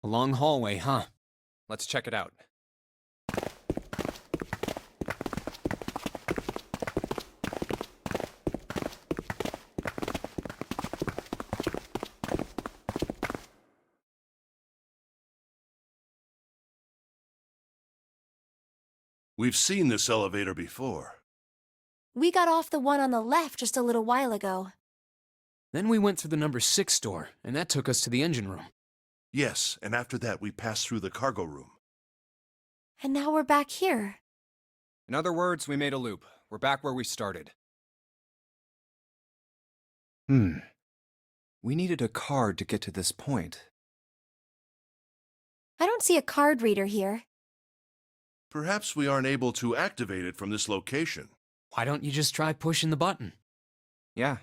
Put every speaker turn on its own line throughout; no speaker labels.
A long hallway, huh? Let's check it out.
We've seen this elevator before.
We got off the one on the left just a little while ago.
Then we went through the number 6 door, and that took us to the engine room.
Yes, and after that we passed through the cargo room.
And now we're back here.
In other words, we made a loop. We're back where we started. We needed a card to get to this point.
I don't see a card reader here.
Perhaps we aren't able to activate it from this location.
Why don't you just try pushing the button? Yeah.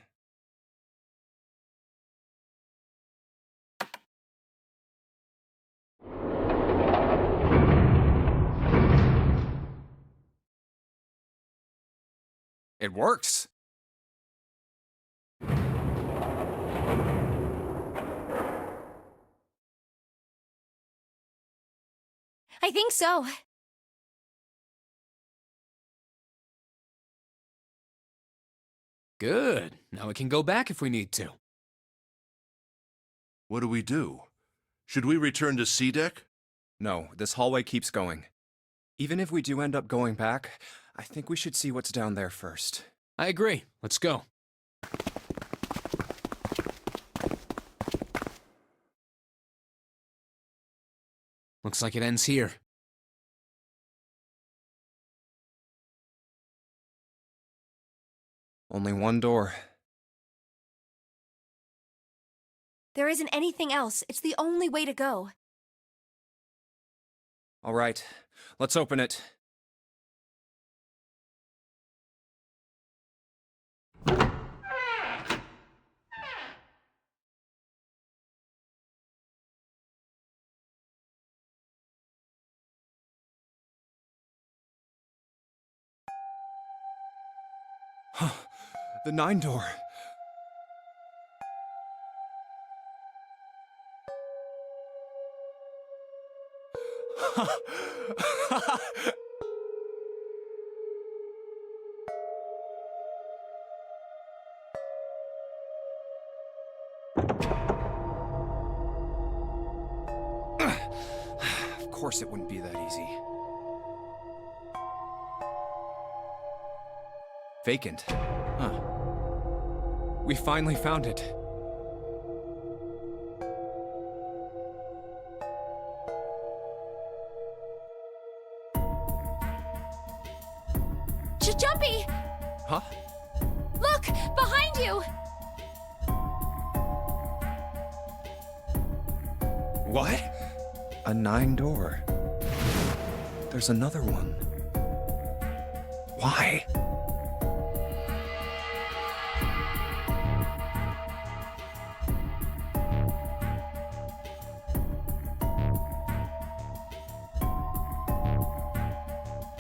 It works!
I think so.
Good. Now we can go back if we need to.
What do we do? Should we return to C deck?
No, this hallway keeps going. Even if we do end up going back, I think we should see what's down there first.
I agree. Let's go. Looks like it ends here.
Only one door.
There isn't anything else. It's the only way to go.
All right, let's open it. The 9 door. Of course it wouldn't be that easy. Vacant. Huh. We finally found it.
Jumpy!
Huh?
Look! Behind you!
What? A 9 door. There's another one. Why?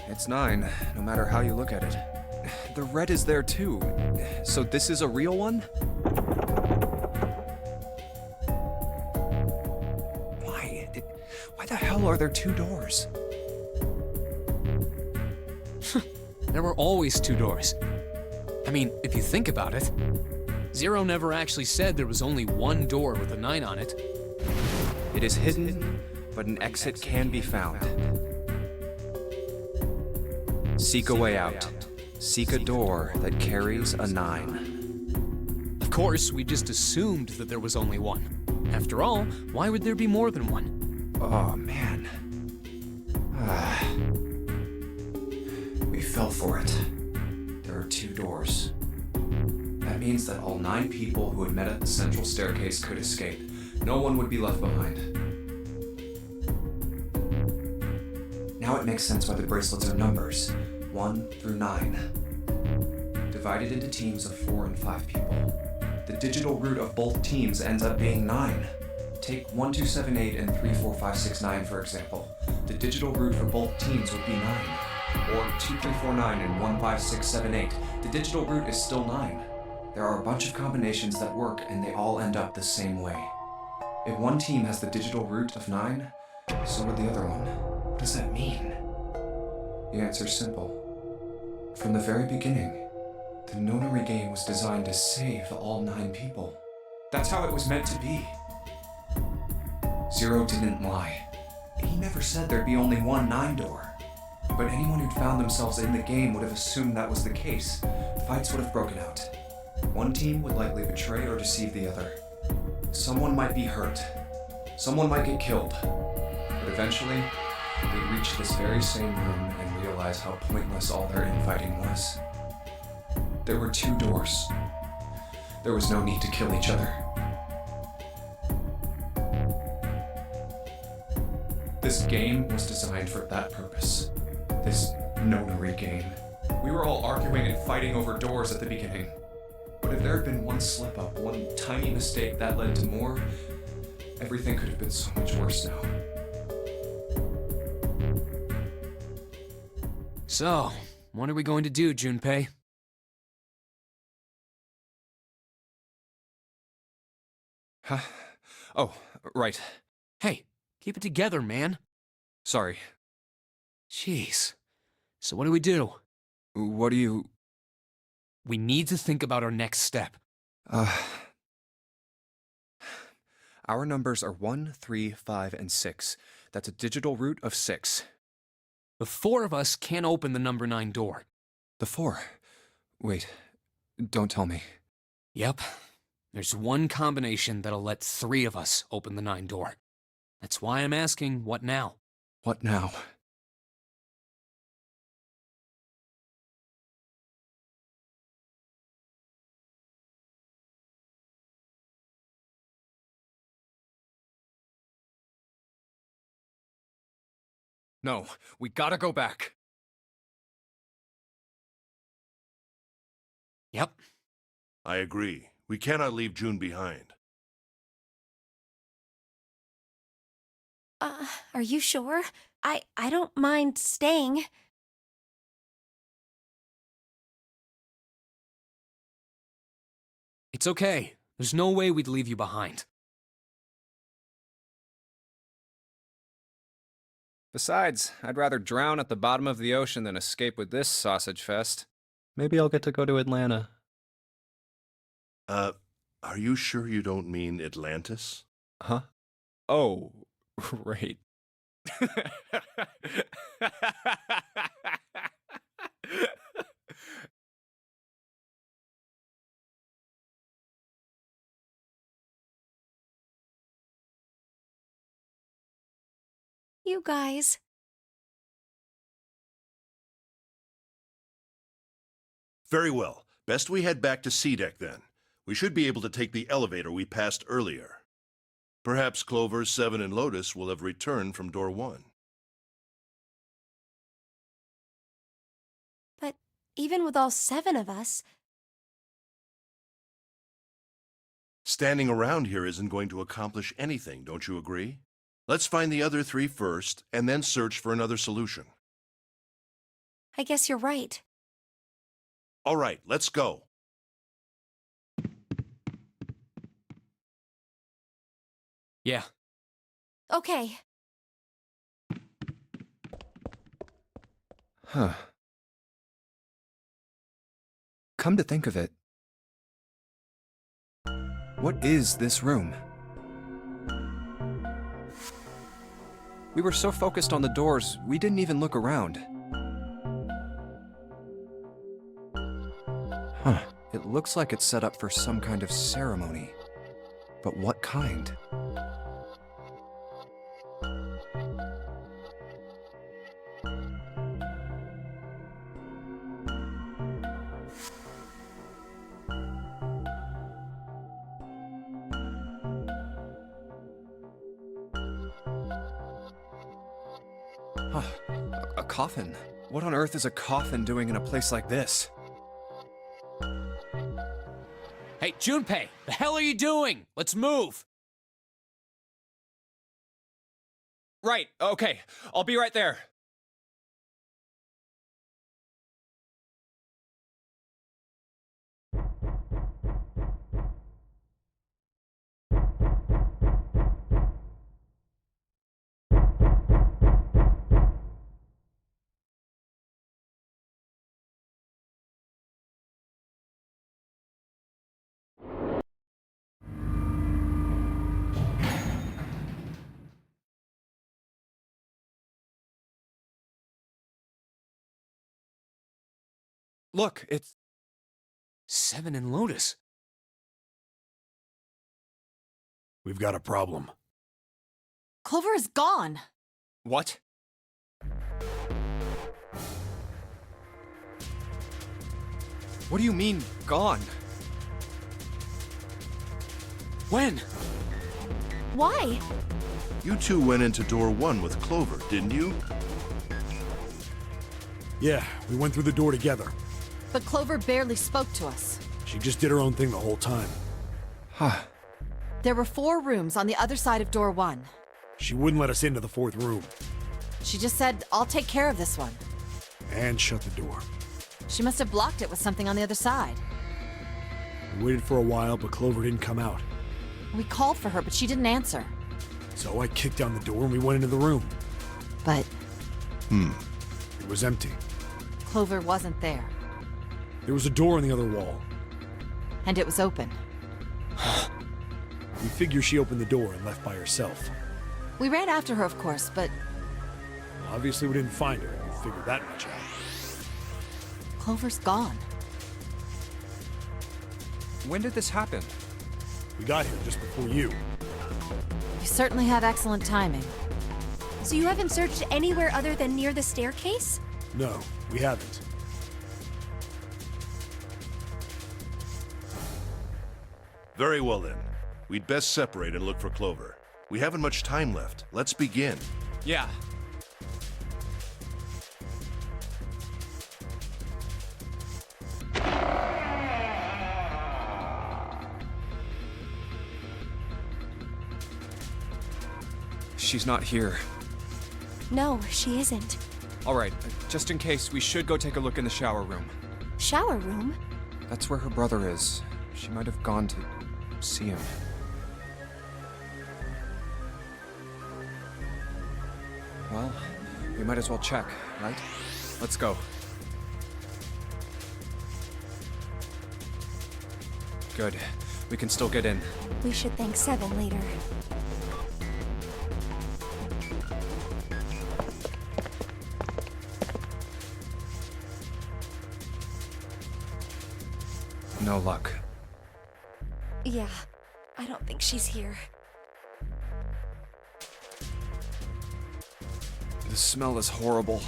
It's 9, no matter how you look at it. The red is there too. So this is a real one? Why the hell are there 2 doors?
There were always 2 doors. I mean, if you think about it, Zero never actually said there was only one door with a 9 on it.
It is hidden, but an exit can be found. Seek a way out. Seek a door that carries a 9.
Of course, we just assumed that there was only one. After all, why would there be more than one?
Oh, man. We fell for it. There are 2 doors. That means that all 9 people who had met at the central staircase could escape. No one would be left behind. Now it makes sense why the bracelets are numbers. 1 through 9. Divided into teams of 4 and 5 people. The digital root of both teams ends up being 9. Take 1278 and 34569 for example. The digital root for both teams would be 9. Or 2349 and 15678. The digital root is still 9. There are a bunch of combinations that work and they all end up the same way. If one team has the digital root of 9, so would the other one. What does that mean? The answer's simple. From the very beginning, the nonary game was designed to save all 9 people. That's how it was meant to be. Zero didn't lie. He never said there'd be only one 9 door. But anyone who'd found themselves in the game would have assumed that was the case. Fights would have broken out. One team would likely betray or deceive the other. Someone might be hurt. Someone might get killed. But eventually, they'd reach this very same room and realize how pointless all their infighting was. There were 2 doors. There was no need to kill each other. This game was designed for that purpose. This nonary game. We were all arguing and fighting over doors at the beginning. But if there had been one slip-up, one tiny mistake that led to more, everything could have been so much worse now.
So, what are we going to do, Junpei?
Huh? Oh, right.
Hey, keep it together, man.
Sorry.
Jeez. So what do we do?
What do you...
We need to think about our next step.
Our numbers are 1, 3, 5, and 6. That's a digital root of 6.
The 4 of us can't open the number 9 door.
The 4? Wait, don't tell me.
Yep. There's one combination that'll let 3 of us open the 9 door. That's why I'm asking, what now?
What now? No, we gotta go back.
Yep.
I agree. We cannot leave June behind.
Are you sure? I don't mind staying.
It's okay. There's no way we'd leave you behind.
Besides, I'd rather drown at the bottom of the ocean than escape with this sausage fest. Maybe I'll get to go to Atlanta.
Are you sure you don't mean Atlantis?
Huh? Oh, right.
You guys.
Very well. Best we head back to C-Deck then. We should be able to take the elevator we passed earlier. Perhaps Clover, 7, and Lotus will have returned from door 1.
But even with all 7 of us...
Standing around here isn't going to accomplish anything, don't you agree? Let's find the other 3 first, and then search for another solution.
I guess you're right.
All right, let's go.
Yeah.
Okay.
Huh. Come to think of it, what is this room? We were so focused on the doors, we didn't even look around. Huh. It looks like it's set up for some kind of ceremony. But what kind? A coffin? What on earth is a coffin doing in a place like this?
Hey, Junpei, the hell are you doing? Let's move!
Right, okay. I'll be right there. Look, it's...
7 and Lotus.
We've got a problem.
Clover is gone.
What? What do you mean, gone?
When?
Why?
You two went into door 1 with Clover, didn't you?
Yeah, we went through the door together.
But Clover barely spoke to us.
She just did her own thing the whole time.
Huh.
There were 4 rooms on the other side of door 1.
She wouldn't let us into the 4th room.
She just said, I'll take care of this one.
And shut the door.
She must have blocked it with something on the other side.
We waited for a while, but Clover didn't come out.
We called for her, but she didn't answer.
So I kicked down the door and we went into the room.
But
It was empty.
Clover wasn't there.
There was a door on the other wall.
And it was open.
We figure she opened the door and left by herself.
We ran after her, of course, but
Obviously we didn't find her. We figured that much out.
Clover's gone.
When did this happen?
We got here just before you.
You certainly have excellent timing.
So you haven't searched anywhere other than near the staircase?
No, we haven't.
Very well then. We'd best separate and look for Clover. We haven't much time left. Let's begin.
Yeah. She's not here.
No, she isn't.
All right, just in case, we should go take a look in the shower room.
Shower room?
That's where her brother is. She might have gone to see him. Well, we might as well check, right? Let's go. Good. We can still get in.
We should thank Seven later.
No luck.
Yeah, I don't think she's here.
The smell is horrible.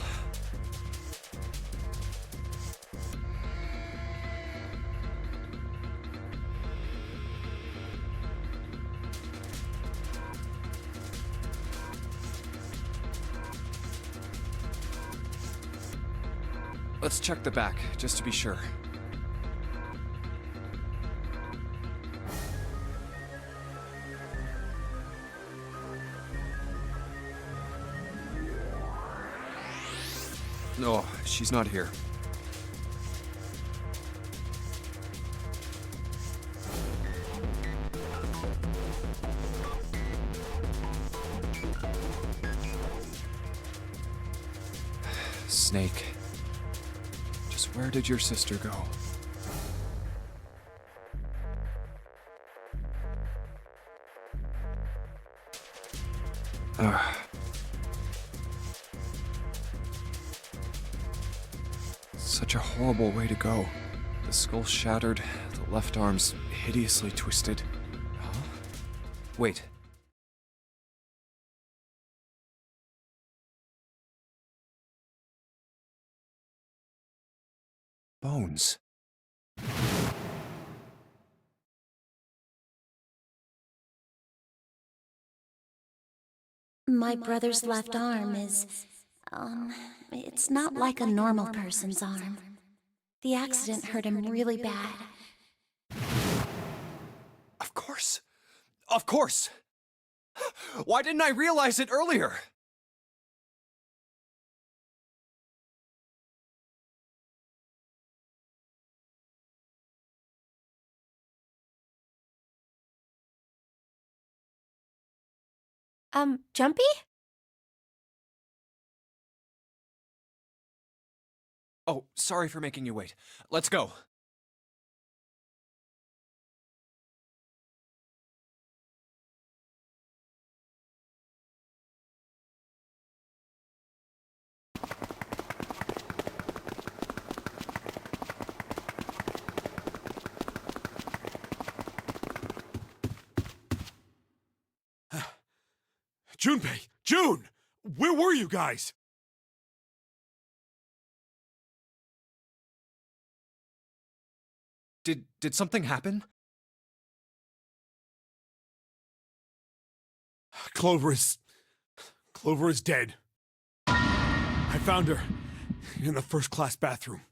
Let's check the back, just to be sure. No, she's not here. Snake. Just where did your sister go? Ugh. Such a horrible way to go. The skull shattered, the left arm's hideously twisted. Huh? Wait. Bones.
My brother's left arm is, it's not like a normal person's arm. The accident hurt him really bad.
Of course. Of course! Why didn't I realize it earlier?
Jumpy?
Oh, sorry for making you wait. Let's go.
Junpei! June! Where were you guys?
Did something happen?
Clover is dead. I found her in the first-class bathroom.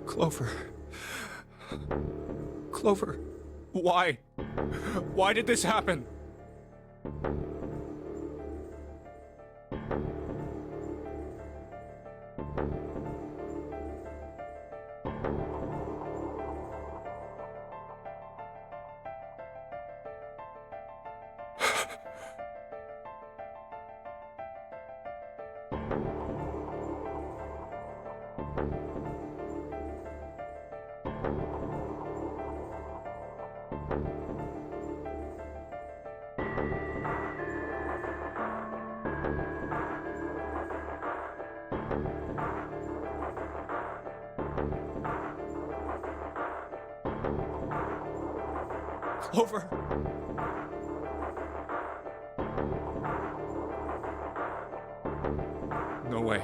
Clover. Clover. Why? Why did this happen? Clover. No way.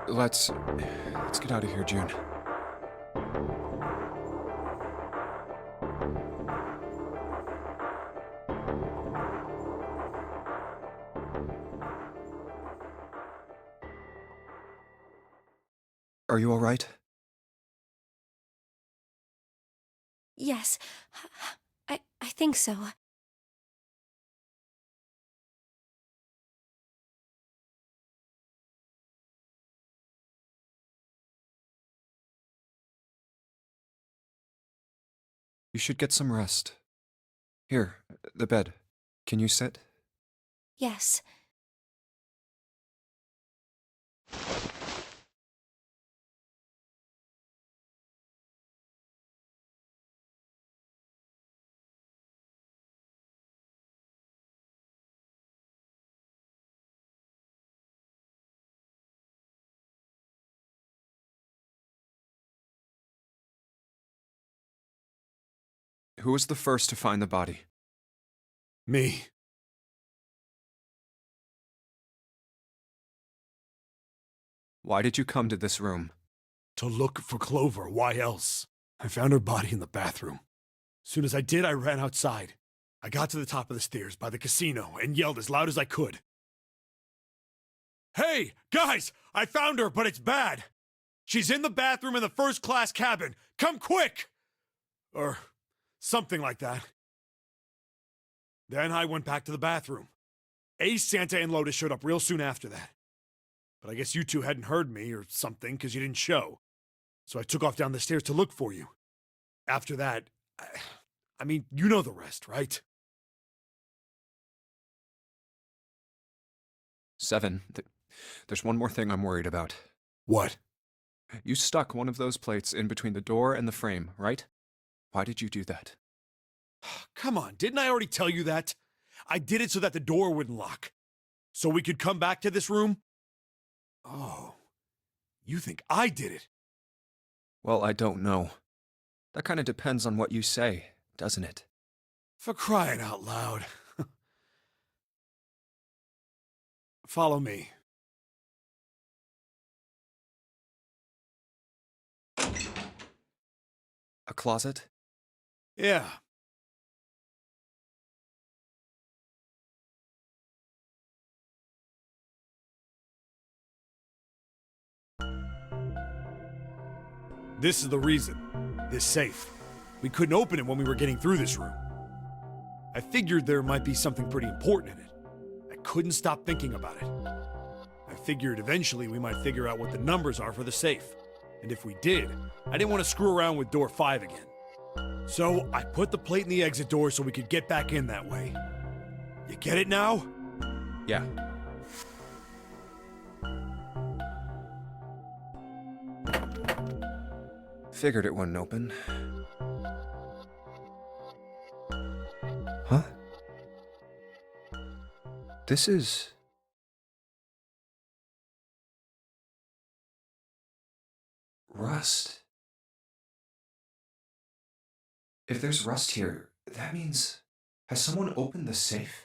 Let's get out of here, June. Are you all right?
Yes. I think so.
You should get some rest. Here, the bed. Can you sit?
Yes.
Who was the first to find the body?
Me.
Why did you come to this room?
To look for Clover. Why else? I found her body in the bathroom. As soon as I did, I ran outside. I got to the top of the stairs by the casino and yelled as loud as I could. Hey, guys! I found her, but it's bad! She's in the bathroom in the first-class cabin! Come quick! Or something like that. Then I went back to the bathroom. Ace, Santa, and Lotus showed up real soon after that. But I guess you two hadn't heard me or something because you didn't show. So I took off down the stairs to look for you. After that, I mean, you know the rest, right?
7. There's one more thing I'm worried about.
What?
You stuck one of those plates in between the door and the frame, right? Why did you do that?
Come on, didn't I already tell you that? I did it so that the door wouldn't lock. So we could come back to this room? Oh, you think I did it?
Well, I don't know. That kind of depends on what you say, doesn't it?
For crying out loud. Follow me.
A closet?
Yeah. This is the reason. This safe. We couldn't open it when we were getting through this room. I figured there might be something pretty important in it. I couldn't stop thinking about it. I figured eventually we might figure out what the numbers are for the safe. And if we did, I didn't want to screw around with door 5 again. So I put the plate in the exit door so we could get back in that way. You get it now?
Yeah. Figured it wouldn't open. Huh? This is...
Rust. If there's rust here, that means... Has someone opened the safe?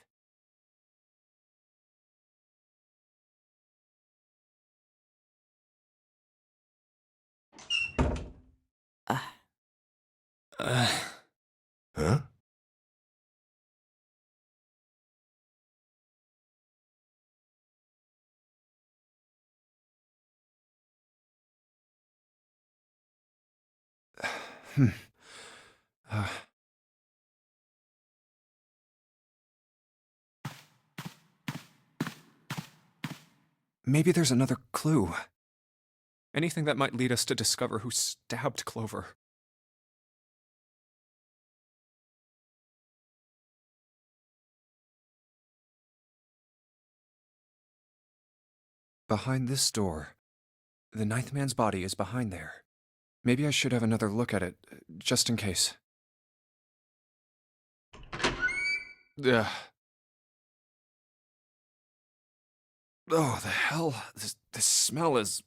Huh?
Maybe there's another clue. Anything that might lead us to discover who stabbed Clover. Behind this door. The ninth man's body is behind there. Maybe I should have another look at it, just in case. Ugh. Oh, the hell? This smell is...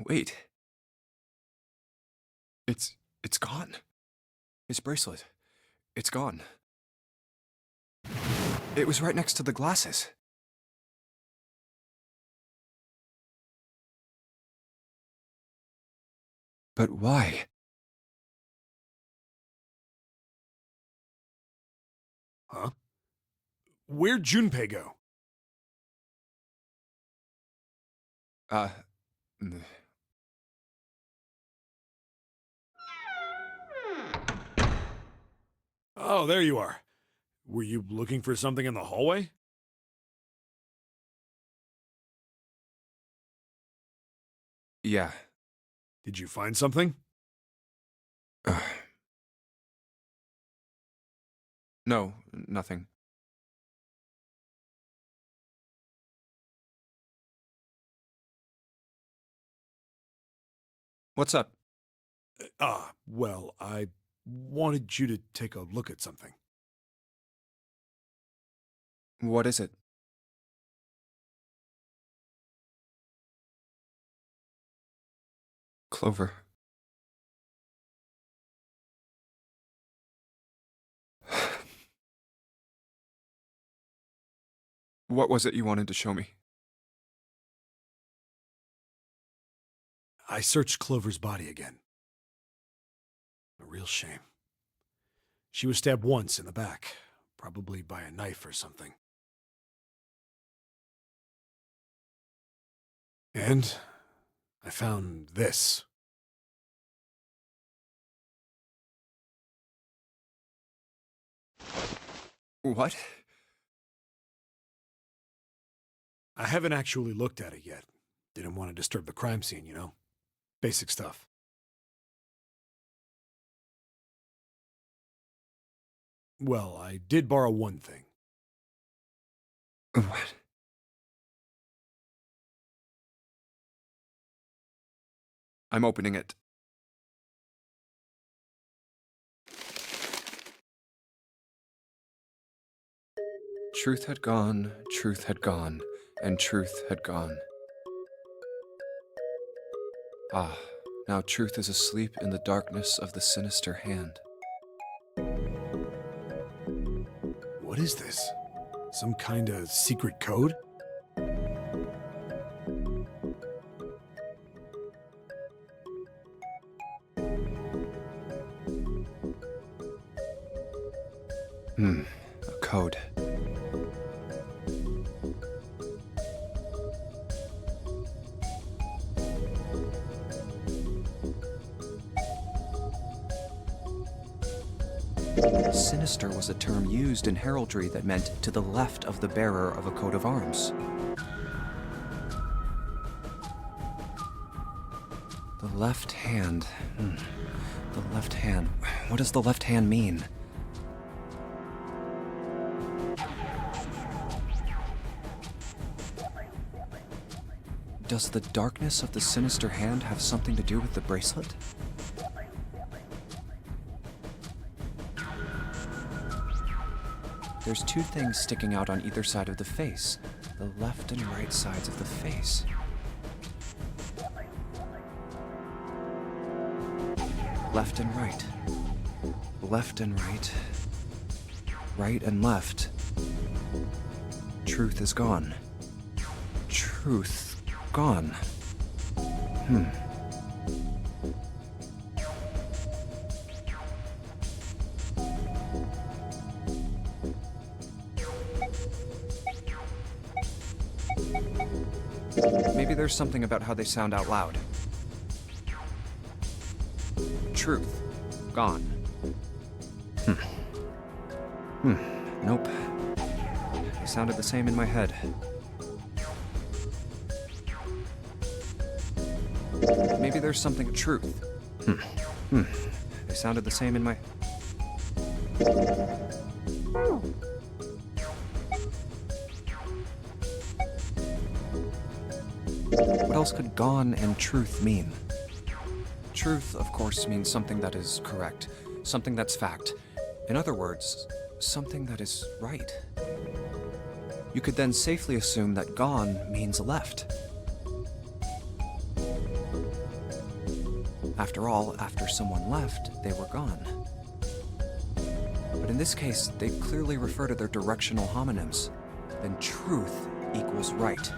Wait. It's gone. His bracelet. It's gone. It was right next to the glasses. But why?
Huh? Where'd Junpei go?
Mm.
Oh, there you are. Were you looking for something in the hallway?
Yeah.
Did you find something?
No, nothing. What's up?
Well, I wanted you to take a look at something.
What is it? Clover. What was it you wanted to show me?
I searched Clover's body again. A real shame. She was stabbed once in the back, probably by a knife or something. And I found this.
What?
I haven't actually looked at it yet. Didn't want to disturb the crime scene, you know? Basic stuff. Well, I did borrow one thing.
What? I'm opening it. Truth had gone, and truth had gone. Ah, now truth is asleep in the darkness of the sinister hand.
What is this? Some kind of secret code?
A code. Sinister was a term used in heraldry that meant to the left of the bearer of a coat of arms. The left hand. The left hand. What does the left hand mean? Does the darkness of the sinister hand have something to do with the bracelet? There's two things sticking out on either side of the face. The left and right sides of the face. Left and right. Left and right. Right and left. Truth is gone. Truth gone. Maybe there's something about how they sound out loud. Truth. Gone. Nope. They sounded the same in my head. Maybe there's something... Truth. They sounded the same in my... What else could gone and truth mean? Truth, of course, means something that is correct, something that's fact. In other words, something that is right. You could then safely assume that gone means left. After all, after someone left, they were gone. But in this case, they clearly refer to their directional homonyms. Then truth equals right,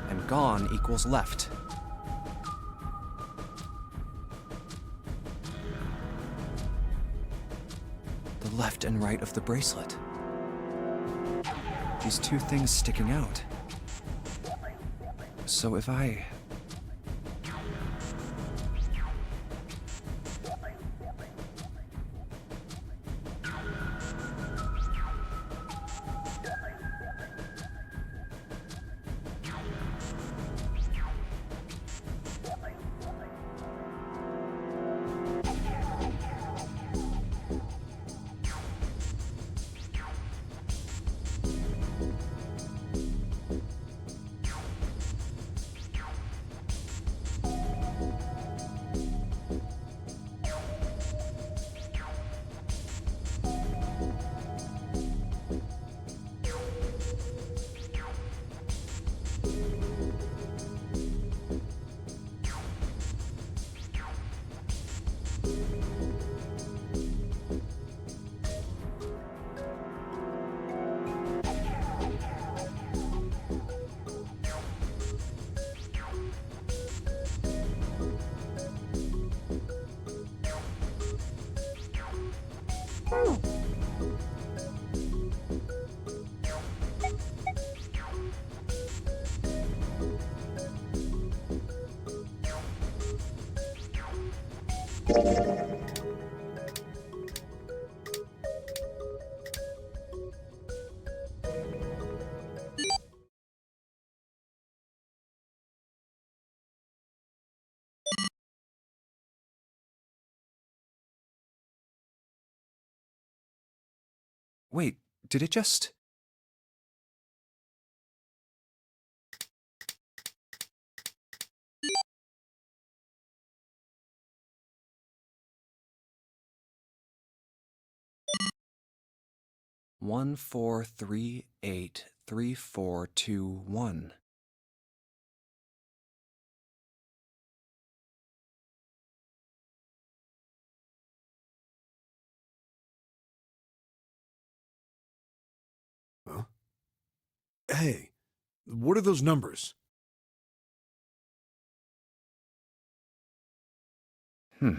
and gone equals left. The left and right of the bracelet. These two things sticking out. So if I... Wait, did it just... 14383421.
Huh? Hey, what are those numbers?
Hmm.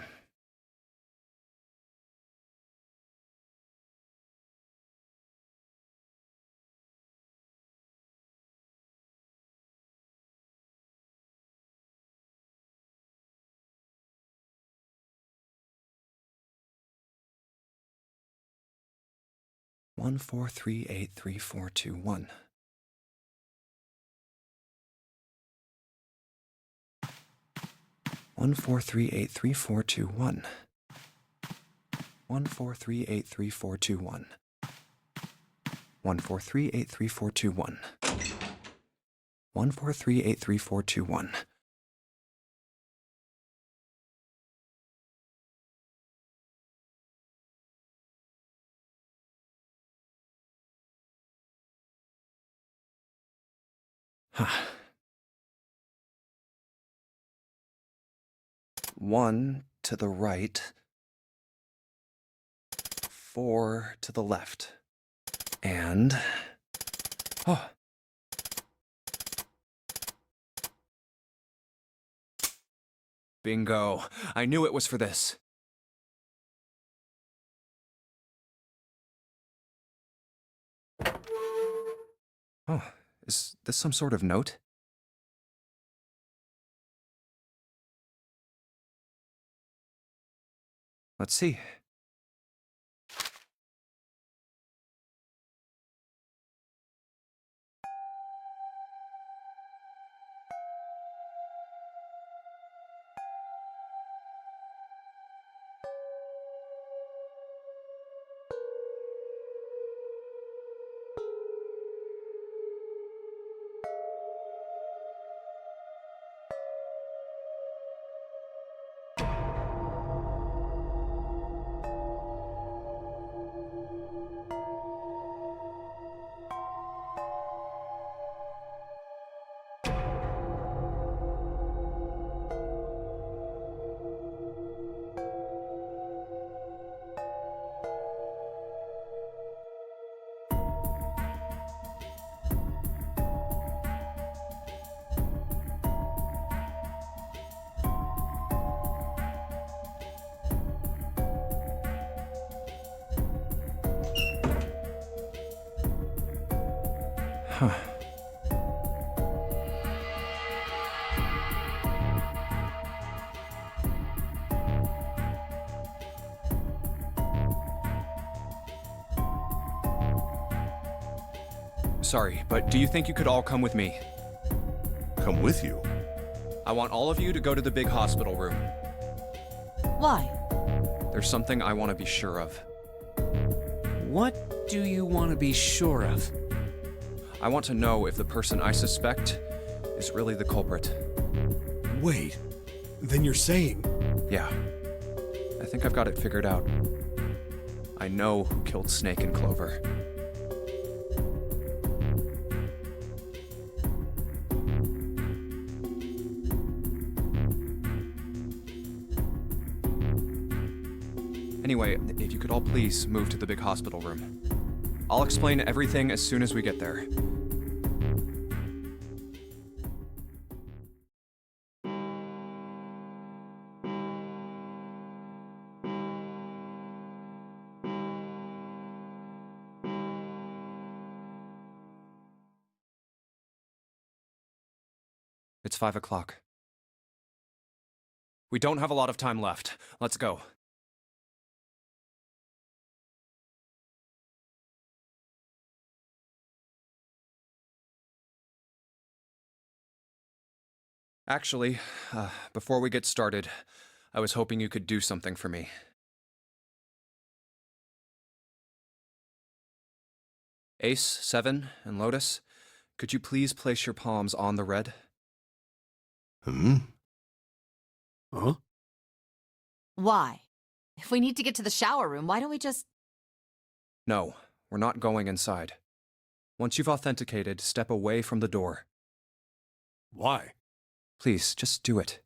One four three eight three four two one. 14383421. 14383421. 14383421. 14383421. Huh. 1 to the right, 4 to the left, and... Oh. Bingo. I knew it was for this. Oh, is this some sort of note? Let's see. Huh. Sorry, but do you think you could all come with me?
Come with you.
I want all of you to go to the big hospital room.
Why?
There's something I want to be sure of.
What do you want to be sure of?
I want to know if the person I suspect is really the culprit.
Wait, then you're saying...
Yeah. I think I've got it figured out. I know who killed Snake and Clover. Anyway, if you could all please move to the big hospital room. I'll explain everything as soon as we get there. It's 5 o'clock. We don't have a lot of time left. Let's go. Actually, before we get started, I was hoping you could do something for me. Ace, 7, and Lotus, could you please place your palms on the red?
Huh?
Why? If we need to get to the shower room, why don't we just...
No, We're not going inside. Once you've authenticated, step away from the door.
Why?
Please, just do it.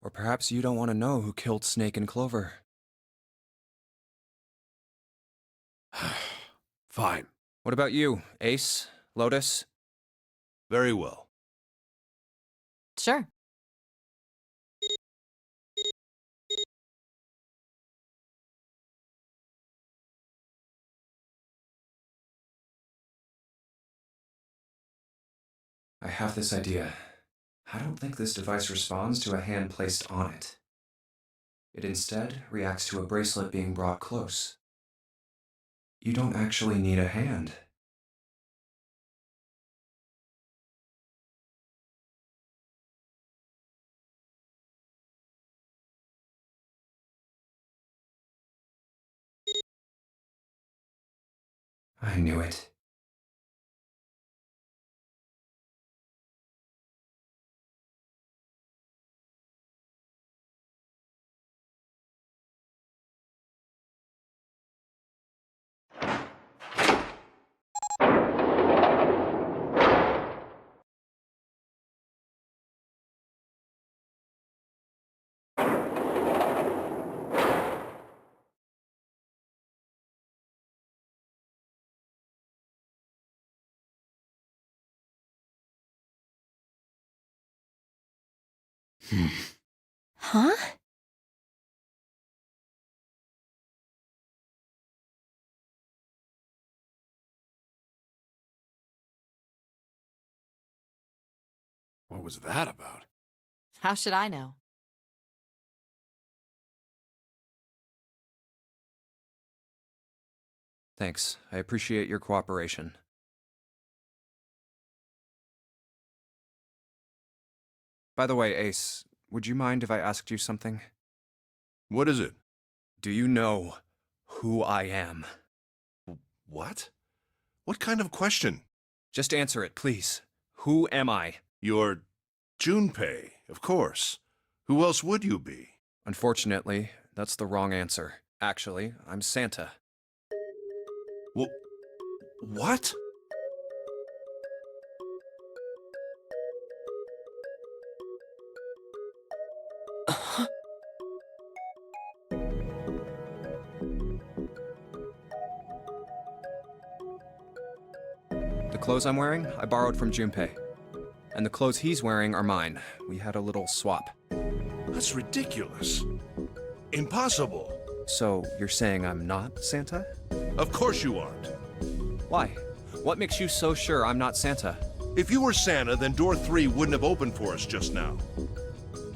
Or perhaps you don't want to know who killed Snake and Clover.
Fine.
What about you, Ace? Lotus?
Very well.
Sure.
I have this idea. I don't think this device responds to a hand placed on it. It instead reacts to a bracelet being brought close. You don't actually need a hand. I knew it.
Huh?
What was that about?
How should I know?
Thanks. I appreciate your cooperation. By the way, Ace, would you mind if I asked you something?
What is it?
Do you know who I am?
What? What kind of question?
Just answer it, please. Who am I?
You're Junpei, of course. Who else would you be?
Unfortunately, that's the wrong answer. Actually, I'm Santa.
Well, what?
The clothes I'm wearing, I borrowed from Junpei. And the clothes he's wearing are mine. We had a little swap.
That's ridiculous. Impossible.
So, you're saying I'm not Santa?
Of course you aren't.
Why? What makes you so sure I'm not Santa?
If you were Santa, then door 3 wouldn't have opened for us just now.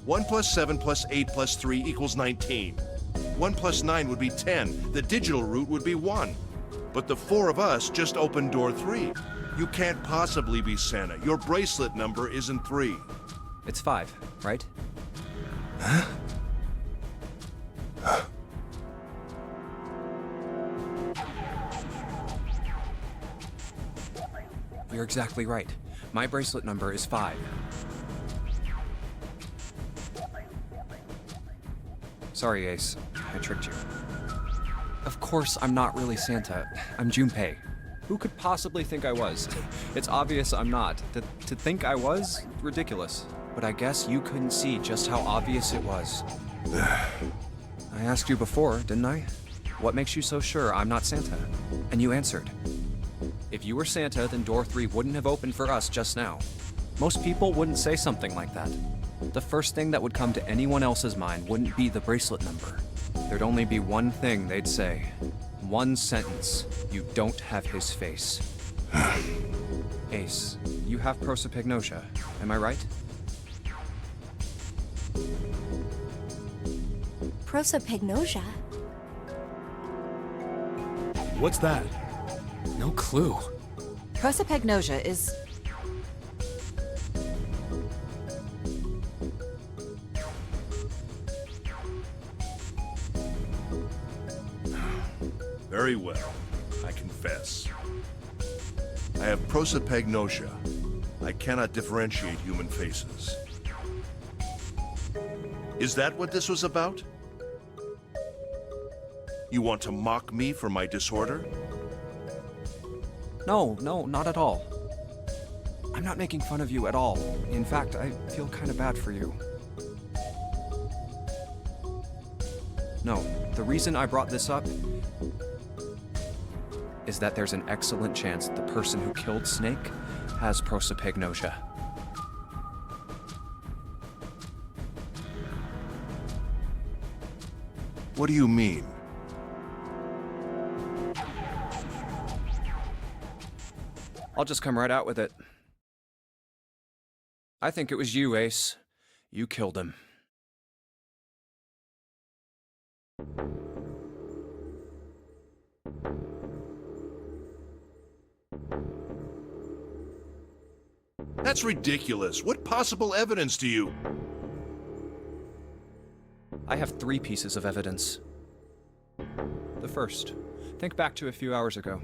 1 plus 7 plus 8 plus 3 equals 19. 1 plus 9 would be 10. The digital route would be 1. But the 4 of us just opened door 3. You can't possibly be Santa. Your bracelet number isn't 3.
It's 5, right? You're exactly right. My bracelet number is 5. Sorry, Ace. I tricked you. Of course, I'm not really Santa. I'm Junpei. Who could possibly think I was? It's obvious I'm not. To think I was? Ridiculous. But I guess you couldn't see just how obvious it was. I asked you before, didn't I? What makes you so sure I'm not Santa? And you answered. If you were Santa, then door 3 wouldn't have opened for us just now. Most people wouldn't say something like that. The first thing that would come to anyone else's mind wouldn't be the bracelet number. There'd only be one thing they'd say. One sentence. You don't have his face. Ace, you have prosopagnosia, am I right?
Prosopagnosia?
What's that?
No clue.
Prosopagnosia is...
Very well. I confess. I have prosopagnosia. I cannot differentiate human faces. Is that what this was about? You want to mock me for my disorder?
No, not at all. I'm not making fun of you at all. In fact, I feel kind of bad for you. No, the reason I brought this up is that there's an excellent chance the person who killed Snake has prosopagnosia.
What do you mean?
I'll just come right out with it. I think it was you, Ace. You killed him.
That's ridiculous. What possible evidence do you...
I have 3 pieces of evidence. The first, think back to a few hours ago.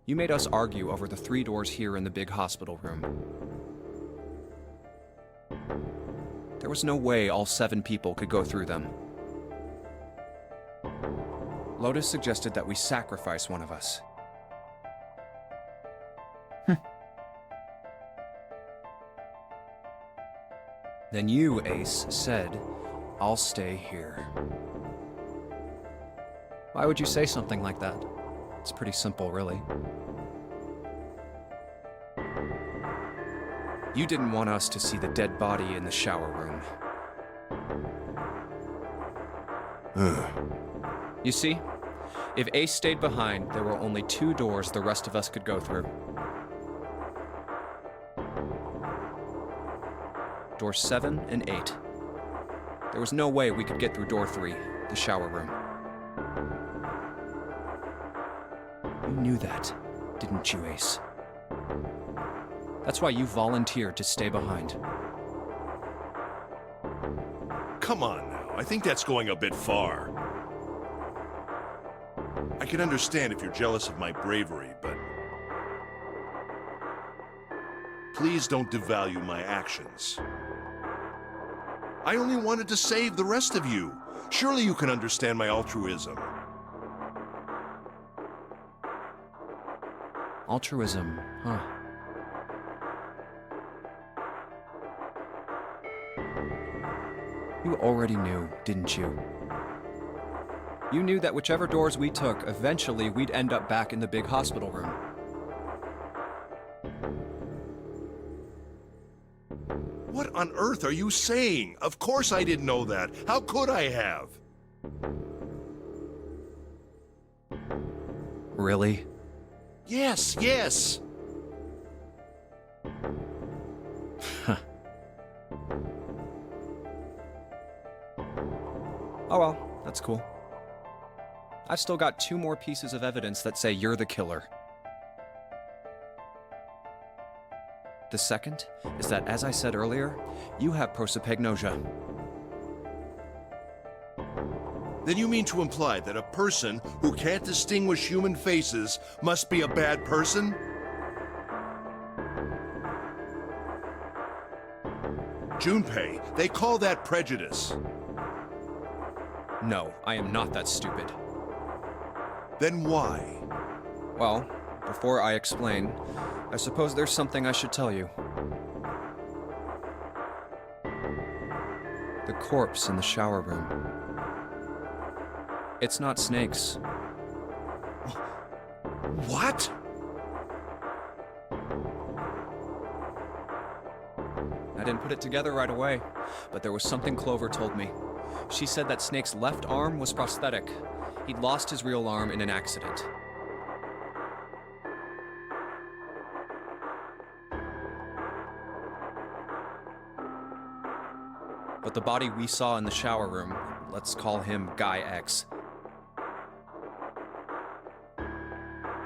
You made us argue over the 3 doors here in the big hospital room. There was no way all 7 people could go through them. Lotus suggested that we sacrifice one of us. Then you, Ace, said, "I'll stay here." Why would you say something like that? It's pretty simple, really. You didn't want us to see the dead body in the shower room. You see, if Ace stayed behind, there were only 2 doors the rest of us could go through. Doors 7 and 8. There was no way we could get through door 3, the shower room. You knew that, didn't you, Ace? That's why you volunteered to stay behind.
Come on now, I think that's going a bit far. I can understand if you're jealous of my bravery, but... please don't devalue my actions. I only wanted to save the rest of you. Surely you can understand my altruism.
Altruism, huh? You already knew, didn't you? You knew that whichever doors we took, eventually we'd end up back in the big hospital room.
What on earth are you saying? Of course I didn't know that. How could I have?
Really?
Yes, yes.
Oh well, that's cool. I've still got 2 more pieces of evidence that say you're the killer. The second is that, as I said earlier, you have prosopagnosia.
Then you mean to imply that a person who can't distinguish human faces must be a bad person? Junpei, they call that prejudice.
No, I am not that stupid.
Then why?
Well, before I explain, I suppose there's something I should tell you. The corpse in the shower room. It's not Snake's.
What?
I didn't put it together right away, but there was something Clover told me. She said that Snake's left arm was prosthetic. He'd lost his real arm in an accident. But the body we saw in the shower room, let's call him Guy X.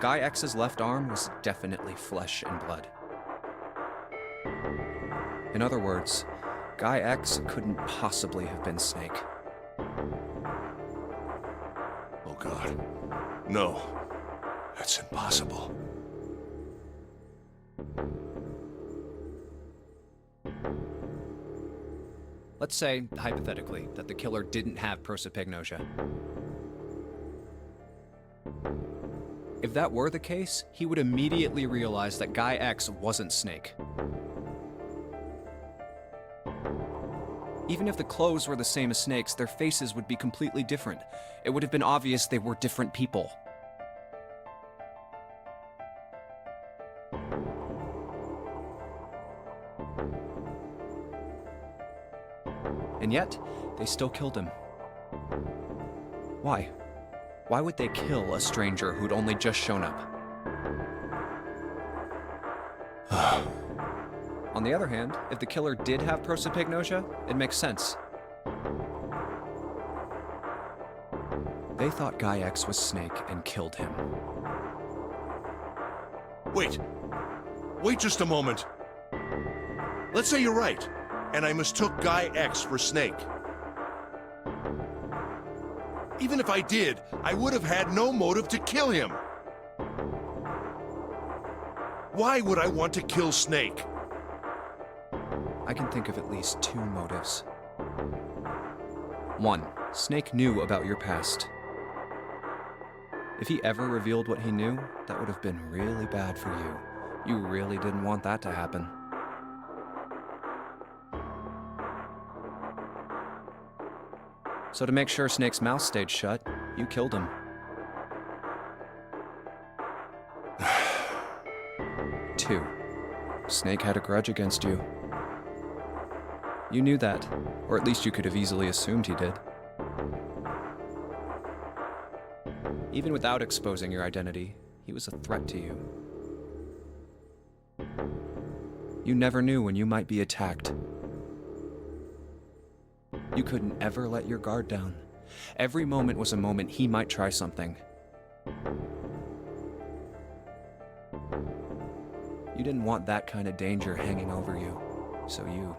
Guy X's left arm was definitely flesh and blood. In other words, Guy X couldn't possibly have been Snake.
Oh God. No. That's impossible.
Let's say, hypothetically, that the killer didn't have prosopagnosia. If that were the case, he would immediately realize that Guy X wasn't Snake. Even if the clothes were the same as Snake's, their faces would be completely different. It would have been obvious they were different people. And yet, they still killed him. Why? Why would they kill a stranger who'd only just shown up? On the other hand, if the killer did have prosopagnosia, it makes sense. They thought Guy X was Snake and killed him.
Wait. Wait just a moment. Let's say you're right, and I mistook Guy X for Snake. Even if I did, I would have had no motive to kill him. Why would I want to kill Snake?
I can think of at least two motives. One, Snake knew about your past. If he ever revealed what he knew, that would have been really bad for you. You really didn't want that to happen. So to make sure Snake's mouth stayed shut, you killed him. Two, Snake had a grudge against you. You knew that, or at least you could have easily assumed he did. Even without exposing your identity, he was a threat to you. You never knew when you might be attacked. You couldn't ever let your guard down. Every moment was a moment he might try something. You didn't want that kind of danger hanging over you, so you...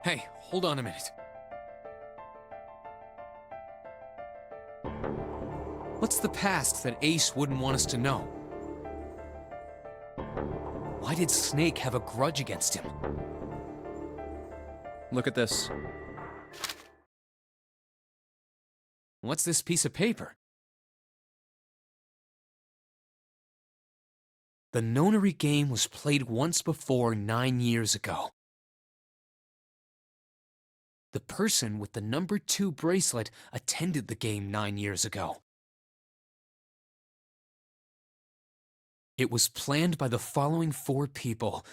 Hey, hold on a minute. What's the past that Ace wouldn't want us to know? Why did Snake have a grudge against him?
Look at this.
What's this piece of paper? The nonary game was played once before 9 years ago. The person with the number 2 bracelet attended the game 9 years ago. It was planned by the following 4 people: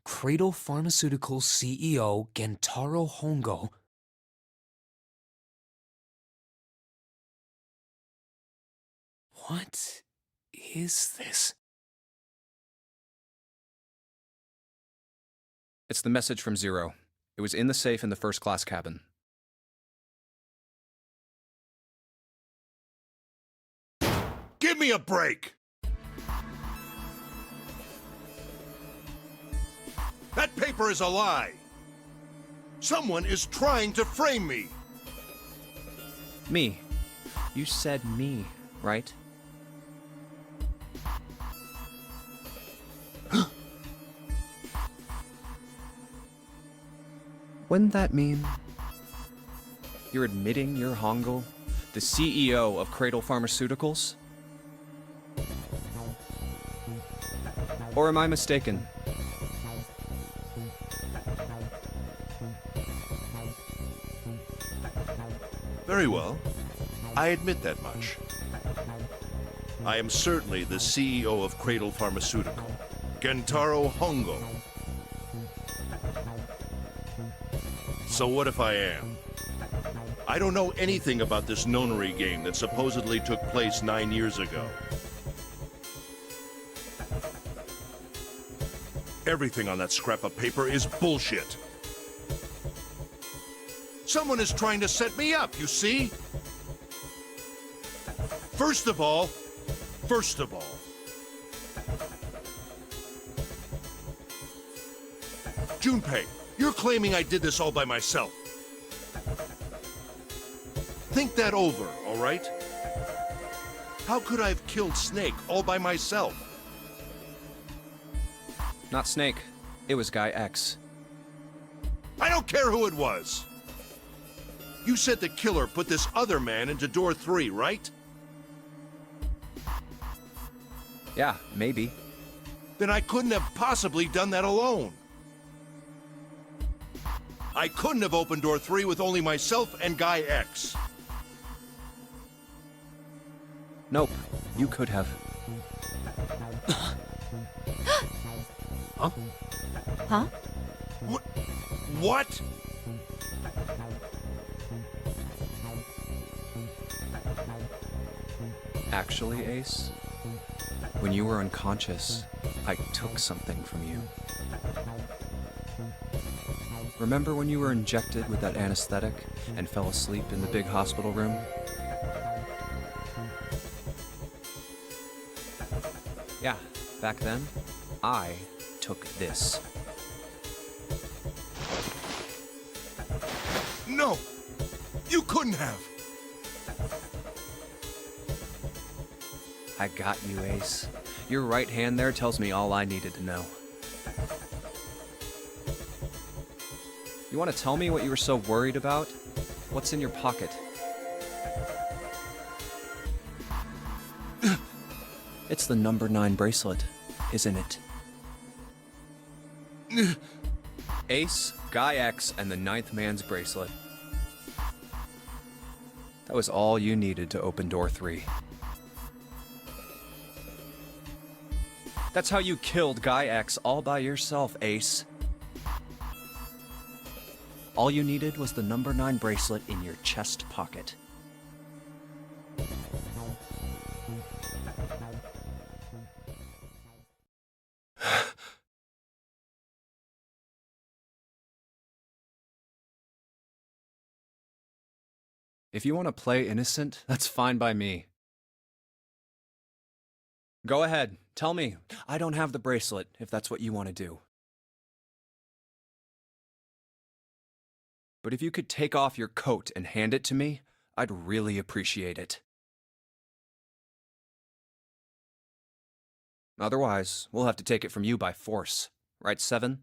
Cradle Pharmaceuticals CEO Gentaro Hongo, what is this?
It's the message from Zero. It was in the safe in the first-class cabin.
Give me a break! That paper is a lie! Someone is trying to frame me!
Me. You said me, right? Wouldn't that mean you're admitting you're Hongo, the CEO of Cradle Pharmaceuticals? Or am I mistaken?
Very well. I admit that much. I am certainly the CEO of Cradle Pharmaceutical, Gentaro Hongo. So what if I am? I don't know anything about this nonary game that supposedly took place 9 years ago. Everything on that scrap of paper is bullshit. Someone is trying to set me up, you see? First of all, Junpei, you're claiming I did this all by myself. Think that over, all right? How could I have killed Snake all by myself?
Not Snake. It was Guy X.
I don't care who it was. You said the killer put this other man into door 3, right?
Yeah, maybe.
Then I couldn't have possibly done that alone. I couldn't have opened door 3 with only myself and Guy X.
Nope, you could have.
Huh?
Huh?
What?
Actually, Ace, when you were unconscious, I took something from you. Remember when you were injected with that anesthetic and fell asleep in the big hospital room? Yeah, back then, I took this.
No! You couldn't have!
I got you, Ace. Your right hand there tells me all I needed to know. You want to tell me what you were so worried about? What's in your pocket? It's the number 9 bracelet, isn't it? Ace, Guy X, and the 9th man's bracelet. That was all you needed to open door 3. That's how you killed Guy X all by yourself, Ace. All you needed was the number 9 bracelet in your chest pocket. If you want to play innocent, that's fine by me. Go ahead, tell me. I don't have the bracelet, if that's what you want to do. But if you could take off your coat and hand it to me, I'd really appreciate it. Otherwise, we'll have to take it from you by force. Right, 7?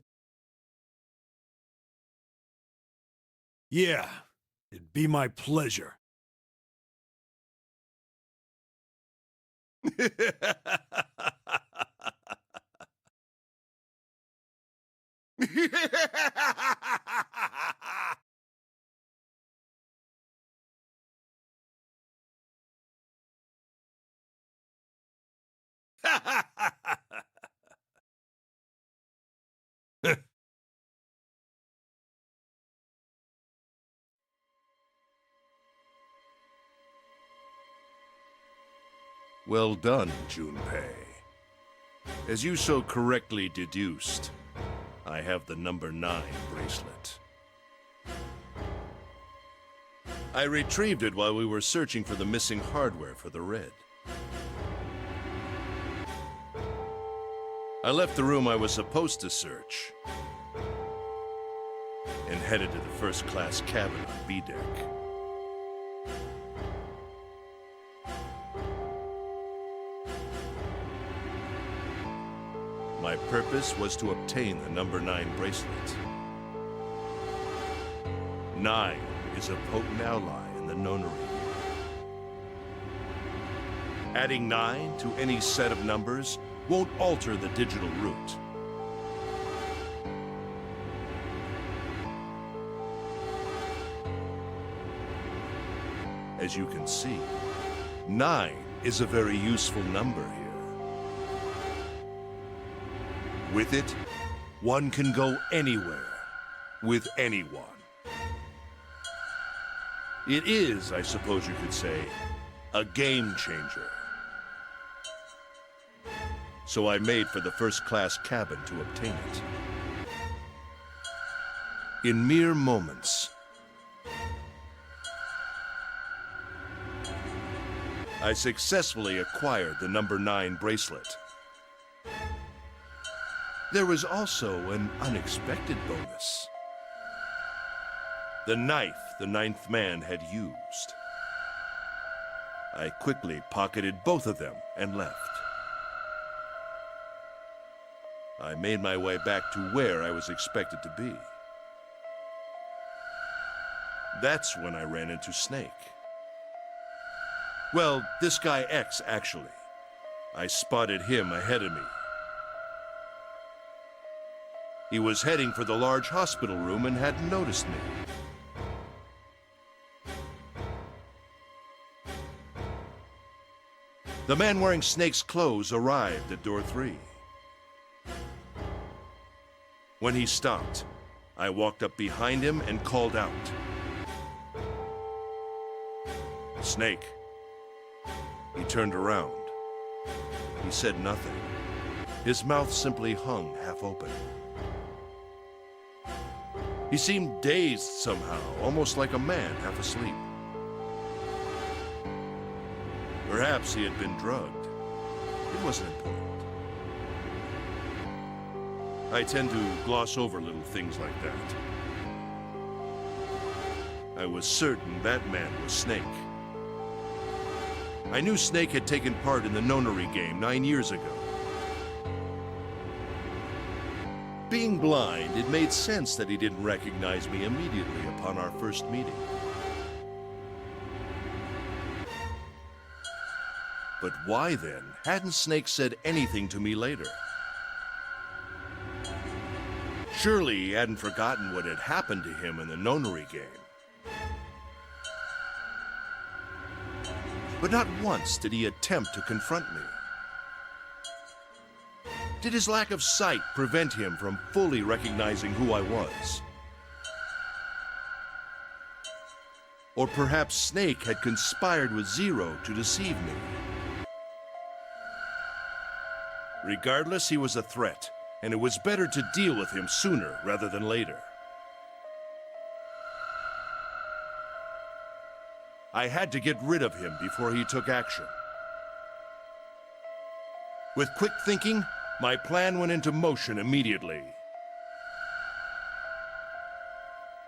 Yeah, it'd be my pleasure.
Well done, Junpei. As you so correctly deduced, I have the number 9 bracelet. I retrieved it while we were searching for the missing hardware for the red. I left the room I was supposed to search and headed to the first-class cabin on B deck. My purpose was to obtain the number 9 bracelet. 9 is a potent ally in the nonary. Adding 9 to any set of numbers won't alter the digital root. As you can see, 9 is a very useful number here. With it, one can go anywhere, with anyone. It is, I suppose you could say, a game changer. So I made for the first-class cabin to obtain it. In mere moments, I successfully acquired the number 9 bracelet. There was also an unexpected bonus. The knife the 9th man had used. I quickly pocketed both of them and left. I made my way back to where I was expected to be. That's when I ran into Snake. Well, this guy X, actually. I spotted him ahead of me. He was heading for the large hospital room and hadn't noticed me. The man wearing Snake's clothes arrived at door 3. When he stopped, I walked up behind him and called out. Snake. He turned around. He said nothing. His mouth simply hung half open. He seemed dazed somehow, almost like a man half asleep. Perhaps he had been drugged. It wasn't important. I tend to gloss over little things like that. I was certain that man was Snake. I knew Snake had taken part in the nonary game 9 years ago. Being blind, it made sense that he didn't recognize me immediately upon our first meeting. But why then hadn't Snake said anything to me later? Surely he hadn't forgotten what had happened to him in the nonary game. But not once did he attempt to confront me. Did his lack of sight prevent him from fully recognizing who I was? Or perhaps Snake had conspired with Zero to deceive me. Regardless, he was a threat, and it was better to deal with him sooner rather than later. I had to get rid of him before he took action. With quick thinking, my plan went into motion immediately.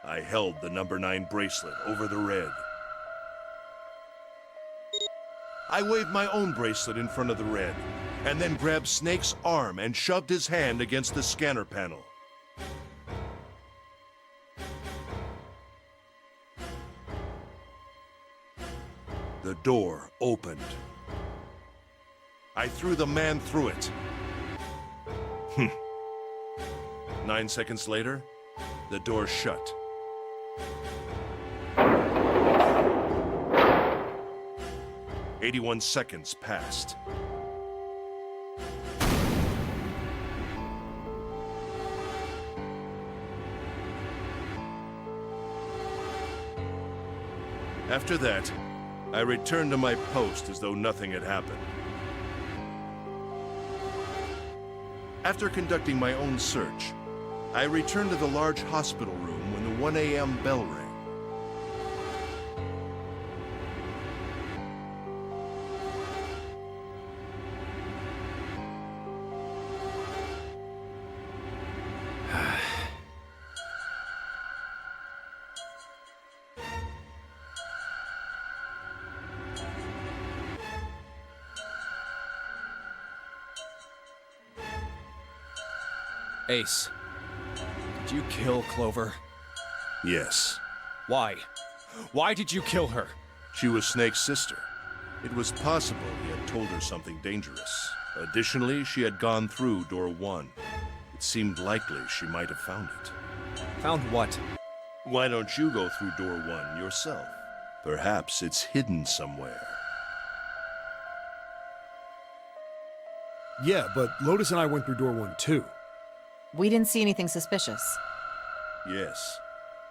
I held the number 9 bracelet over the red. I waved my own bracelet in front of the red, and then grabbed Snake's arm and shoved his hand against the scanner panel. The door opened. I threw the man through it. 9 seconds later, the door shut. "81 seconds passed. After that, I returned to my post as though nothing had happened. After conducting my own search, I returned to the large hospital room when the 1 a.m. bell rang.
Ace, did you kill Clover?
Yes.
Why? Why did you kill her?
She was Snake's sister. It was possible he had told her something dangerous. Additionally, she had gone through door 1. It seemed likely she might have found it.
Found what?
Why don't you go through door 1 yourself? Perhaps it's hidden somewhere.
Yeah, but Lotus and I went through door 1 too.
We didn't see anything suspicious.
Yes.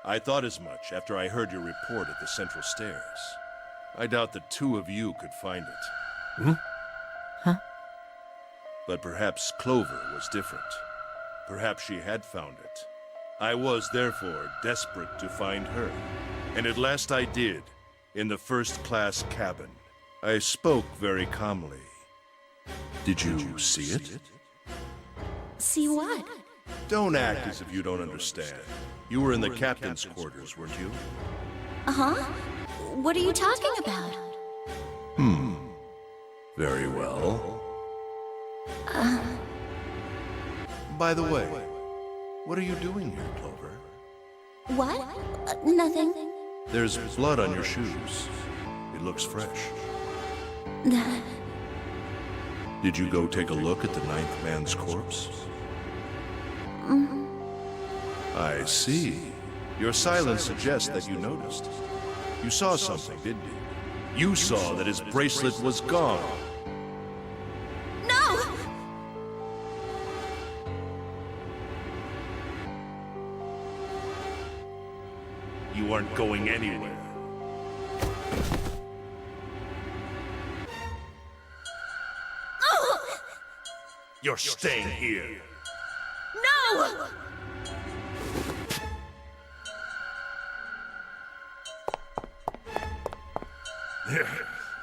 I thought as much after I heard your report at the central stairs. I doubt the two of you could find it.
Hmm?
Huh?
But perhaps Clover was different. Perhaps she had found it. I was, therefore, desperate to find her. And at last I did, in the first-class cabin. I spoke very calmly. Did you see it?
See what?
Don't act as if you don't understand. You were in the captain's quarters, weren't you?
Uh-huh. What are you talking about?
Very well. By the way, what are you doing here, Clover?
What? Nothing.
There's blood on your shoes. It looks fresh. Did you go take a look at the 9th man's corpse? I see. Your silence suggests that you noticed. You saw something, didn't you? You saw that his bracelet was gone.
No!
You aren't going anywhere. You're staying here.
No!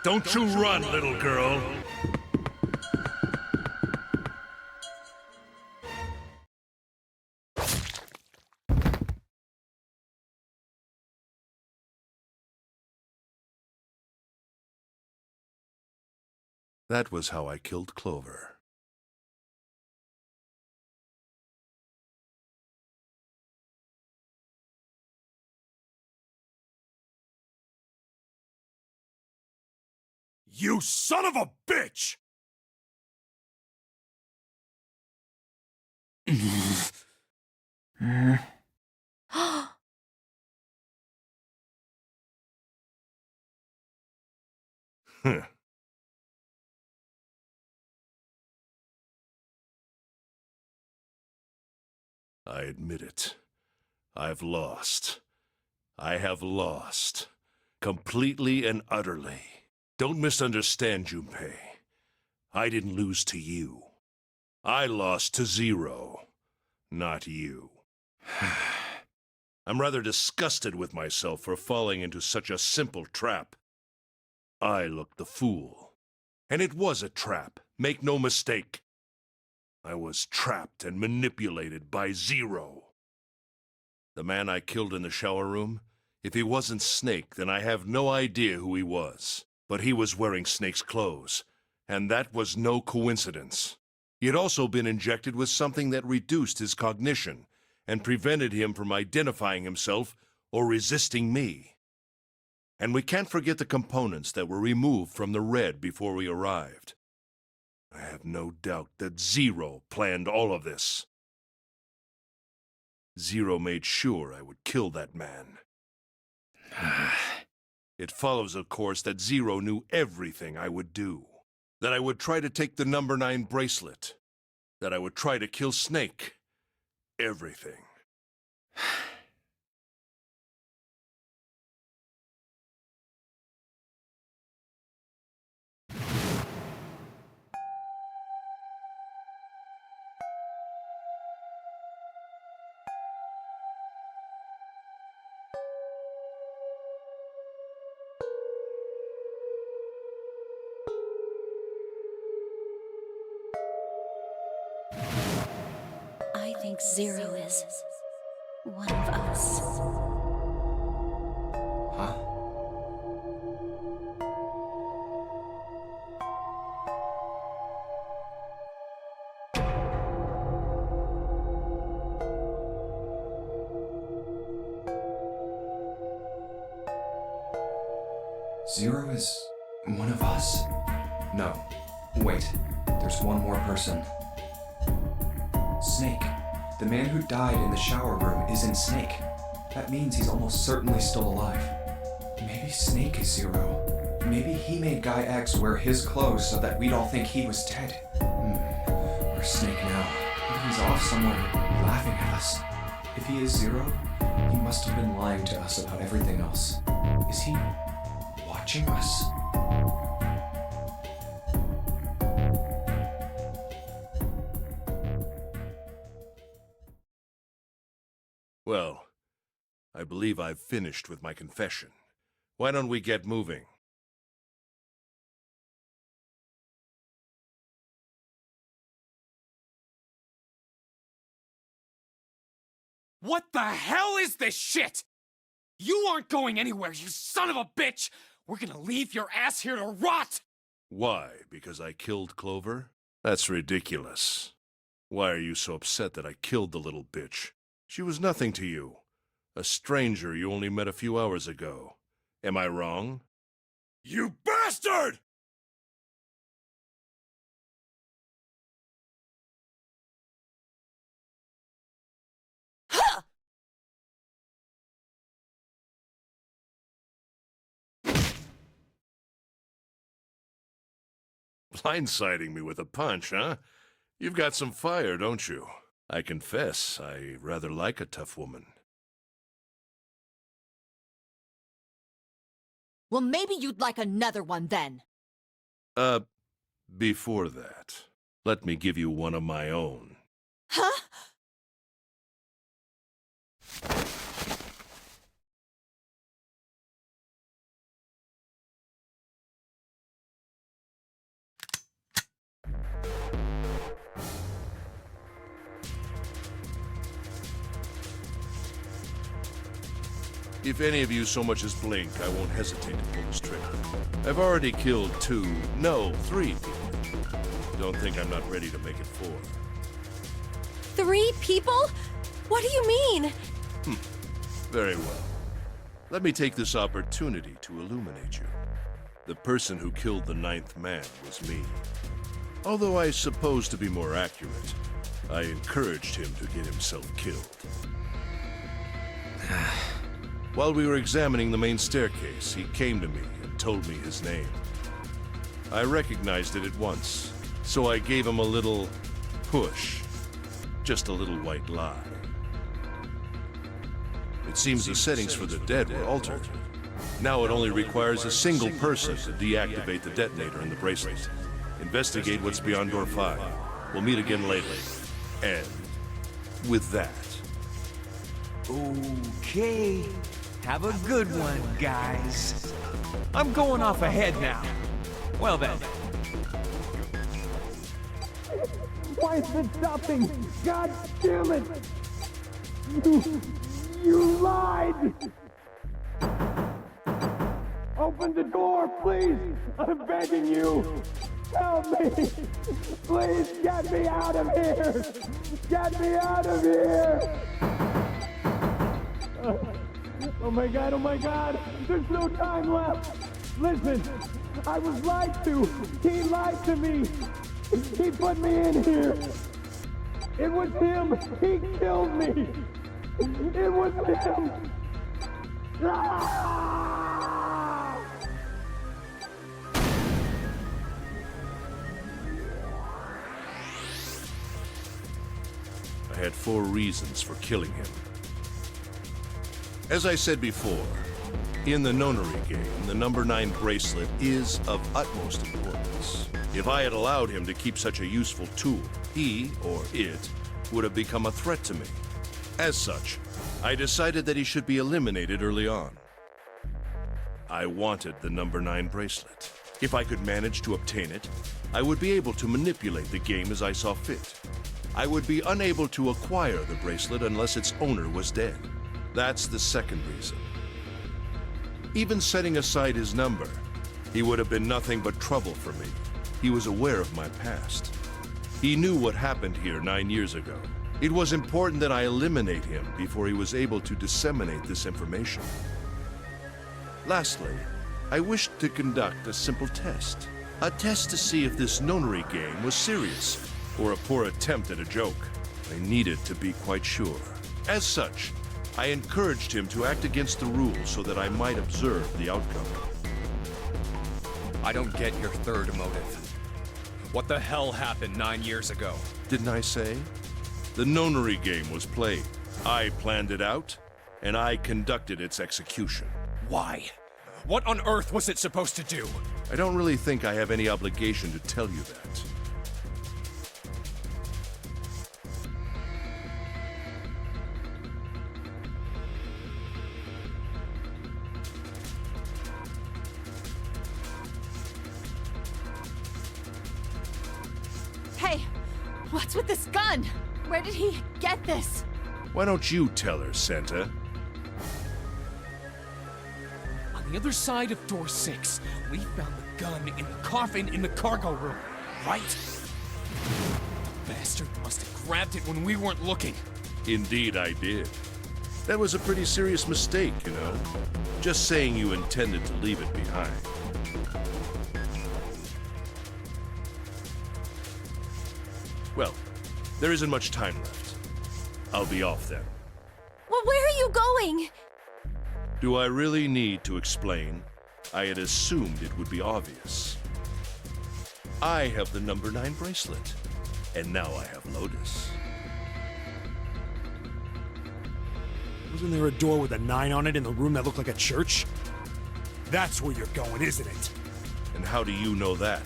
Don't you run, little girl. That was how I killed Clover.
You son of a bitch!
I admit it. I've lost. I have lost. Completely and utterly. Don't misunderstand, Junpei. I didn't lose to you. I lost to Zero, not you. I'm rather disgusted with myself for falling into such a simple trap. I looked the fool. And it was a trap, make no mistake. I was trapped and manipulated by Zero. The man I killed in the shower room, if he wasn't Snake, then I have no idea who he was. But he was wearing Snake's clothes, and that was no coincidence. He had also been injected with something that reduced his cognition and prevented him from identifying himself or resisting me. And we can't forget the components that were removed from the red before we arrived. I have no doubt that Zero planned all of this. Zero made sure I would kill that man. It follows, of course, that Zero knew everything I would do. That I would try to take the number 9 bracelet. That I would try to kill Snake. Everything.
I think Zero is one of us.
Huh? Zero is one of us? No. Wait. There's one more person. Snake. The man who died in the shower room isn't Snake. That means he's almost certainly still alive. Maybe Snake is Zero. Maybe he made Guy X wear his clothes so that we'd all think he was dead. Where's Snake now? Maybe he's off somewhere laughing at us. If he is Zero, he must have been lying to us about everything else. Is he watching us?
Well, I believe I've finished with my confession. Why don't we get moving?
What the hell is this shit? You aren't going anywhere, you son of a bitch! We're gonna leave your ass here to rot!
Why? Because I killed Clover? That's ridiculous. Why are you so upset that I killed the little bitch? She was nothing to you. A stranger you only met a few hours ago. Am I wrong?
You bastard!
Blindsiding me with a punch, huh? You've got some fire, don't you? I confess, I rather like a tough woman.
Well, maybe you'd like another one then.
Before that, let me give you one of my own.
Huh?
If any of you so much as blink, I won't hesitate to pull this trigger. I've already killed 3 people. Don't think I'm not ready to make it 4.
3 people? What do you mean?
Very well. Let me take this opportunity to illuminate you. The person who killed the 9th man was me. Although I suppose to be more accurate, I encouraged him to get himself killed. While we were examining the main staircase, he came to me and told me his name. I recognized it at once, so I gave him a little push. Just a little white lie. It seems the settings for the dead were altered. Now it only requires a single person to deactivate the detonator in the bracelet. Investigate what's beyond door 5. We'll meet again later. And with that...
Okay. Have a good one, guys. I'm going off ahead now. Well then.
Why is it stopping? God damn it! You lied! Open the door, please! I'm begging you! Help me! Please get me out of here! Get me out of here! Oh my god, there's no time left! Listen, I was lied to! He lied to me! He put me in here! It was him! He killed me! It was him! Ah!
I had 4 reasons for killing him. As I said before, in the nonary game, the number 9 bracelet is of utmost importance. If I had allowed him to keep such a useful tool, he, or it, would have become a threat to me. As such, I decided that he should be eliminated early on. I wanted the number 9 bracelet. If I could manage to obtain it, I would be able to manipulate the game as I saw fit. I would be unable to acquire the bracelet unless its owner was dead. That's the second reason. Even setting aside his number, he would have been nothing but trouble for me. He was aware of my past. He knew what happened here 9 years ago. It was important that I eliminate him before he was able to disseminate this information. Lastly, I wished to conduct a simple test. A test to see if this nonary game was serious, or a poor attempt at a joke. I needed to be quite sure. As such, I encouraged him to act against the rules so that I might observe the outcome.
I don't get your third motive. What the hell happened 9 years ago?
Didn't I say? The nonary game was played. I planned it out, and I conducted its execution.
Why? What on earth was it supposed to do?
I don't really think I have any obligation to tell you that.
Hey, what's with this gun? Where did he get this?
Why don't you tell her, Santa?
On the other side of door 6, we found the gun in the coffin in the cargo room, right? The bastard must have grabbed it when we weren't looking.
Indeed I did. That was a pretty serious mistake, you know. Just saying you intended to leave it behind. Well, there isn't much time left. I'll be off then.
Well, where are you going?
Do I really need to explain? I had assumed it would be obvious. I have the number 9 bracelet, and now I have Lotus.
Wasn't there a door with a 9 on it in the room that looked like a church? That's where you're going, isn't it?
And how do you know that?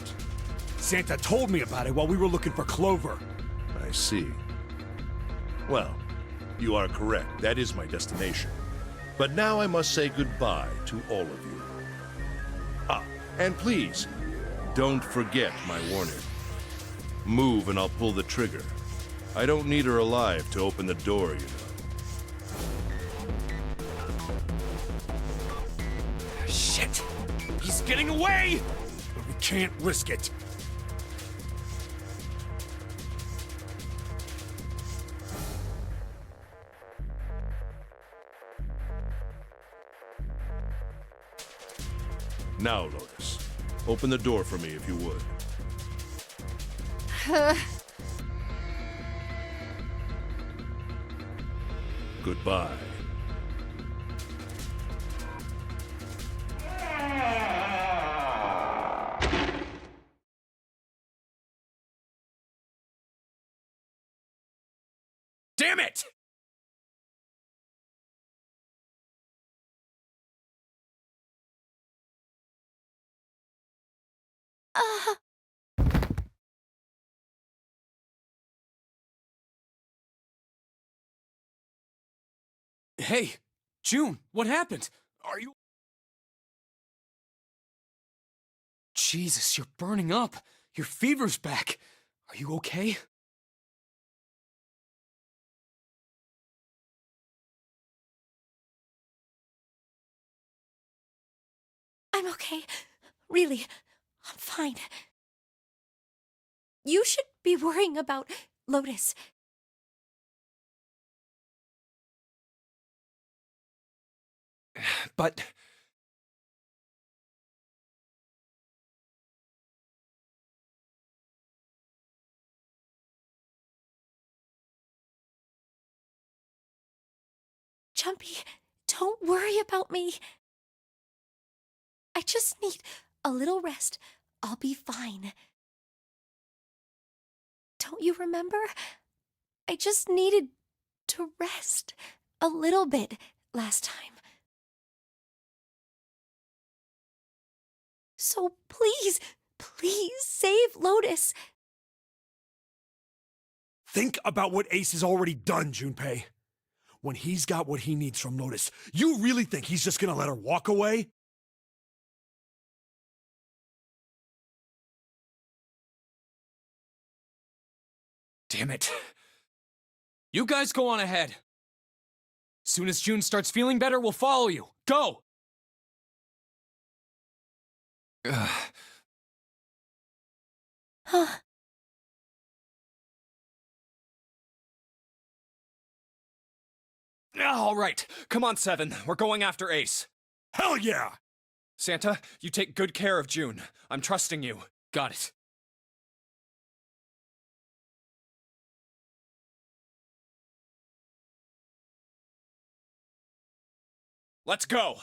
Santa told me about it while we were looking for Clover.
I see. Well, you are correct. That is my destination. But now I must say goodbye to all of you. Ah, and please, don't forget my warning. Move and I'll pull the trigger. I don't need her alive to open the door, you know.
Shit! He's getting away! But we can't risk it.
Now, Lotus, open the door for me if you would. Goodbye.
Damn it! Hey, June, what happened? Are you... Jesus, you're burning up. Your fever's back. Are you okay?
I'm okay. Really, I'm fine. You should be worrying about Lotus.
But...
Jumpy, don't worry about me. I just need a little rest. I'll be fine. Don't you remember? I just needed to rest a little bit last time. So please, please save Lotus.
Think about what Ace has already done, Junpei. When he's got what he needs from Lotus, you really think he's just gonna let her walk away?
Damn it. You guys go on ahead. Soon as June starts feeling better, we'll follow you. Go!
Huh.
All right, come on, Seven. We're going after Ace.
Hell yeah!
Santa, you take good care of June. I'm trusting you.
Got it.
Let's go!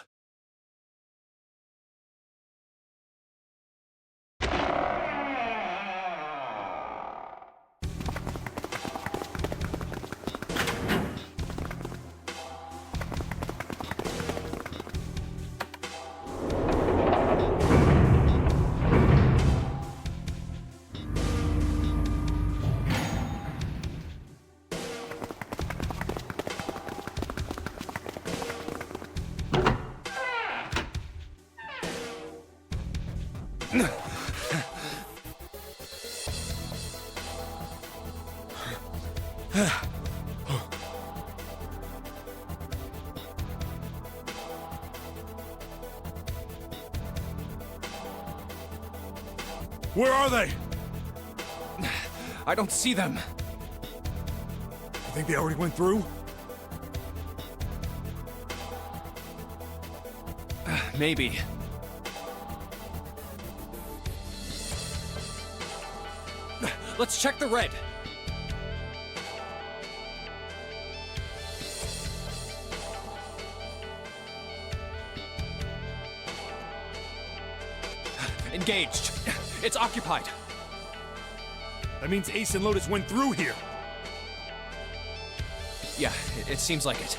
Where are they?
I don't see them.
You think they already went through?
Maybe. Let's check the red. Engaged. It's occupied.
That means Ace and Lotus went through here.
Yeah, it seems like it.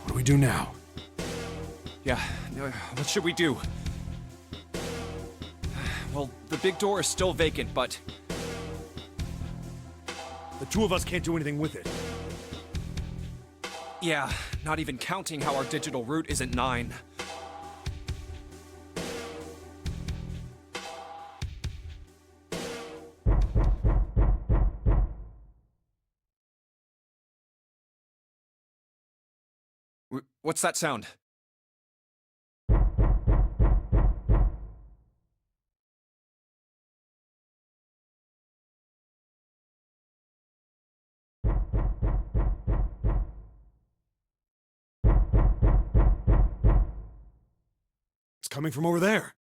What do we do now?
Yeah, what should we do? Well, the big door is still vacant, but...
The two of us can't do anything with it.
Yeah, not even counting how our digital route isn't 9. What's that sound?
It's coming from over there.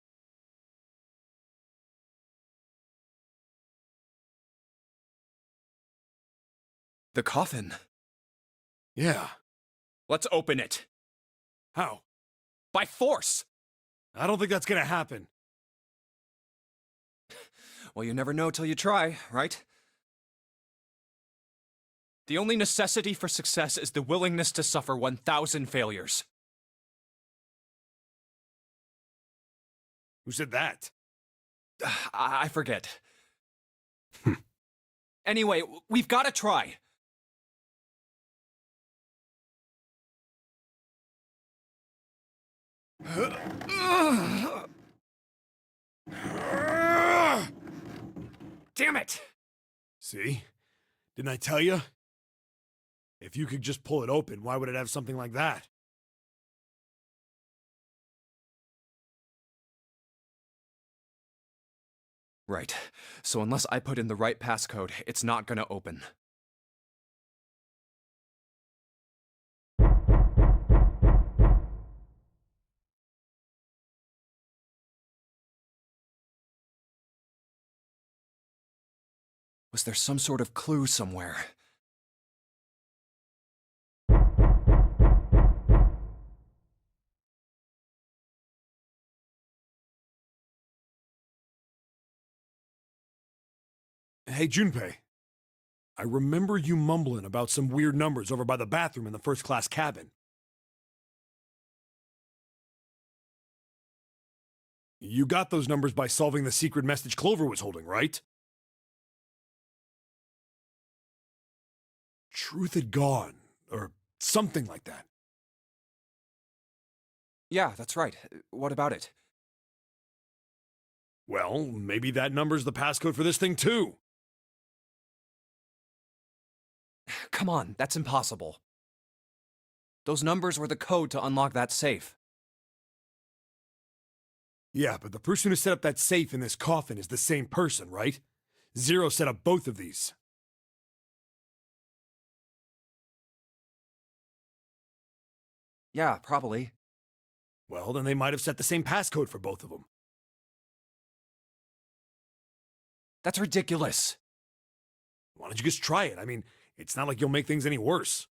The coffin.
Yeah.
Let's open it.
How?
By force!
I don't think that's gonna happen.
Well, you never know till you try, right? The only necessity for success is the willingness to suffer 1,000 failures.
Who said that?
I forget. Anyway, we've got to try. Damn it!
See? Didn't I tell you? If you could just pull it open, why would it have something like that?
Right. So unless I put in the right passcode, it's not gonna open. Was there some sort of clue somewhere?
Hey, Junpei. I remember you mumbling about some weird numbers over by the bathroom in the first-class cabin. You got those numbers by solving the secret message Clover was holding, right? Truth had gone, or something like that.
Yeah, that's right. What about it?
Well, maybe that number's the passcode for this thing, too.
Come on, that's impossible. Those numbers were the code to unlock that safe.
Yeah, but the person who set up that safe in this coffin is the same person, right? Zero set up both of these.
Yeah, probably.
Well, then they might have set the same passcode for both of them.
That's ridiculous.
Why don't you just try it? I mean, it's not like you'll make things any worse.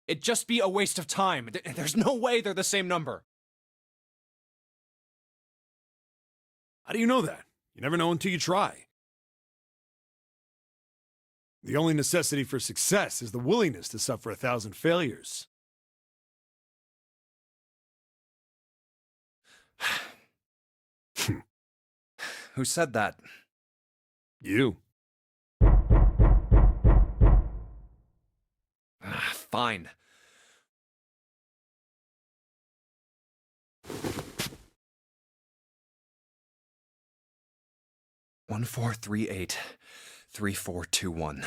It'd just be a waste of time. There's no way they're the same number.
How do you know that? You never know until you try. The only necessity for success is the willingness to suffer 1,000 failures.
Who said that?
You.
Fine. One 438 3421.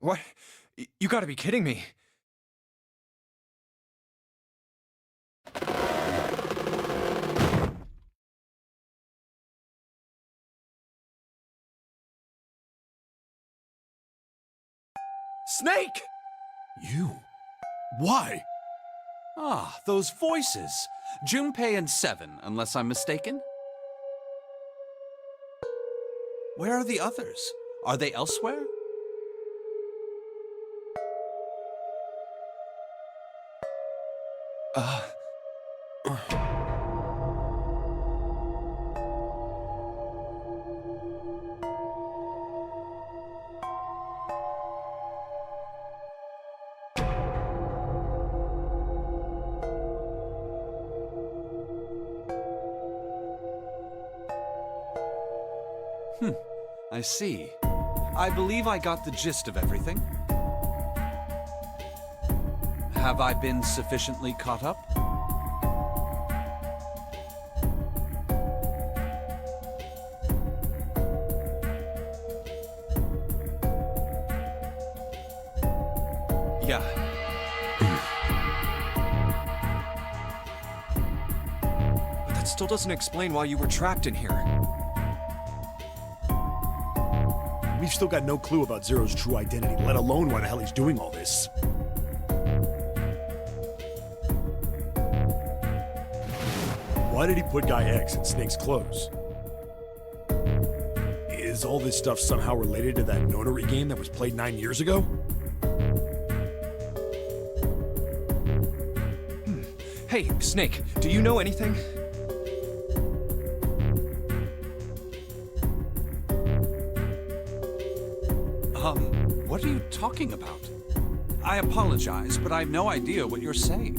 What? You gotta be kidding me.
Snake! You? Why?
Ah, those voices. Junpei and Seven, unless I'm mistaken. Where are the others? Are they elsewhere? I see. I believe I got the gist of everything. Have I been sufficiently caught up?
Yeah. But that still doesn't explain why you were trapped in here.
We've still got no clue about Zero's true identity, let alone why the hell he's doing all this. Why did he put Guy X in Snake's clothes? Is all this stuff somehow related to that notary game that was played 9 years ago?
Hey, Snake, do you know anything?
What are you talking about? I apologize, but I have no idea what you're saying.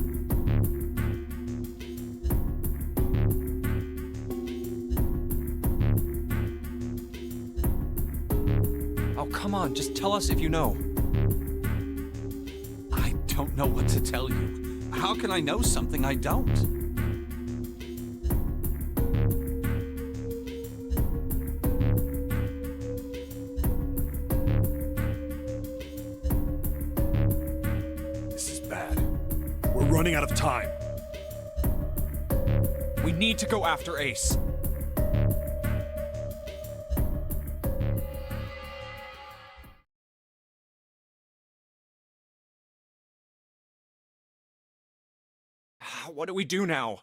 Oh, come on, just tell us if you know.
I don't know what to tell you. How can I know something I don't?
Running out of time.
We need to go after Ace. What do we do now?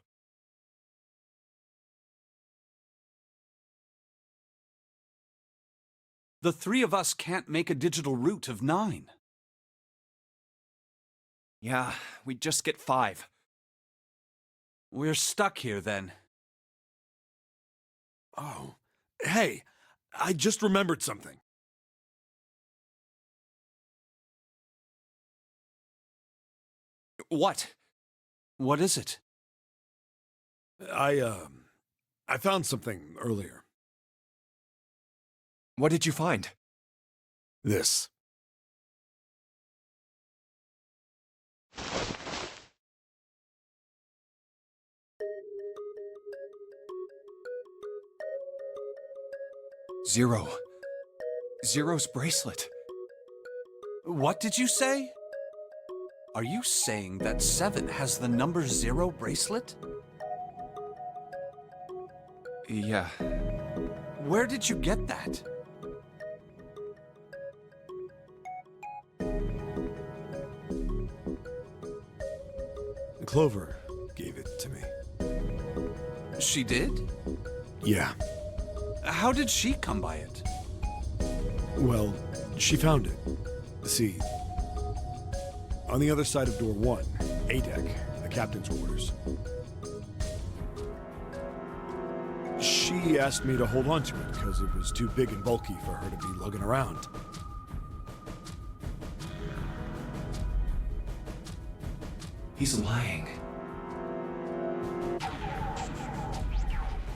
The three of us can't make a digital route of 9.
Yeah, we just get 5.
We're stuck here then.
Oh, hey, I just remembered something.
What?
What is it?
I found something earlier.
What did you find?
This.
Zero's bracelet.
What did you say? Are you saying that 7 has the number 0 bracelet?
Yeah.
Where did you get that?
Clover gave it to me.
She did?
Yeah.
How did she come by it?
Well, she found it. See, on the other side of door 1, A deck, the captain's quarters. She asked me to hold on to it because it was too big and bulky for her to be lugging around.
He's lying.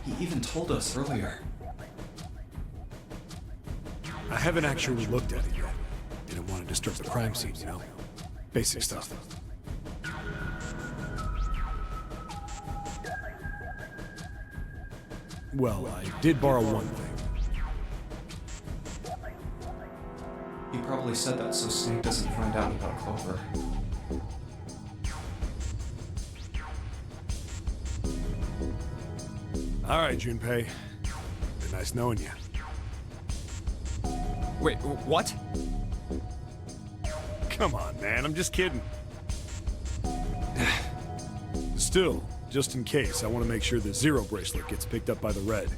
He even told us earlier.
I haven't actually looked at it yet. Didn't want to disturb the crime scene, you know? Basic stuff. Well, I did borrow one thing.
He probably said that so Snake doesn't find out about Clover.
All right, Junpei. Been nice knowing you.
Wait, what?
Come on, man. I'm just kidding. Still, just in case, I want to make sure the Zero bracelet gets picked up by the Red.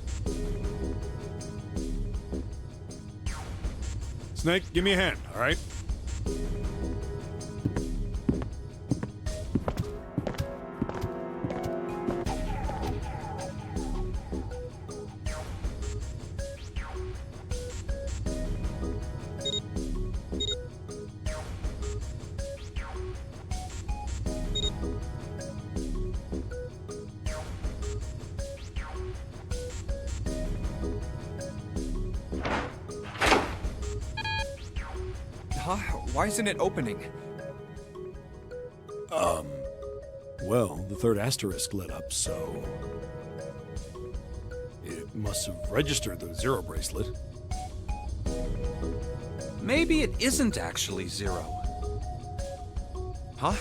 Snake, give me a hand, all right?
Huh? Why isn't it opening?
Well, the third asterisk lit up, so... it must have registered the Zero bracelet.
Maybe it isn't actually 0.
Huh?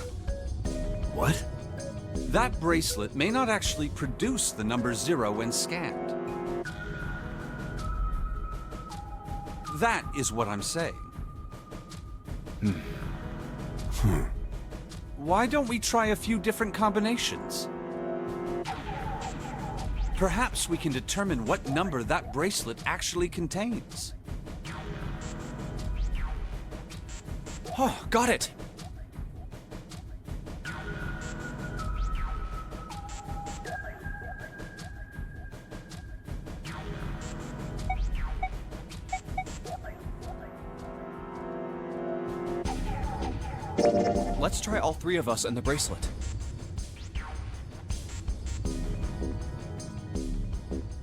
What?
That bracelet may not actually produce the number 0 when scanned. That is what I'm saying. Why don't we try a few different combinations? Perhaps we can determine what number that bracelet actually contains.
Oh, got it! Let's try all 3 of us and the bracelet.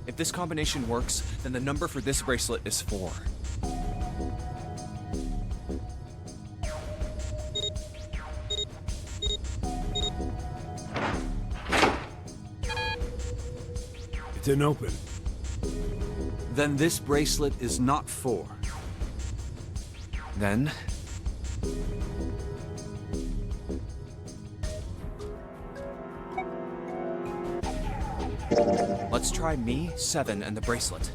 If this combination works, then the number for this bracelet is 4.
It didn't open.
Then this bracelet is not 4.
Then... let's try me, 7, and the bracelet.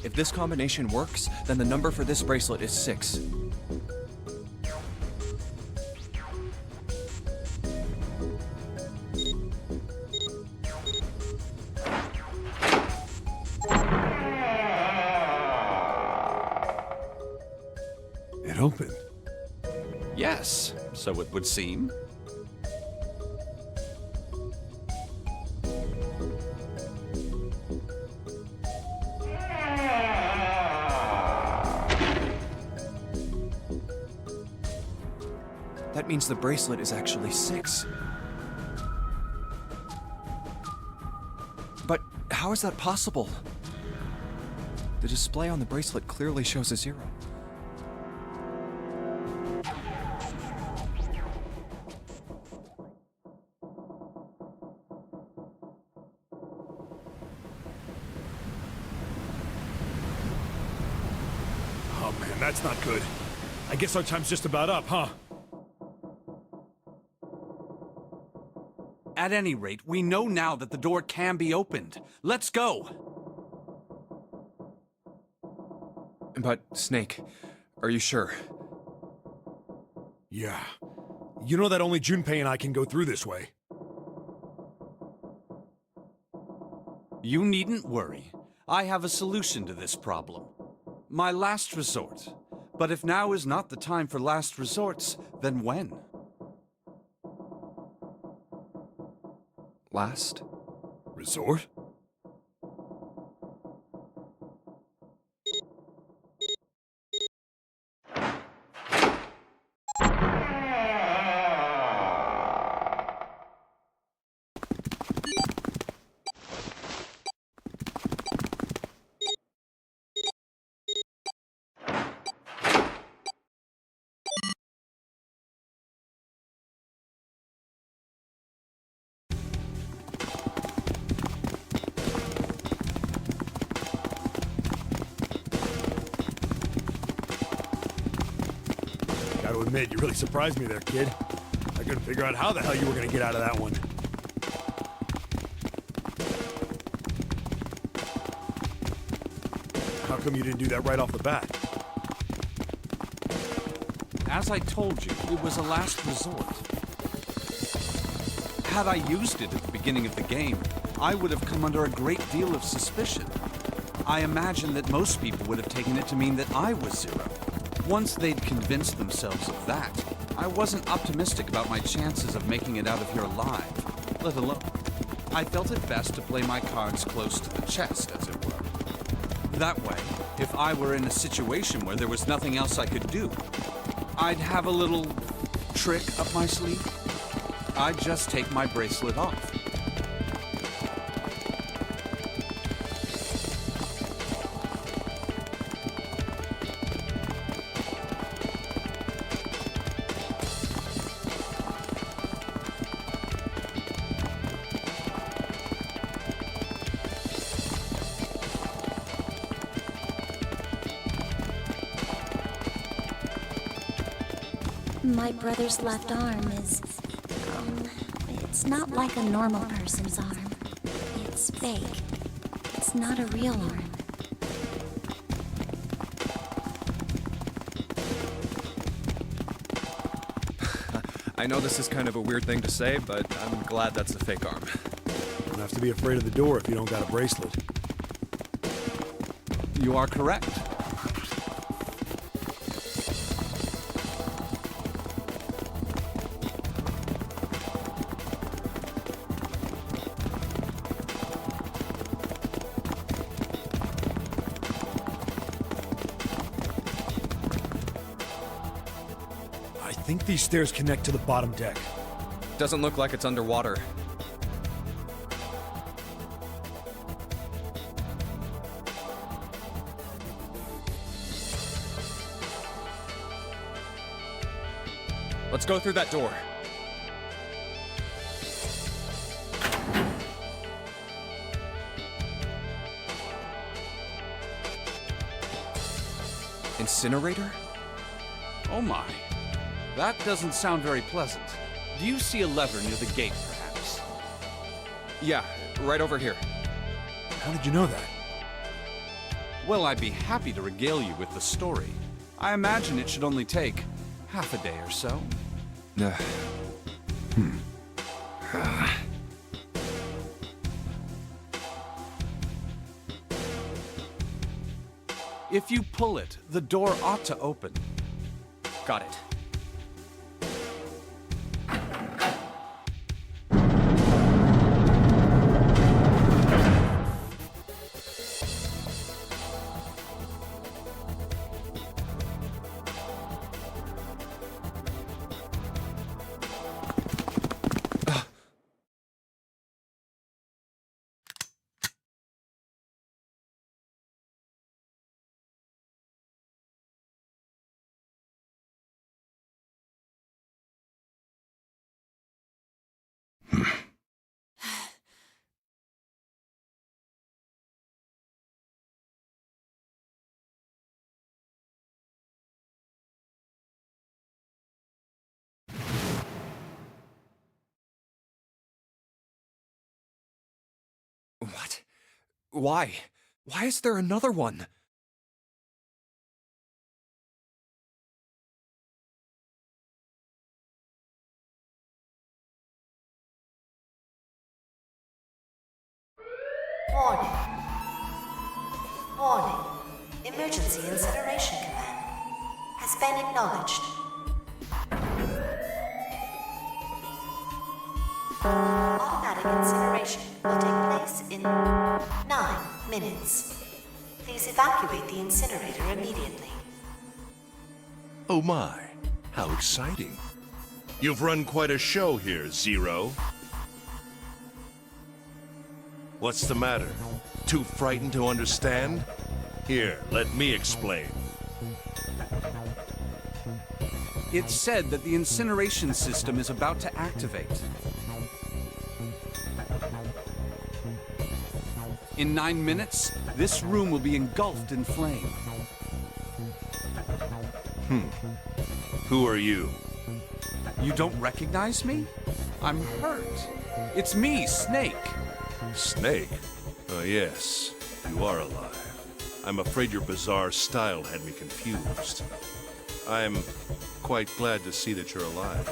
If this combination works, then the number for this bracelet is 6.
It opened.
Yes, so it would seem.
That means the bracelet is actually 6. But how is that possible? The display on the bracelet clearly shows a 0.
Oh man, that's not good. I guess our time's just about up, huh?
At any rate, we know now that the door can be opened. Let's go!
But, Snake, are you sure?
Yeah. You know that only Junpei and I can go through this way.
You needn't worry. I have a solution to this problem. My last resort. But if now is not the time for last resorts, then when?
Last?
Resort? Gotta admit, you really surprised me there, kid. I couldn't figure out how the hell you were gonna get out of that one. How come you didn't do that right off the bat?
As I told you, it was a last resort. Had I used it at the beginning of the game, I would have come under a great deal of suspicion. I imagine that most people would have taken it to mean that I was Zero. Once they'd convinced themselves of that, I wasn't optimistic about my chances of making it out of here alive, let alone. I felt it best to play my cards close to the chest, as it were. That way, if I were in a situation where there was nothing else I could do, I'd have a little trick up my sleeve. I'd just take my bracelet off.
My brother's left arm is, it's not like a normal person's arm. It's fake. It's not a real arm.
I know this is kind of a weird thing to say, but I'm glad that's a fake arm.
You don't have to be afraid of the door if you don't got a bracelet.
You are correct.
I think these stairs connect to the bottom deck.
Doesn't look like it's underwater. Let's go through that door. Incinerator?
Oh my. That doesn't sound very pleasant. Do you see a lever near the gate, perhaps?
Yeah, right over here.
How did you know that?
Well, I'd be happy to regale you with the story. I imagine it should only take half a day or so. If you pull it, the door ought to open.
Got it. What? Why? Why is there another one?
Warning. Warning. Emergency incineration command has been acknowledged. Automatic incineration will take place in 9 minutes. Please evacuate the incinerator immediately.
Oh my, how exciting. You've run quite a show here, Zero. What's the matter? Too frightened to understand? Here, let me explain.
It's said that the incineration system is about to activate. In 9 minutes, this room will be engulfed in flame.
Who are you?
You don't recognize me? I'm hurt. It's me, Snake.
Snake? Oh, yes. You are alive. I'm afraid your bizarre style had me confused. I'm quite glad to see that you're alive.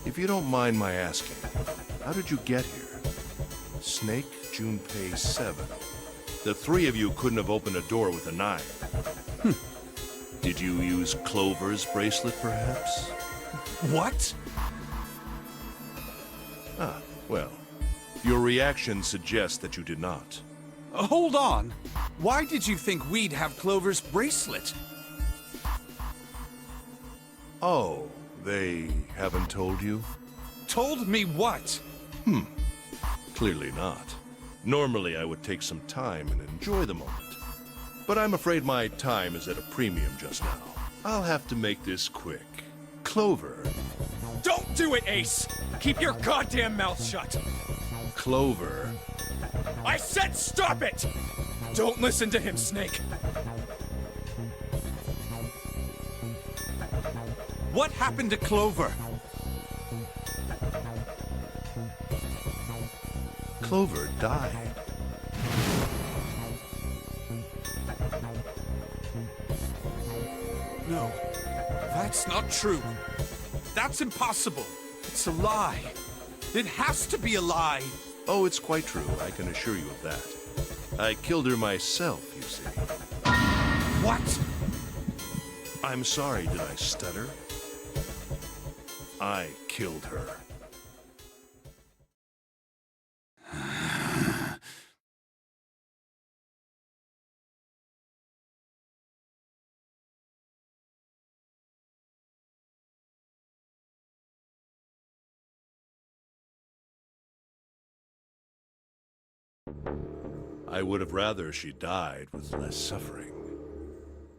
If you don't mind my asking, how did you get here? Snake, Junpei 7. The three of you couldn't have opened a door with a knife. Did you use Clover's bracelet, perhaps?
What?
Ah, well, your reaction suggests that you did not.
Hold on. Why did you think we'd have Clover's bracelet?
Oh, they haven't told you?
Told me what?
Clearly not. Normally, I would take some time and enjoy the moment. But I'm afraid my time is at a premium just now. I'll have to make this quick. Clover.
Don't do it, Ace! Keep your goddamn mouth shut!
Clover.
I said stop it! Don't listen to him, Snake.
What happened to Clover?
Clover died.
No, that's not true. That's impossible. It's a lie. It has to be a lie.
Oh, it's quite true. I can assure you of that. I killed her myself, you see.
What?
I'm sorry, did I stutter? I killed her. I would have rather she died with less suffering.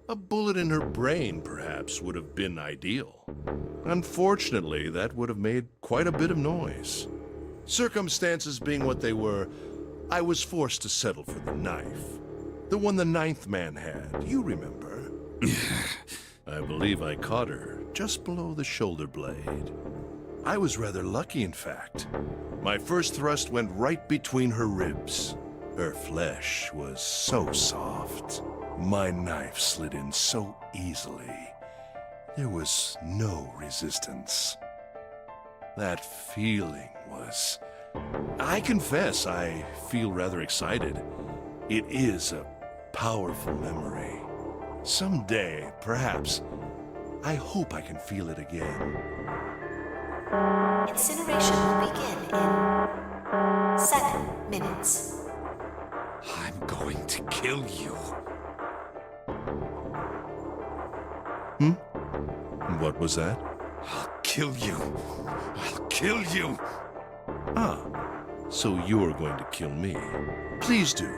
A bullet in her brain, perhaps, would have been ideal. Unfortunately, that would have made quite a bit of noise. Circumstances being what they were, I was forced to settle for the knife. The one the ninth man had, you remember. I believe I caught her just below the shoulder blade. I was rather lucky, in fact. My first thrust went right between her ribs. Her flesh was so soft. My knife slid in so easily. There was no resistance. That feeling was... I confess, I feel rather excited. It is a powerful memory. Someday, perhaps, I hope I can feel it again.
Incineration will begin in 7 minutes.
I'm going to kill you.
What was that?
I'll kill you. I'll kill you.
Ah, so you're going to kill me. Please do.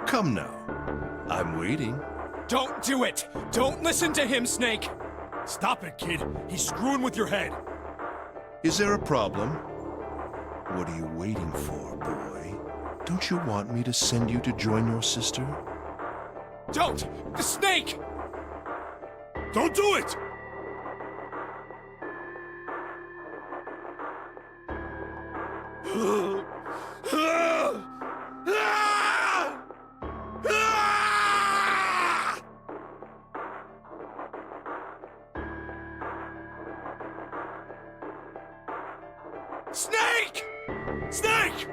Come now. I'm waiting.
Don't do it! Don't listen to him, Snake! Stop it, kid. He's screwing with your head.
Is there a problem? What are you waiting for, boy? Don't you want me to send you to join your sister?
Don't! The snake! Don't do it! Snake! Snake!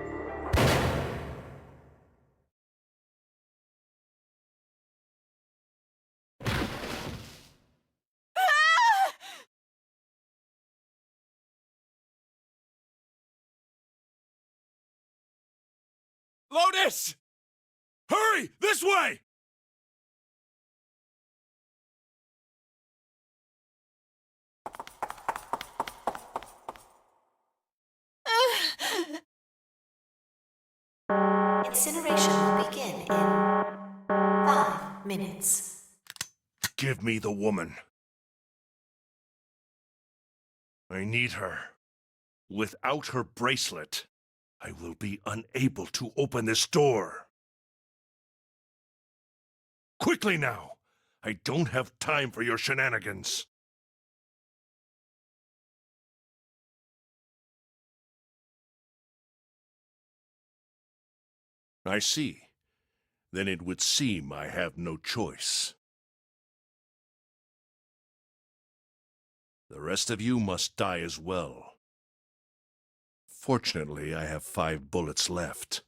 Lotus! Hurry! This way!
Incineration will begin in 5 minutes.
Give me the woman. I need her. Without her bracelet, I will be unable to open this door. Quickly now! I don't have time for your shenanigans. I see. Then it would seem I have no choice. The rest of you must die as well. Fortunately, I have 5 bullets left.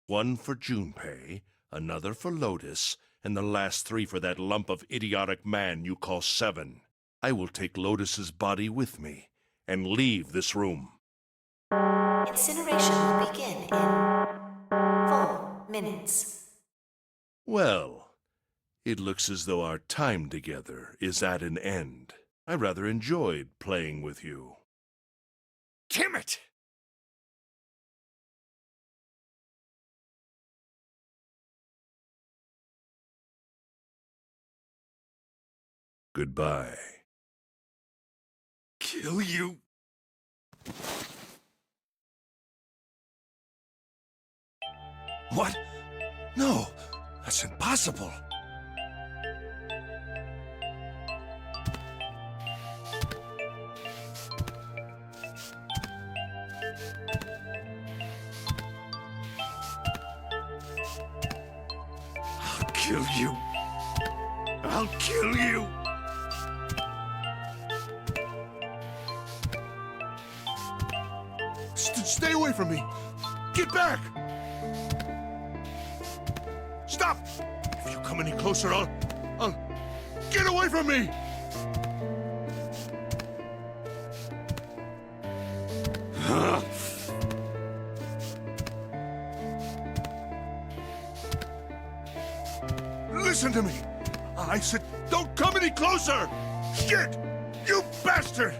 1 for Junpei, another for Lotus, and the last 3 for that lump of idiotic man you call Seven. I will take Lotus's body with me and leave this room.
Incineration will begin in 4 minutes.
Well, it looks as though our time together is at an end. I rather enjoyed playing with you.
Damn it!
Goodbye.
Kill you.
What? No, that's impossible.
I'll kill you. I'll kill you.
Stay away from me! Get back! Stop! If you come any closer, I'll... Get away from me! Listen to me! I said, don't come any closer! Shit! You bastard!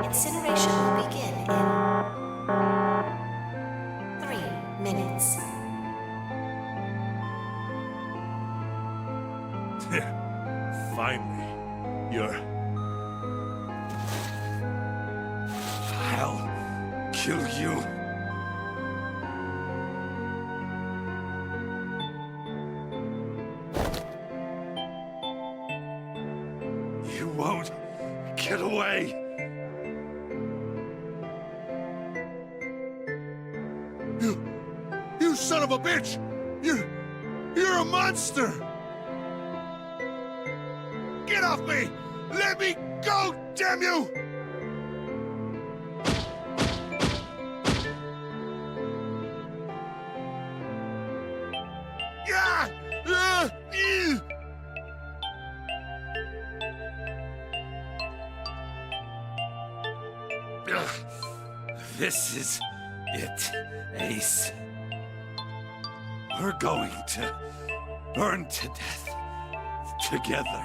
Incineration will begin in 3 minutes.
Finally, you're...
I'll kill you. You won't get away.
You son of a bitch! You're a monster! Get off me! Let me go, damn you! Yeah!
This is it, Ace. We're going to burn to death together.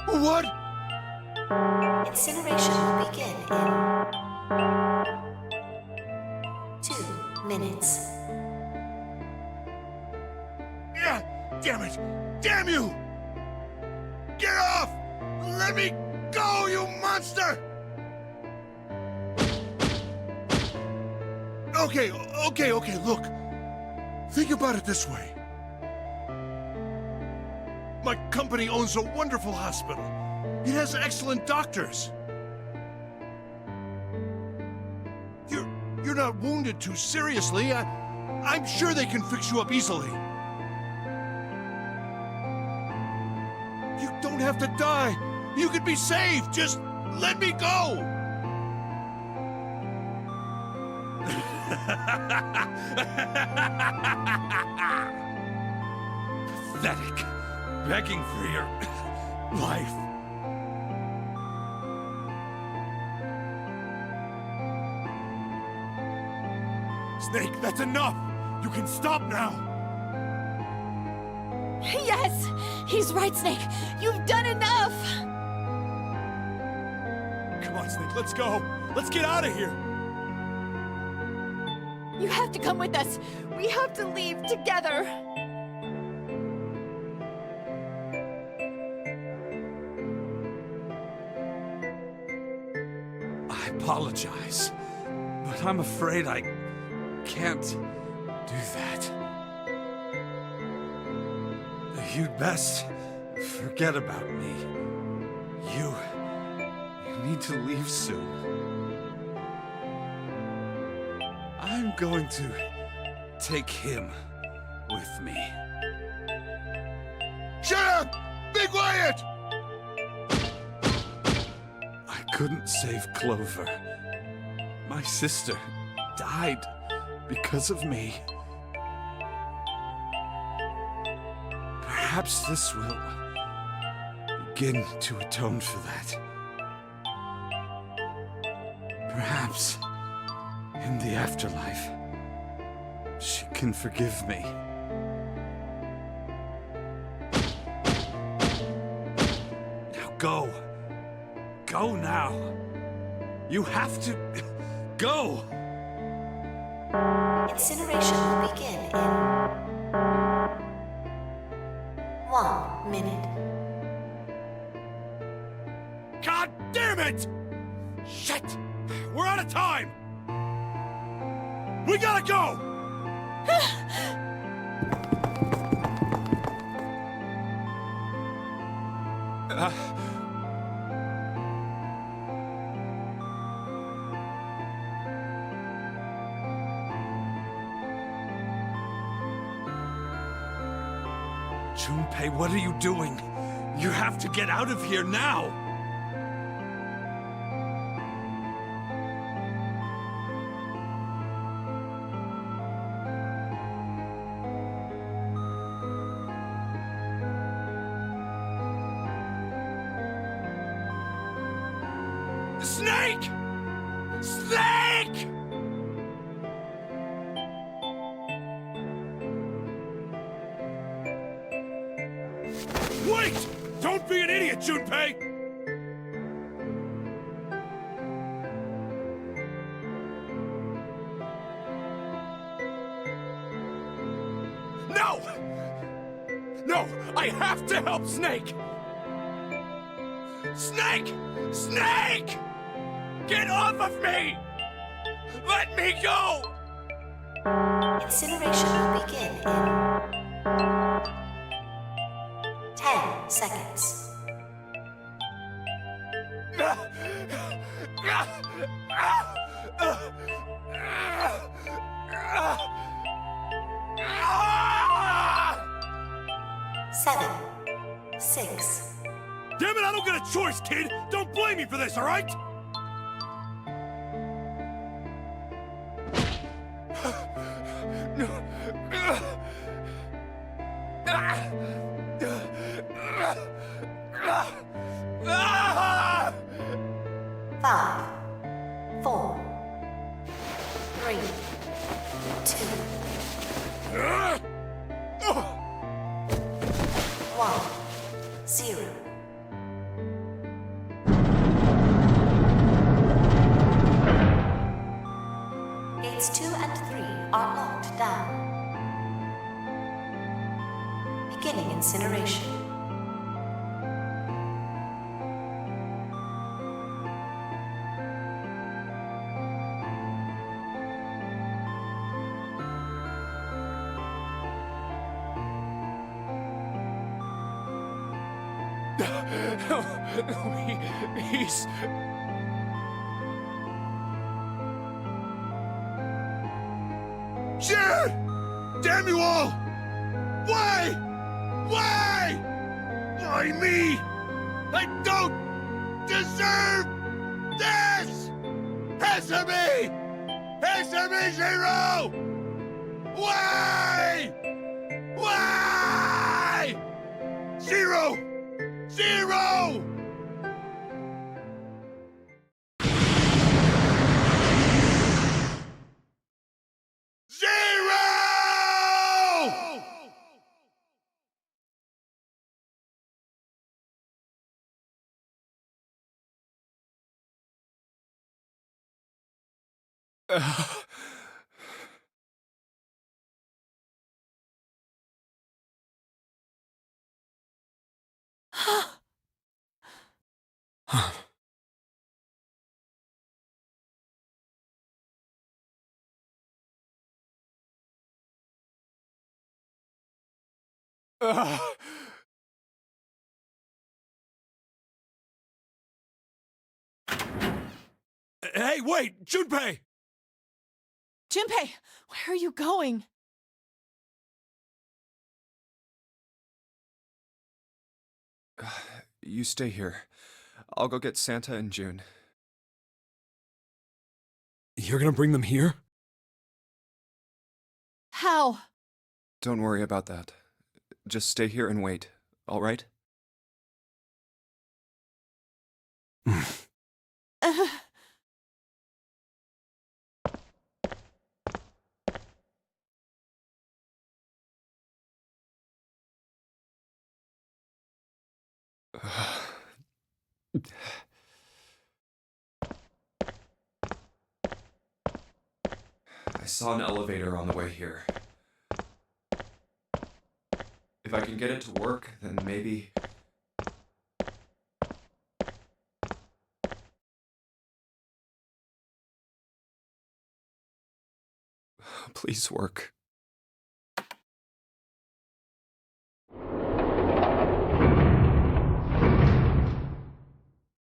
What?
Incineration will begin in 2 minutes.
Yeah! Damn it! Damn you! Get off! Let me go, you monster! Okay, look. Think about it this way. My company owns a wonderful hospital. It has excellent doctors. You're not wounded too seriously. I'm sure they can fix you up easily. You don't have to die. You could be saved. Just let me go.
Pathetic. Begging for your life. Snake, that's enough! You can stop now!
Yes! He's right, Snake! You've done enough!
Come on, Snake, let's go! Let's get out of here!
You have to come with us! We have to leave together!
I apologize, but I'm afraid I can't do that. You'd best forget about me. You need to leave soon. I'm going to take him with me.
Shut up! Be quiet!
I couldn't save Clover. My sister died because of me. Perhaps this will begin to atone for that. Perhaps in the afterlife, she can forgive me. Now go. Go now. You have to go.
Incineration will begin in 1 minute.
God damn it! Shit! We're out of time! We gotta go!
Junpei, what are you doing? You have to get out of here now!
Snake! Snake! Wait! Don't be an idiot, Junpei! No! No! I have to help Snake! Snake! Snake! Get off of me! Let me go!
Incineration will begin in 10 seconds. Seven, 6.
Damn it, I don't get a choice, kid! Don't blame me for this, alright?
Five, 4, 3, 2, 1, 0. Gates 2 and 3 are locked down. Beginning incineration.
He's...
Shit! Damn you all! Why? Why? Why me? I don't deserve this! Answer me! Answer me, Zero! Why? Why? Zero! Zero!
Hey, wait! Junpei!
Junpei, where are you going?
You stay here. I'll go get Santa and June.
You're gonna bring them here?
How?
Don't worry about that. Just stay here and wait, all right? I saw an elevator on the way here. If I can get it to work, then maybe... Please work.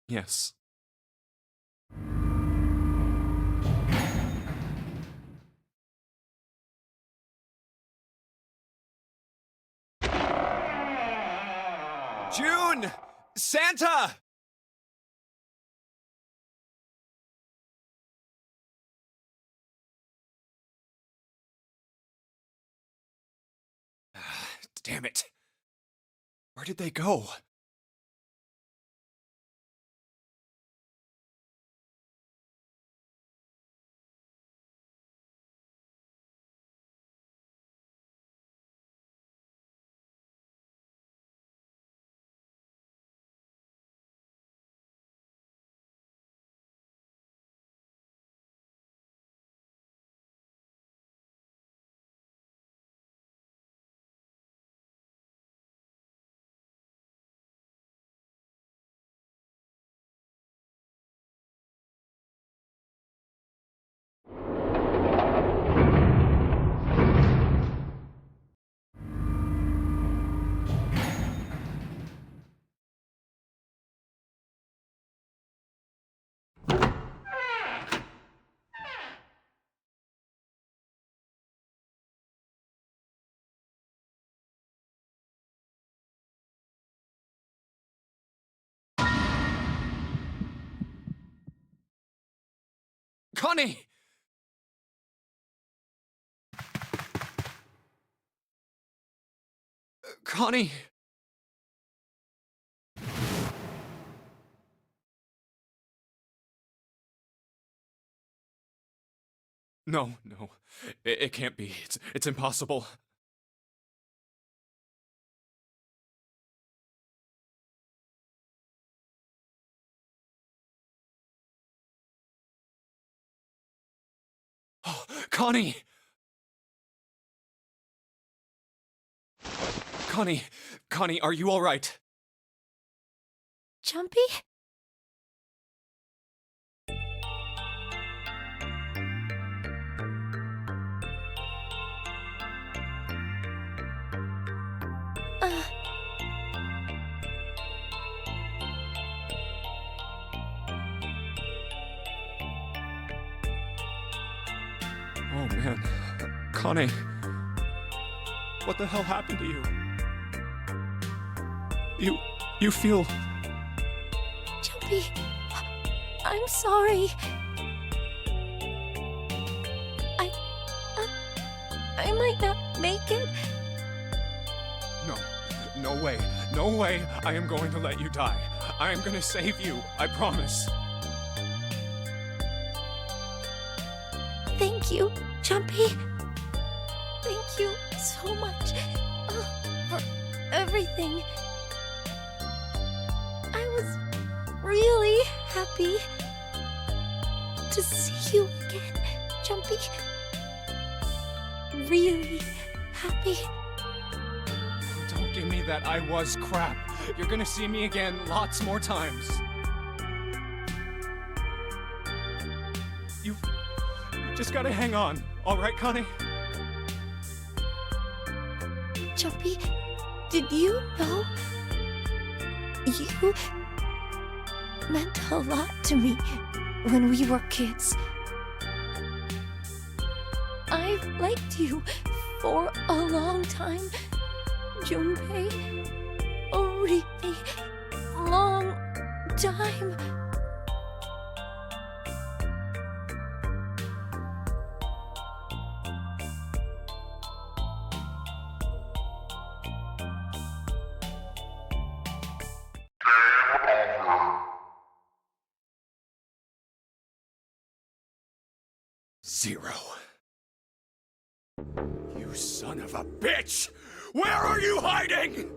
Yes. June! Santa! Damn it. Where did they go? Connie! Connie! No, no. It can't be. It's impossible. Oh, Connie! Connie, are you all right?
Jumpy?
Oh man. Connie. What the hell happened to you? You feel...
Jumpy, I'm sorry. I might not make it.
No. No way. No way I am going to let you die. I am going to save you. I promise.
Thank you, Jumpy. Thank you so much for everything. I was really happy to see you again. jumpy? Really happy?
Don't give me that I was crap. You're gonna see me again lots more times. You just gotta hang on, alright, Connie?
Jumpy, did you know? You meant a lot to me when we were kids. I've liked you for a long time, Junpei. A really long time.
Zero. You son of a bitch! Where are you hiding?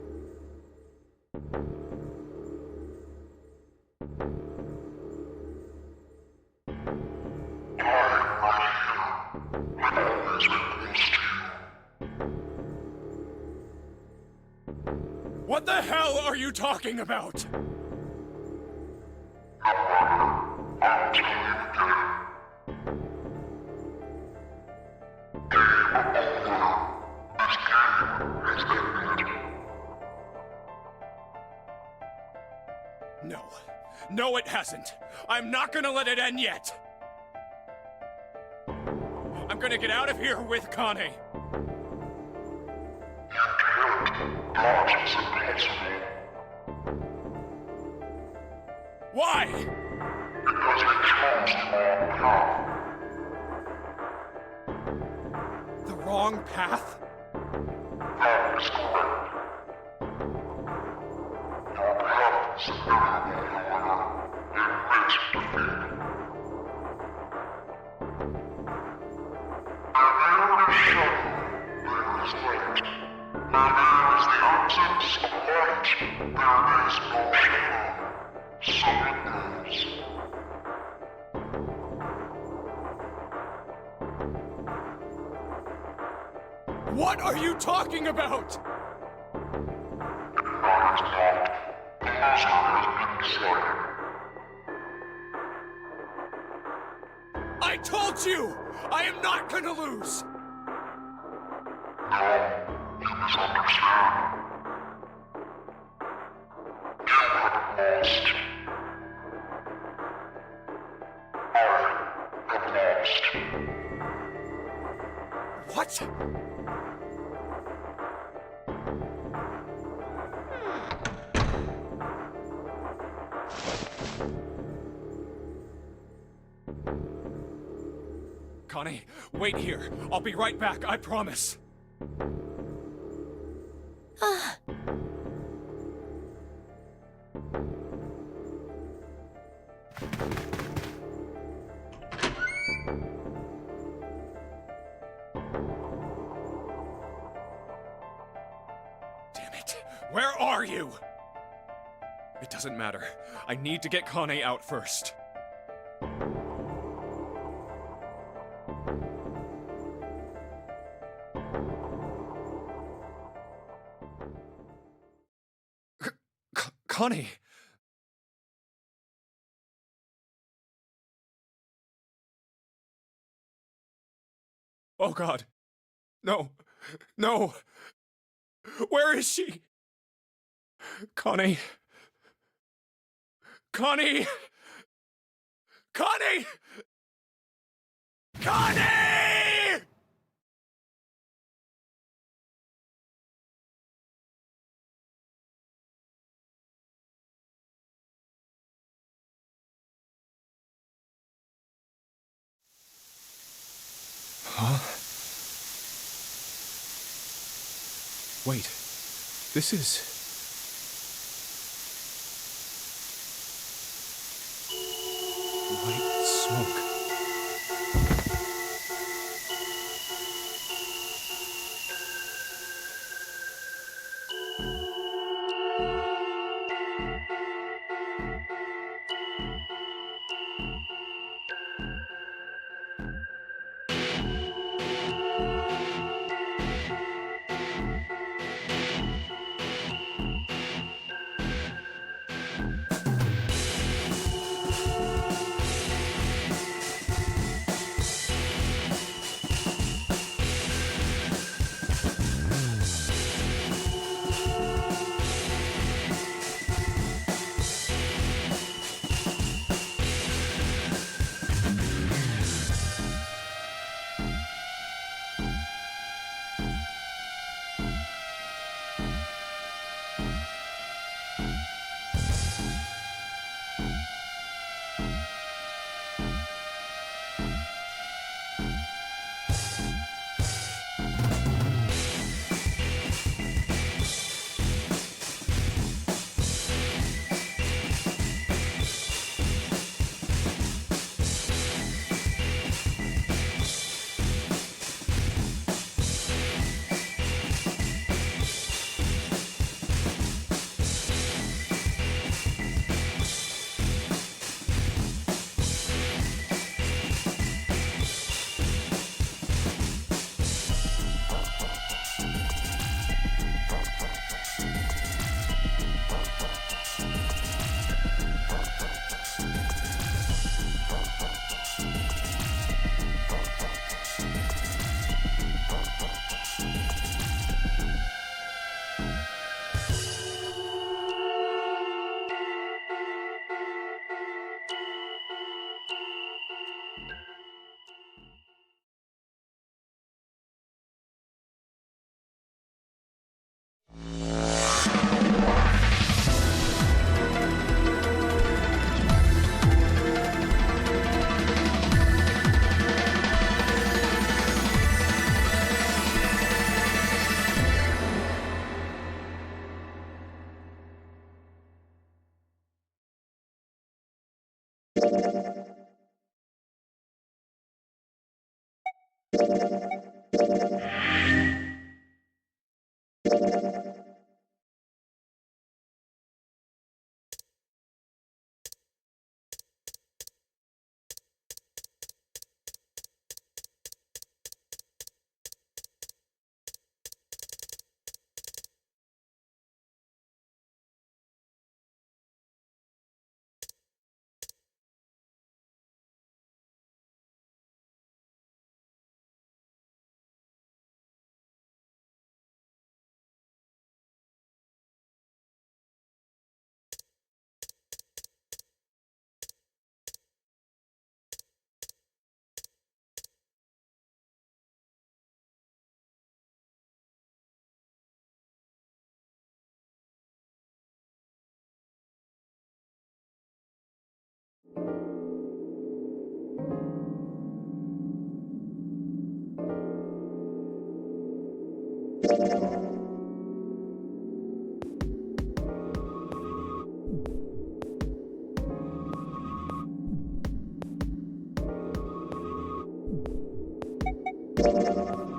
What the hell are you talking about? No. No, it hasn't. I'm not gonna let it end yet. I'm gonna get out of here with Connie. Why? Because we chose the wrong path. The wrong path? That is correct. Your path is invariably in risk defeat. Where there is shadow, there is light. Where there is the absence of light, there is no shadow. So it goes. What are you talking about? That is not. The loser has been decided. I told you! I am not gonna lose! No, you misunderstand. You have lost. I have lost. What? Connie, wait here. I'll be right back, I promise. Damn it. Where are you? It doesn't matter. I need to get Connie out first. Connie! Oh God. No. No. Where is she? Connie. Connie! Connie! Connie! Huh? Wait. This is... white smoke.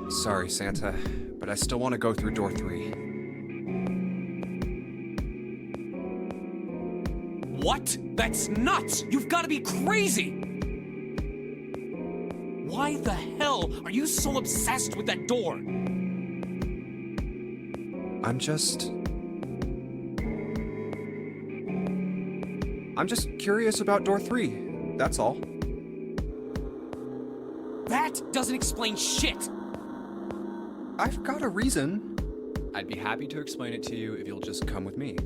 Sorry, Santa, but I still want to go through door 3.
What? That's nuts! You've got to be crazy! Why the hell are you so obsessed with that door?
I'm just curious about door 3, that's all.
That doesn't explain shit!
I've got a reason. I'd be happy to explain it to you if you'll just come with me.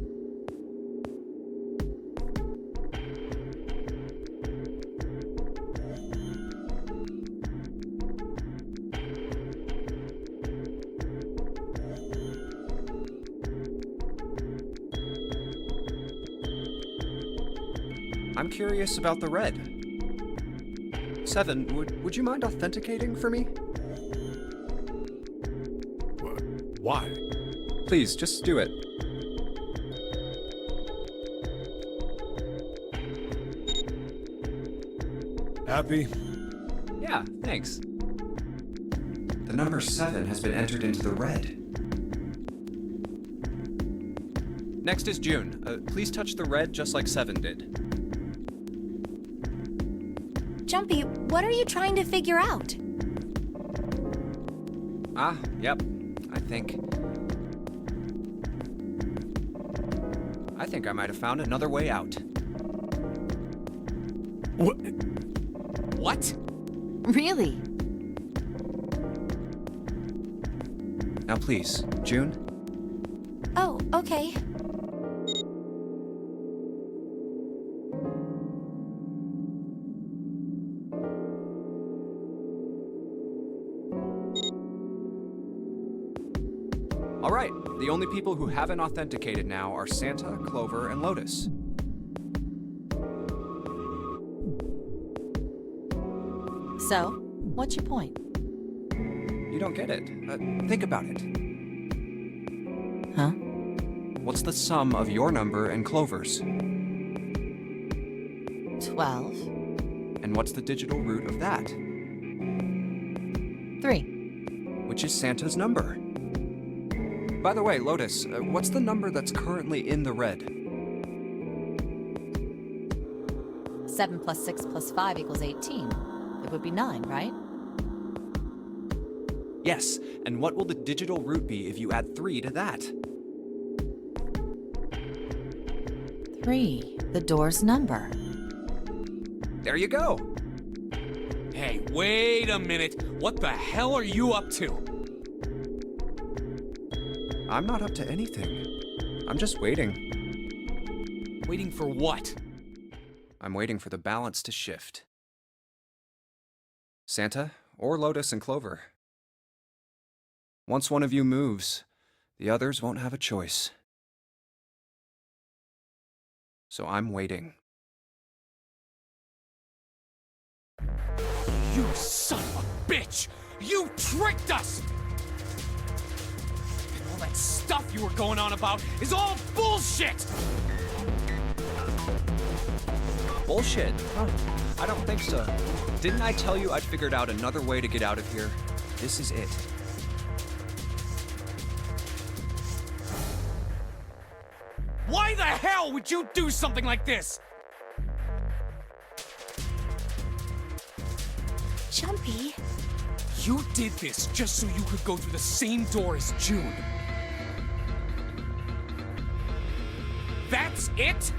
I'm curious about the red. 7, would you mind authenticating for me?
Why?
Please, just do it.
Happy?
Yeah, thanks.
The number 7 has been entered into the red.
Next is June. Please touch the red just like 7 did.
Jumpy, what are you trying to figure out?
Yep. I think I might have found another way out.
What?
Really?
Now please, June.
Oh, okay.
All right, the only people who haven't authenticated now are Santa, Clover, and Lotus.
So, what's your point?
You don't get it. Think about it.
Huh?
What's the sum of your number and Clover's?
12.
And what's the digital root of that?
3.
Which is Santa's number. By the way, Lotus, what's the number that's currently in the red?
7 plus 6 plus 5 equals 18. It would be 9, right?
Yes, and what will the digital root be if you add 3 to that?
3, the door's number.
There you go.
Hey, wait a minute. What the hell are you up to?
I'm not up to anything. I'm just waiting.
Waiting for what?
I'm waiting for the balance to shift. Santa, or Lotus and Clover. Once one of you moves, the others won't have a choice. So I'm waiting.
You son of a bitch! You tricked us! And all that stuff you were going on about is all bullshit!
Bullshit. Huh. I don't think so. Didn't I tell you I'd figured out another way to get out of here? This is it.
Why the hell would you do something like this?
Jumpy.
You did this just so you could go through the same door as June. That's it?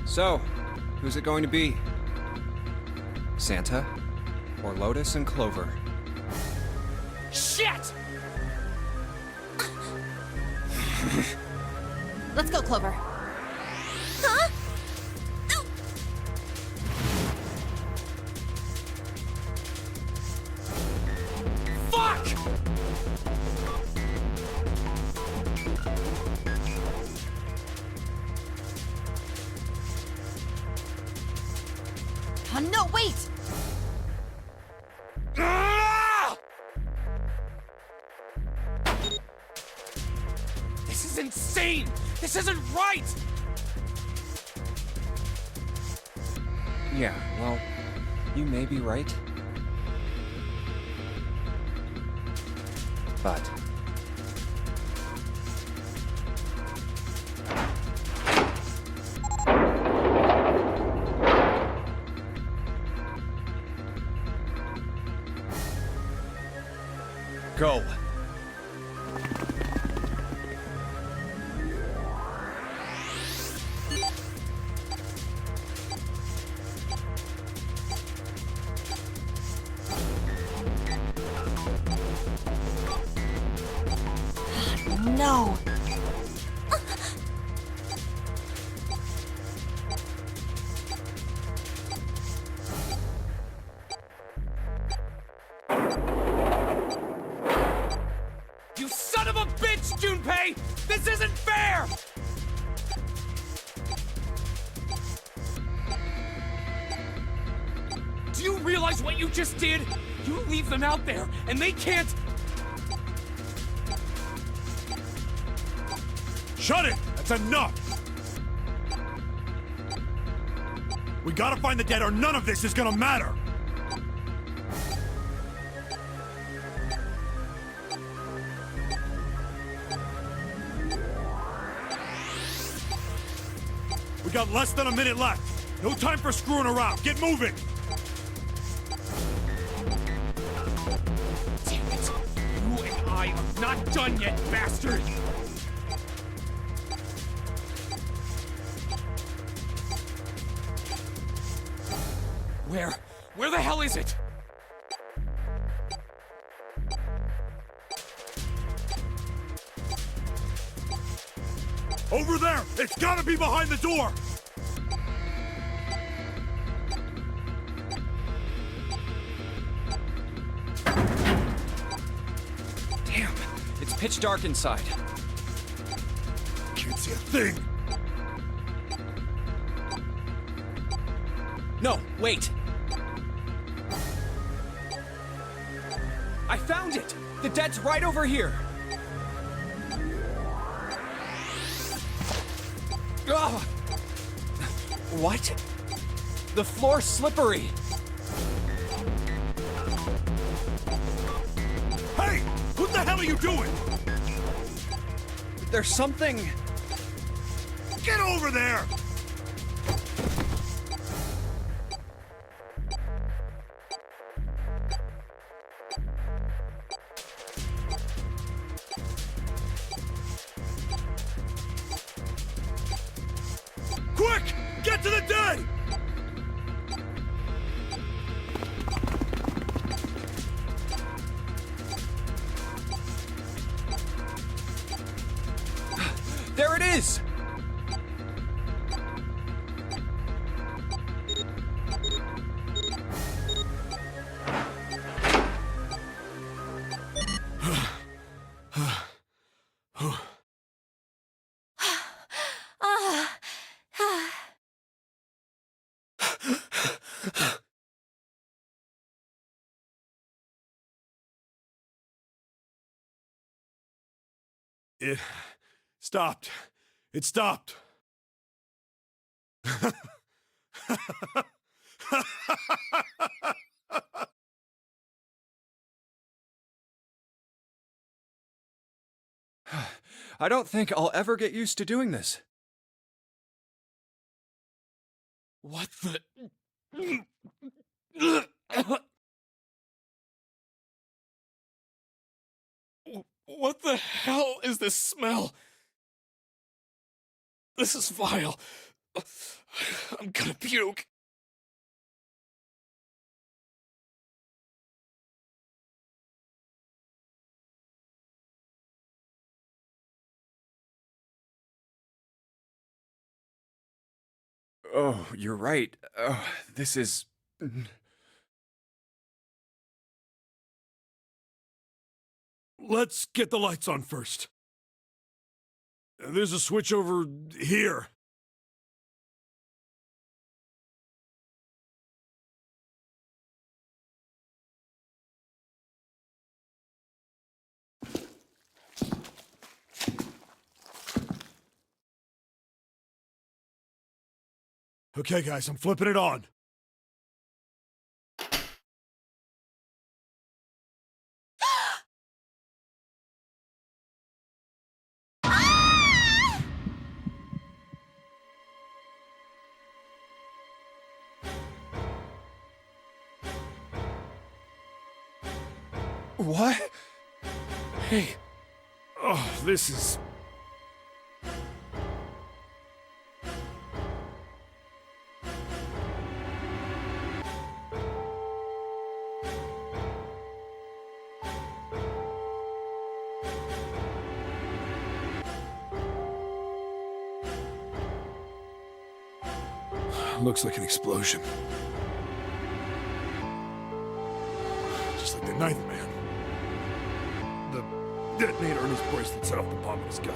So, who's it going to be? Santa? Or Lotus and Clover?
Shit!
Let's go, Clover.
Huh?
Fuck!
Oh, no, wait!
Ah! This is insane! This isn't right!
Yeah, well, you may be right. But...
Go.
No.
You son of a bitch, Junpei! This isn't fair! Do you realize what you just did? You leave them out there, and they can't...
Shut it! That's enough! We gotta find the dead or none of this is gonna matter! We got less than a minute left. No time for screwing around. Get moving!
Damn it! You and I are not done yet, bastard! Where the hell is it?
Over there! It's gotta be behind the door!
Damn, it's pitch dark inside.
Can't see a thing!
No, wait! I found it! The dead's right over here! Ugh. What? The floor's slippery!
Hey! What the hell are you doing?
There's something...
Get over there! Quick! Get to the dead!
There it is!
It stopped. It stopped.
I don't think I'll ever get used to doing this.
What the... What the hell is this smell? This is vile. I'm gonna puke.
Oh, you're right. Oh, this is...
Let's get the lights on first. There's a switch over here. Okay, guys, I'm flipping it on.
What?
Hey. Oh, this is... Looks like an explosion. Just like the Ninth Man. The detonator in his bracelet set off the bomb in his gun.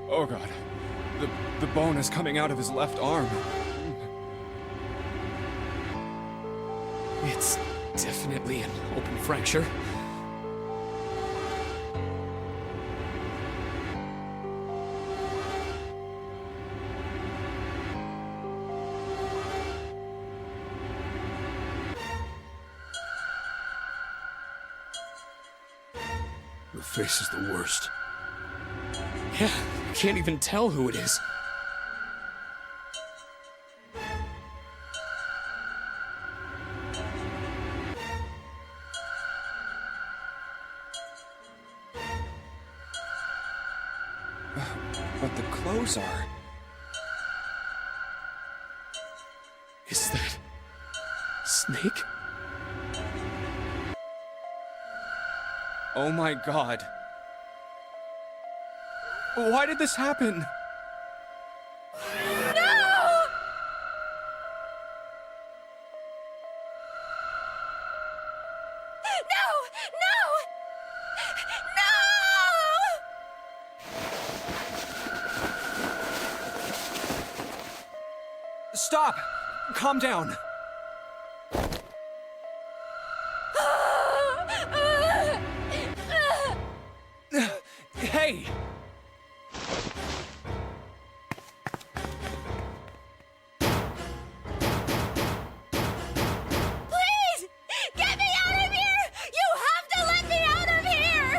Oh god. The bone is coming out of his left arm.
It's definitely an open fracture.
The face is the worst.
Yeah, I can't even tell who it is.
But the clothes are...
Is that... Snake?
Oh my god. Why did this happen? Stop! Calm down. Hey!
Please! Get me out of here! You have to let me out of here!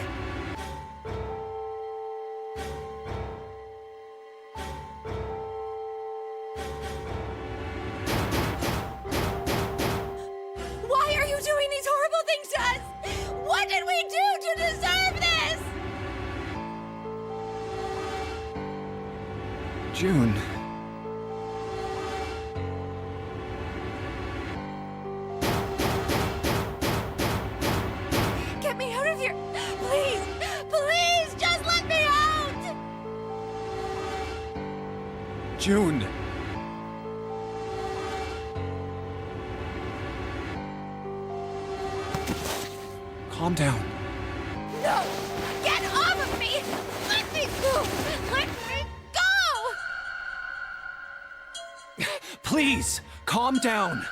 Why are you doing these horrible things to us? What did we do to deserve this?
June.
Get me out of here! Please! Please! Just let me out!
June. Calm down.
No! Get off of me! Let me go! Let me go!
Please, calm down.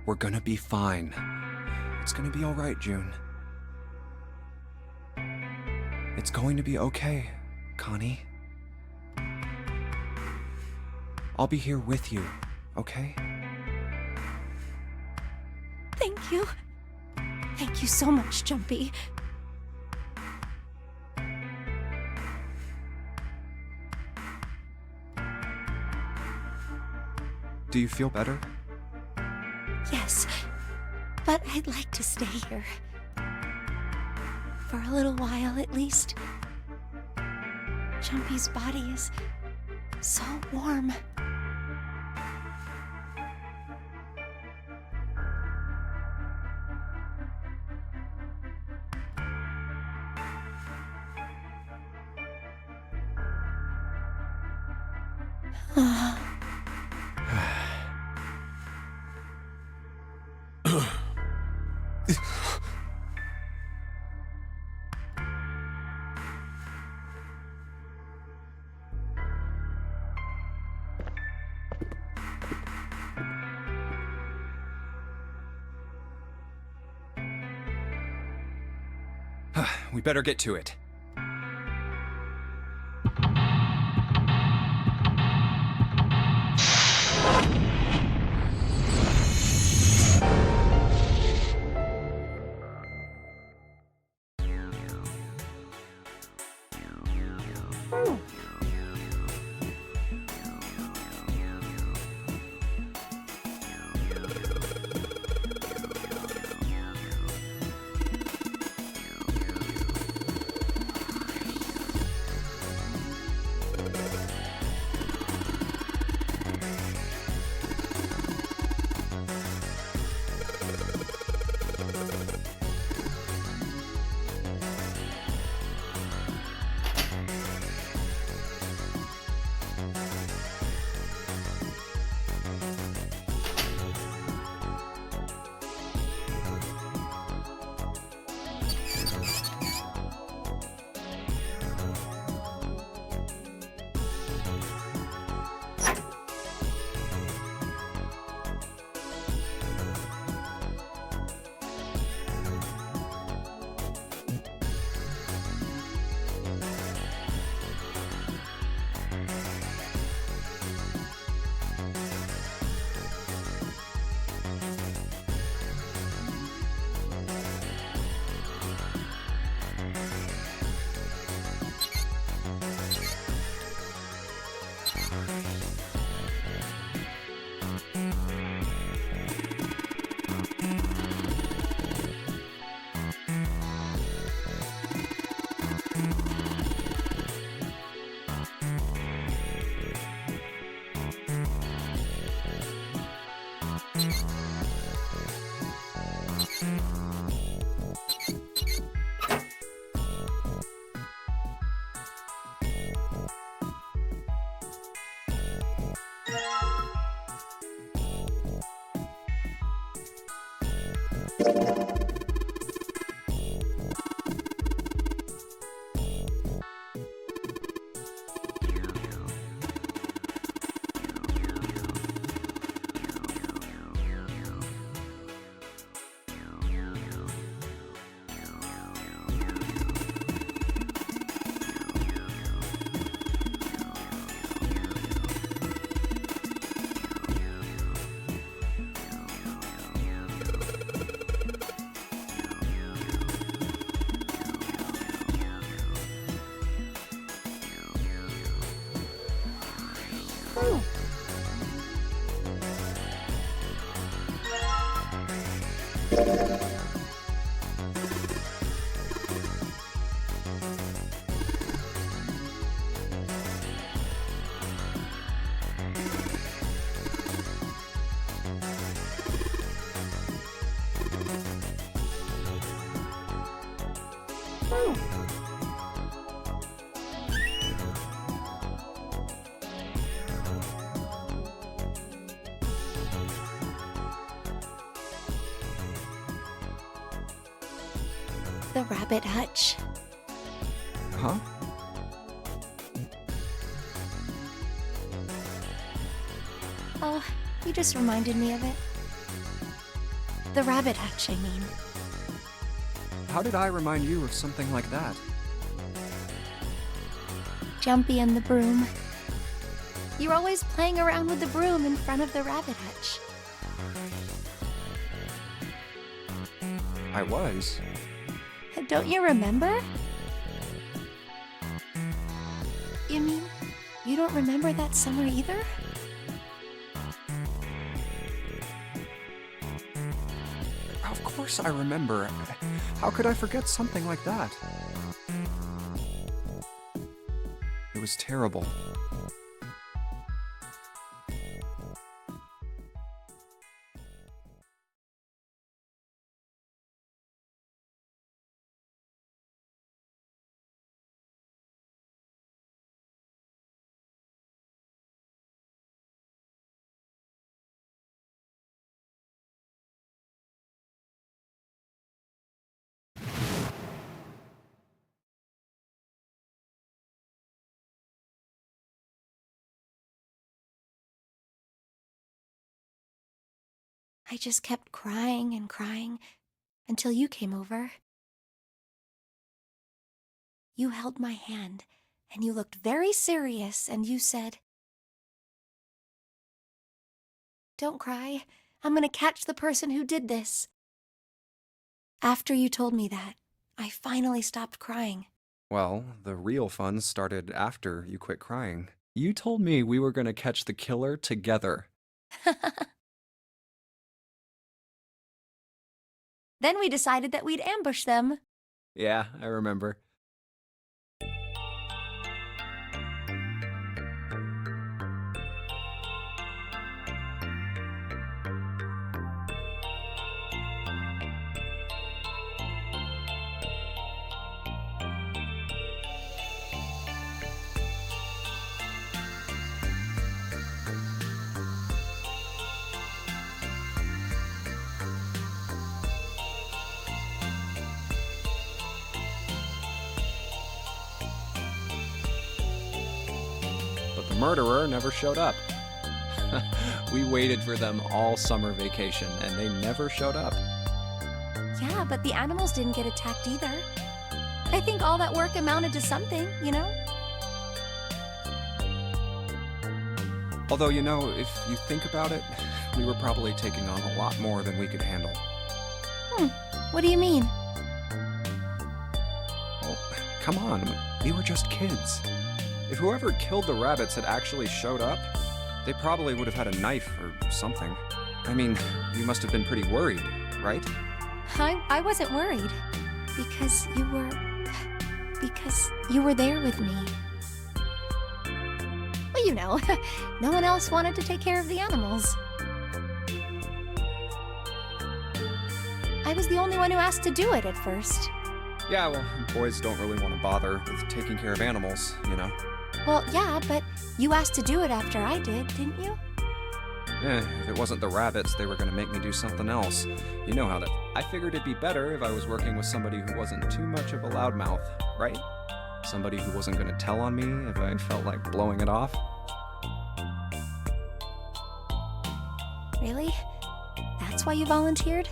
We're gonna be fine. It's gonna be alright, June. It's going to be okay, Connie. I'll be here with you, okay?
Thank you. Thank you so much, Jumpy.
Do you feel better?
Yes, but I'd like to stay here. For a little while, at least. Jumpy's body is so warm.
We better get to it.
The rabbit hutch.
Huh?
Oh, you just reminded me of it. The rabbit hutch, I mean.
How did I remind you of something like that?
Jumpy and the broom. You're always playing around with the broom in front of the rabbit hutch.
I was.
Don't you remember? You mean you don't remember that summer either?
Of course I remember. How could I forget something like that? It was terrible.
I just kept crying and crying until you came over. You held my hand, and you looked very serious, and you said, "Don't cry. I'm gonna catch the person who did this." After you told me that, I finally stopped crying.
Well, the real fun started after you quit crying. You told me we were gonna catch the killer together.
Then we decided that we'd ambush them.
Yeah, I remember. But the murderer never showed up. We waited for them all summer vacation, and they never showed up.
Yeah, but the animals didn't get attacked either. I think all that work amounted to something, you know?
Although, you know, if you think about it, we were probably taking on a lot more than we could handle.
What do you mean?
Well, come on, we were just kids. If whoever killed the rabbits had actually showed up, they probably would have had a knife or something. I mean, you must have been pretty worried, right?
I wasn't worried. Because you were there with me. Well, you know, no one else wanted to take care of the animals. I was the only one who asked to do it at first.
Yeah, well, boys don't really want to bother with taking care of animals, you know?
Well, yeah, but you asked to do it after I did, didn't you?
If it wasn't the rabbits, they were going to make me do something else. You know how that... I figured it'd be better if I was working with somebody who wasn't too much of a loudmouth, right? Somebody who wasn't going to tell on me if I felt like blowing it off.
Really? That's why you volunteered?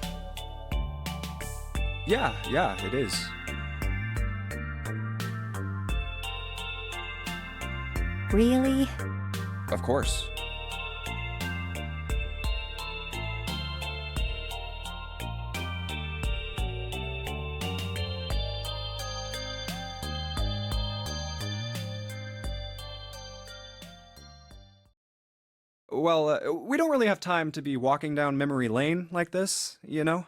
Yeah, it is.
Really?
Of course. Well, we don't really have time to be walking down memory lane like this, you know?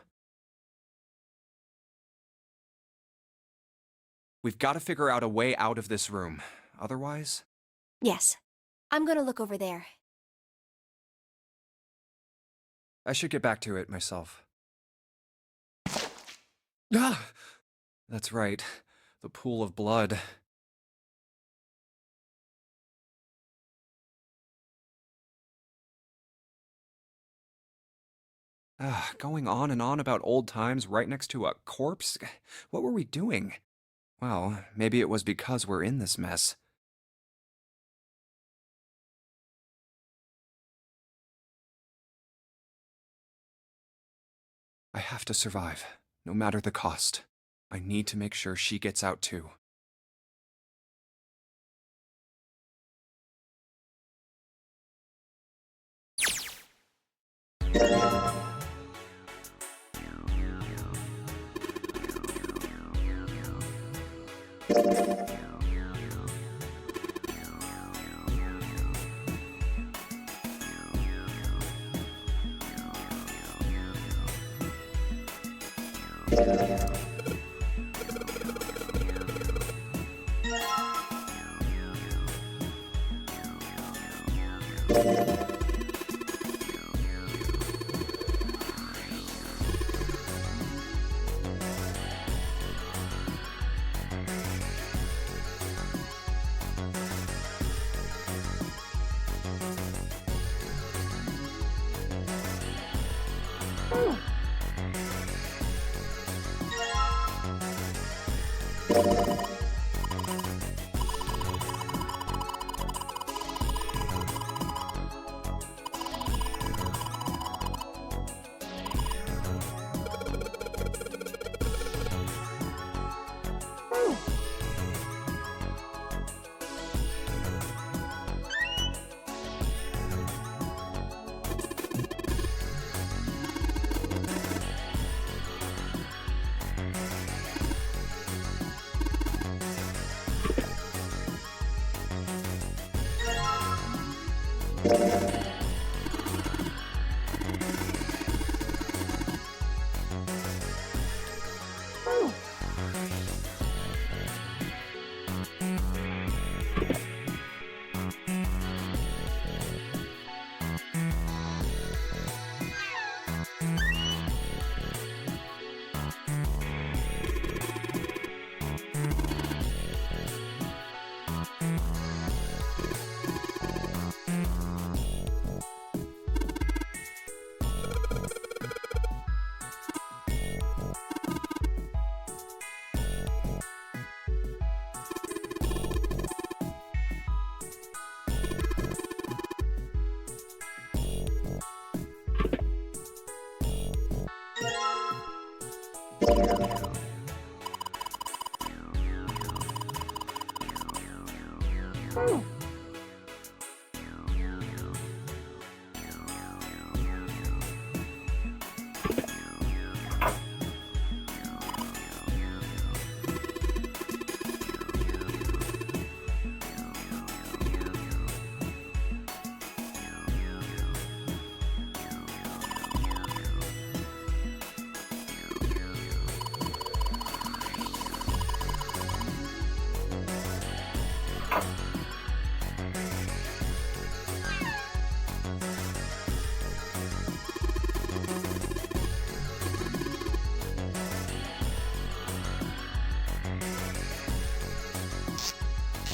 We've got to figure out a way out of this room. Otherwise...
Yes. I'm gonna look over there.
I should get back to it myself. Ah! That's right. The pool of blood. Going on and on about old times right next to a corpse? What were we doing? Well, maybe it was because we're in this mess. I have to survive, no matter the cost. I need to make sure she gets out too.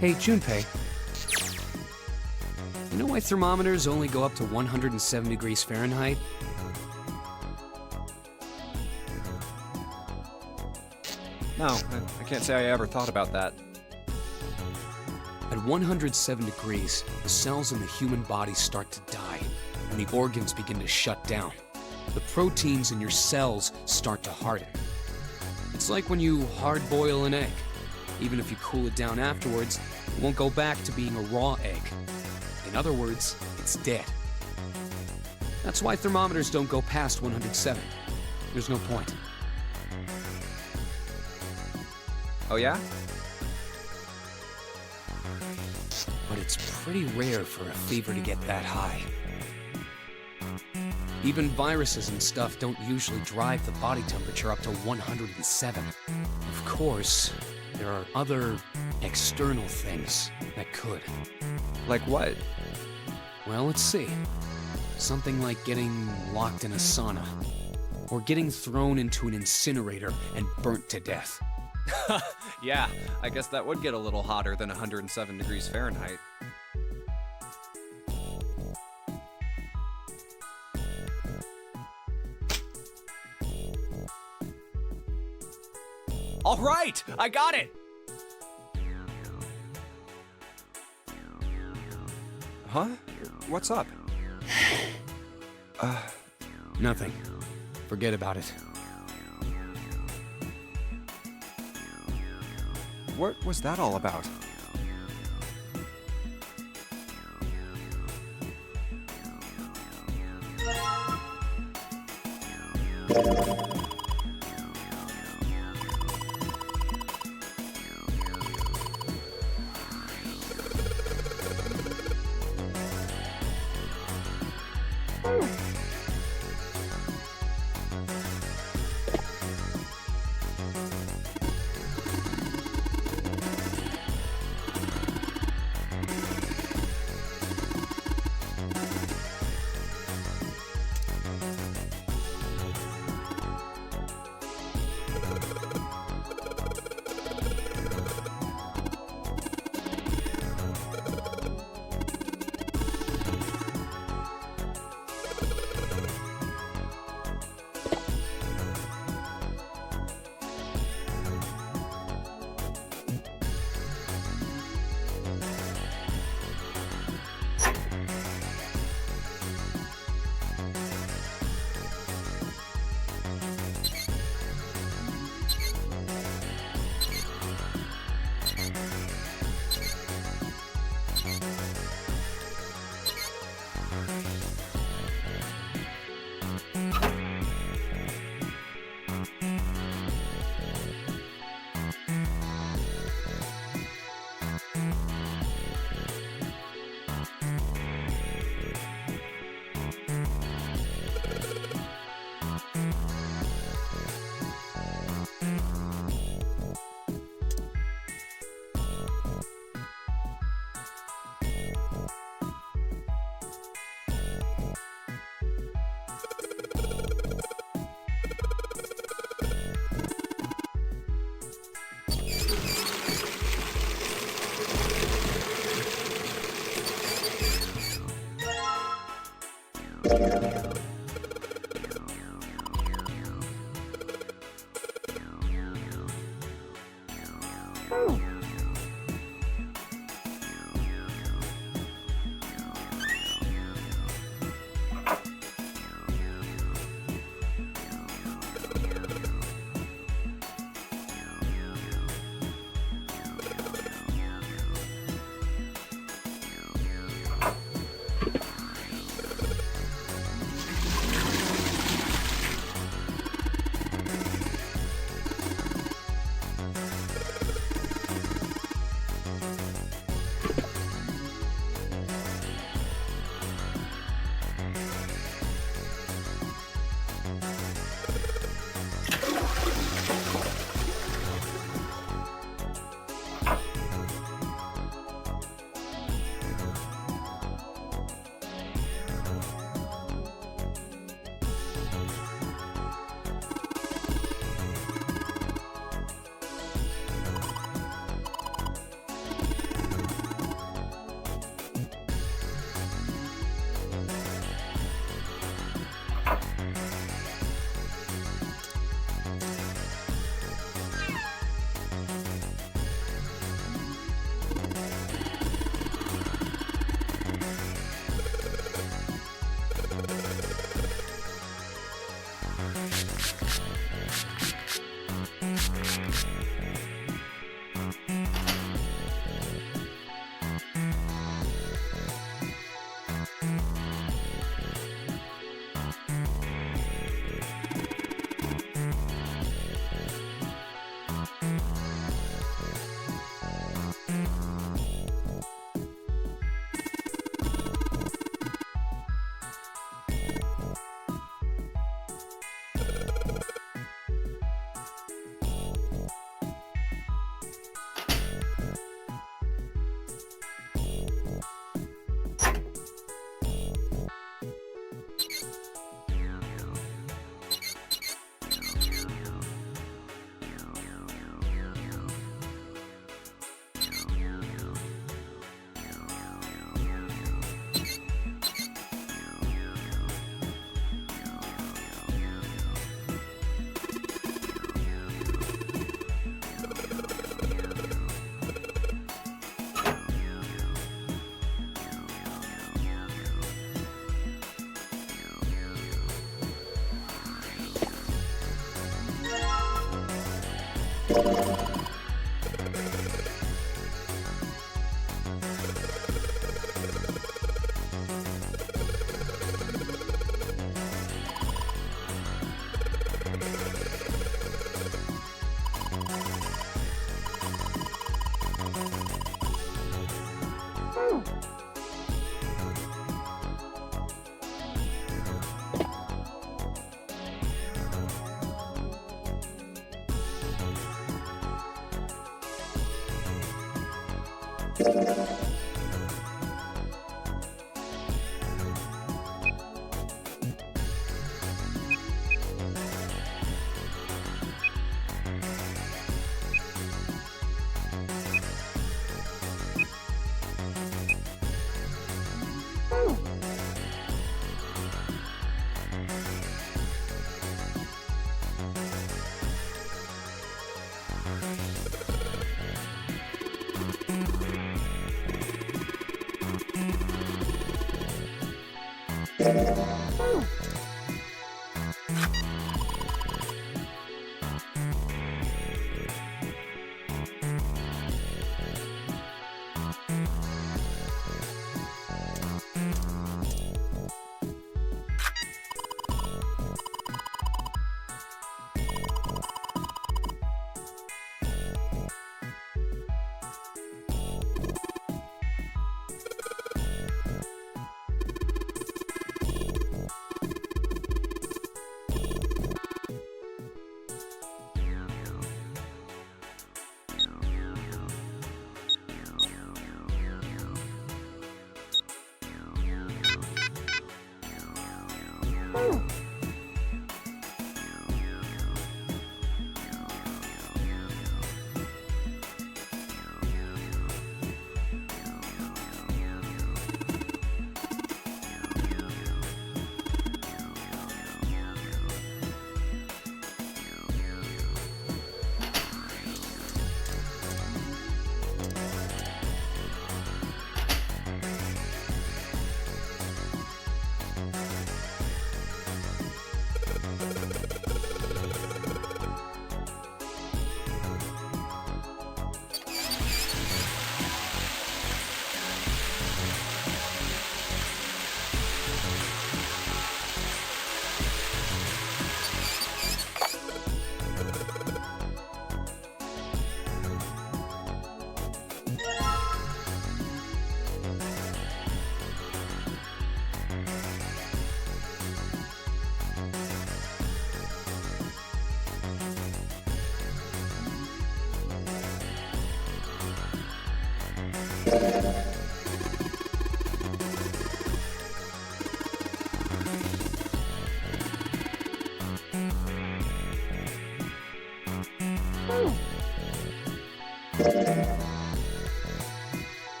Hey, Junpei. You know why thermometers only go up to 107 degrees Fahrenheit?
No, I can't say I ever thought about that.
At 107 degrees, the cells in the human body start to die, and the organs begin to shut down. The proteins in your cells start to harden. It's like when you hard-boil an egg. Even if you cool it down afterwards, it won't go back to being a raw egg. In other words, it's dead. That's why thermometers don't go past 107. There's no point.
Oh yeah?
But it's pretty rare for a fever to get that high. Even viruses and stuff don't usually drive the body temperature up to 107. Of course, there are other external things that could.
Like what?
Well, let's see. Something like getting locked in a sauna. Or getting thrown into an incinerator and burnt to death.
Yeah, I guess that would get a little hotter than 107 degrees Fahrenheit. All right, I got it! Huh? What's up?
Nothing. Forget about it.
What was that all about?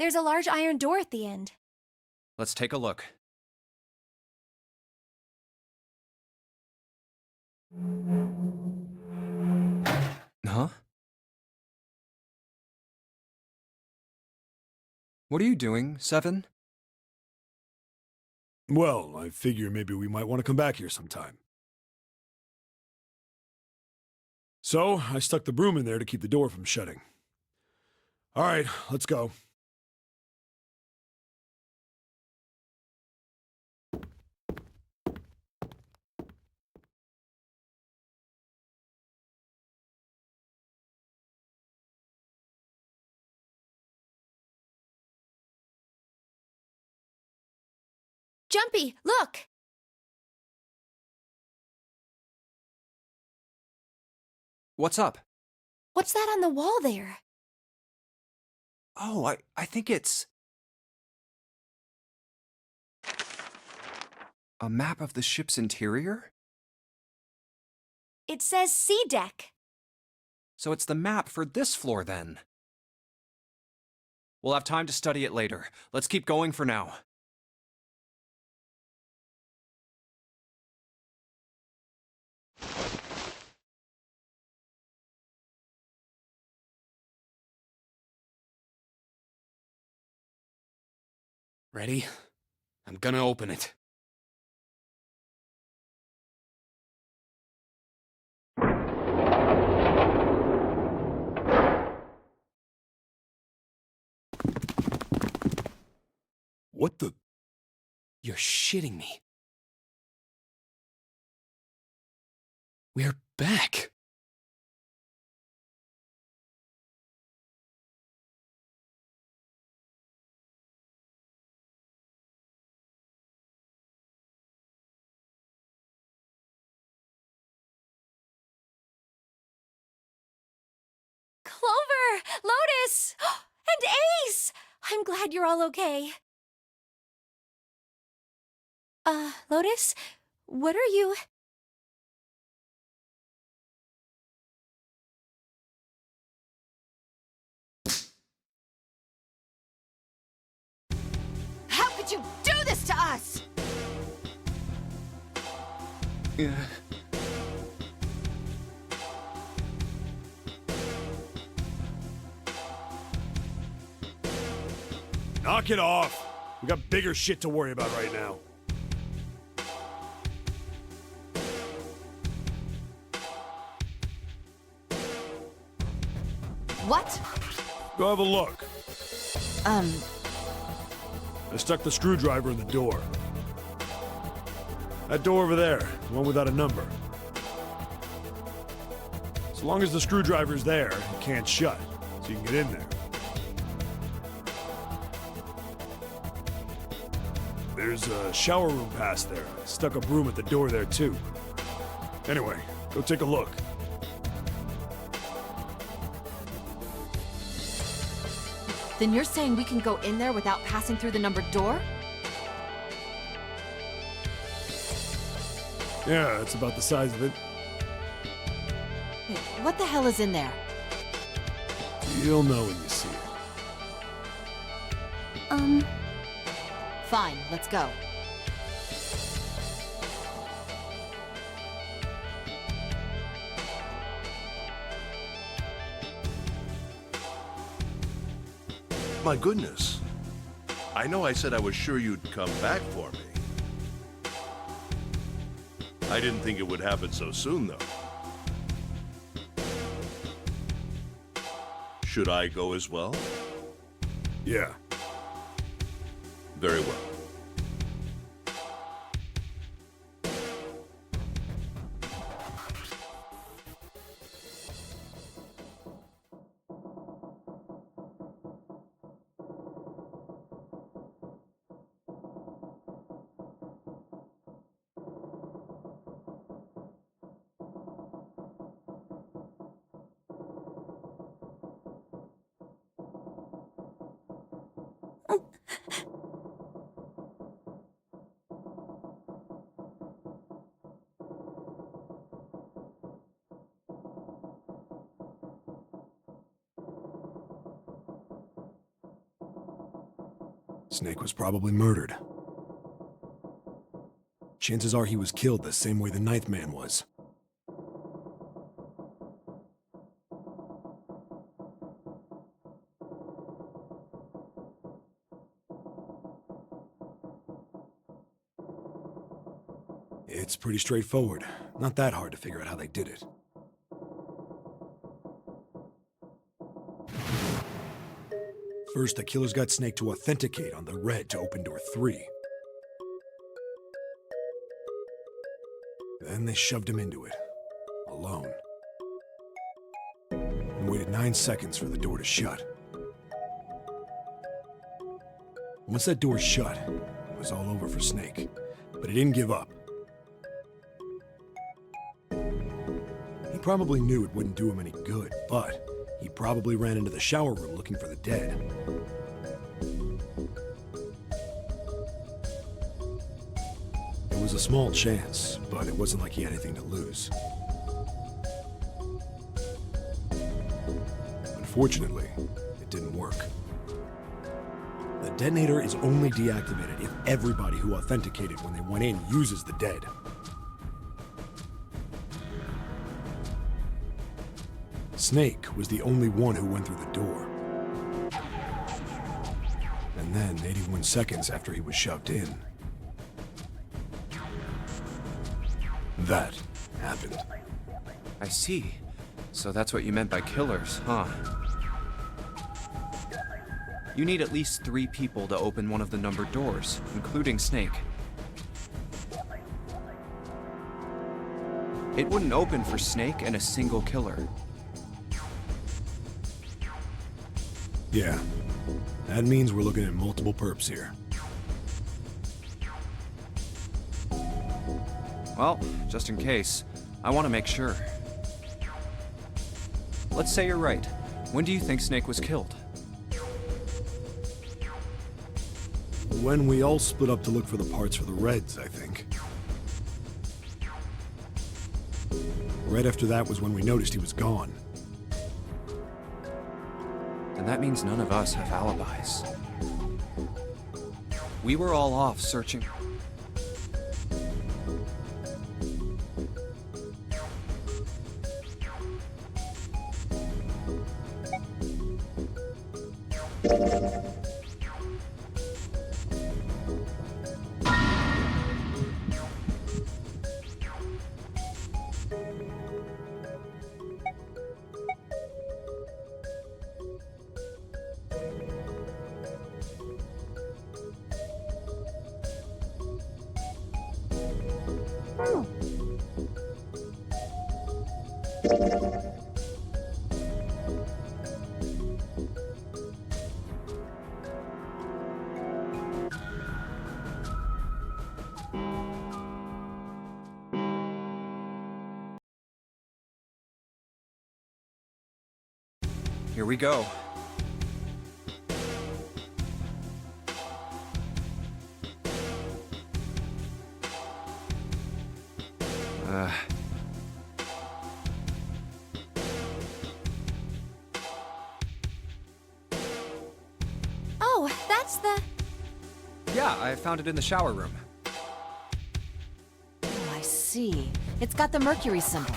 There's a large iron door at the end.
Let's take a look. Huh? What are you doing, Seven?
Well, I figure maybe we might want to come back here sometime. So, I stuck the broom in there to keep the door from shutting. All right, let's go.
Jumpy, look!
What's up?
What's that on the wall there?
Oh, I think it's... a map of the ship's interior?
It says C deck.
So it's the map for this floor, then. We'll have time to study it later. Let's keep going for now.
Ready? I'm gonna open it.
What the?
You're shitting me. We're back.
Clover! Lotus! And Ace! I'm glad you're all okay. Lotus? What are you...
How could you do this to us?
Knock it off. We got bigger shit to worry about right now.
What?
Go have a look. I stuck the screwdriver in the door. That door over there, the one without a number. As long as the screwdriver's there, it can't shut, so you can get in there. There's a shower room past there. I stuck a broom at the door there, too. Anyway, go take a look.
Then you're saying we can go in there without passing through the numbered door?
Yeah, it's about the size of it.
Wait, what the hell is in there?
You'll know when you see it.
Fine, let's go.
My goodness. I know I said I was sure you'd come back for me. I didn't think it would happen so soon, though. Should I go as well?
Yeah.
Very well.
Snake was probably murdered. Chances are he was killed the same way the Ninth Man was. It's pretty straightforward. Not that hard to figure out how they did it. First, the killers got Snake to authenticate on the red to open door 3. Then they shoved him into it, alone. And waited 9 seconds for the door to shut. Once that door shut, it was all over for Snake. But he didn't give up. He probably knew it wouldn't do him any good, but he probably ran into the shower room looking for the dead. It was a small chance, but it wasn't like he had anything to lose. Unfortunately, it didn't work. The detonator is only deactivated if everybody who authenticated when they went in uses the dead. Snake was the only one who went through the door. And then, 81 seconds after he was shoved in, that happened.
I see. So that's what you meant by killers, huh? You need at least 3 people to open one of the numbered doors, including Snake. It wouldn't open for Snake and a single killer.
Yeah. That means we're looking at multiple perps here.
Well, just in case, I want to make sure. Let's say you're right. When do you think Snake was killed?
When we all split up to look for the parts for the Reds, I think. Right after that was when we noticed he was gone.
And that means none of us have alibis. We were all off searching. Here we go.
Oh, that's the...
Yeah, I found it in the shower room.
Oh, I see. It's got the Mercury symbol.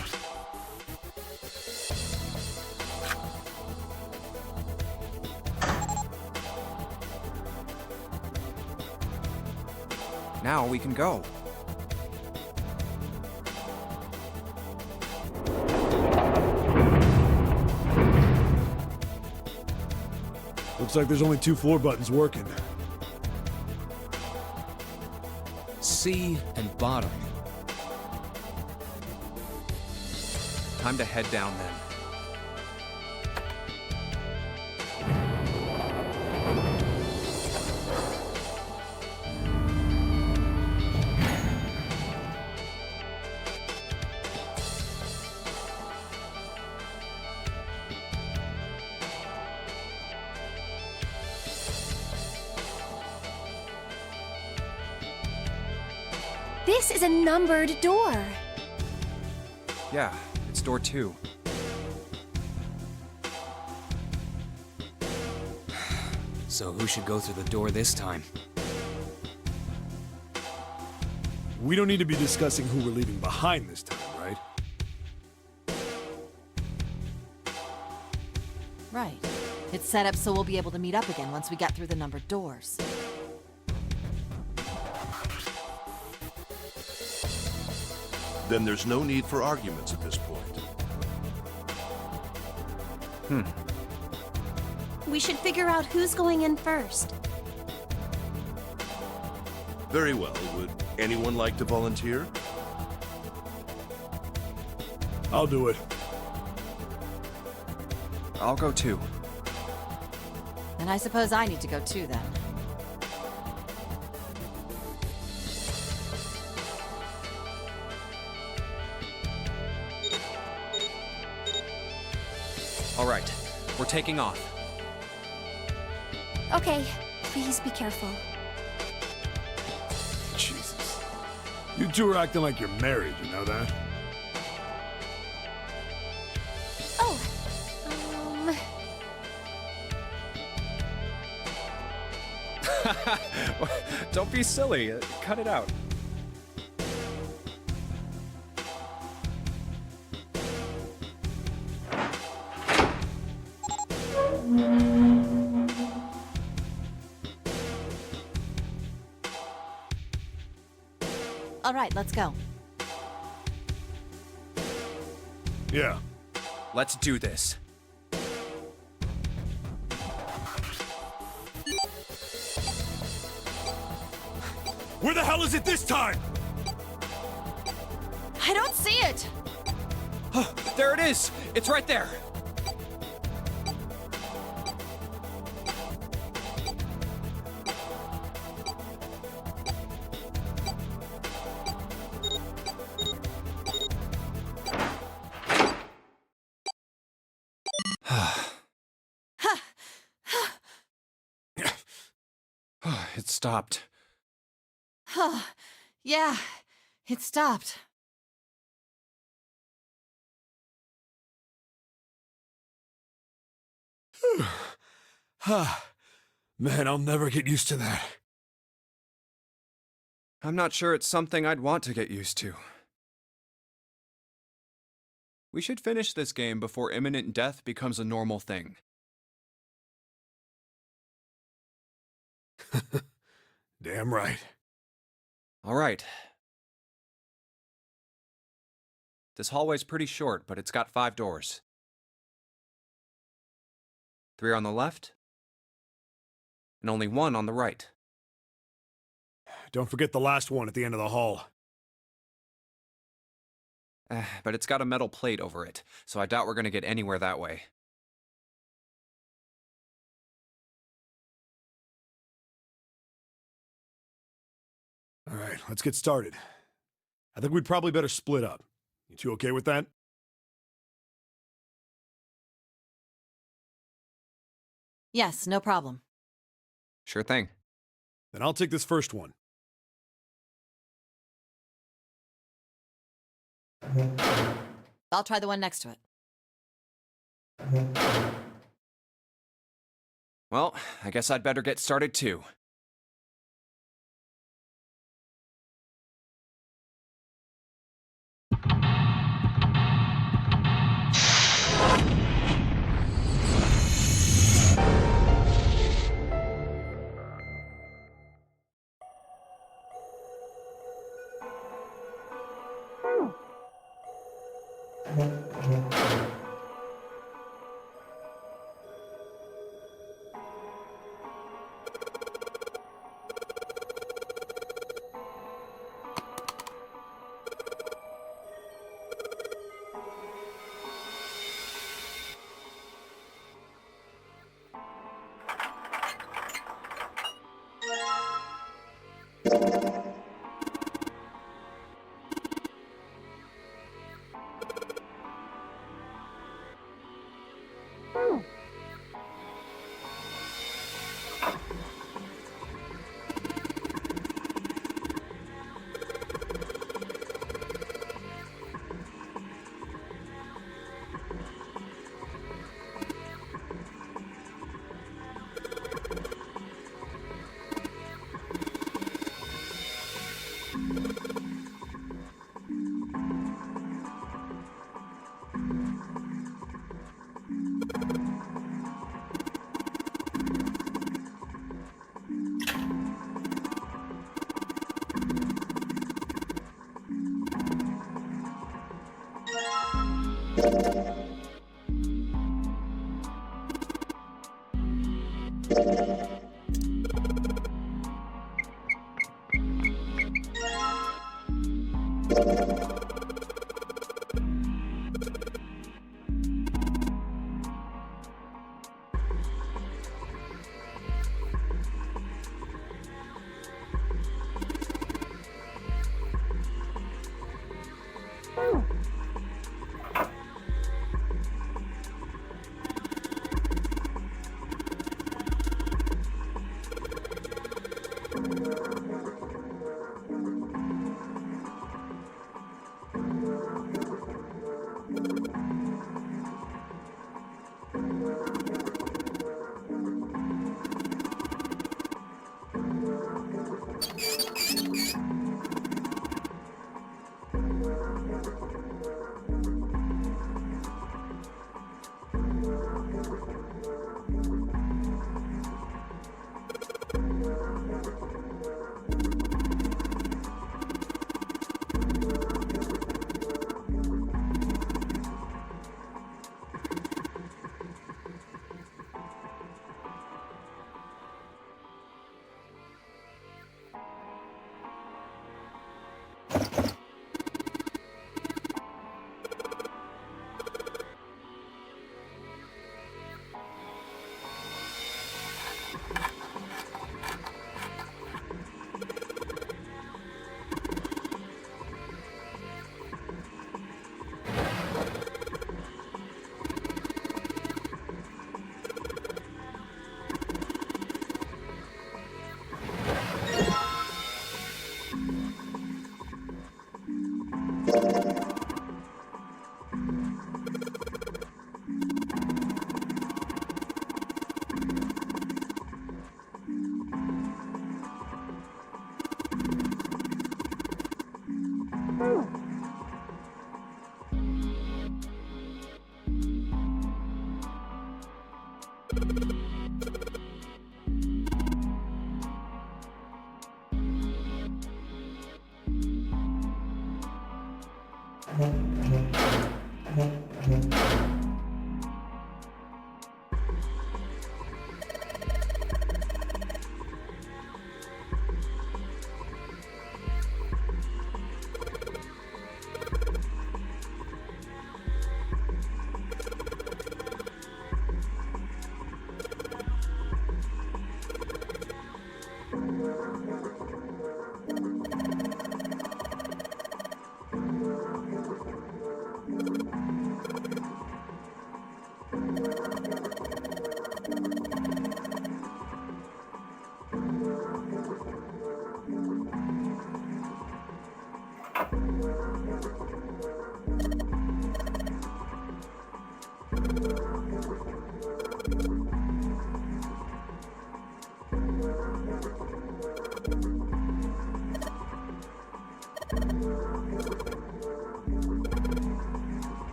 Now we can go.
Looks like there's only 2 floor buttons working.
C and bottom.
Time to head down then.
This is a numbered door.
Yeah, it's door 2.
So who should go through the door this time?
We don't need to be discussing who we're leaving behind this time, right?
Right. It's set up so we'll be able to meet up again once we get through the numbered doors.
Then there's no need for arguments at this point.
We should figure out who's going in first.
Very well. Would anyone like to volunteer?
I'll do it.
I'll go too.
And I suppose I need to go too, then.
All right, we're taking off.
Okay, please be careful.
Jesus. You two are acting like you're married, you know that?
Oh,
Don't be silly. Cut it out.
All right, let's go.
Yeah.
Let's do this.
Where the hell is it this time?
I don't see it!
Oh, there it is! It's right there! It stopped.
Yeah, it stopped.
Man, I'll never get used to that.
I'm not sure it's something I'd want to get used to. We should finish this game before imminent death becomes a normal thing.
Damn right.
All right. This hallway's pretty short, but it's got 5 doors. 3 on the left, and only 1 on the right.
Don't forget the last one at the end of the hall.
But it's got a metal plate over it, so I doubt we're gonna get anywhere that way.
All right, let's get started. I think we'd probably better split up. You two okay with that?
Yes, no problem.
Sure thing.
Then I'll take this first one.
I'll try the one next to it.
Well, I guess I'd better get started too.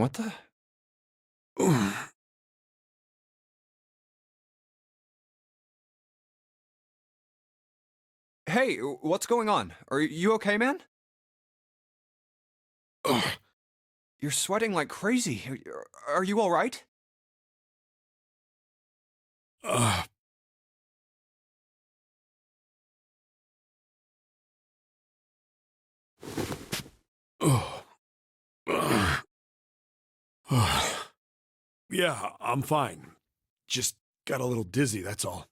What the? Hey, what's going on? Are you okay, man? You're sweating like crazy. Are you all right?
Yeah, I'm fine. Just got a little dizzy, that's all.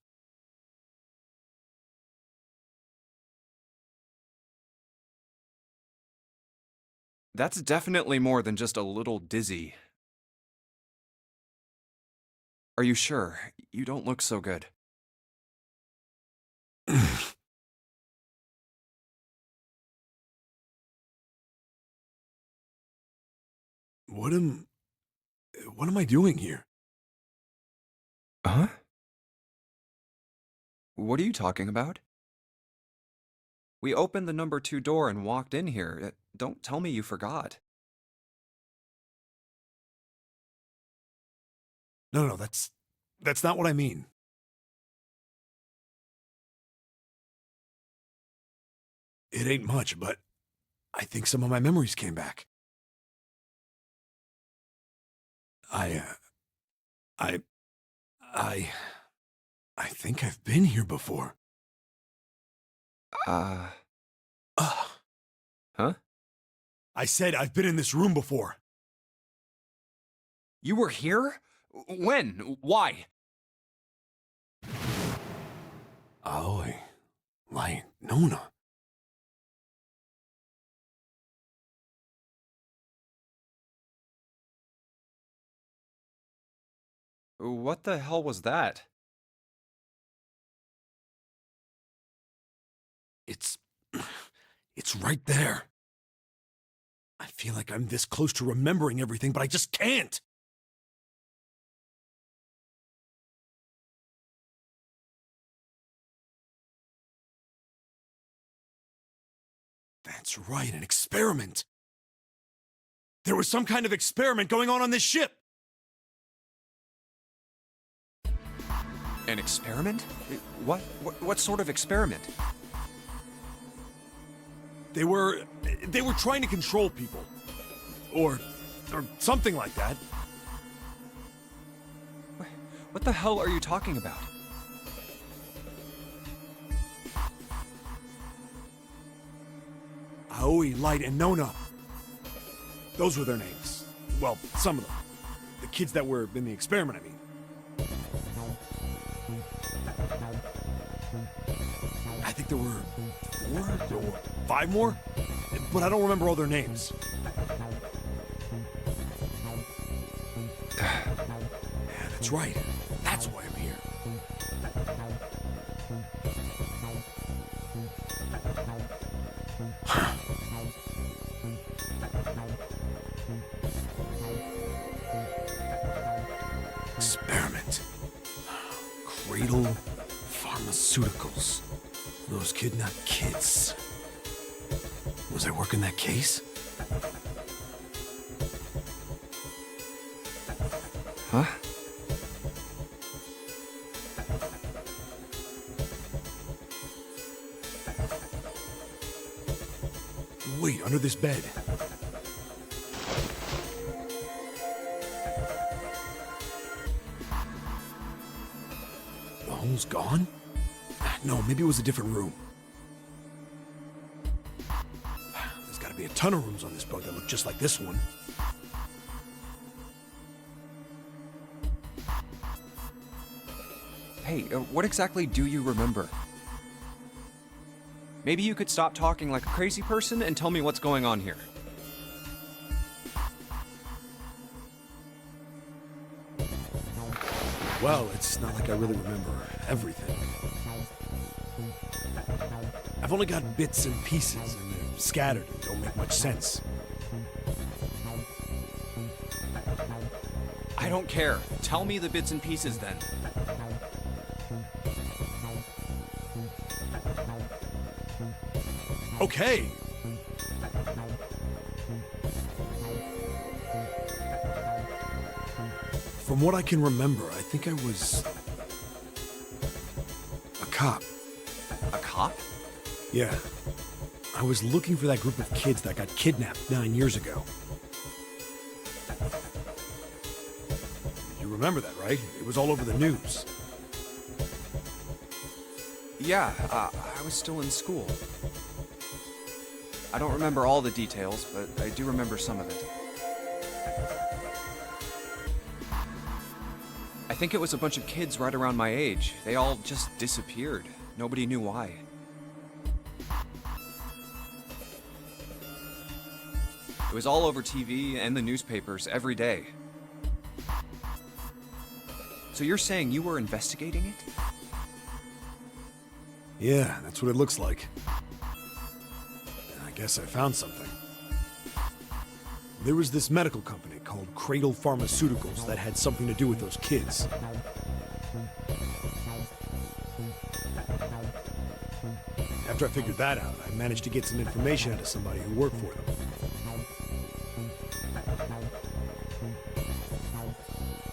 That's definitely more than just a little dizzy. Are you sure? You don't look so good.
What am I doing here?
Huh? What are you talking about? We opened the number 2 door and walked in here. Don't tell me you forgot.
No, that's not what I mean. It ain't much, but I think some of my memories came back. I think I've been here before.
Huh?
I said I've been in this room before.
You were here? When? Why?
Aoi, Light, Nona.
What the hell was that?
It's right there. I feel like I'm this close to remembering everything, but I just can't. That's right, an experiment. There was some kind of experiment going on this ship.
An experiment? What sort of experiment?
They were trying to control people. Or something like that.
What the hell are you talking about?
Aoi, Light, and Nona. Those were their names. Well, some of them. The kids that were in the experiment, I mean. I think there were 4 or 5 more, but I don't remember all their names. Yeah, that's right. That's why I'm here. Experiment. Cradle Pharmaceuticals. Those kidnapped kids. Was I working that case?
Huh?
Wait, under this bed. The hole's gone? No, maybe it was a different room. There's gotta be a ton of rooms on this boat that look just like this one.
Hey, what exactly do you remember? Maybe you could stop talking like a crazy person and tell me what's going on here.
Well, it's not like I really remember everything. I've only got bits and pieces, and they're scattered and don't make much sense.
I don't care. Tell me the bits and pieces then.
Okay. From what I can remember, I think I was a cop.
A cop?
Yeah. I was looking for that group of kids that got kidnapped 9 years ago. You remember that, right? It was all over the news.
Yeah, I was still in school. I don't remember all the details, but I do remember some of it. I think it was a bunch of kids right around my age. They all just disappeared. Nobody knew why. It was all over TV and the newspapers every day. So you're saying you were investigating it?
Yeah, that's what it looks like. I guess I found something. There was this medical company called Cradle Pharmaceuticals that had something to do with those kids. After I figured that out, I managed to get some information out of somebody who worked for them.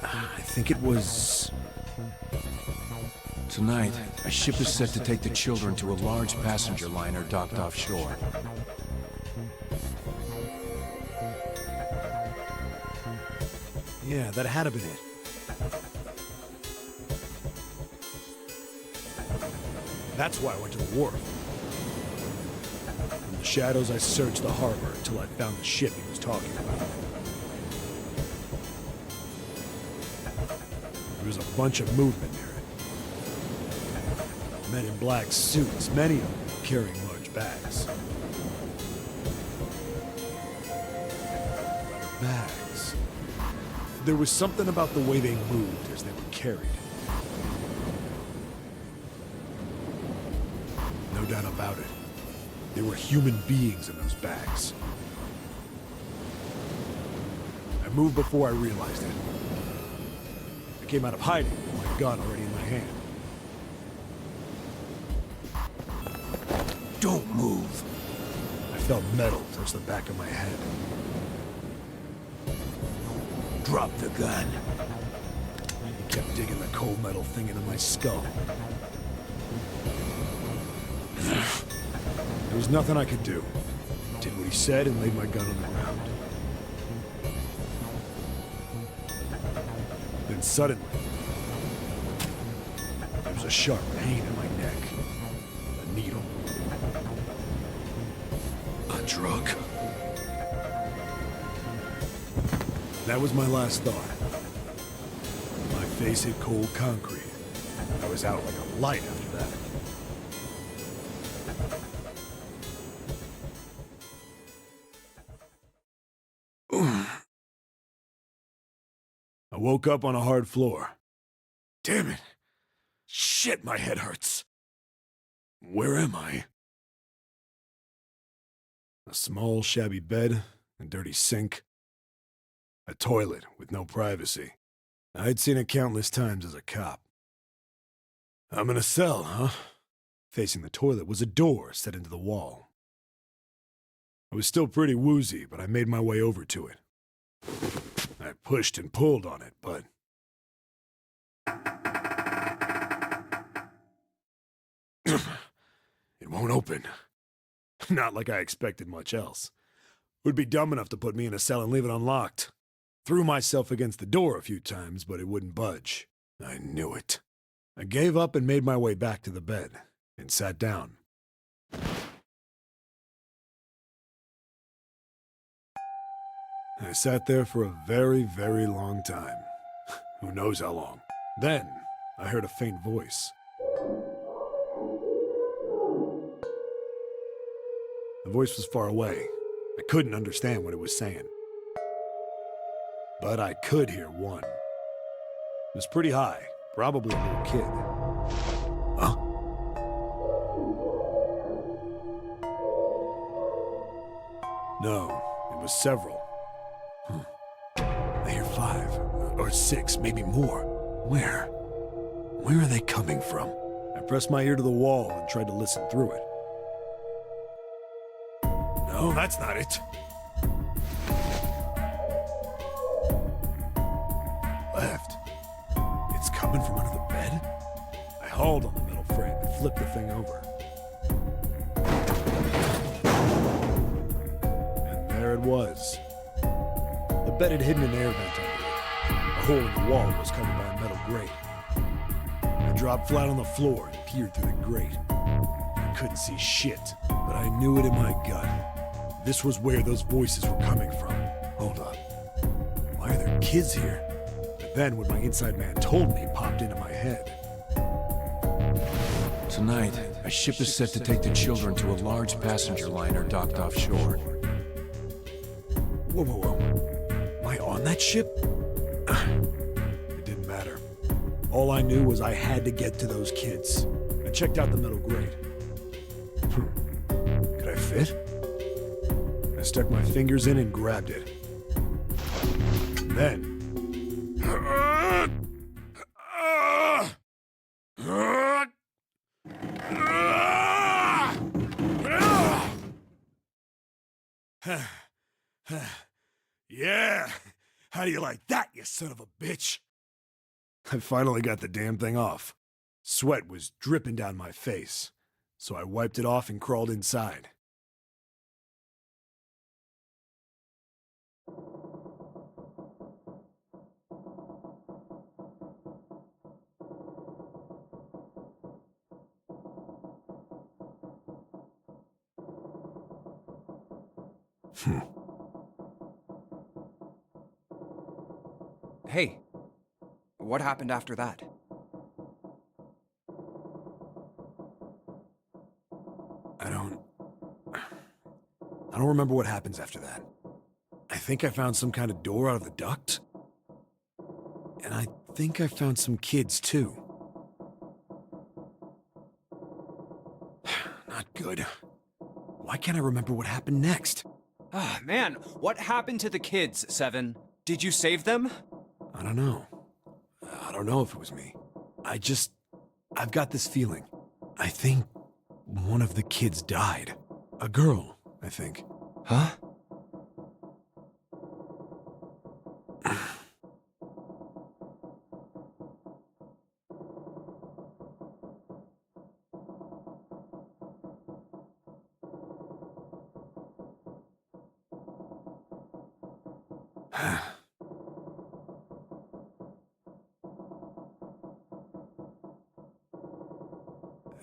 I think it was...
Tonight, a ship is set to take the children to a large passenger liner docked offshore.
Yeah, that had to been it. That's why I went to the wharf. In the shadows, I searched the harbor until I found the ship he was talking about. There was a bunch of movement near it. Men in black suits, many of them carrying large bags. Bags. There was something about the way they moved as they were carried. No doubt about it. There were human beings in those bags. I moved before I realized it. I came out of hiding with my gun already in my hand. Don't move. I felt metal touch the back of my head. Drop the gun. He kept digging the cold metal thing into my skull. There was nothing I could do. Did what he said and laid my gun on the ground. Then suddenly, there was a sharp pain in my neck. A needle. A drug. That was my last thought. My face hit cold concrete. I was out like a light after that. I woke up on a hard floor. Damn it! Shit, my head hurts. Where am I? A small, shabby bed, a dirty sink, a toilet with no privacy. I'd seen it countless times as a cop. I'm in a cell, huh? Facing the toilet was a door set into the wall. I was still pretty woozy, but I made my way over to it. I pushed and pulled on it, but... it won't open. Not like I expected much else. It would be dumb enough to put me in a cell and leave it unlocked. Threw myself against the door a few times, but it wouldn't budge. I knew it. I gave up and made my way back to the bed, and sat down. I sat there for a very, very long time. Who knows how long. Then, I heard a faint voice. The voice was far away. I couldn't understand what it was saying. But I could hear one. It was pretty high, probably a little kid. Huh? No, it was several. I hear 5, or 6, maybe more. Where? Where are they coming from? I pressed my ear to the wall and tried to listen through it. No, that's not it. Left. It's coming from under the bed? I hauled on the metal frame and flipped the thing over. And there it was. The bed had hidden an air vent under it. A hole in the wall was covered by a metal grate. I dropped flat on the floor and peered through the grate. I couldn't see shit, but I knew it in my gut. This was where those voices were coming from. Hold on. Why are there kids here? But then what my inside man told me popped into my head.
Tonight, a ship is set to take the children to a large passenger liner docked offshore.
Whoa, whoa, whoa. Am I on that ship? It didn't matter. All I knew was I had to get to those kids. I checked out the metal grate. Could I fit? I stuck my fingers in and grabbed it. And then... Yeah! How do you like that, you son of a bitch? I finally got the damn thing off. Sweat was dripping down my face, so I wiped it off and crawled inside.
Hey, what happened after that?
I don't remember what happens after that. I think I found some kind of door out of the duct. And I think I found some kids, too. Not good. Why can't I remember what happened next?
Ah, man, what happened to the kids, Seven? Did you save them?
I don't know. I don't know if it was me. I've got this feeling. I think one of the kids died. A girl, I think.
Huh?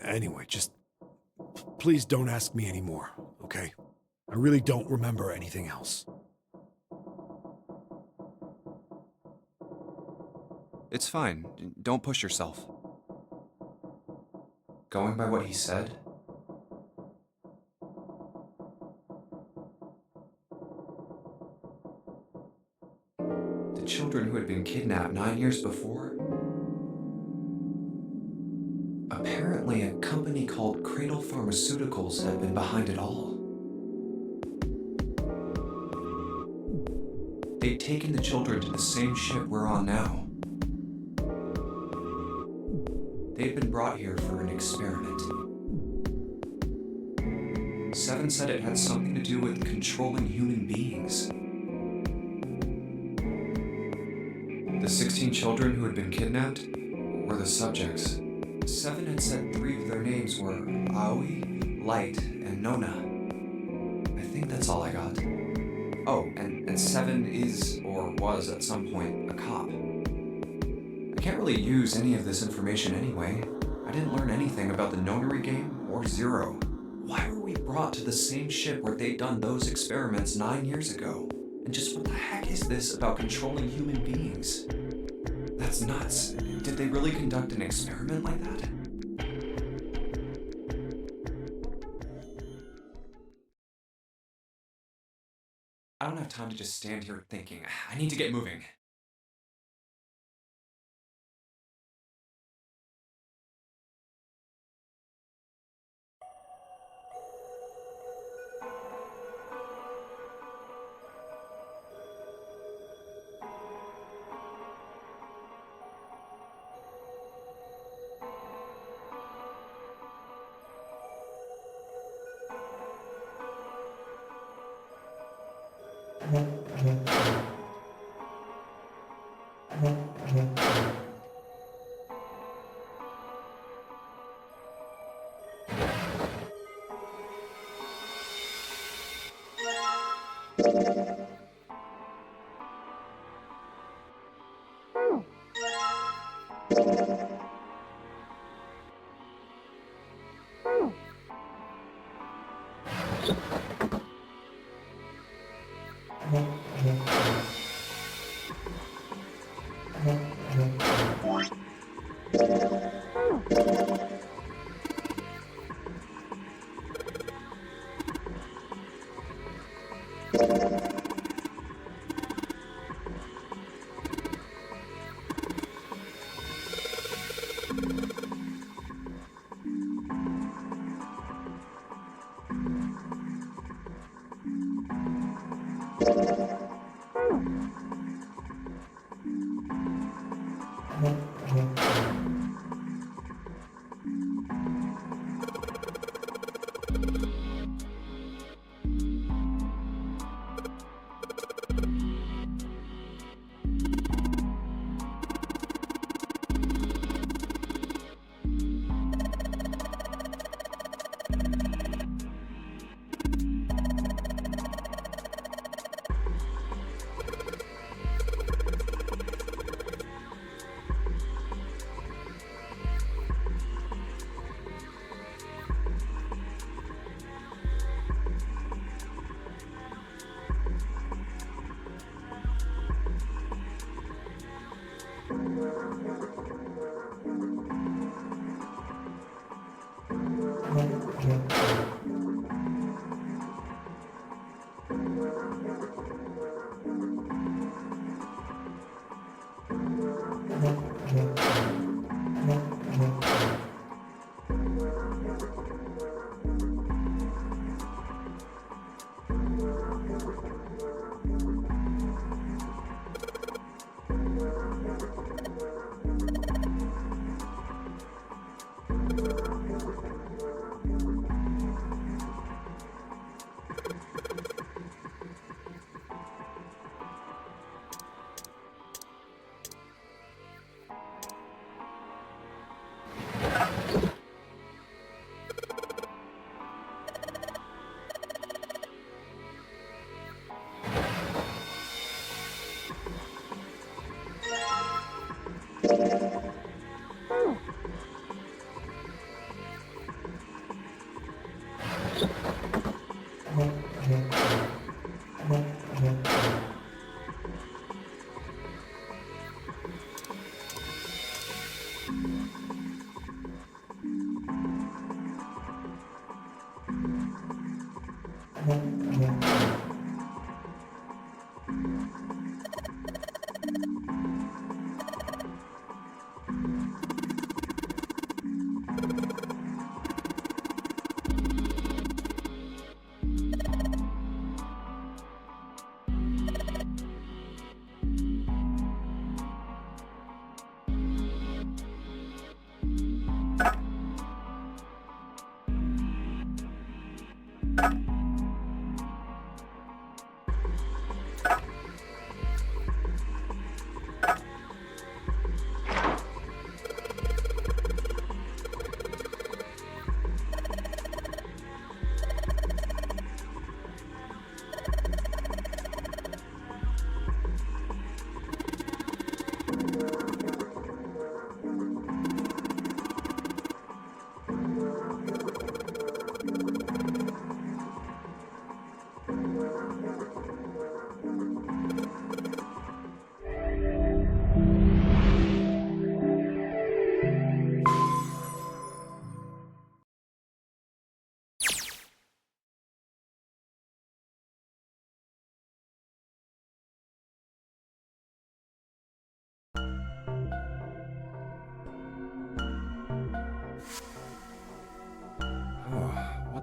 Anyway, just please don't ask me anymore, okay? I really don't remember anything else.
It's fine. Don't push yourself.
Going by what he said, the children who had been kidnapped 9 years before, apparently a company called Cradle Pharmaceuticals had been behind it all. They'd taken the children to the same ship we're on now. They'd been brought here for an experiment. Seven said it had something to do with controlling human beings. The 16 children who had been kidnapped were the subjects. Seven had said 3 of their names were Aoi, Light, and Nona. I think that's all I got. Oh, and Seven is, or was at some point, a cop. I can't really use any of this information anyway. I didn't learn anything about the nonary game or Zero. Why were we brought to the same ship where they'd done those experiments 9 years ago? And just what the heck is this about controlling human beings? That's nuts. Did they really conduct an experiment like that? I don't have time to just stand here thinking. I need to get moving.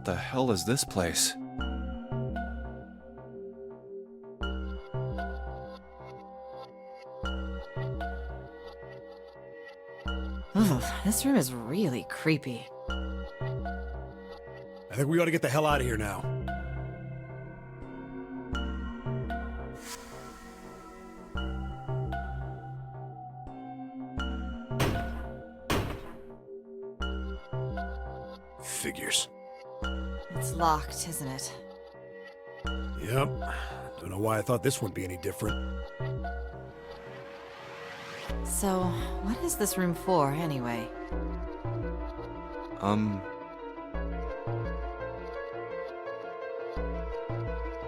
What the hell is this place?
Ugh, this room is really creepy.
I think we ought to get the hell out of here now. Figures.
It's locked, isn't it?
Yep. Don't know why I thought this wouldn't be any different.
So, what is this room for, anyway?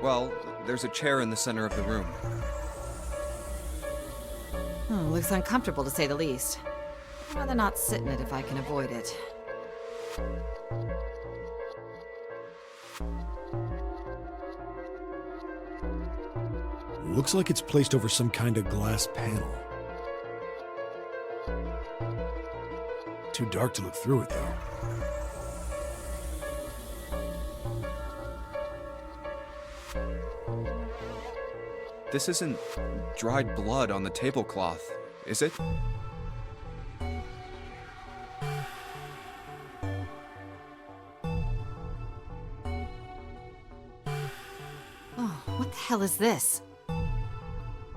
Well, there's a chair in the center of the room.
Looks uncomfortable to say the least. I'd rather not sit in it if I can avoid it.
Looks like it's placed over some kind of glass panel. Too dark to look through it, though.
This isn't dried blood on the tablecloth, is it?
Oh, what the hell is this?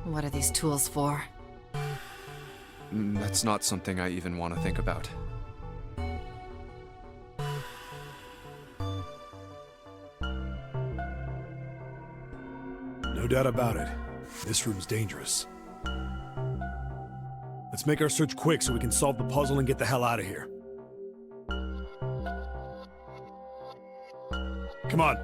What are these tools for?
That's not something I even want to think about.
No doubt about it. This room's dangerous. Let's make our search quick so we can solve the puzzle and get the hell out of here. Come on.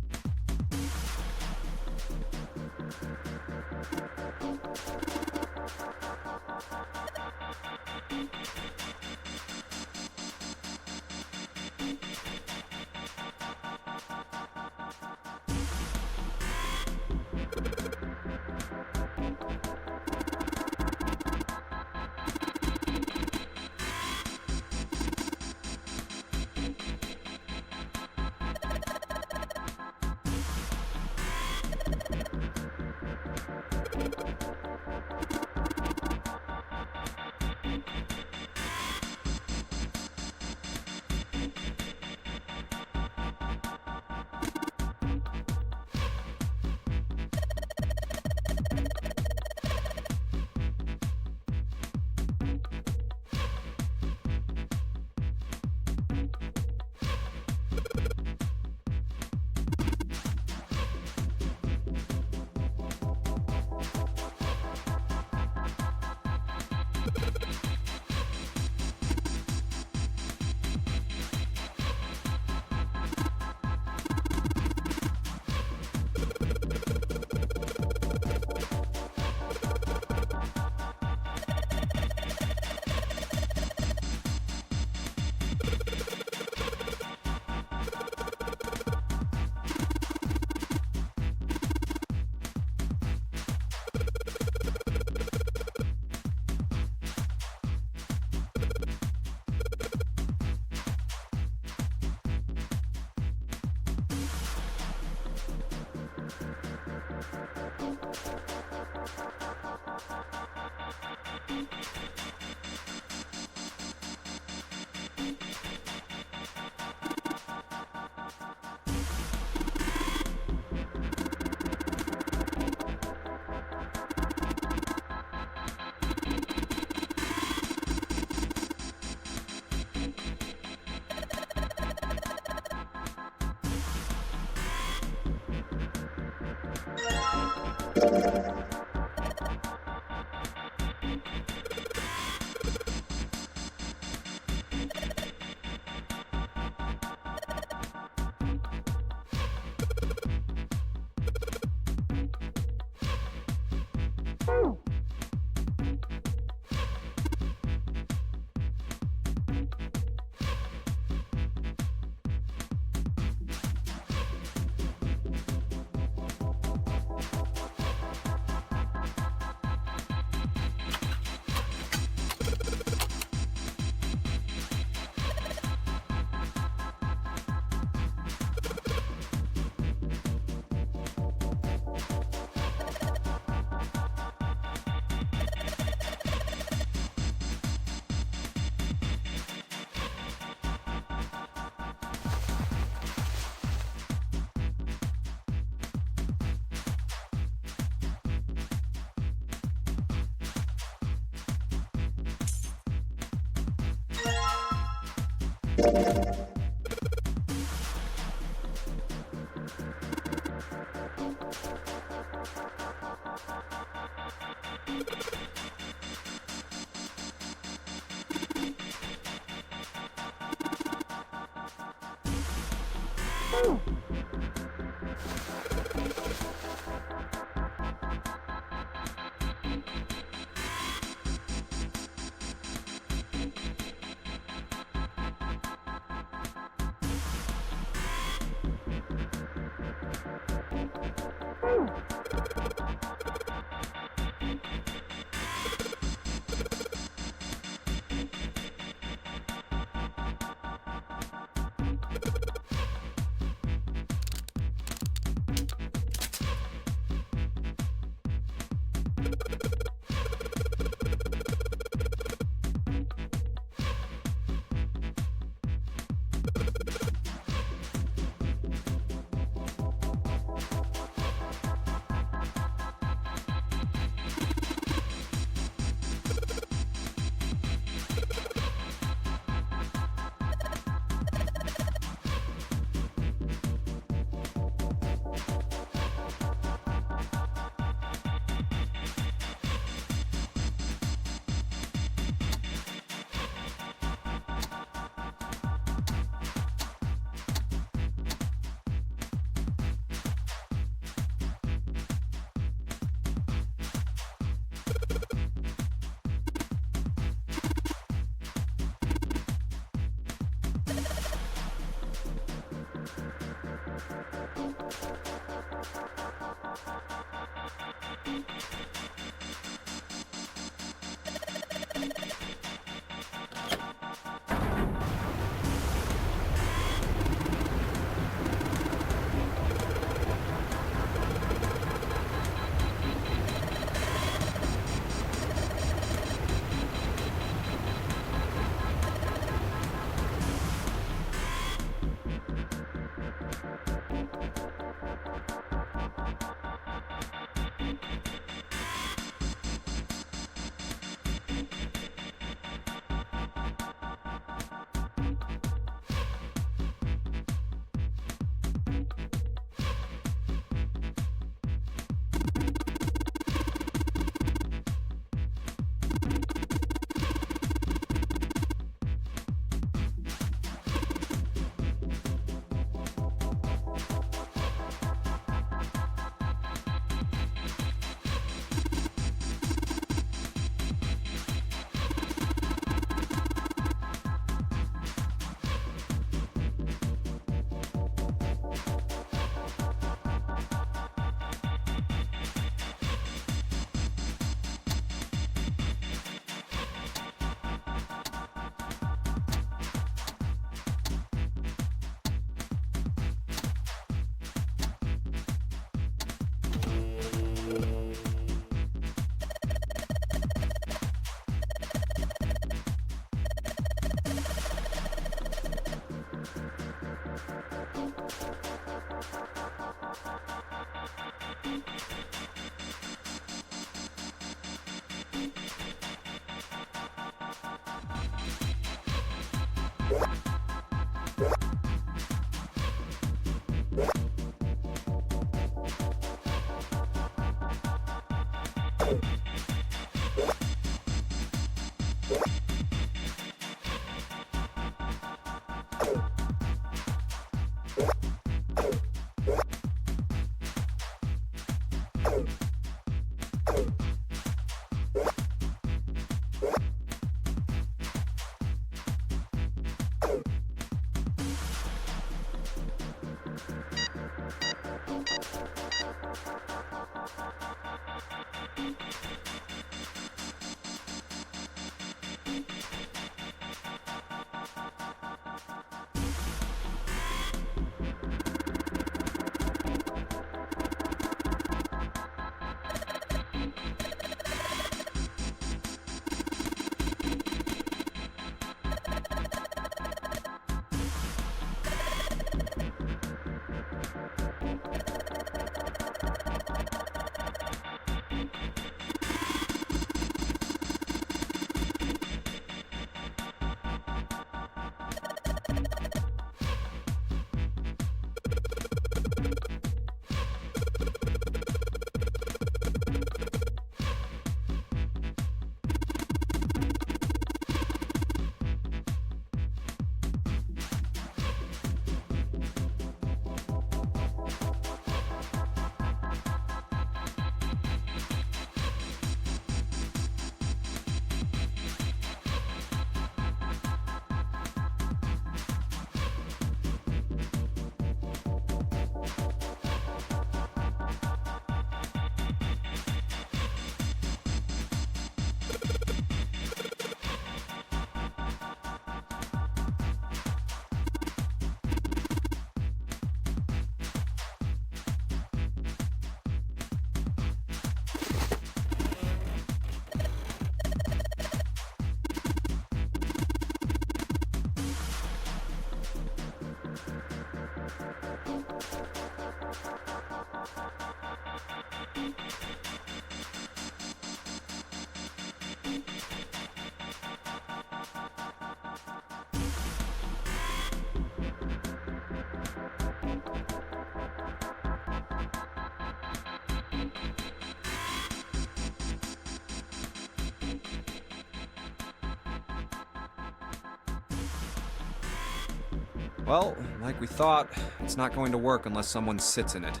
Well, like we thought, it's not going to work unless someone sits in it.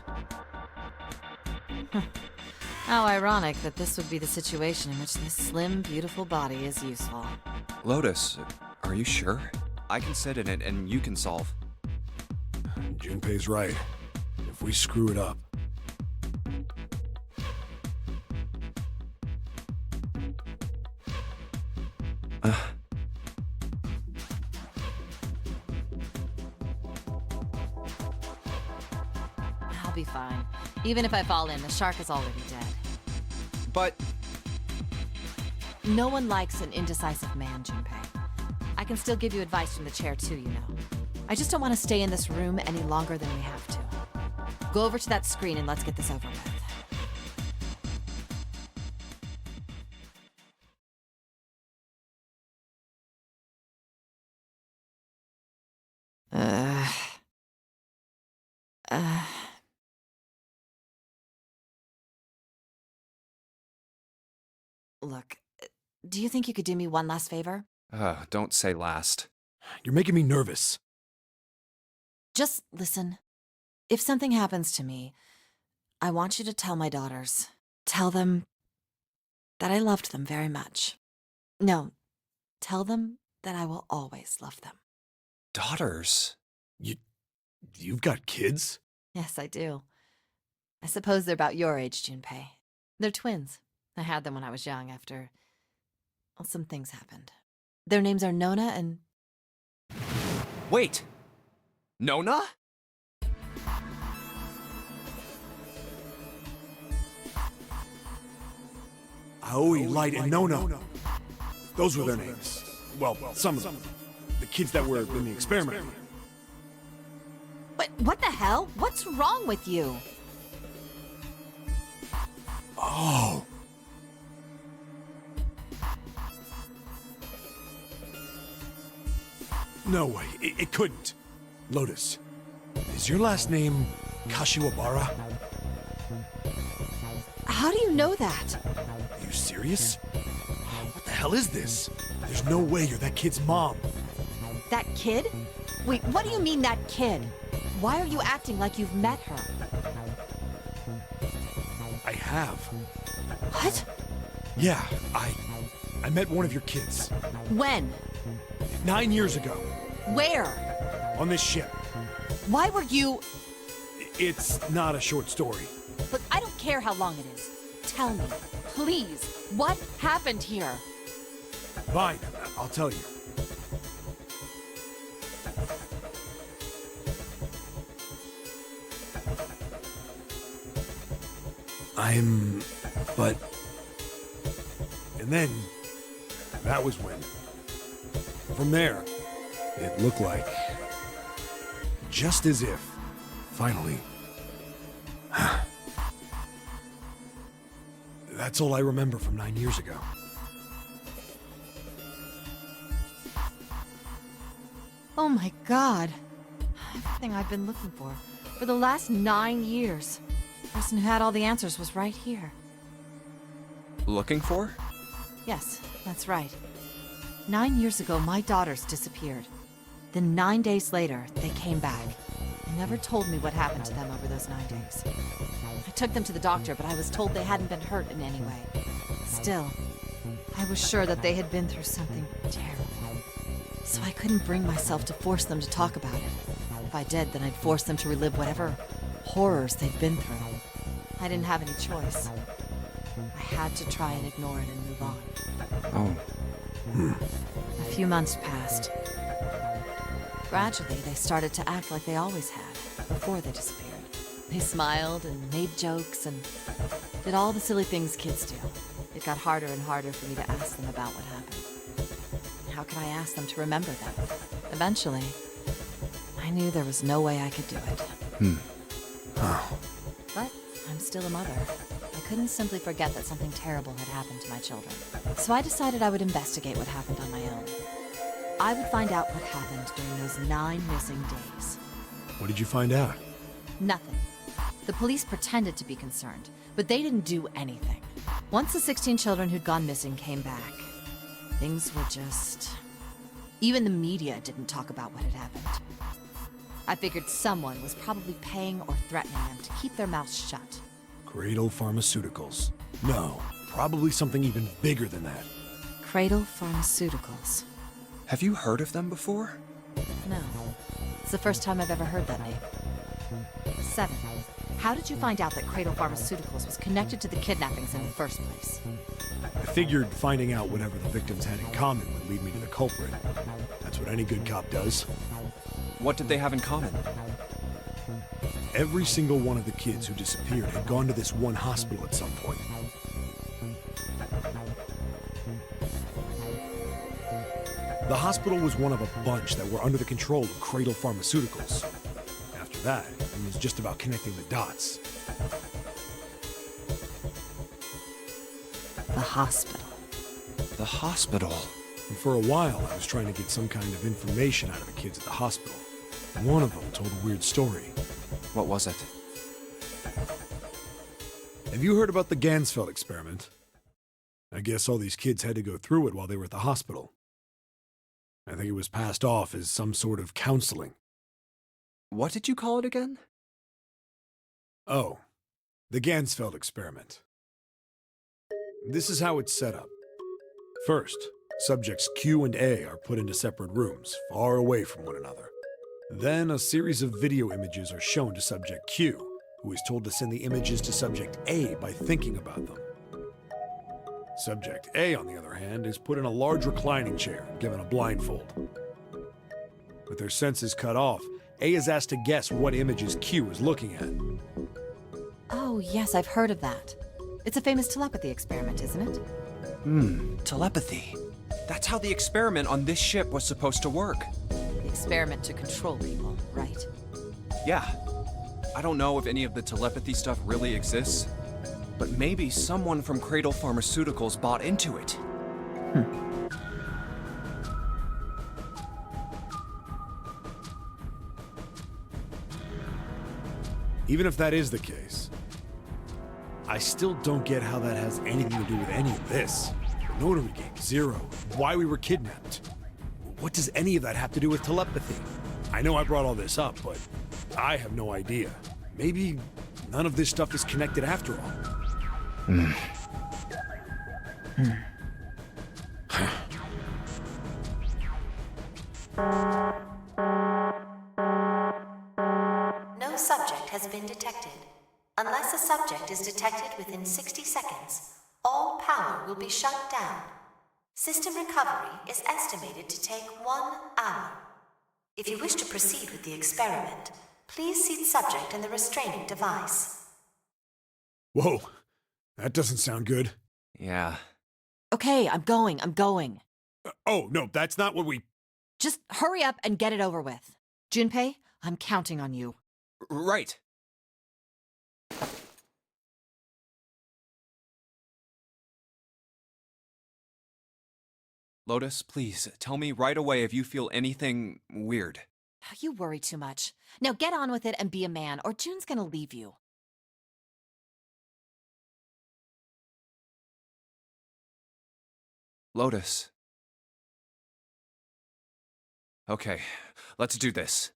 How ironic that this would be the situation in which this slim, beautiful body is useful.
Lotus, are you sure? I can sit in it and you can solve.
Junpei's right. If we screw it up...
I'll be fine. Even if I fall in, the shark is already dead.
But...
No one likes an indecisive man, Junpei. I can still give you advice from the chair too, you know. I just don't want to stay in this room any longer than we have to. Go over to that screen and let's get this over with. Look, do you think you could do me one last favor?
Don't say last.
You're making me nervous.
Just listen. If something happens to me, I want you to tell my daughters. Tell them that I loved them very much. No, tell them that I will always love them.
Daughters?
You've got kids?
Yes, I do. I suppose they're about your age, Junpei. They're twins. I had them when I was young after... well, some things happened. Their names are Nona and...
Wait! Nona?
Aoi, Light, and Nona. Those were their names. Well, some of them. The kids that were in the experiment.
But what the hell? What's wrong with you?
Oh. No way, it couldn't. Lotus, is your last name Kashiwabara?
How do you know that?
Are you serious? What the hell is this? There's no way you're that kid's mom.
That kid? Wait, what do you mean, that kid? Why are you acting like you've met her?
I have.
What?
Yeah, I met one of your kids.
When?
9 years ago.
Where?
On this ship.
Why were you...
It's not a short story.
Look, I don't care how long it is. Tell me, please, what happened here?
Fine, I'll tell you. But... And then, that was when. From there, it looked like... just as if, finally... That's all I remember from 9 years ago.
Oh my God. Everything I've been looking for the last 9 years. The person who had all the answers was right here.
Looking for?
Yes, that's right. 9 years ago, my daughters disappeared. Then 9 days later, they came back. They never told me what happened to them over those 9 days. I took them to the doctor, but I was told they hadn't been hurt in any way. Still, I was sure that they had been through something terrible. So I couldn't bring myself to force them to talk about it. If I did, then I'd force them to relive whatever horrors they'd been through. I didn't have any choice. I had to try and ignore it and move on.
Oh.
A few months passed. Gradually, they started to act like they always had, before they disappeared. They smiled and made jokes and did all the silly things kids do. It got harder and harder for me to ask them about what happened. How could I ask them to remember them? Eventually, I knew there was no way I could do it.
Oh.
But I'm still a mother. I couldn't simply forget that something terrible had happened to my children. So I decided I would investigate what happened on my own. I would find out what happened during those 9 missing days.
What did you find out?
Nothing. The police pretended to be concerned, but they didn't do anything. Once the 16 children who'd gone missing came back, things were just... Even the media didn't talk about what had happened. I figured someone was probably paying or threatening them to keep their mouths shut.
Cradle Pharmaceuticals. No, probably something even bigger than that.
Cradle Pharmaceuticals.
Have you heard of them before?
No. It's the first time I've ever heard that name. 7. How did you find out that Cradle Pharmaceuticals was connected to the kidnappings in the first place?
I figured finding out whatever the victims had in common would lead me to the culprit. That's what any good cop does.
What did they have in common?
Every single one of the kids who disappeared had gone to this one hospital at some point. The hospital was one of a bunch that were under the control of Cradle Pharmaceuticals. After that, it was just about connecting the dots.
The hospital.
The hospital?
And for a while, I was trying to get some kind of information out of the kids at the hospital. One of them told a weird story.
What was it?
Have you heard about the Gansfeld experiment? I guess all these kids had to go through it while they were at the hospital. I think it was passed off as some sort of counseling.
What did you call it again?
Oh, the Gansfeld experiment. This is how it's set up. First, subjects Q and A are put into separate rooms, far away from one another. Then a series of video images are shown to subject Q, who is told to send the images to subject A by thinking about them. Subject A, on the other hand, is put in a large reclining chair, given a blindfold. With their senses cut off, A is asked to guess what images Q is looking at.
Oh, yes, I've heard of that. It's a famous telepathy experiment, isn't it?
Telepathy. That's how the experiment on this ship was supposed to work.
The experiment to control people, right?
Yeah. I don't know if any of the telepathy stuff really exists, but maybe someone from Cradle Pharmaceuticals bought into it.
Even if that is the case, I still don't get how that has anything to do with any of this. Notary game, Zero, why we were kidnapped. What does any of that have to do with telepathy? I know I brought all this up, but I have no idea. Maybe none of this stuff is connected after all.
No subject has been detected. Unless a subject is detected within 60 seconds, all power will be shut down. System recovery is estimated to take 1 hour. If you wish to proceed with the experiment, please seat subject in the restraining device.
Whoa, that doesn't sound good.
Yeah.
Okay, I'm going.
Oh, no, that's not what we...
Just hurry up and get it over with. Junpei, I'm counting on you.
Right. Lotus, please, tell me right away if you feel anything weird.
You worry too much. Now get on with it and be a man, or June's gonna leave you.
Lotus. Okay, let's do this.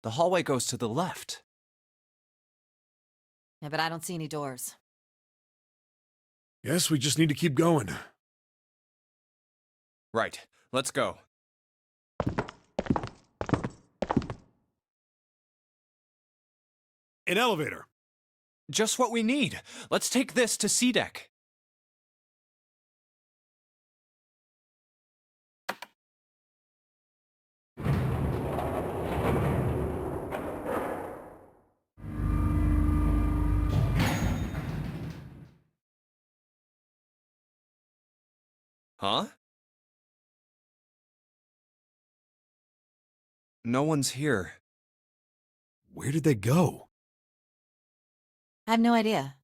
The hallway goes to the left.
Yeah, but I don't see any doors.
Guess we just need to keep going.
Right. Let's go.
An elevator.
Just what we need. Let's take this to C-Deck. Huh? No one's here.
Where did they go?
I have no idea.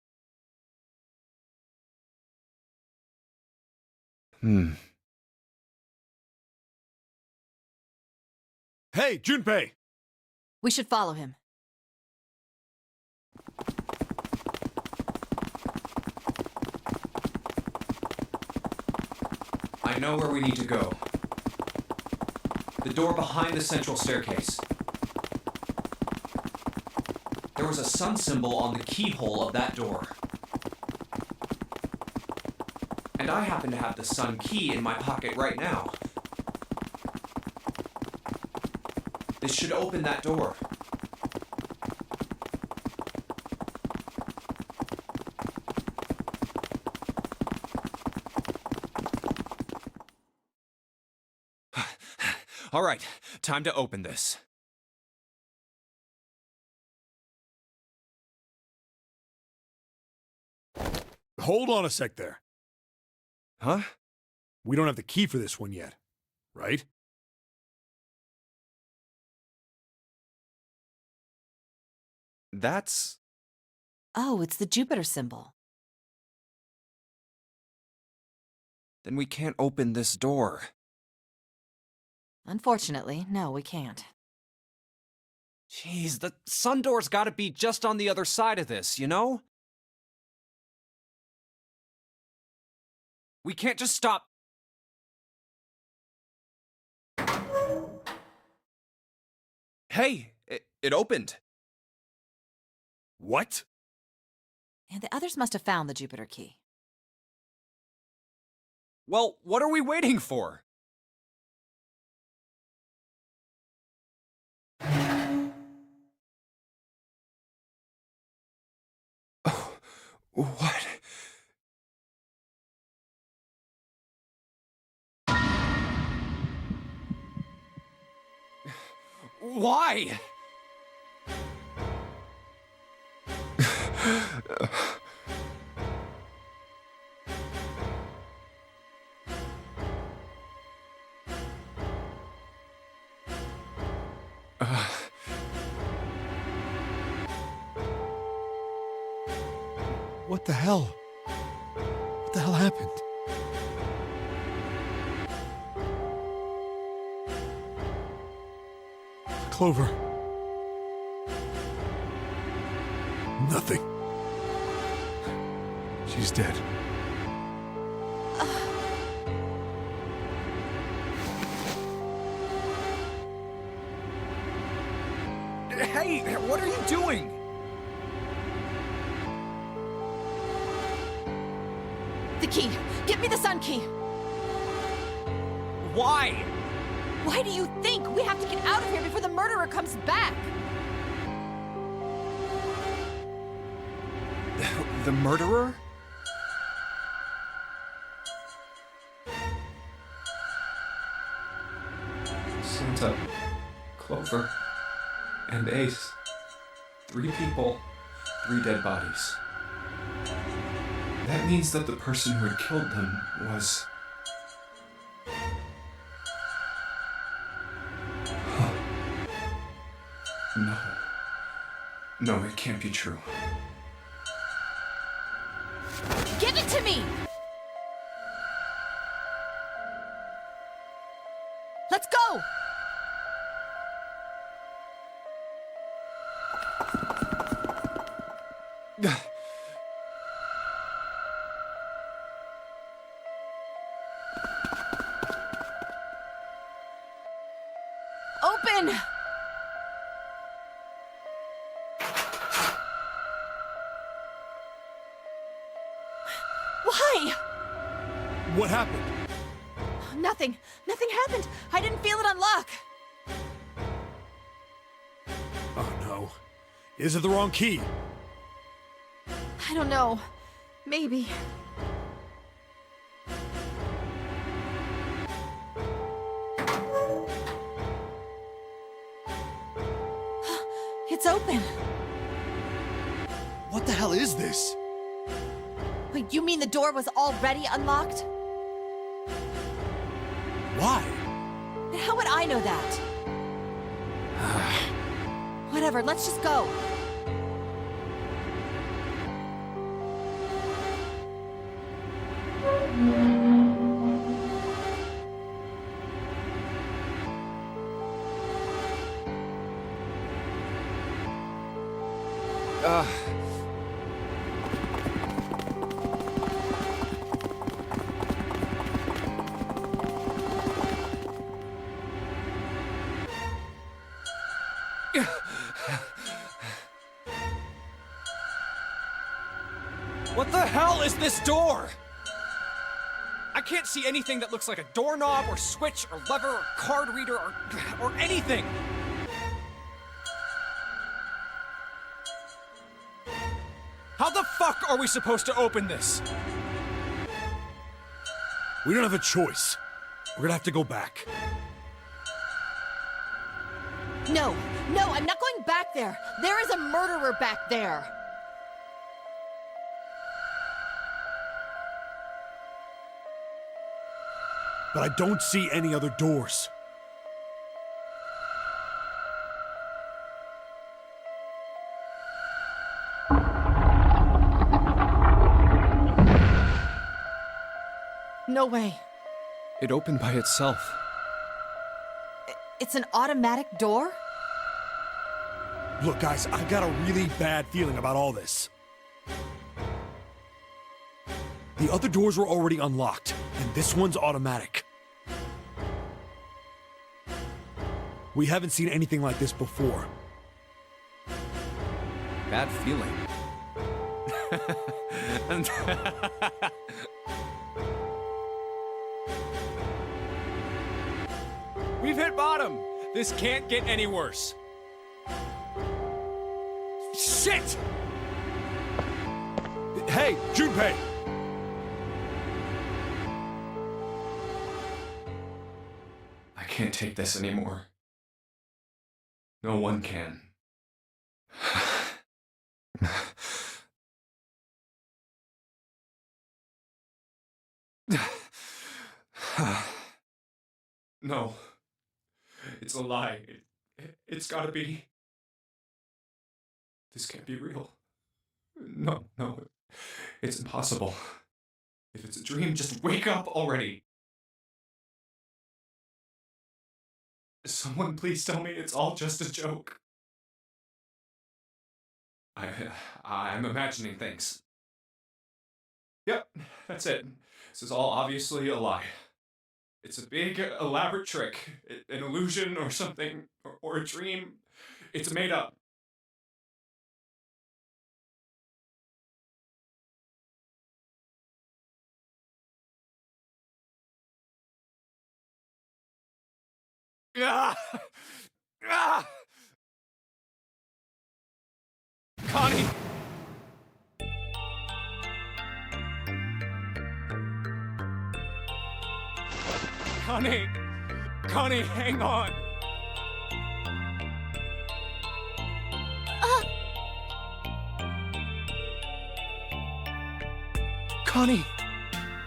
Hey, Junpei!
We should follow him.
I know where we need to go. The door behind the central staircase. There was a sun symbol on the keyhole of that door. And I happen to have the sun key in my pocket right now. This should open that door.
All right, time to open this.
Hold on a sec there.
Huh?
We don't have the key for this one yet, right?
That's...
Oh, it's the Jupiter symbol.
Then we can't open this door.
Unfortunately, no, we can't.
Jeez, the sun door's gotta be just on the other side of this, you know? We can't just stop... Hey, it opened.
What?
And the others must have found the Jupiter key.
Well, what are we waiting for? Oh, what? Why?
What the hell? What the hell happened? Clover. Nothing. She's dead.
Hey, what are you doing?
The key! Get me the sun key!
Why?
Why do you think? We have to get out of here before the murderer comes back!
The murderer?
Santa, Clover, and Ace. 3 people, 3 dead bodies. That means that the person who had killed them was... No. No, it can't be true.
Give it to me! Let's go! Open!
What happened?
Nothing. Nothing happened. I didn't feel it unlock.
Oh no. Is it the wrong key?
I don't know. Maybe. It's open.
What the hell is this?
Wait, you mean the door was already unlocked?
Why?
How would I know that? Whatever, let's just go.
What the hell is this door? I can't see anything that looks like a doorknob or switch or lever or card reader or anything. How the fuck are we supposed to open this?
We don't have a choice. We're gonna have to go back.
No, I'm not going back there. There is a murderer back there.
But I don't see any other doors.
No way.
It opened by itself.
It's an automatic door?
Look, guys, I've got a really bad feeling about all this. The other doors were already unlocked, and this one's automatic. We haven't seen anything like this before.
Bad feeling. We've hit bottom. This can't get any worse. Shit!
Hey, Junpei!
I can't take this anymore. No one can. No. It's a lie. It's gotta be. This can't be real. No. It's impossible. If it's a dream, just wake up already. Someone please tell me it's all just a joke. I'm imagining things. Yep, that's it. This is all obviously a lie. It's a big, elaborate trick. An illusion or something, or a dream. It's made up.
Ah! Ah! Connie! Connie, hang on! Connie!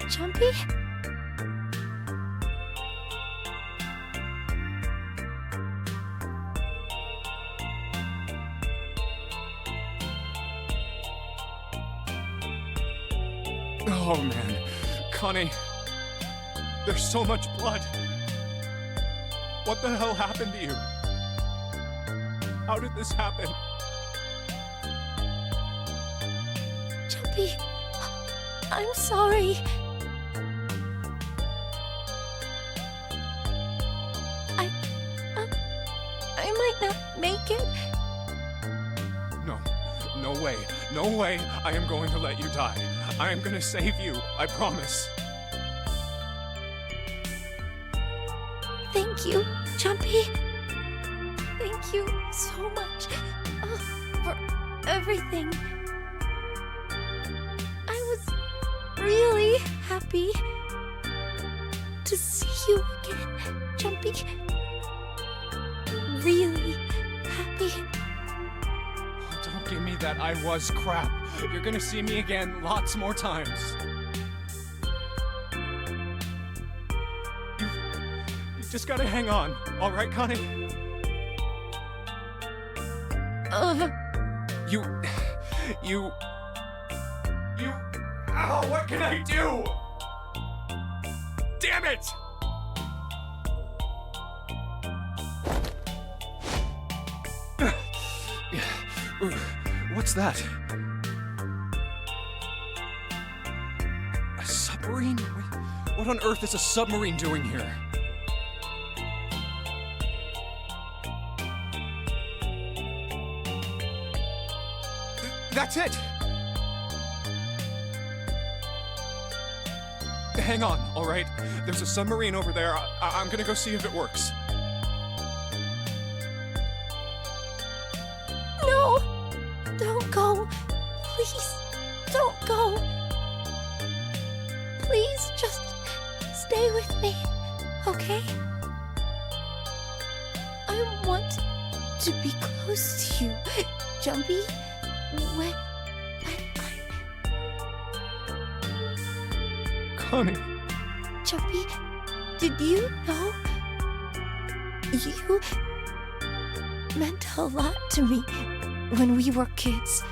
Jumpy?
Oh man, Connie, there's so much blood. What the hell happened to you? How did this happen?
Jumpy, I'm sorry. I might not make it.
No way I am going to let you die. I am going to save you, I promise.
Thank you, Jumpy. Thank you so much for everything. I was really happy to see you again, Jumpy. Really happy.
Don't give me that I was crap. You're gonna see me again lots more times. You just gotta hang on, all right, Connie? You... Ow, what can I do? Damn it! What's that? A submarine? What on earth is a submarine doing here? That's it! Hang on, all right? There's a submarine over there. I'm gonna go see if it works.
No! Don't go. Please, don't go. Please, just stay with me, okay? I want to be close to you, Jumpy. When
Connie.
Jumpy, did you know? You meant a lot to me when we were kids.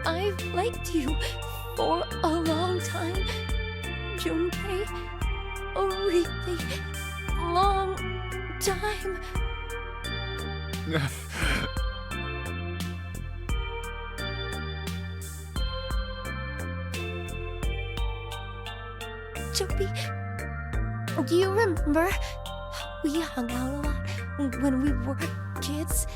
I've liked you for a long time, Junpei. A really long time. Jumpy, do you remember how we hung out a lot when we were kids?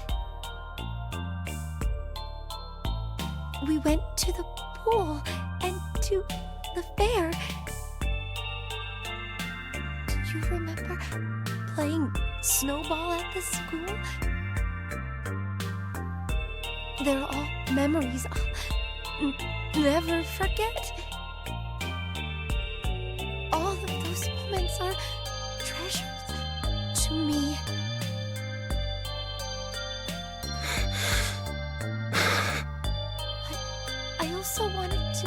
We went to the pool and to the fair. Do you remember playing snowball at the school? They're all memories I'll never forget. All of those moments are treasures to me. I also wanted to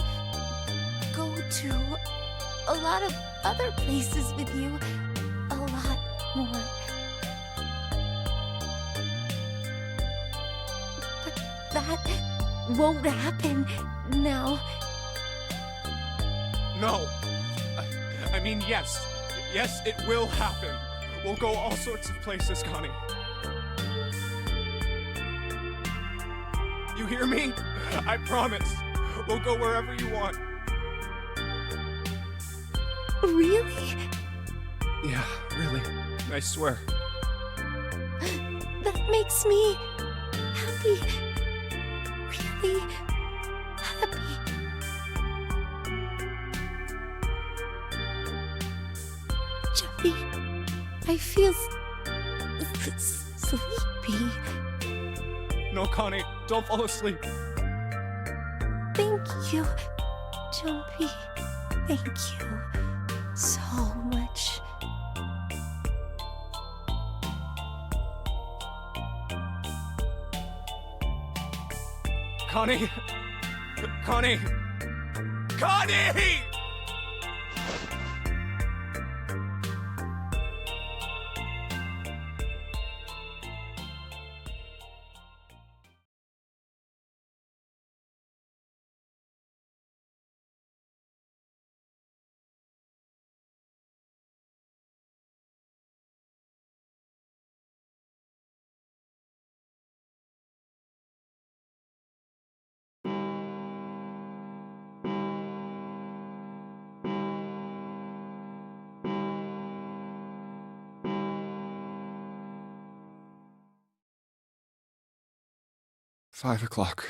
go to a lot of other places with you. A lot more. But that won't happen now.
No. I mean, yes. Yes, it will happen. We'll go all sorts of places, Connie. You hear me? I promise. We'll go wherever you want.
Really?
Yeah, really. I swear.
That makes me happy. Really happy. Jumpy, I feel sleepy.
No, Connie, don't fall asleep.
Thank you, Jumpy. Thank you so much.
Connie! Connie! Connie! $5.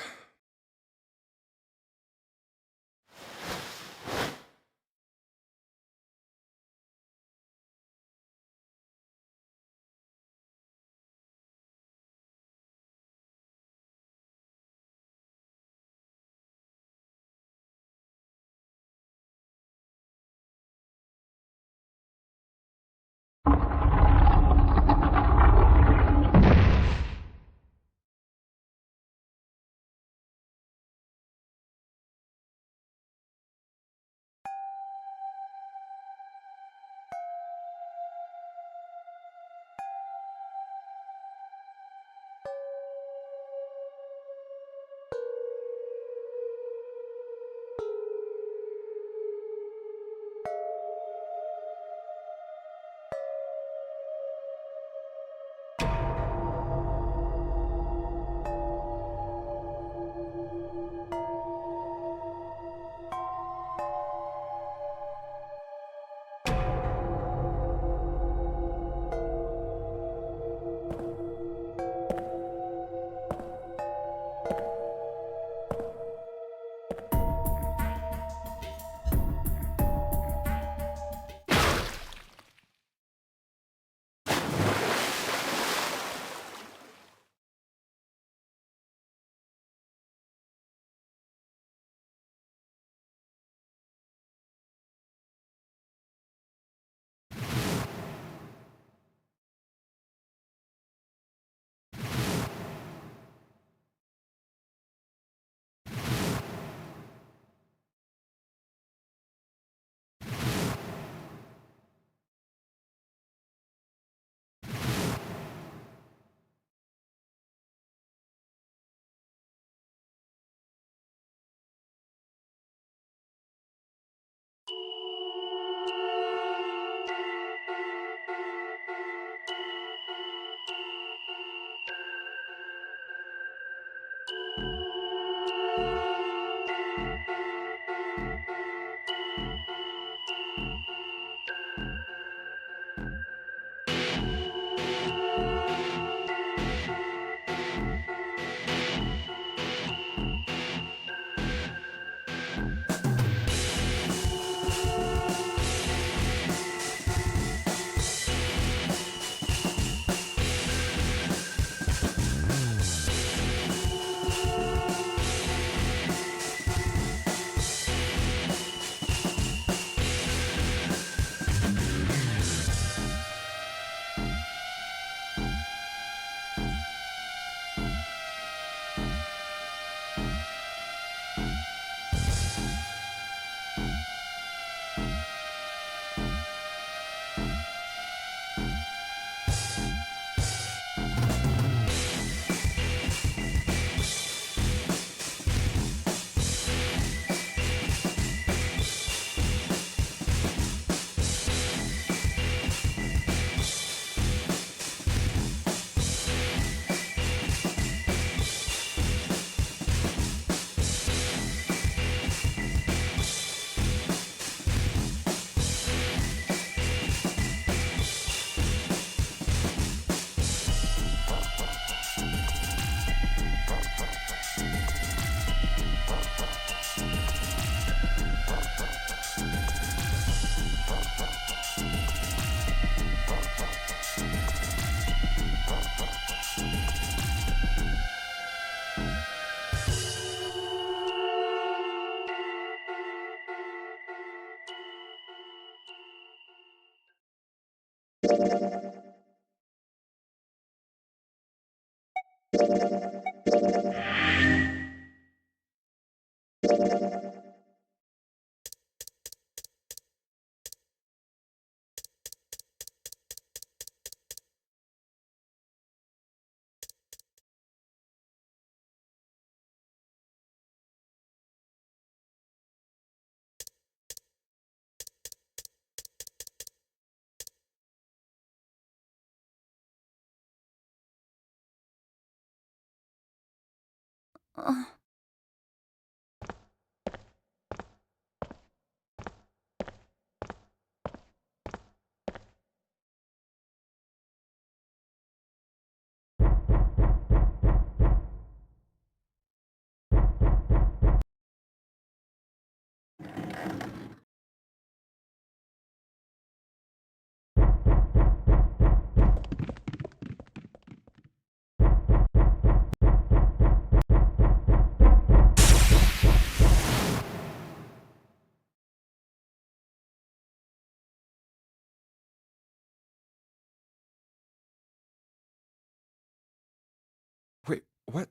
Wait, what?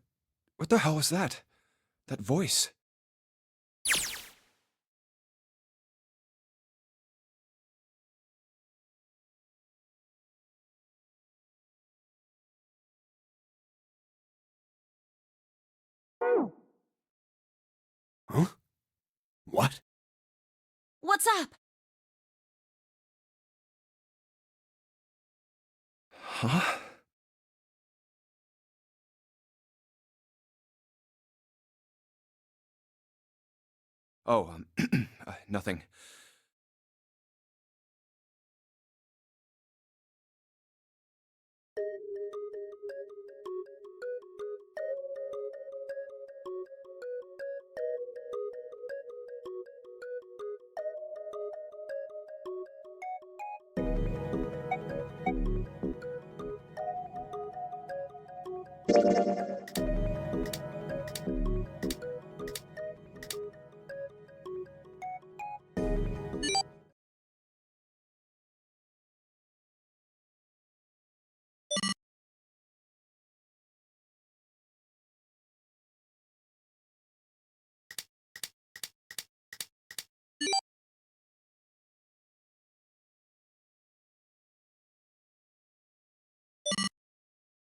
What the hell was that? That voice?
Huh? What?
What's up?
Huh? Oh, nothing.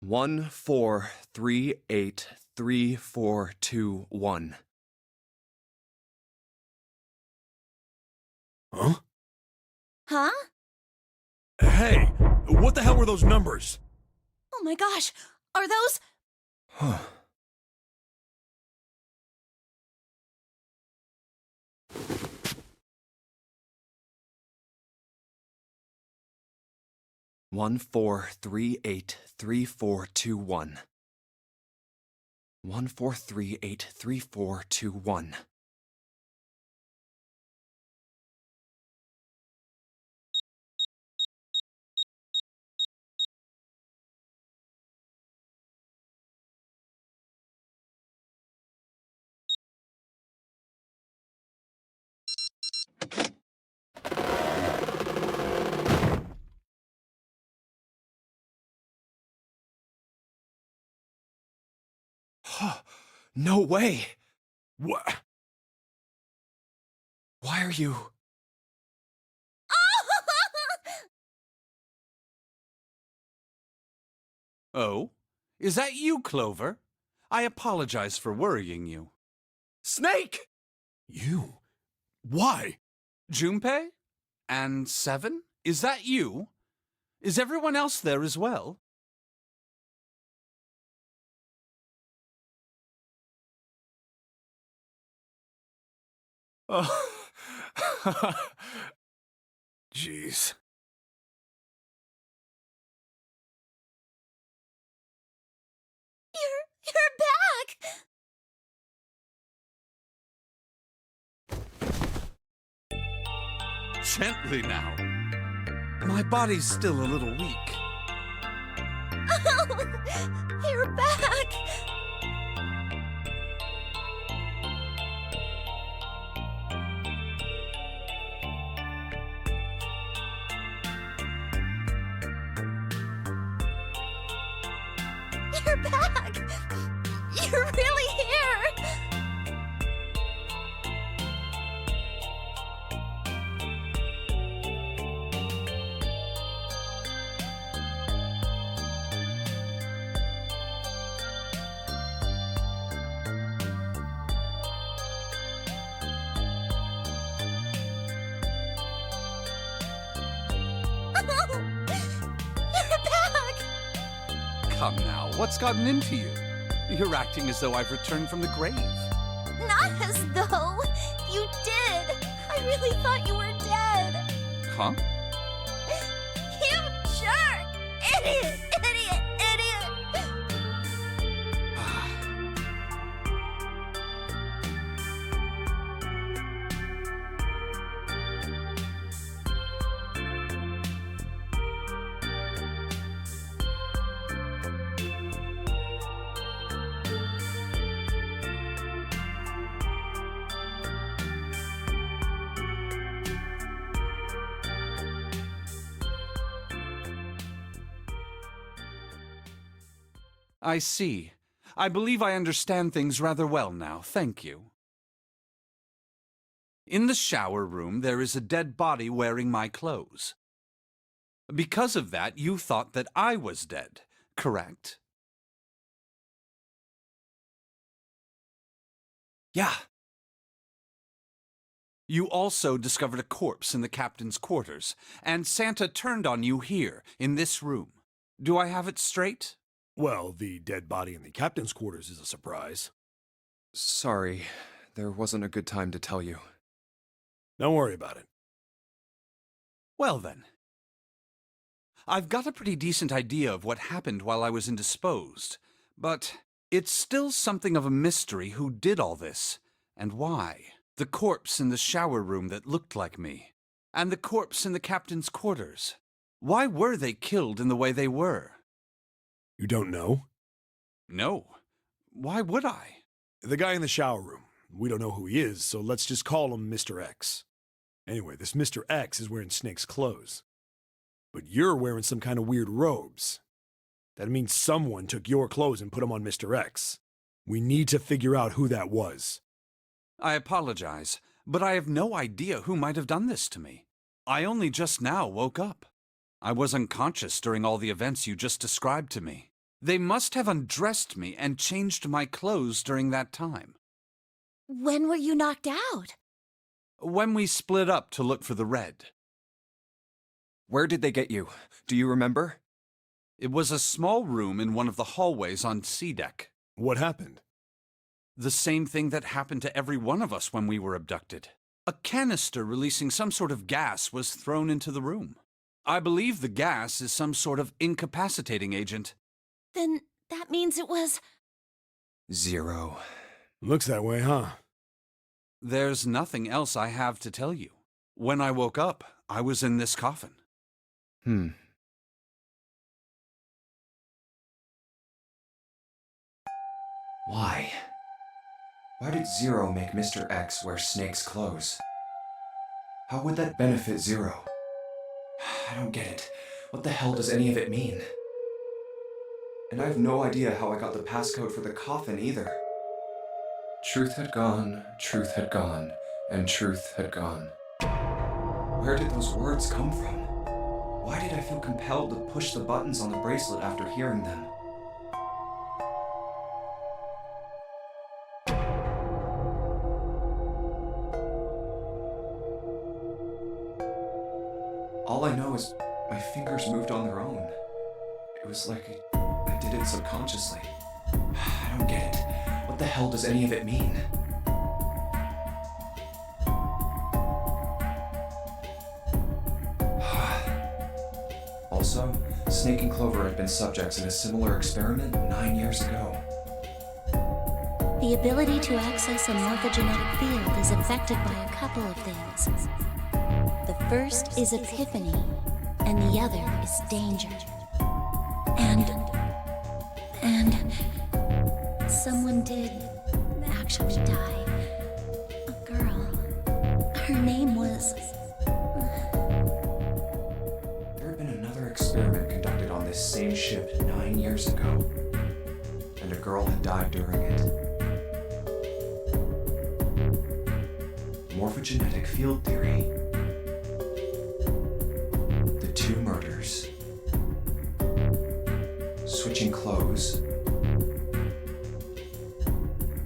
One, 4, 3, 8, 3, 4, 2, 1.
Huh?
Huh?
Hey, what the hell were those numbers?
Oh my gosh, are those...
Huh. One, 4, 3, 8, 3, 4, 2, 1. 1, 4, 3, 8, 3, 4, 2, 1. No way!
What?
Why are you...
Oh? Is that you, Clover? I apologize for worrying you. Snake!
You? Why?
Junpei? And Seven? Is that you? Is everyone else there as well?
Oh. Jeez.
You're back!
Gently now. My body's still a little weak.
Oh, you're back! You're back! You're really here!
Come now, what's gotten into you? You're acting as though I've returned from the grave.
Not as though! You did! I really thought you were dead!
Huh?
You jerk! Idiot! Idiot! Idiot!
I see. I believe I understand things rather well now, thank you. In the shower room, there is a dead body wearing my clothes. Because of that, you thought that I was dead, correct?
Yeah.
You also discovered a corpse in the captain's quarters, and Santa turned on you here, in this room. Do I have it straight?
Well, the dead body in the captain's quarters is a surprise.
Sorry, there wasn't a good time to tell you.
Don't worry about it.
Well then. I've got a pretty decent idea of what happened while I was indisposed, but it's still something of a mystery who did all this, and why. The corpse in the shower room that looked like me, and the corpse in the captain's quarters. Why were they killed in the way they were?
You don't know?
No. Why would I?
The guy in the shower room. We don't know who he is, so let's just call him Mr. X. Anyway, this Mr. X is wearing Snake's clothes. But you're wearing some kind of weird robes. That means someone took your clothes and put them on Mr. X. We need to figure out who that was.
I apologize, but I have no idea who might have done this to me. I only just now woke up. I was unconscious during all the events you just described to me. They must have undressed me and changed my clothes during that time.
When were you knocked out?
When we split up to look for the red.
Where did they get you? Do you remember?
It was a small room in one of the hallways on C deck.
What happened?
The same thing that happened to every one of us when we were abducted. A canister releasing some sort of gas was thrown into the room. I believe the gas is some sort of incapacitating agent.
Then that means it was...
Zero.
Looks that way, huh?
There's nothing else I have to tell you. When I woke up, I was in this coffin.
Why? Why did Zero make Mr. X wear Snake's clothes? How would that benefit Zero? I don't get it. What the hell does any of it mean? And I have no idea how I got the passcode for the coffin either. Truth had gone, and truth had gone. Where did those words come from? Why did I feel compelled to push the buttons on the bracelet after hearing them? All I know is my fingers moved on their own. It was like I did it subconsciously. I don't get it. What the hell does any of it mean? Also, Snake and Clover had been subjects in a similar experiment 9 years ago.
The ability to access a morphogenetic field is affected by a couple of things. The first is epiphany, and the other is danger. And someone did actually die. A girl. Her name was...
There had been another experiment conducted on this same ship 9 years ago. girl had died during it. Morphogenetic field theory. The two murders. Switching clothes.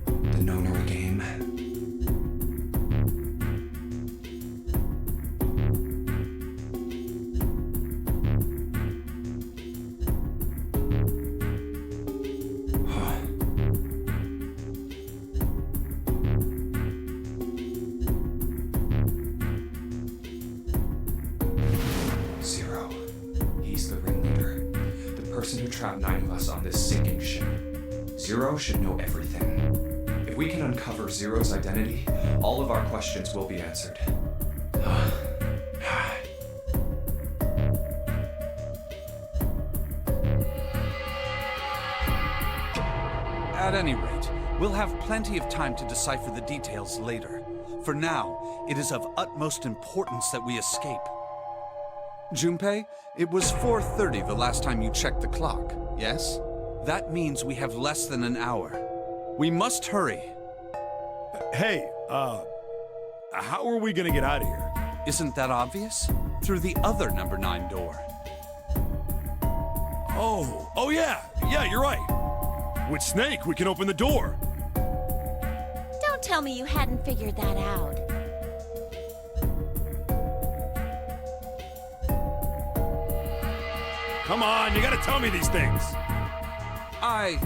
The nonary game. Zero. He's the ringleader. The person who trapped 9 of us on this sinking ship. Zero should know everything. If we can uncover Zero's identity, all of our questions will be answered.
At any rate, we'll have plenty of time to decipher the details later. For now, it is of utmost importance that we escape. Junpei, it was 4:30 the last time you checked the clock, yes? That means we have less than an hour. We must hurry.
Hey, how are we gonna get out of here?
Isn't that obvious? Through the other number 9 door.
Oh yeah, you're right. With Snake, we can open the door.
Don't tell me you hadn't figured that out.
Come on, you gotta tell me these things.
I,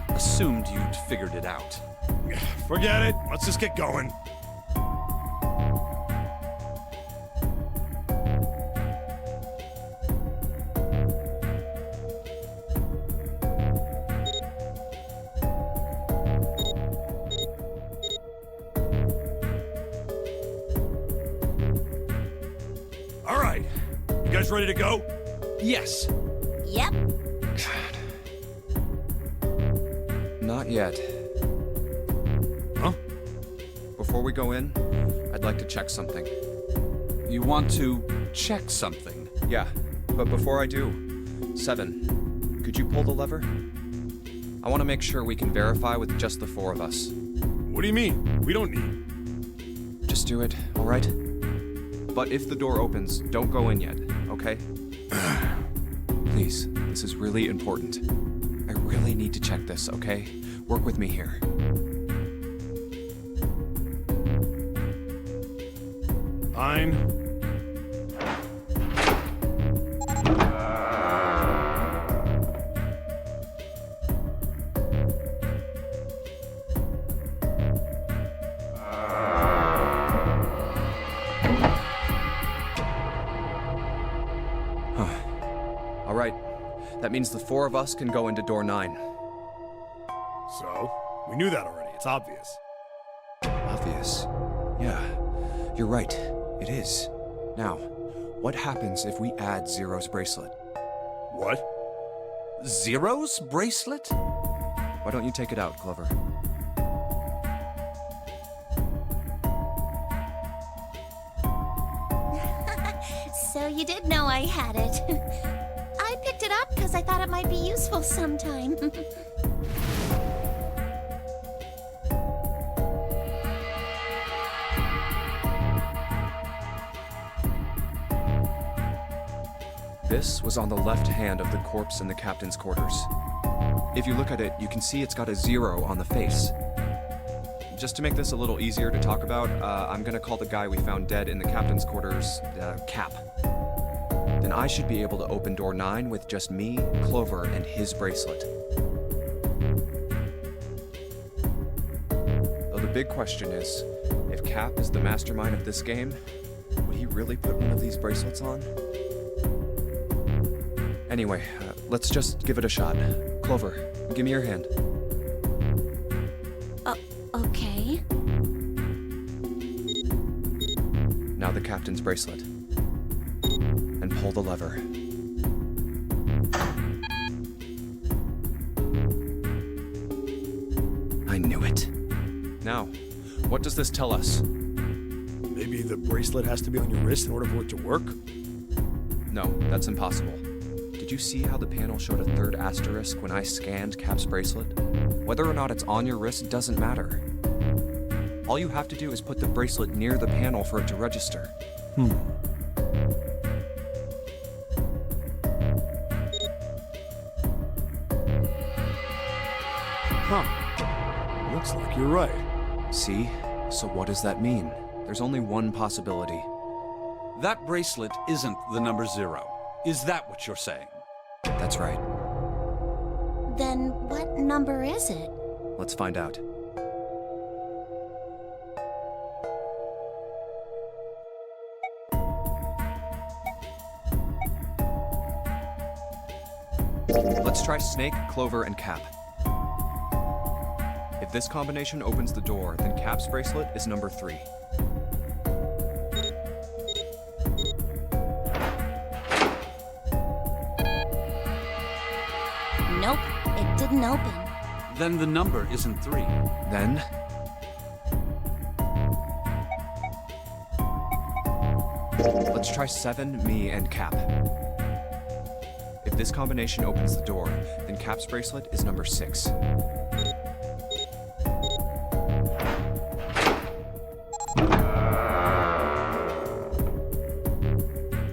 assumed you'd figured it out.
Forget it. Let's just get going. All right. You guys ready to go?
Yes.
Yep.
Not yet.
Huh?
Before we go in, I'd like to check something.
You want to check something?
Yeah, but before I do, 7, could you pull the lever? I want to make sure we can verify with just the 4 of us.
What do you mean? We don't need.
Just do it, all right? But if the door opens, don't go in yet, okay? Please, this is really important. I really need to check this, okay? Work with me here.
Fine.
All right, that means the 4 of us can go into door 9.
So, we knew that already. It's obvious.
Obvious. Yeah, you're right. It is. Now, what happens if we add Zero's bracelet?
What?
Zero's bracelet?
Why don't you take it out, Clover?
So you did know I had it. I picked it up because I thought it might be useful sometime.
This was on the left hand of the corpse in the captain's quarters. If you look at it, you can see it's got a 0 on the face. Just to make this a little easier to talk about, I'm gonna call the guy we found dead in the captain's quarters, Cap. Then I should be able to open door 9 with just me, Clover, and his bracelet. Though the big question is, if Cap is the mastermind of this game, would he really put one of these bracelets on? Anyway, let's just give it a shot. Clover, give me your hand.
Okay.
Now the captain's bracelet. And pull the lever. I knew it. Now, what does this tell us?
Maybe the bracelet has to be on your wrist in order for it to work?
No, that's impossible. Did Did you see how the panel showed a third asterisk when I scanned Cap's bracelet? Whether or not it's on your wrist doesn't matter. All you have to do is put the bracelet near the panel for it to register.
Huh. Looks like you're right.
See? So what does that mean? There's only one possibility.
That bracelet isn't the number 0. Is that what you're saying?
That's right.
Then what number is it?
Let's find out. Let's try Snake, Clover, and Cap. If this combination opens the door, then Cap's bracelet is number 3.
Nope, it didn't open.
Then the number isn't 3.
Then... let's try 7, me, and Cap. If this combination opens the door, then Cap's bracelet is number 6.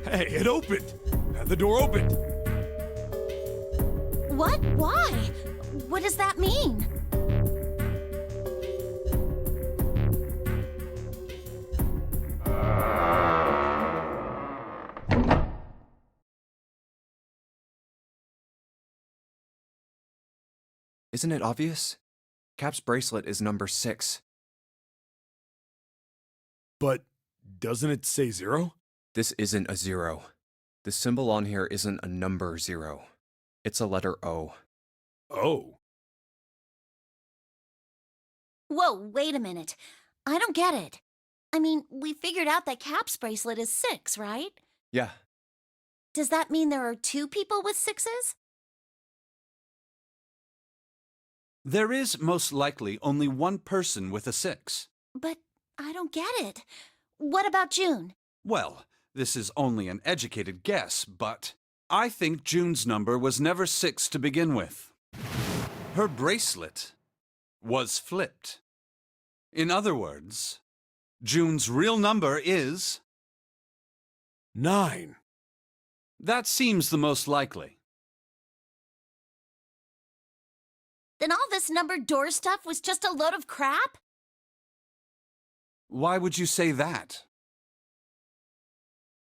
Hey, it opened! And the door opened!
What? Why? What does that mean?
Isn't it obvious? Cap's bracelet is number 6.
But doesn't it say 0?
This isn't a 0. The symbol on here isn't a number 0. It's a letter O.
Oh.
Whoa, wait a minute. I don't get it. I mean, we figured out that Cap's bracelet is 6, right?
Yeah.
Does that mean there are 2 people with 6s?
There is most likely only one person with a 6.
But I don't get it. What about June?
Well, this is only an educated guess, but I think June's number was never 6 to begin with. Her bracelet was flipped. In other words, June's real number is
9.
That seems the most likely.
Then all this numbered door stuff was just a load of crap?
Why would you say that?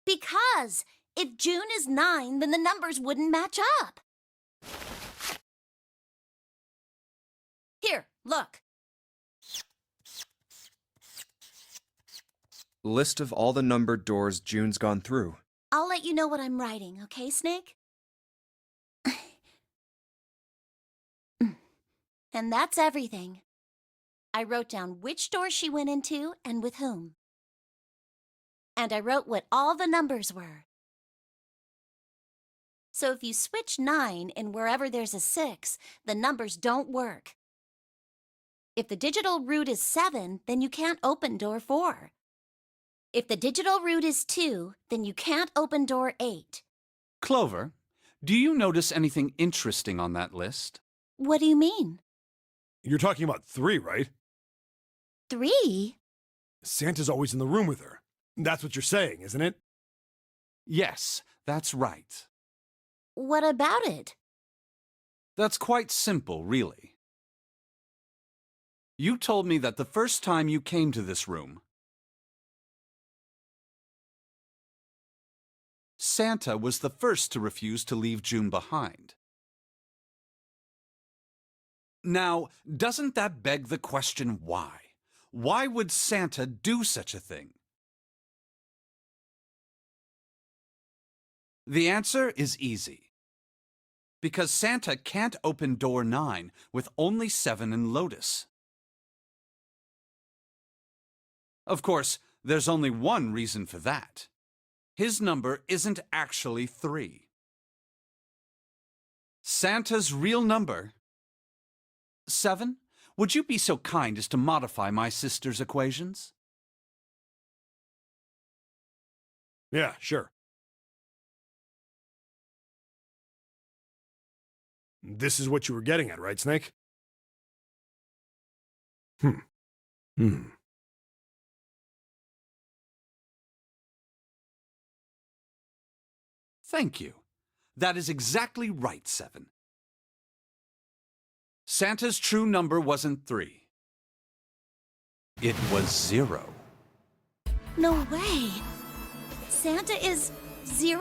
Because if June is 9, then the numbers wouldn't match up. Here, look.
List of all the numbered doors June's gone through.
I'll let you know what I'm writing, okay, Snake? And that's everything. I wrote down which door she went into and with whom. And I wrote what all the numbers were. So if you switch 9 in wherever there's a 6, the numbers don't work. If the digital root is 7, then you can't open door 4. If the digital root is 2, then you can't open door 8.
Clover, do you notice anything interesting on that list?
What do you mean?
You're talking about 3, right?
3?
Santa's always in the room with her. That's what you're saying, isn't it?
Yes, that's right.
What about it?
That's quite simple, really. You told me that the first time you came to this room, Santa was the first to refuse to leave June behind. Now, doesn't that beg the question why? Why would Santa do such a thing? The answer is easy. Because Santa can't open door 9 with only 7 in Lotus. Of course, there's only one reason for that. His number isn't actually 3. Santa's real number... 7? Would you be so kind as to modify my sister's equations?
Yeah, sure. This is what you were getting at, right, Snake?
Thank you. That is exactly right, 7. Santa's true number wasn't 3. It was 0.
No way. Santa is 0?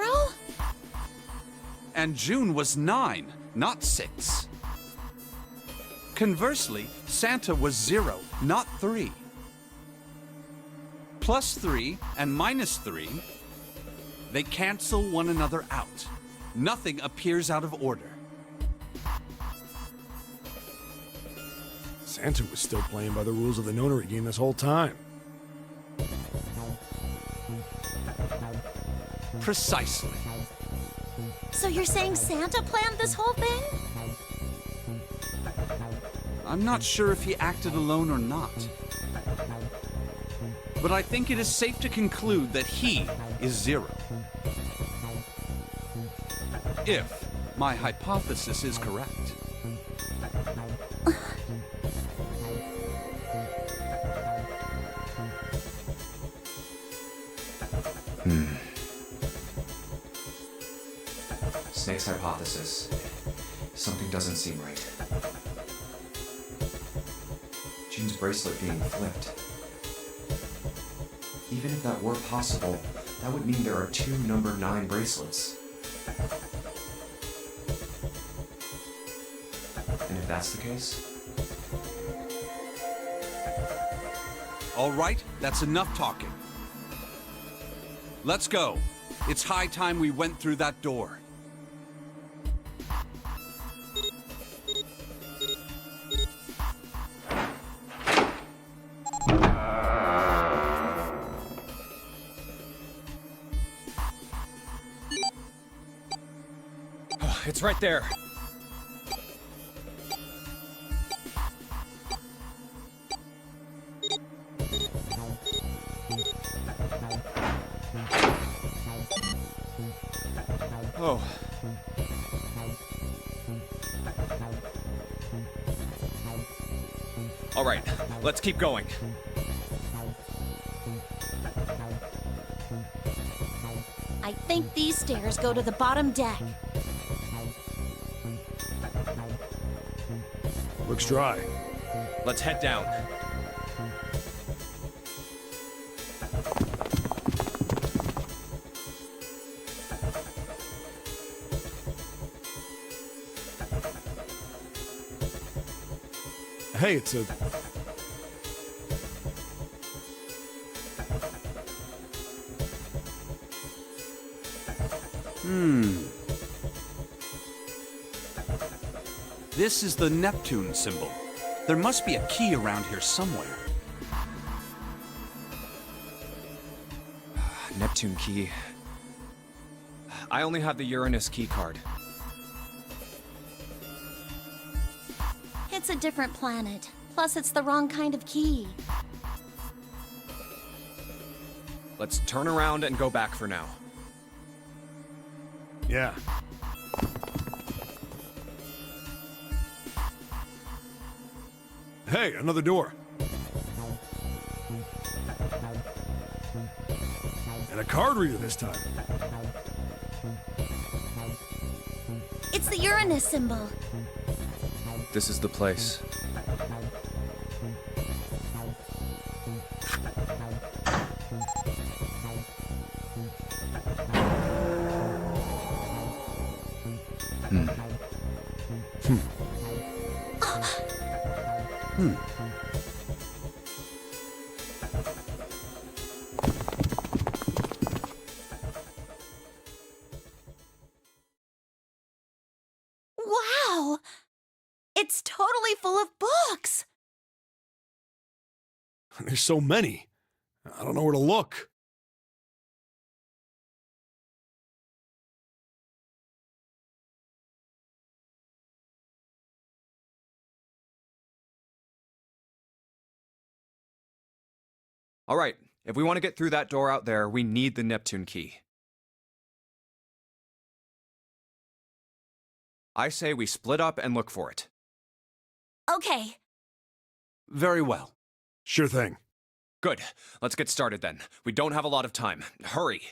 And June was 9, not 6. Conversely, Santa was 0, not 3. Plus 3 and minus 3, they cancel one another out. Nothing appears out of order.
Santa was still playing by the rules of the nonary game this whole time.
Precisely.
So you're saying Santa planned this whole thing?
I'm not sure if he acted alone or not. But I think it is safe to conclude that he is 0. If my hypothesis is correct.
Snake's hypothesis. Something doesn't seem right. June's bracelet being flipped. Even if that were possible, that would mean there are 2 number 9 bracelets. And if that's the case?
All right, that's enough talking. Let's go. It's high time we went through that door.
It's right there. Oh. All right, let's keep going.
I think these stairs go to the bottom deck.
Looks dry.
Let's head down.
Hey, it's a...
This is the Neptune symbol. There must be a key around here somewhere.
Neptune key. I only have the Uranus key card.
It's a different planet. Plus, it's the wrong kind of key.
Let's turn around and go back for now.
Yeah. Hey, another door. And a card reader this time.
It's the Uranus symbol.
This is the place.
Wow! It's totally full of books!
There's so many. I don't know where to look.
All right, if we want to get through that door out there, we need the Neptune key. I say we split up and look for it.
Okay.
Very well.
Sure thing.
Good. Let's get started then. We don't have a lot of time. Hurry.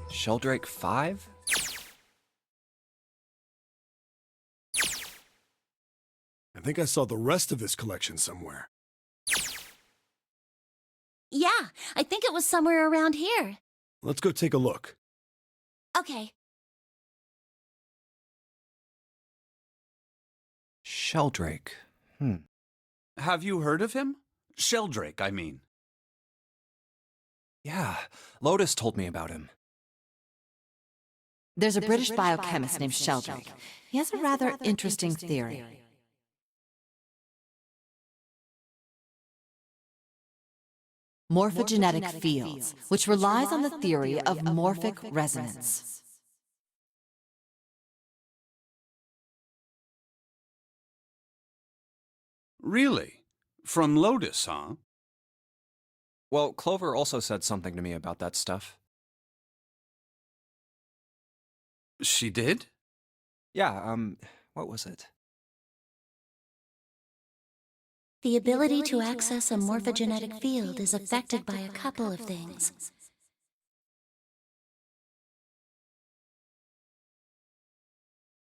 Sheldrake 5?
I think I saw the rest of this collection somewhere.
Yeah, I think it was somewhere around here.
Let's go take a look.
Okay.
Sheldrake.
Have you heard of him? Sheldrake, I mean.
Yeah, Lotus told me about him.
There's a British biochemist named Sheldrake. He has a rather interesting theory. Morphogenetic fields, which relies on the theory of morphic resonance.
Really? From Lotus, huh?
Well, Clover also said something to me about that stuff.
She did?
Yeah, what was it?
The ability to access a morphogenetic field is affected by a couple of things.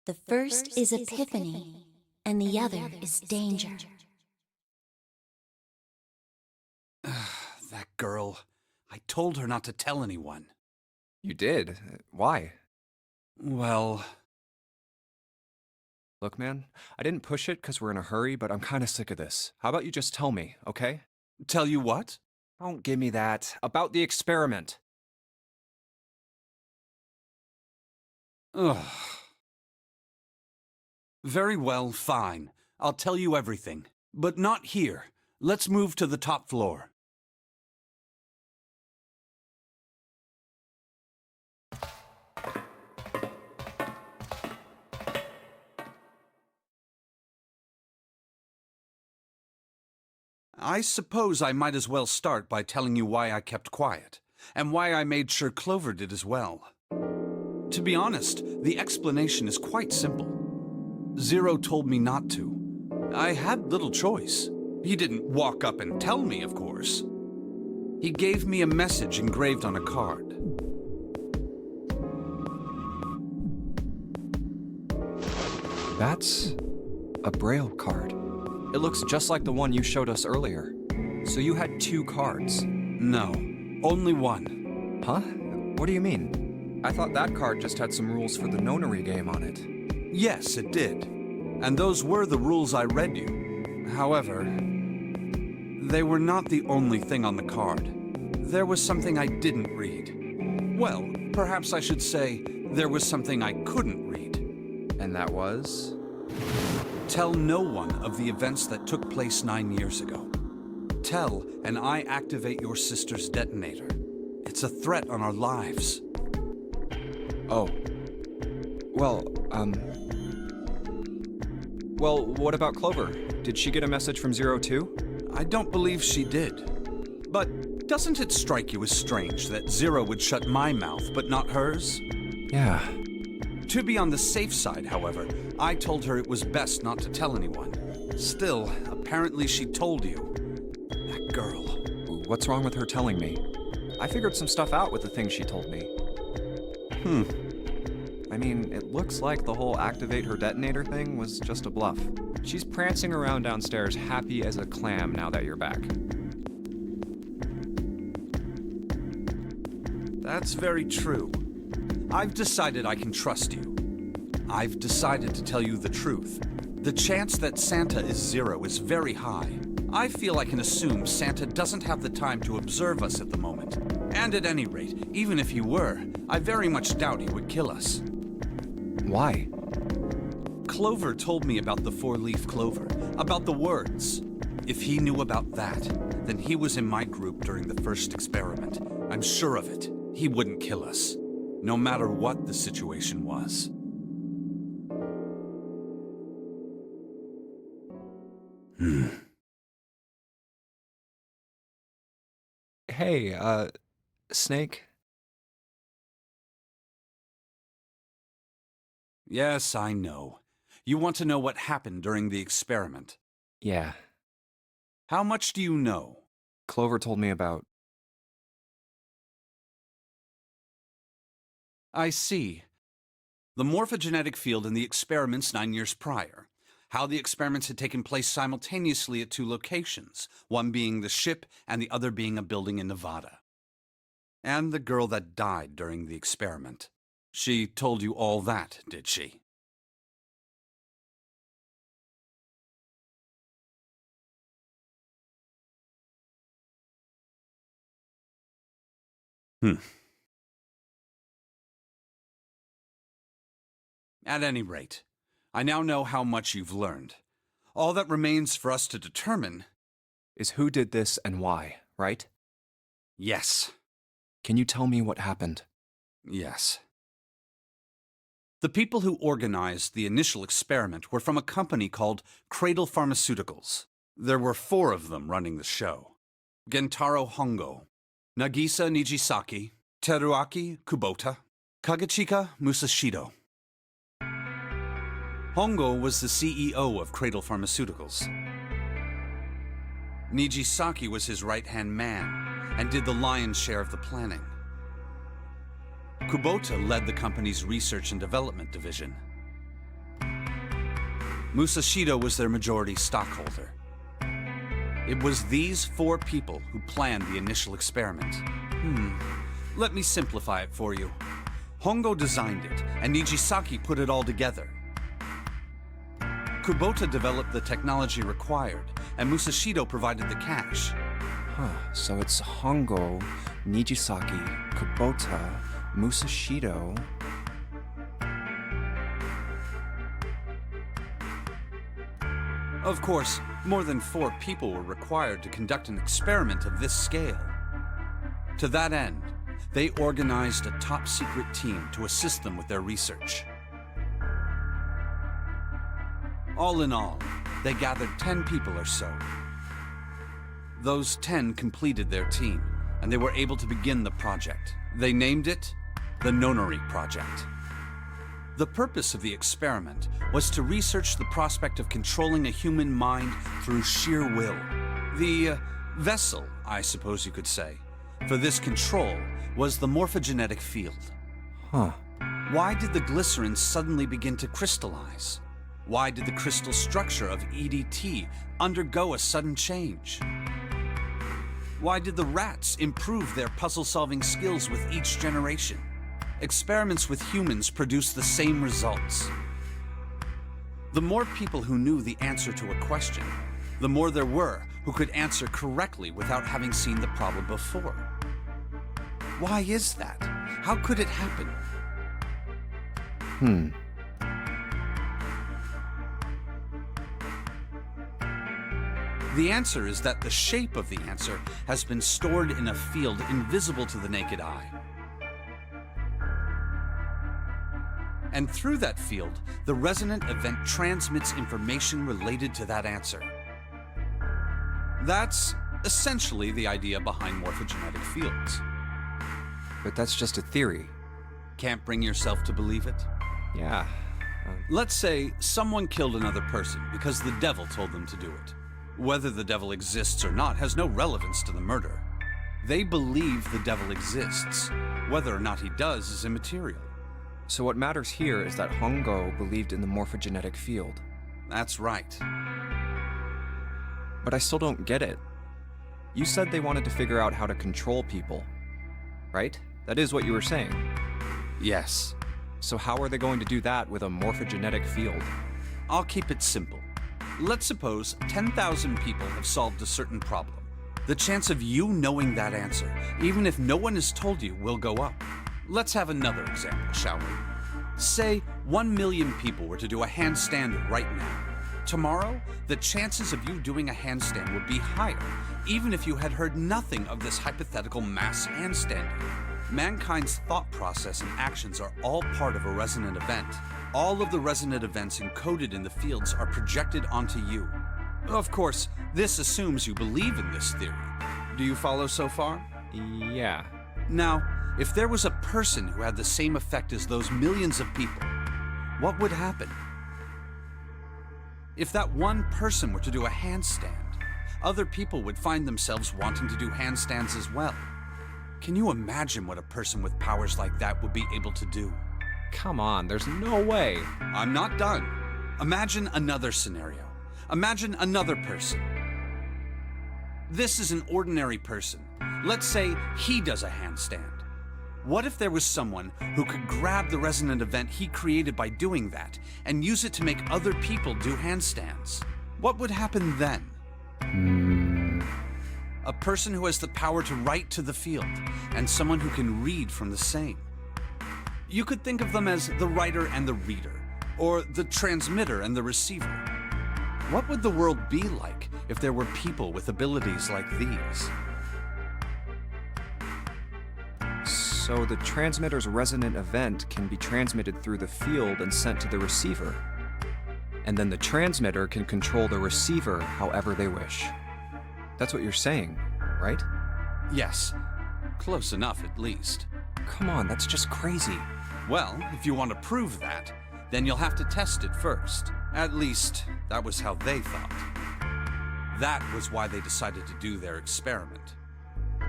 The first is epiphany, and the other is danger.
That girl. I told her not to tell anyone.
You did? Why?
Well...
Look, man, I didn't push it because we're in a hurry, but I'm kind of sick of this. How about you just tell me, okay?
Tell you what?
Don't give me that. About the experiment.
Ugh. Very well, fine. I'll tell you everything. But not here. Let's move to the top floor. I suppose I might as well start by telling you why I kept quiet, and why I made sure Clover did as well. To be honest, the explanation is quite simple. Zero told me not to. I had little choice. He didn't walk up and tell me, of course. He gave me a message engraved on a card.
That's a Braille card. It looks just like the one you showed us earlier. So you had 2 cards?
No, only one.
Huh? What do you mean? I thought that card just had some rules for the nonary game on it.
Yes, it did. And those were the rules I read you. However, they were not the only thing on the card. There was something I didn't read. Well, perhaps I should say, there was something I couldn't read.
And that was?
Tell no one of the events that took place 9 years ago. Tell, and I activate your sister's detonator. It's a threat on our lives.
Oh. Well, Well, what about Clover? Did she get a message from Zero too?
I don't believe she did. But doesn't it strike you as strange that Zero would shut my mouth, but not hers?
Yeah.
To be on the safe side, however, I told her it was best not to tell anyone. Still, apparently she told you. That girl.
What's wrong with her telling me? I figured some stuff out with the things she told me. I mean, it looks like the whole activate her detonator thing was just a bluff. She's prancing around downstairs happy as a clam now that you're back.
That's very true. I've decided I can trust you. I've decided to tell you the truth. The chance that Santa is Zero is very high. I feel I can assume Santa doesn't have the time to observe us at the moment. And at any rate, even if he were, I very much doubt he would kill us.
Why?
Clover told me about the four-leaf clover, about the words. If he knew about that, then he was in my group during the first experiment. I'm sure of it. He wouldn't kill us, no matter what the situation was.
Hey, Snake?
Yes, I know. You want to know what happened during the experiment.
Yeah.
How much do you know?
Clover told me about...
I see. The morphogenetic field in the experiments 9 years prior. How the experiments had taken place simultaneously at 2 locations, one being the ship and the other being a building in Nevada. And the girl that died during the experiment. She told you all that, did she? At any rate, I now know how much you've learned. All that remains for us to determine
is who did this and why, right?
Yes.
Can you tell me what happened?
Yes. The people who organized the initial experiment were from a company called Cradle Pharmaceuticals. There were 4 of them running the show. Gentaro Hongo, Nagisa Nijisaki, Teruaki Kubota, Kagechika Musashido. Hongo was the CEO of Cradle Pharmaceuticals. Nijisaki was his right-hand man and did the lion's share of the planning. Kubota led the company's research and development division. Musashido was their majority stockholder. It was these 4 people who planned the initial experiment. Let me simplify it for you. Hongo designed it, and Nijisaki put it all together. Kubota developed the technology required, and Musashido provided the cash.
So it's Hongo, Nijisaki, Kubota, Musashido...
Of course, more than 4 people were required to conduct an experiment of this scale. To that end, they organized a top-secret team to assist them with their research. All in all, they gathered 10 people or so. Those 10 completed their team, and they were able to begin the project. They named it the Nonori Project. The purpose of the experiment was to research the prospect of controlling a human mind through sheer will. The vessel, I suppose you could say, for this control was the morphogenetic field. Why did the glycerin suddenly begin to crystallize? Why did the crystal structure of EDT undergo a sudden change? Why did the rats improve their puzzle-solving skills with each generation? Experiments with humans produce the same results. The more people who knew the answer to a question, the more there were who could answer correctly without having seen the problem before. Why is that? How could it happen? The answer is that the shape of the answer has been stored in a field invisible to the naked eye. And through that field, the resonant event transmits information related to that answer. That's essentially the idea behind morphogenetic fields.
But that's just a theory.
Can't bring yourself to believe it?
Yeah.
Let's say someone killed another person because the devil told them to do it. Whether the devil exists or not has no relevance to the murder. They believe the devil exists. Whether or not he does is immaterial.
So what matters here is that Hongo believed in the morphogenetic field.
That's right.
But I still don't get it. You said they wanted to figure out how to control people, right? That is what you were saying.
Yes.
So how are they going to do that with a morphogenetic field?
I'll keep it simple. Let's suppose 10,000 people have solved a certain problem. The chance of you knowing that answer, even if no one has told you, will go up. Let's have another example, shall we? Say 1 million people were to do a handstand right now. Tomorrow, the chances of you doing a handstand would be higher, even if you had heard nothing of this hypothetical mass handstanding. Mankind's thought process and actions are all part of a resonant event. All of the resonant events encoded in the fields are projected onto you. Of course, this assumes you believe in this theory. Do you follow so far?
Yeah.
Now, if there was a person who had the same effect as those millions of people, what would happen? If that one person were to do a handstand, other people would find themselves wanting to do handstands as well. Can you imagine what a person with powers like that would be able to do?
Come on, there's no way.
I'm not done. Imagine another scenario. Imagine another person. This is an ordinary person. Let's say he does a handstand. What if there was someone who could grab the resonant event he created by doing that and use it to make other people do handstands? What would happen then? A person who has the power to write to the field, and someone who can read from the same. You could think of them as the writer and the reader, or the transmitter and the receiver. What would the world be like if there were people with abilities like these?
So the transmitter's resonant event can be transmitted through the field and sent to the receiver. And then the transmitter can control the receiver however they wish. That's what you're saying, right?
Yes. Close enough, at least.
Come on, that's just crazy.
Well, if you want to prove that, then you'll have to test it first. At least, that was how they thought. That was why they decided to do their experiment.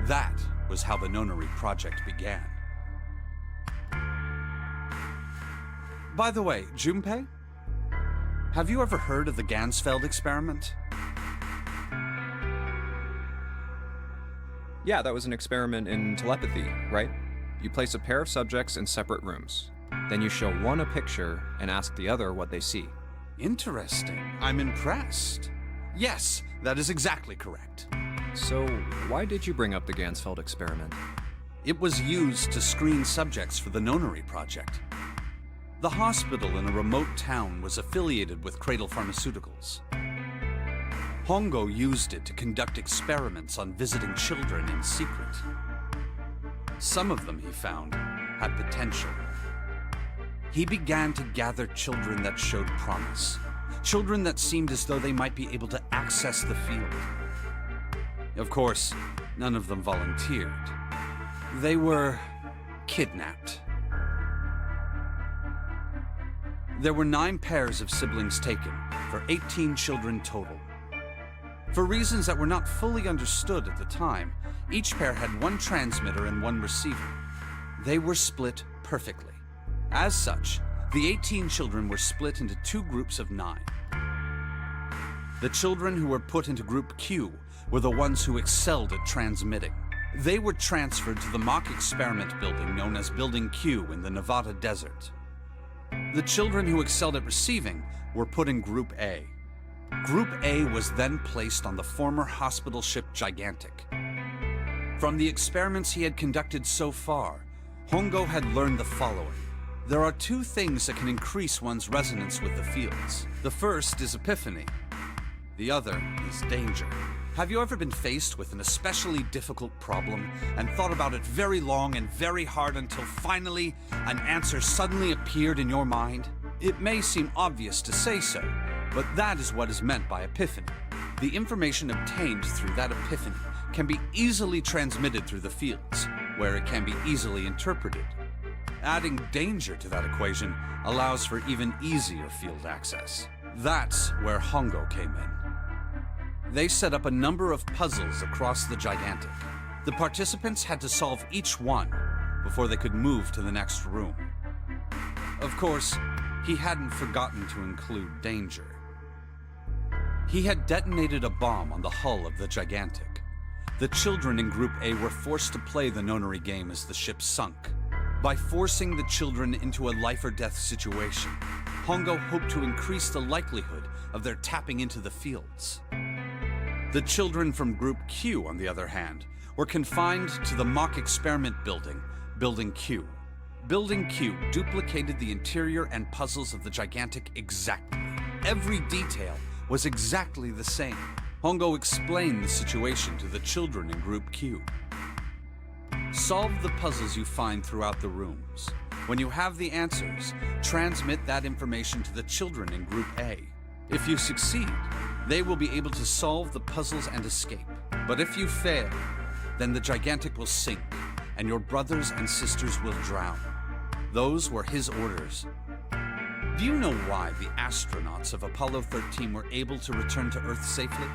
That was how the Nonary project began. By the way, Junpei, have you ever heard of the Gansfeld experiment?
Yeah, that was an experiment in telepathy, right? You place a pair of subjects in separate rooms. Then you show one a picture and ask the other what they see.
Interesting. I'm impressed. Yes, that is exactly correct.
So, why did you bring up the Gansfeld experiment?
It was used to screen subjects for the Nonary project. The hospital in a remote town was affiliated with Cradle Pharmaceuticals. Hongo used it to conduct experiments on visiting children in secret. Some of them, he found, had potential. He began to gather children that showed promise, children that seemed as though they might be able to access the field. Of course, none of them volunteered. They were kidnapped. There were 9 pairs of siblings taken, for 18 children total. For reasons that were not fully understood at the time, each pair had 1 transmitter and 1 receiver. They were split perfectly. As such, the 18 children were split into 2 groups of 9. The children who were put into Group Q were the ones who excelled at transmitting. They were transferred to the mock experiment building known as Building Q in the Nevada desert. The children who excelled at receiving were put in Group A. Group A was then placed on the former hospital ship Gigantic. From the experiments he had conducted so far, Hongo had learned the following. There are 2 things that can increase one's resonance with the fields. The first is epiphany. The other is danger. Have you ever been faced with an especially difficult problem and thought about it very long and very hard until finally an answer suddenly appeared in your mind? It may seem obvious to say so, but that is what is meant by epiphany. The information obtained through that epiphany can be easily transmitted through the fields, where it can be easily interpreted. Adding danger to that equation allows for even easier field access. That's where Hongo came in. They set up a number of puzzles across the Gigantic. The participants had to solve each one before they could move to the next room. Of course, he hadn't forgotten to include danger. He had detonated a bomb on the hull of the Gigantic. The children in Group A were forced to play the nonary game as the ship sunk. By forcing the children into a life-or-death situation, Hongo hoped to increase the likelihood of their tapping into the fields. The children from Group Q, on the other hand, were confined to the mock experiment building, Building Q. Building Q duplicated the interior and puzzles of the Gigantic exactly. Every detail was exactly the same. Hongo explained the situation to the children in Group Q. Solve the puzzles you find throughout the rooms. When you have the answers, transmit that information to the children in Group A. If you succeed, they will be able to solve the puzzles and escape. But if you fail, then the Gigantic will sink, and your brothers and sisters will drown. Those were his orders. Do you know why the astronauts of Apollo 13 were able to return to Earth safely?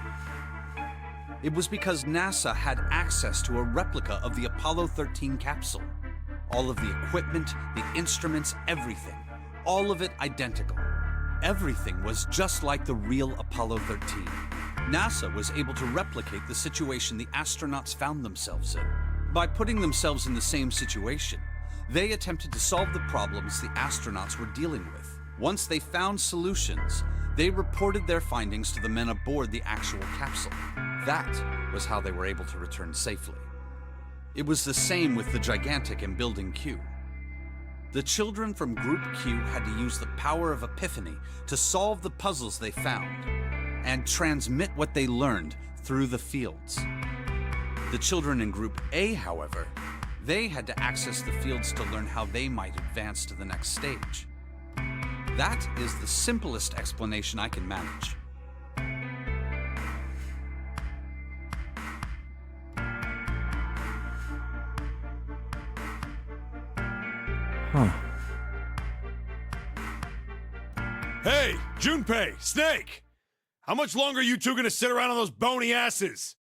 It was because NASA had access to a replica of the Apollo 13 capsule. All of the equipment, the instruments, everything. All of it identical. Everything was just like the real Apollo 13. NASA was able to replicate the situation the astronauts found themselves in. By putting themselves in the same situation, they attempted to solve the problems the astronauts were dealing with. Once they found solutions, they reported their findings to the men aboard the actual capsule. That was how they were able to return safely. It was the same with the Gigantic in Building Q. The children from Group Q had to use the power of epiphany to solve the puzzles they found and transmit what they learned through the fields. The children in Group A, however, they had to access the fields to learn how they might advance to the next stage. That is the simplest explanation I can manage.
Huh.
Hey, Junpei, Snake! How much longer are you two gonna sit around on those bony asses?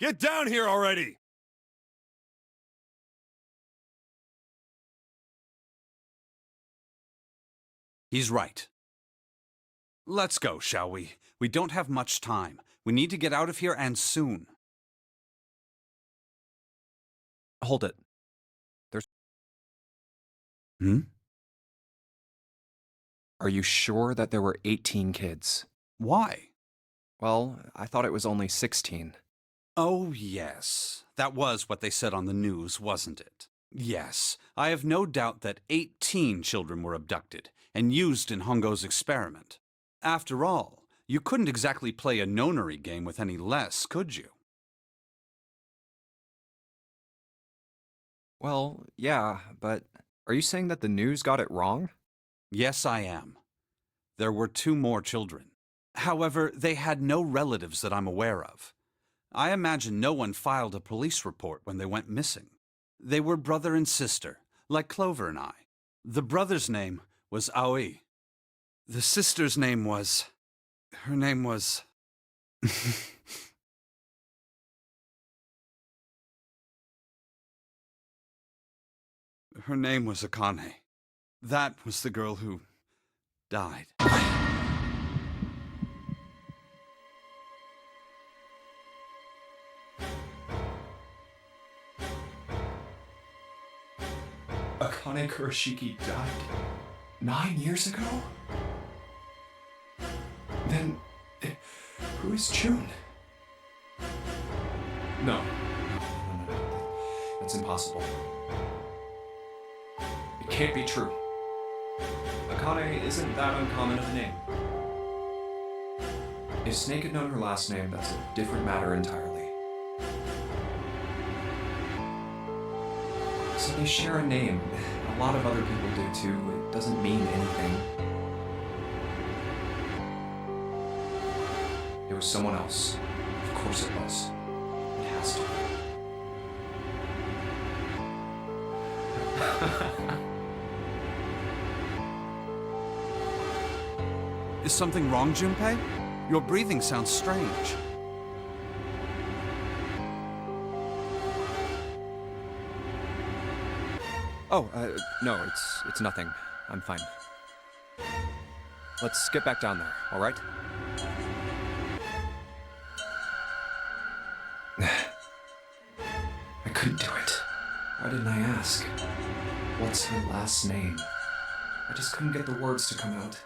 Get down here already!
He's right. Let's go, shall we? We don't have much time. We need to get out of here, and soon.
Hold it.
Hmm?
Are you sure that there were 18 kids?
Why?
Well, I thought it was only 16.
Oh, yes. That was what they said on the news, wasn't it? Yes, I have no doubt that 18 children were abducted and used in Hongo's experiment. After all, you couldn't exactly play a nonary game with any less, could you?
Well, yeah, but are you saying that the news got it wrong?
Yes, I am. There were 2 more children. However, they had no relatives that I'm aware of. I imagine no one filed a police report when they went missing. They were brother and sister, like Clover and I. The brother's name was Aoi. The sister's name was... Her name was... Her name was Akane. That was the girl who died.
Akane Kurashiki died 9 years ago? Then, who is June? No. That's impossible. It can't be true. Akane isn't that uncommon of a name. If Snake had known her last name, that's a different matter entirely. So they share a name. A lot of other people do too. It doesn't mean anything. It was someone else. Of course it was. It has to.
Is something wrong, Junpei? Your breathing sounds strange.
Oh, no, it's nothing. I'm fine. Let's get back down there, all right?
I couldn't do it. Why didn't I ask? What's her last name? I just couldn't get the words to come out.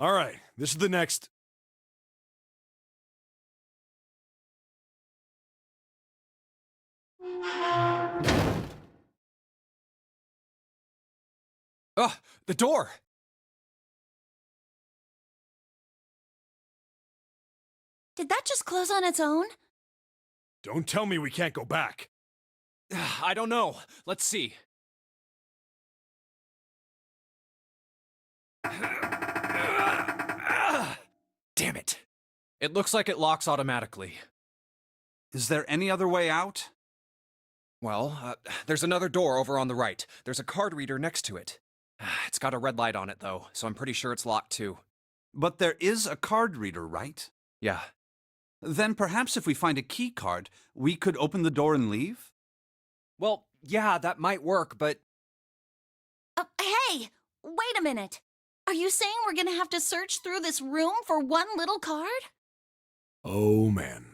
All right, this is the next...
Ugh, the door!
Did that just close on its own?
Don't tell me we can't go back.
I don't know. Let's see. Damn it. It looks like it locks automatically.
Is there any other way out?
Well, there's another door over on the right. There's a card reader next to it. It's got a red light on it, though, so I'm pretty sure it's locked, too.
But there is a card reader, right?
Yeah.
Then perhaps if we find a key card, we could open the door and leave?
Well, yeah, that might work, but...
Hey! Wait a minute! Are you saying we're gonna have to search through this room for one little card?
Oh, man.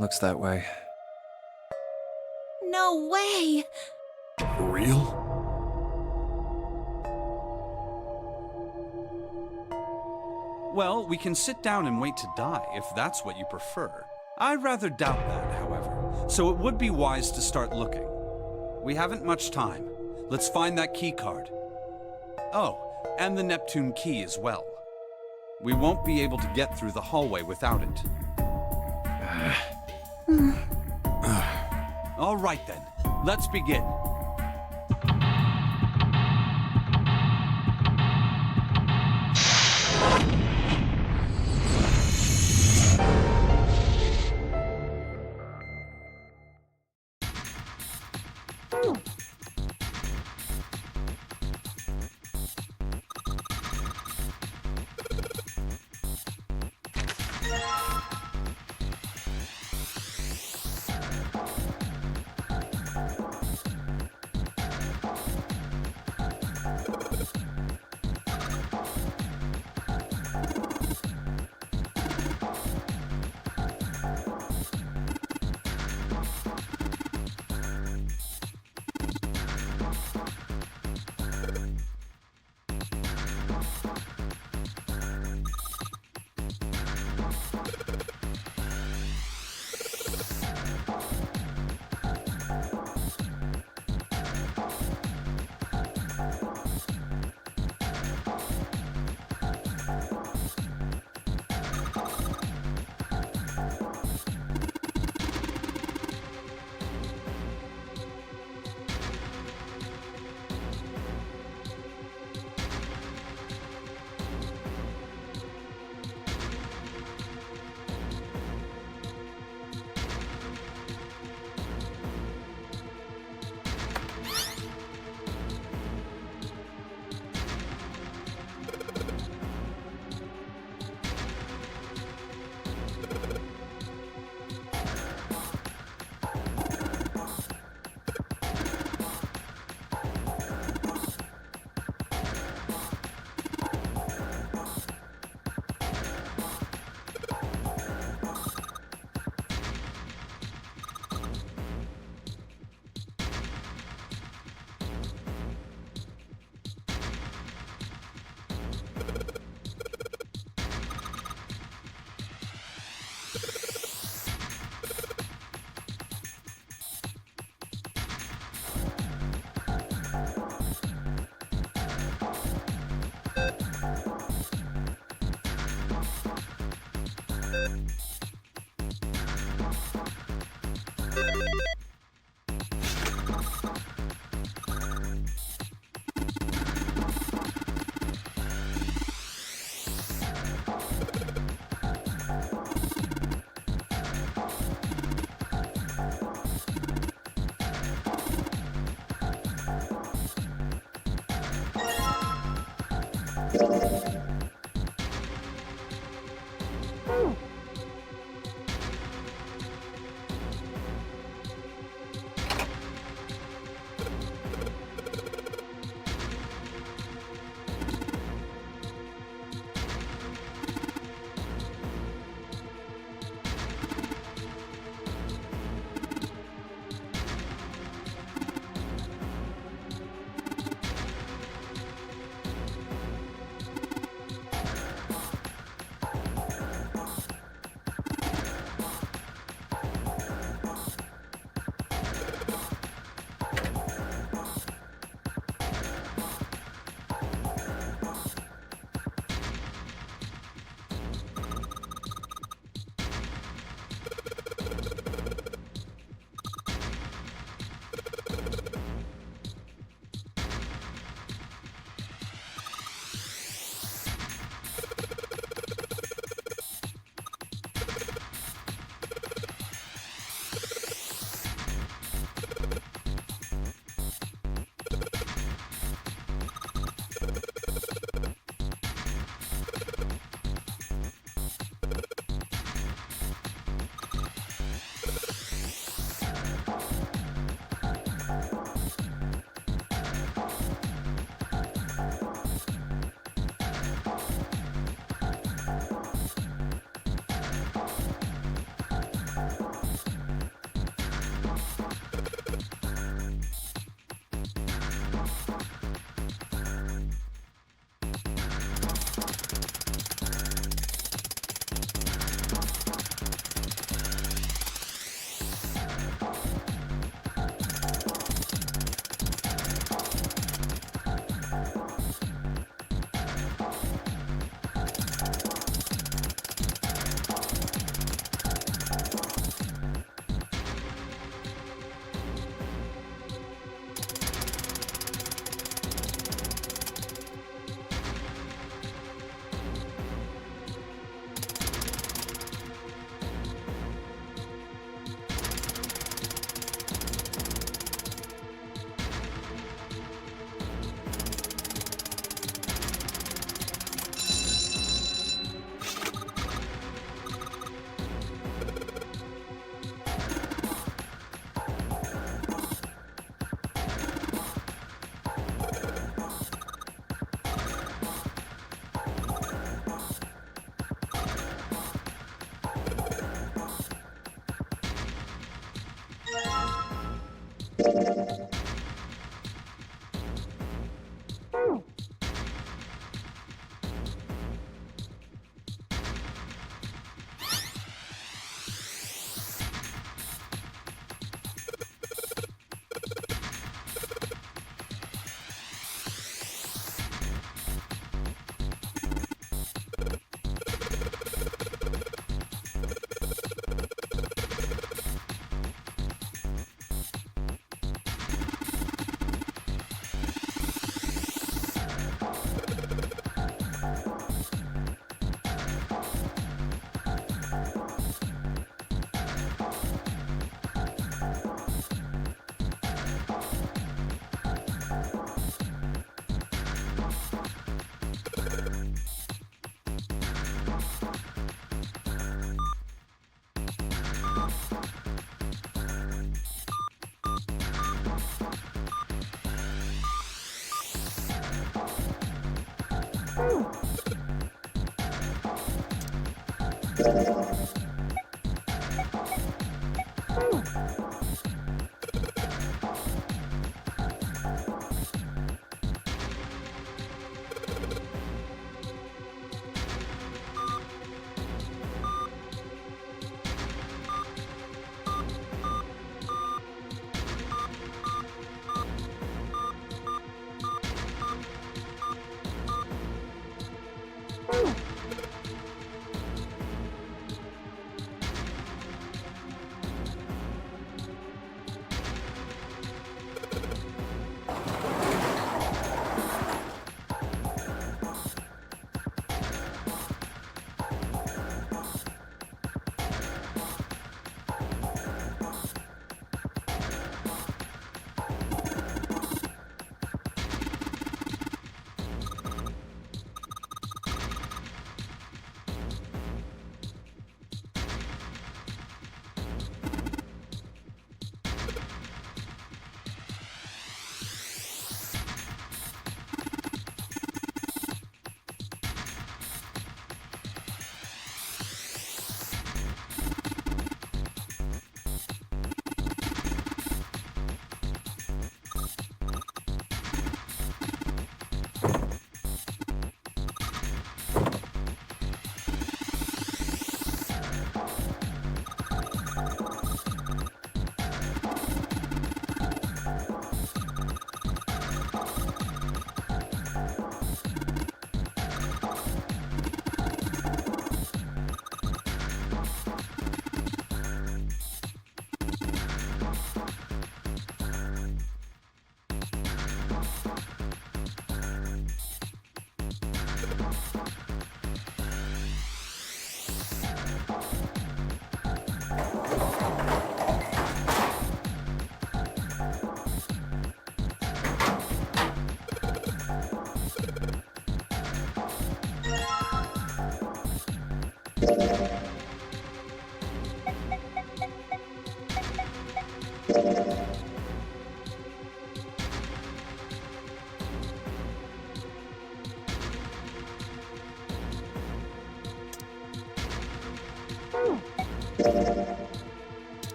Looks that way.
No way!
For real?
Well, we can sit down and wait to die, if that's what you prefer. I rather doubt that, however, so it would be wise to start looking. We haven't much time. Let's find that key card. Oh, and the Neptune key as well. We won't be able to get through the hallway without it. All right then, let's begin.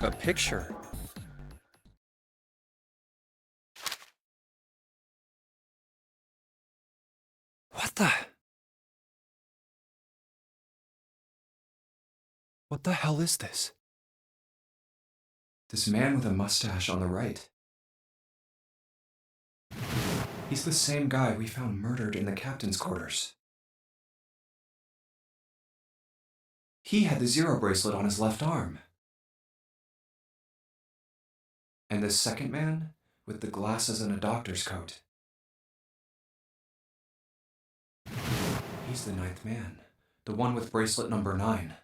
A picture. What the? What the hell is this?
This man with a mustache on the right. He's the same guy we found murdered in the captain's quarters. He had the Zero bracelet on his left arm. And this second man with the glasses and a doctor's coat. He's the ninth man, the one with bracelet number 9.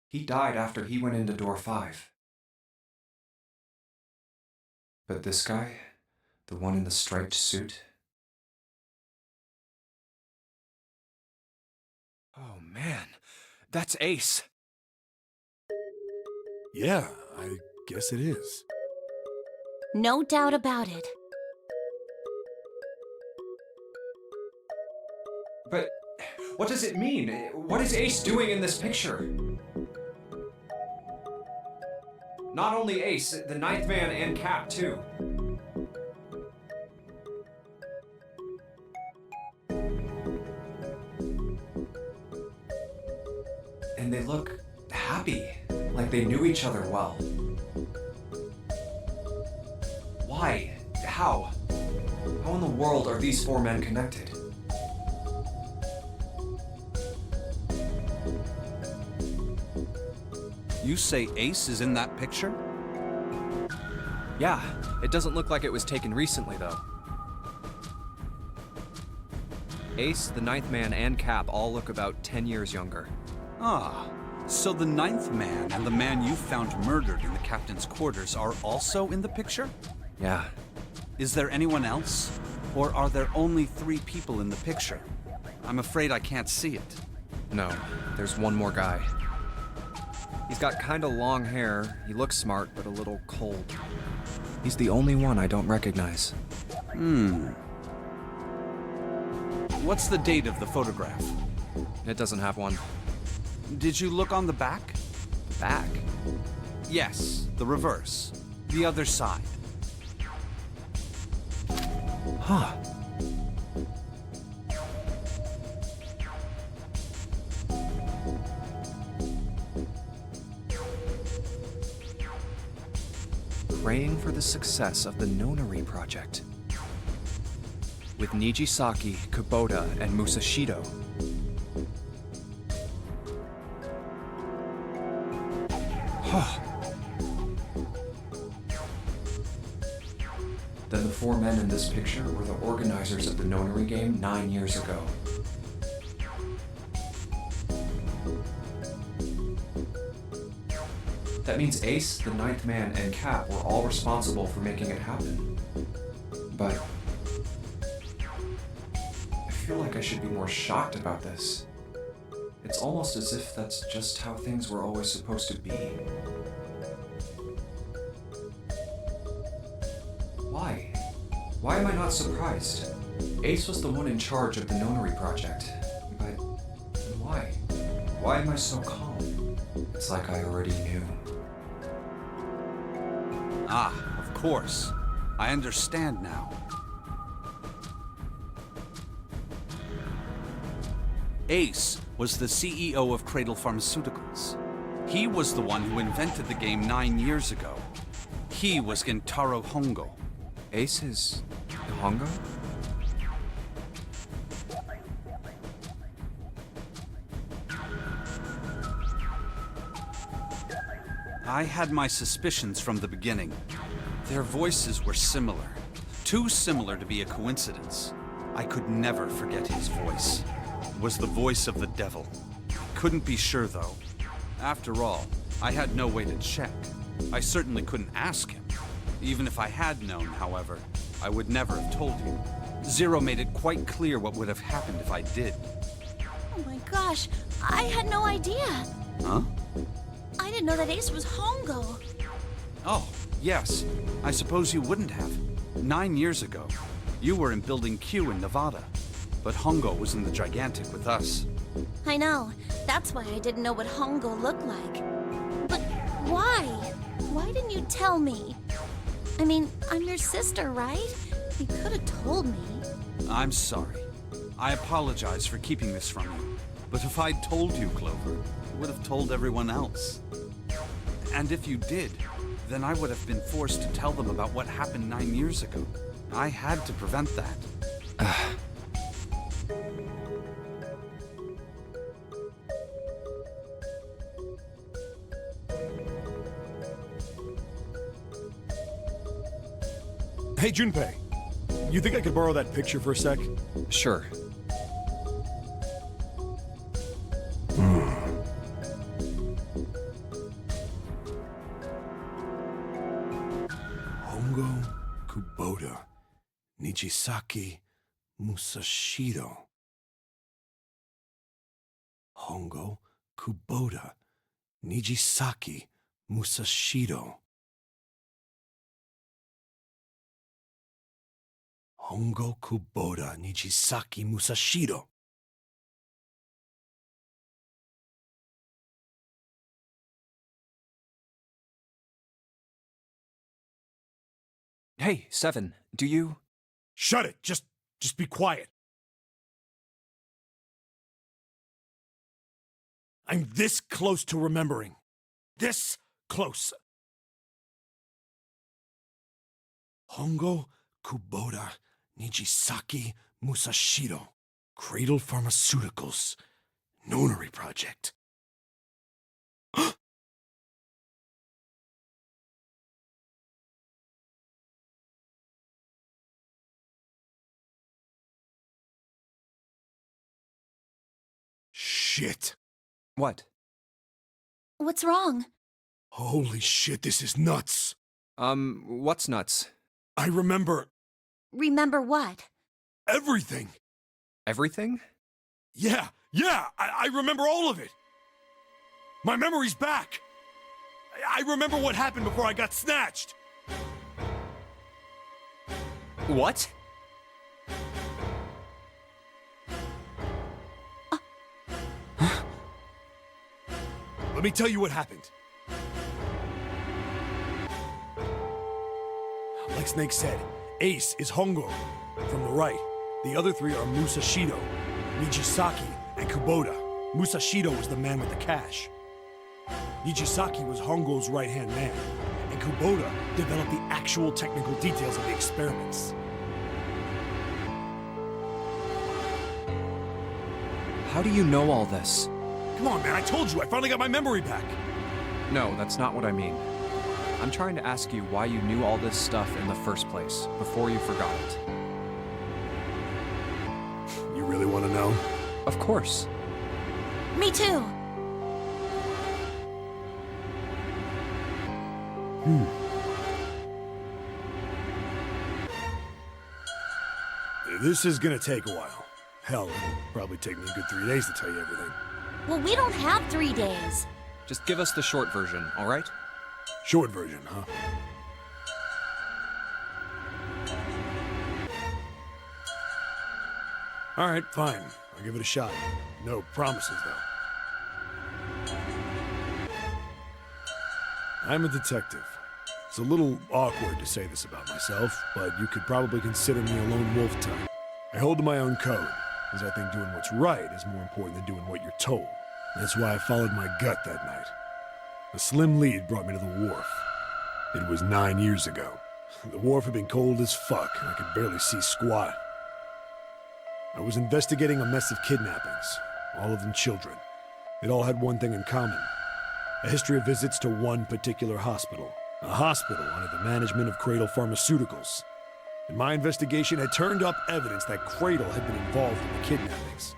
He died after he went into door 5. But this guy, the one in the striped suit.
Oh man, that's Ace.
Yeah, I guess it is.
No doubt about it.
But what does it mean? What is Ace doing in this picture? Not only Ace, the ninth man and Cap too. And they look happy, like they knew each other well. Why? How? How in the world are these 4 men connected?
You say Ace is in that picture?
Yeah, it doesn't look like it was taken recently, though. Ace, the ninth man, and Cap all look about 10 years younger.
Ah, so the ninth man and the man you found murdered in the captain's quarters are also in the picture?
Yeah.
Is there anyone else? Or are there only 3 people in the picture? I'm afraid I can't see it.
No, there's one more guy. He's got kinda long hair, he looks smart, but a little cold. He's the only one I don't recognize.
What's the date of the photograph?
It doesn't have one.
Did you look on the back?
Back?
Yes, the reverse. The other side.
Huh. Praying for the success of the Nonary project. With Nijisaki, Kubota, and Musashido.
Then the 4 men in this picture were the organizers of the Nonary game 9 years ago. That means Ace, the ninth man, and Cap were all responsible for making it happen. But I feel like I should be more shocked about this. It's almost as if that's just how things were always supposed to be. Why? Why am I not surprised? Ace was the one in charge of the Nonary project. But why? Why am I so calm? It's like I already knew.
Ah, of course. I understand now. Ace was the CEO of Cradle Pharmaceuticals. He was the one who invented the game 9 years ago. He was Gentaro Hongo.
Ace is Hongo?
I had my suspicions from the beginning. Their voices were similar. Too similar to be a coincidence. I could never forget his voice. It was the voice of the devil. Couldn't be sure, though. After all, I had no way to check. I certainly couldn't ask him. Even if I had known, however, I would never have told you. Zero made it quite clear what would have happened if I did.
Oh my gosh, I had no idea.
Huh?
I didn't know that Ace was Hongo.
Oh, yes. I suppose you wouldn't have. 9 years ago, you were in Building Q in Nevada, but Hongo was in the Gigantic with us.
I know. That's why I didn't know what Hongo looked like. Why? Why didn't you tell me? I mean, I'm your sister, right? You could have told me.
I'm sorry. I apologize for keeping this from you. But if I'd told you, Clover, I would have told everyone else. And if you did, then I would have been forced to tell them about what happened 9 years ago. I had to prevent that.
Hey, Junpei. You think I could borrow that picture for a sec?
Sure.
Hongo Kubota, Nijisaki Musashiro. Hongo Kubota, Nijisaki Musashiro. Hongo Kubota, Nijisaki Musashiro.
Hey, Seven, do you...
Shut it! Just be quiet. I'm this close to remembering. This close. Hongo Kubota, Nijisaki Musashiro. Cradle Pharmaceuticals. Nonary Project. Shit.
What?
What's wrong?
Holy shit, this is nuts.
What's nuts?
I remember
Remember what?
everything.
Everything?
Yeah, I remember all of it. My memory's back. I remember what happened before I got snatched.
What?
Let me tell you what happened. Like Snake said, Ace is Hongo from the right. The other three are Musashiro, Nijisaki, and Kubota. Musashiro was the man with the cash. Nijisaki was Hongo's right-hand man, and Kubota developed the actual technical details of the experiments.
How do you know all this?
Come on, man, I told you, I finally got my memory back.
No, that's not what I mean. I'm trying to ask you why you knew all this stuff in the first place, before you forgot it.
You really want to know?
Of course.
Me too.
This is gonna take a while. Hell, it'll probably take me a good 3 days to tell you everything.
Well, we don't have 3 days.
Just give us the short version, all right?
Short version, huh? All right, fine. I'll give it a shot. No promises, though. I'm a detective. It's a little awkward to say this about myself, but you could probably consider me a lone wolf type. I hold to my own code, because I think doing what's right is more important than doing what you're told. That's why I followed my gut that night. A slim lead brought me to the wharf. It was 9 years ago. The wharf had been cold as fuck, and I could barely see squat. I was investigating a mess of kidnappings, all of them children. It all had one thing in common: a history of visits to one particular hospital. A hospital under the management of Cradle Pharmaceuticals. And my investigation had turned up evidence that Cradle had been involved in the kidnappings.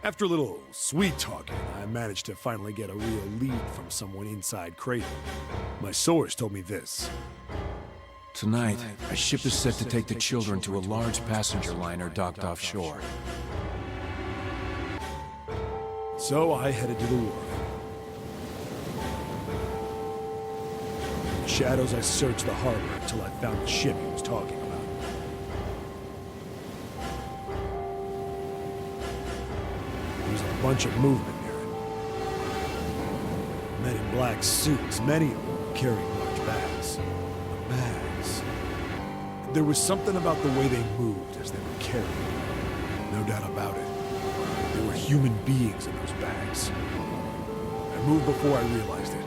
After a little sweet talking, I managed to finally get a real lead from someone inside Cradle. My source told me this.
Tonight, a ship is set to take the children to a large passenger liner docked offshore.
So I headed to the wharf. In the shadows, I searched the harbor until I found the ship he was talking about. There was a bunch of movement near it. Men in black suits, many of them carrying large bags. The bags. There was something about the way they moved as they were carried. No doubt about it. There were human beings in those bags. I moved before I realized it.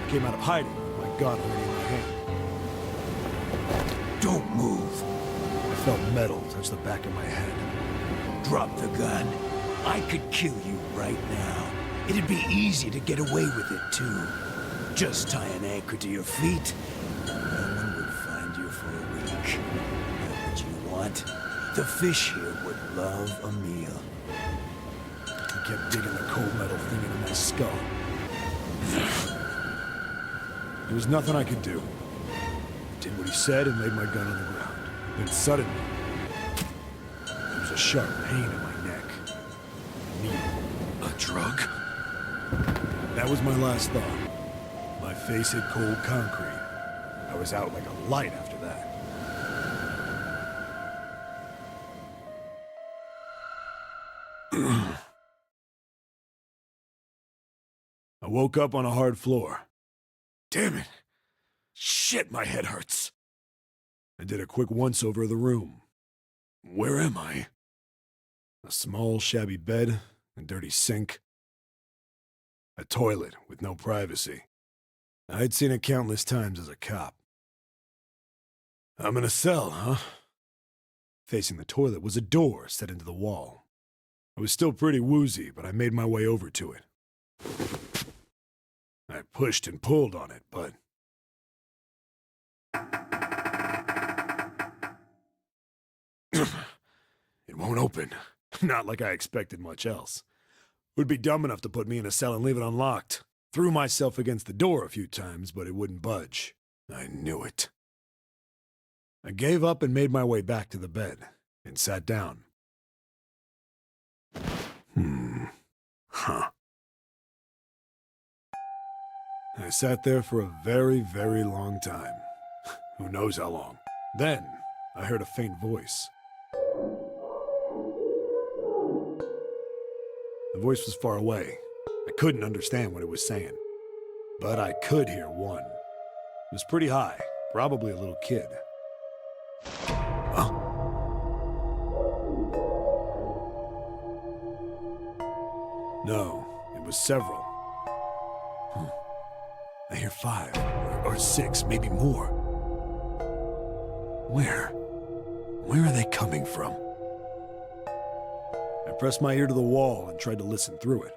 I came out of hiding with my gun already in my hand.
Don't move.
I felt metal touch the back of my head.
Drop the gun. I could kill you right now. It'd be easy to get away with it, too. Just tie an anchor to your feet. No one would find you for a week. Know what you want? The fish here would love a meal.
He kept digging the cold metal thing into my skull. There was nothing I could do. I did what he said and laid my gun on the ground. Then suddenly, there was a sharp pain in my neck. A needle. A drug? That was my last thought. My face hit cold concrete. I was out like a light after that. I woke up on a hard floor. Damn it! Shit, my head hurts. I did a quick once-over of the room. Where am I? A small, shabby bed, a dirty sink. A toilet with no privacy. I'd seen it countless times as a cop. I'm in a cell, huh? Facing the toilet was a door set into the wall. I was still pretty woozy, but I made my way over to it. I pushed and pulled on it, but... it won't open. Not like I expected much else. Would be dumb enough to put me in a cell and leave it unlocked. Threw myself against the door a few times, but it wouldn't budge. I knew it. I gave up and made my way back to the bed, and sat down. Huh. I sat there for a very, very long time. Who knows how long. Then, I heard a faint voice. The voice was far away. I couldn't understand what it was saying. But I could hear one. It was pretty high, probably a little kid. Oh. No, it was several. I hear 5, or 6, maybe more. Where are they coming from? I pressed my ear to the wall and tried to listen through it.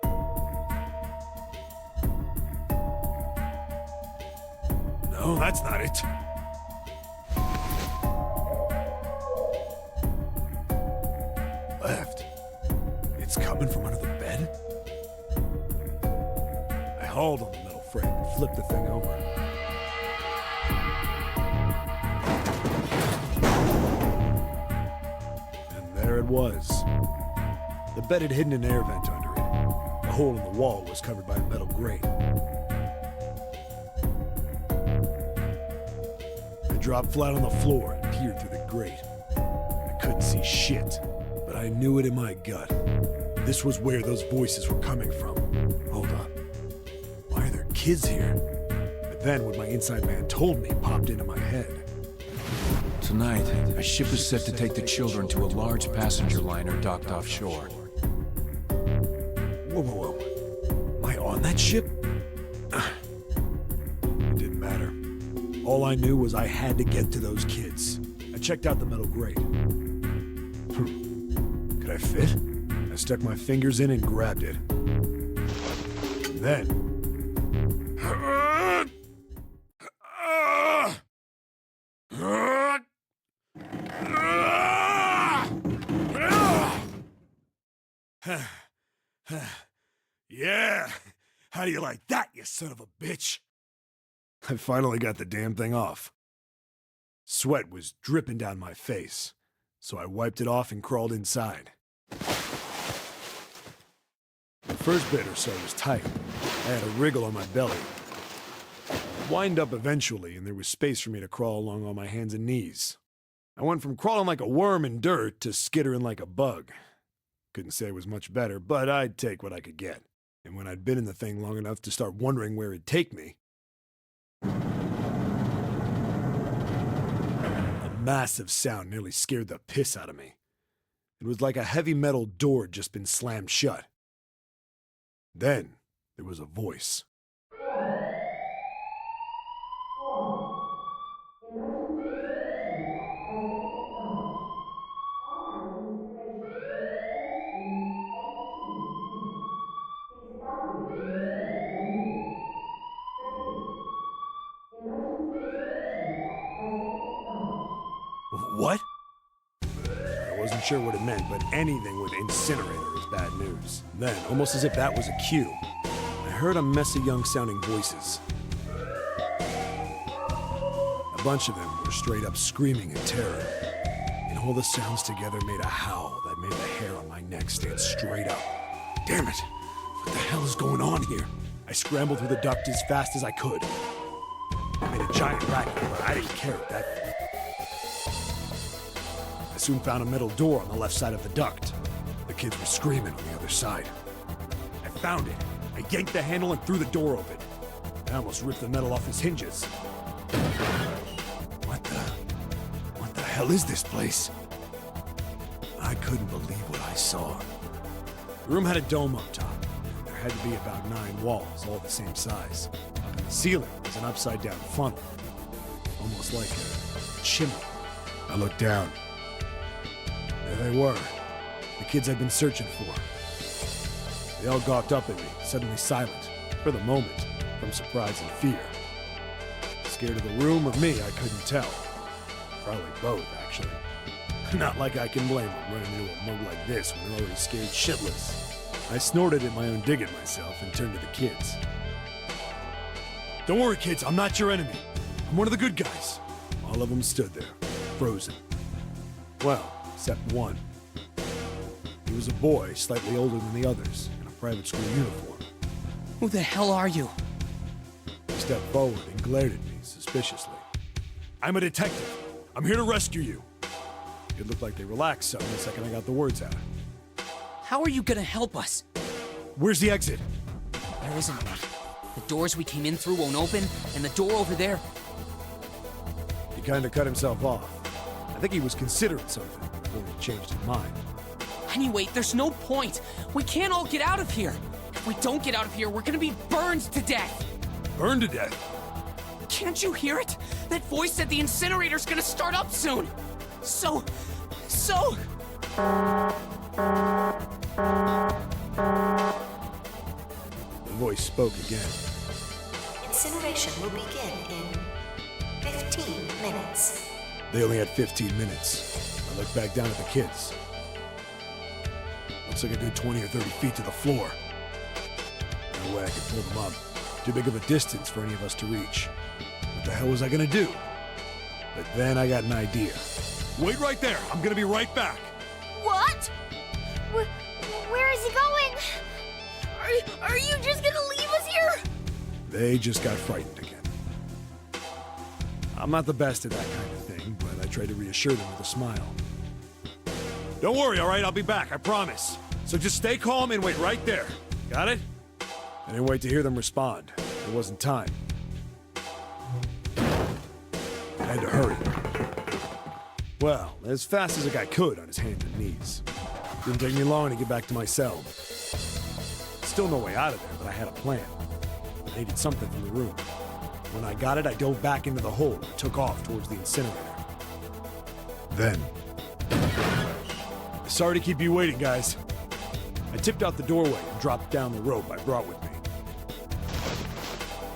No, that's not it. Left. It's coming from under the bed? I hauled on the metal frame and flipped the thing over. And there it was. The bed had hidden an air vent under it. The hole in the wall was covered by a metal grate. I dropped flat on the floor and peered through the grate. I couldn't see shit, but I knew it in my gut. This was where those voices were coming from. Hold up. Why are there kids here? But then what my inside man told me popped into my head.
Tonight, a ship is set to take the children to a large passenger liner docked offshore.
Whoa. Am I on that ship? It didn't matter. All I knew was I had to get to those kids. I checked out the metal grate. Could I fit? I stuck my fingers in and grabbed it. And then... Yeah! How do you like that, you son of a bitch? I finally got the damn thing off. Sweat was dripping down my face, so I wiped it off and crawled inside. The first bit or so was tight. I had a wriggle on my belly. I'd wind up eventually, and there was space for me to crawl along on my hands and knees. I went from crawling like a worm in dirt to skittering like a bug. Couldn't say it was much better, but I'd take what I could get. And when I'd been in the thing long enough to start wondering where it'd take me, a massive sound nearly scared the piss out of me. It was like a heavy metal door had just been slammed shut. Then there was a voice. What? I wasn't sure what it meant, but anything with incinerator is bad news. Then, almost as if that was a cue, I heard a mess of young-sounding voices. A bunch of them were straight up screaming in terror, and all the sounds together made a howl that made the hair on my neck stand straight up. Damn it! What the hell is going on here? I scrambled through the duct as fast as I could. I made a giant racket, but I didn't care at that point. I soon found a metal door on the left side of the duct. The kids were screaming on the other side. I found it. I yanked the handle and threw the door open. I almost ripped the metal off its hinges. What the hell is this place? I couldn't believe what I saw. The room had a dome up top. There had to be about 9 walls, all the same size. Up in the ceiling was an upside-down funnel, almost like a chimney. I looked down. There they were, the kids I'd been searching for. They all gawked up at me, suddenly silent, for the moment, from surprise and fear. Scared of the room or me, I couldn't tell. Probably both, actually. Not like I can blame them running into a mug like this when they're already scared shitless. I snorted at my own dig at myself and turned to the kids. Don't worry, kids, I'm not your enemy. I'm one of the good guys. All of them stood there, frozen. Well, except one. He was a boy, slightly older than the others, in a private school uniform.
Who the hell are you?
He stepped forward and glared at me suspiciously. I'm a detective. I'm here to rescue you. It looked like they relaxed some the second I got the words out.
How are you gonna help us?
Where's the exit?
There isn't one. The doors we came in through won't open, and the door over there...
He kinda cut himself off. I think he was considering something before he changed his mind.
Anyway, there's no point. We can't all get out of here. If we don't get out of here, we're gonna be burned to death.
Burned to death?
Can't you hear it? That voice said the incinerator's gonna start up soon. So...
The voice spoke again.
Incineration will begin in 15 minutes.
They only had 15 minutes. I looked back down at the kids. Looks like a good 20 or 30 feet to the floor. No way I could pull them up. Too big of a distance for any of us to reach. What the hell was I gonna do? But then I got an idea. Wait right there. I'm gonna be right back.
What? Where is he going? Are you just gonna leave us here?
They just got frightened again. I'm not the best at that kind of thing, but I tried to reassure them with a smile. Don't worry, all right? I'll be back, I promise. So just stay calm and wait right there. Got it? I didn't wait to hear them respond. There wasn't time. I had to hurry. Well, as fast as a guy could on his hands and knees. Didn't take me long to get back to my cell. Still no way out of there, but I had a plan. I needed something from the room. When I got it, I dove back into the hole and took off towards the incinerator. Then... Sorry to keep you waiting, guys. I tipped out the doorway and dropped down the rope I brought with me.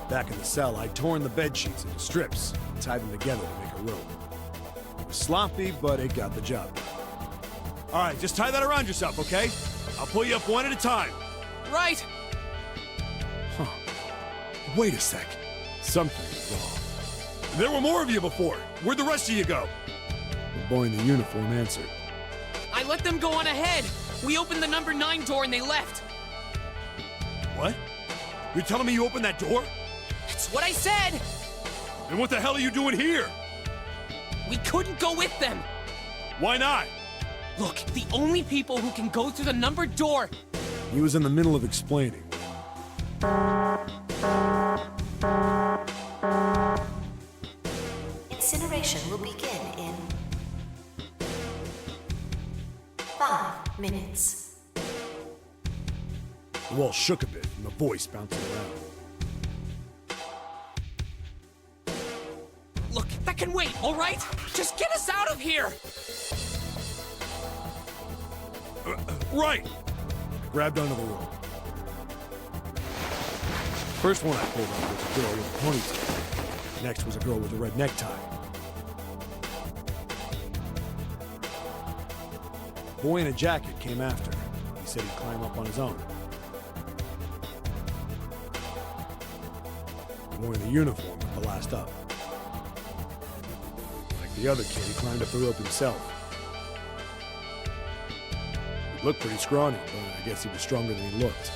Back in the cell, I'd torn the bed sheets into strips and tied them together to make a rope. It was sloppy, but it got the job done. All right, just tie that around yourself, okay? I'll pull you up one at a time.
Right.
Huh. Wait a sec. Something is wrong. There were more of you before. Where'd the rest of you go? The boy in the uniform answered.
I let them go on ahead. We opened the number 9 door and they left.
What? You're telling me you opened that door?
That's what I said.
And what the hell are you doing here?
We couldn't go with them.
Why not?
Look, the only people who can go through the numbered door...
He was in the middle of explaining when
Incineration will begin in 5 minutes.
The wall shook a bit, and the voice bouncing around.
Look, that can wait, all right? Just get us out of here!
Right! I grabbed onto the rope. First one I pulled up was a girl with a ponytail. Next was a girl with a red necktie. A boy in a jacket came after. He said he'd climb up on his own. The boy in the uniform was the last up. Like the other kid, he climbed up the rope himself. He looked pretty scrawny, but I guess he was stronger than he looked.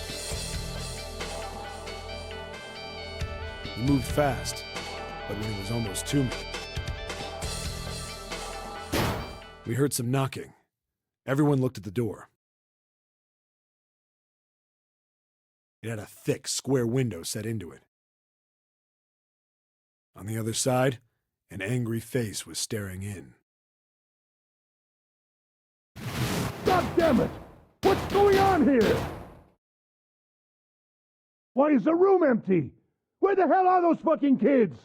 He moved fast, but when he was almost to me, we heard some knocking. Everyone looked at the door. It had a thick, square window set into it. On the other side, an angry face was staring in.
God damn it! What's going on here? Why is the room empty? Where the hell are those fucking kids?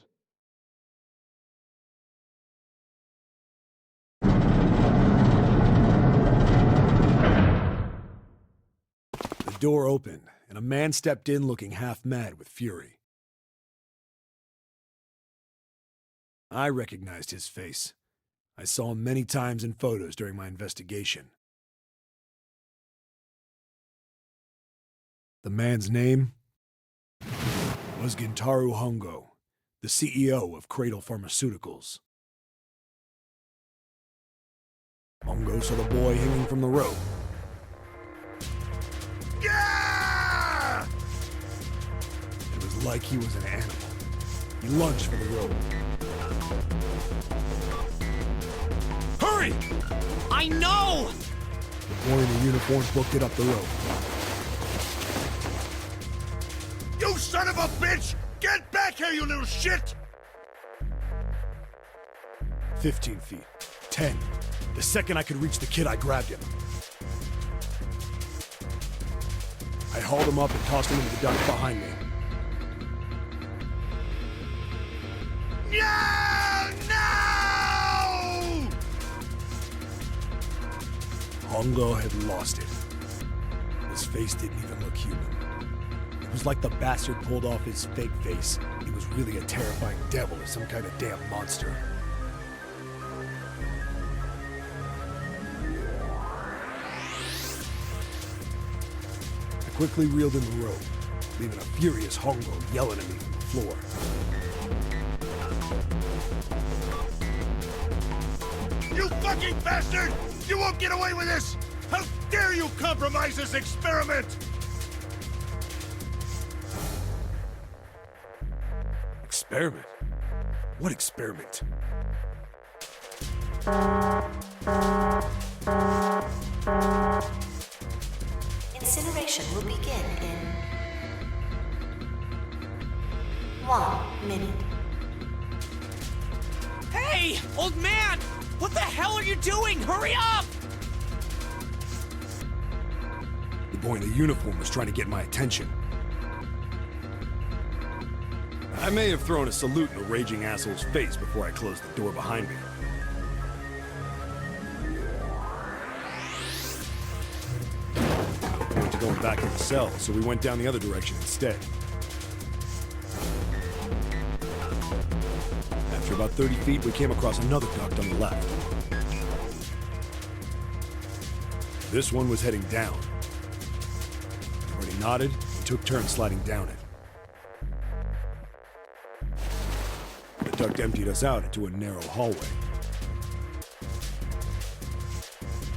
The door opened, and a man stepped in looking half mad with fury. I recognized his face. I saw him many times in photos during my investigation. The man's name was Gintaro Hongo, the CEO of Cradle Pharmaceuticals. Hongo saw the boy hanging from the rope.
Yeah!
It was like he was an animal. He lunged for the rope.
Hurry! I know!
The boy in the uniform booked it up the rope.
You son of a bitch! Get back here, you little shit!
15 feet. 10. The second I could reach the kid, I grabbed him. I hauled him up and tossed him into the duct behind me.
No! No!
Hongo had lost it. His face didn't even look human. It was like the bastard pulled off his fake face. He was really a terrifying devil or some kind of damn monster. I quickly reeled in the rope, leaving a furious Hongo yelling at me from the floor.
You fucking bastard! You won't get away with this! How dare you compromise this experiment!
Experiment? What experiment?
Incineration will begin in 1 minute.
Hey, old man! What the hell are you doing? Hurry up!
The boy in the uniform was trying to get my attention. I may have thrown a salute in the raging asshole's face before I closed the door behind me. No point to going back to the cell, so we went down the other direction instead. After about 30 feet, we came across another duct on the left. This one was heading down. Everybody nodded and took turns sliding down it. The duct emptied us out into a narrow hallway.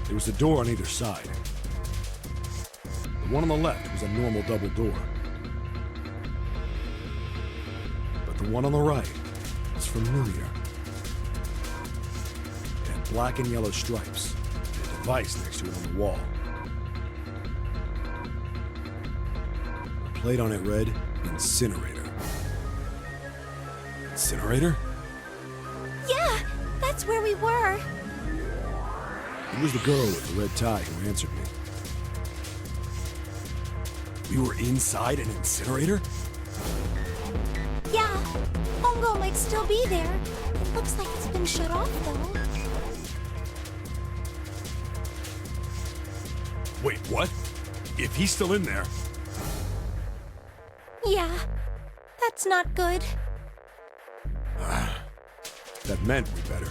There was a door on either side. The one on the left was a normal double door. But the one on the right was familiar. It had black and yellow stripes, and a device next to it on the wall. A plate on it read, Incinerator. Incinerator?
Yeah, that's where we were.
It was the girl with the red tie who answered me. We were inside an incinerator?
Yeah, Hongo might still be there. It looks like it's been shut off, though.
Wait, what? If he's still in there...
Yeah, that's not good.
That meant we better...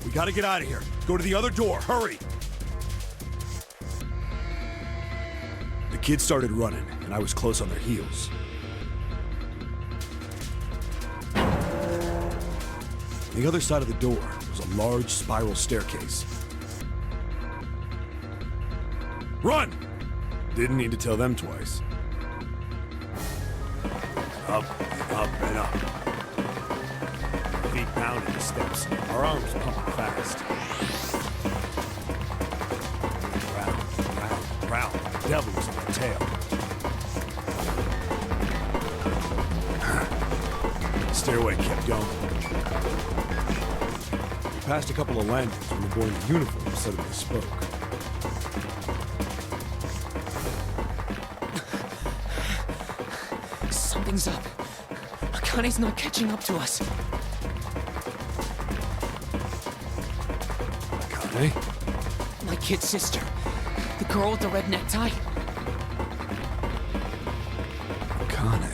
We gotta get out of here. Go to the other door, hurry! The kids started running, and I was close on their heels. On the other side of the door was a large spiral staircase. Run! Didn't need to tell them twice. Up and up and up. Feet pounding the steps, our arms pumping fast. Round, round, round. The devil was on my tail. The stairway kept going. We passed a couple of landings when the boy in the uniform suddenly spoke.
Something's up. Akane's not catching up to us.
Akane?
My kid sister. The girl with the red necktie.
Akane.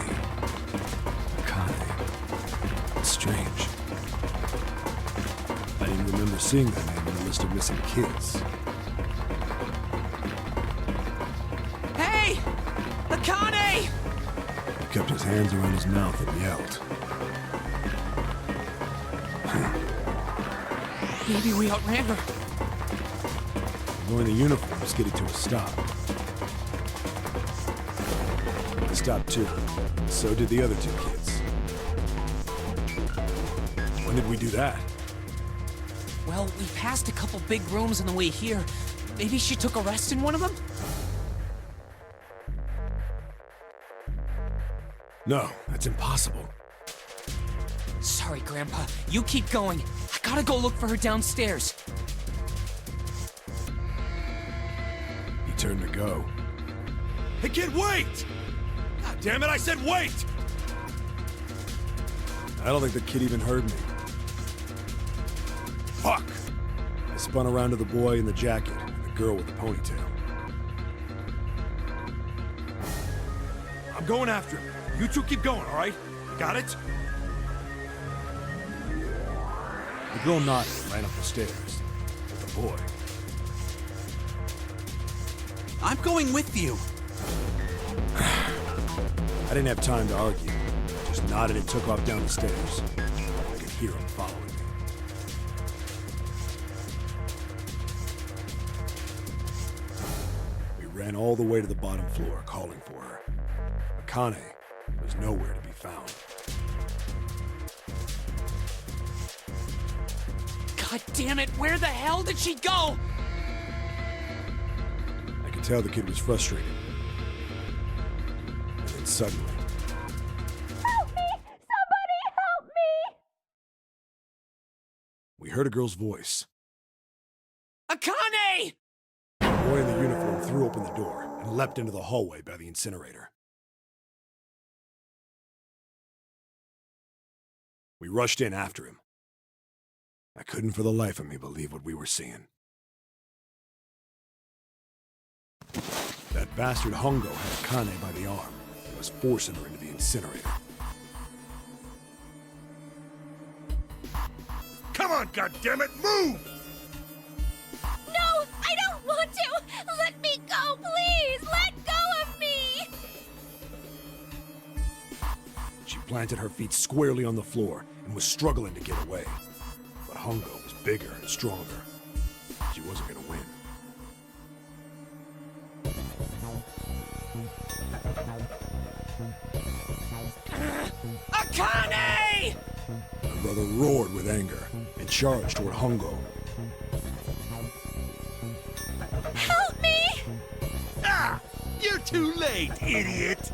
It's strange. I didn't remember seeing that name on the list of missing kids.
Hey! Akane!
He kept his hands around his mouth and yelled.
Maybe we outran her.
The boy in the uniform skidded to a stop. He stopped too. So did the other two kids. When did we do that?
Well, we passed a couple big rooms on the way here. Maybe she took a rest in one of them?
No, that's impossible.
Sorry, Grandpa. You keep going. I gotta go look for her downstairs.
He turned to go. Hey, kid, wait! God damn it, I said wait! I don't think the kid even heard me. Fuck! I spun around to the boy in the jacket and the girl with the ponytail. I'm going after him. You two keep going, all right? You got it? The girl nodded and ran up the stairs. But the boy...
I'm going with you.
I didn't have time to argue. Just nodded and took off down the stairs. I could hear him following me. We ran all the way to the bottom floor, calling for her. Akane was nowhere to be found.
God damn it, where the hell did she go?
I could tell the kid was frustrated. And then suddenly...
Help me! Somebody help me!
we heard a girl's voice.
Akane!
The boy in the uniform threw open the door and leapt into the hallway by the incinerator. We rushed in after him. I couldn't for the life of me believe what we were seeing. That bastard Hongo had Akane by the arm and was forcing her into the incinerator. Come on, goddammit, move!
No, I don't want to! Let me go, please! Let go of me!
She planted her feet squarely on the floor and was struggling to get away. But Hongo was bigger and stronger. She wasn't gonna win.
Akane!
My brother roared with anger and charged toward Hongo.
Help me!
Ah! You're too late! late, idiot!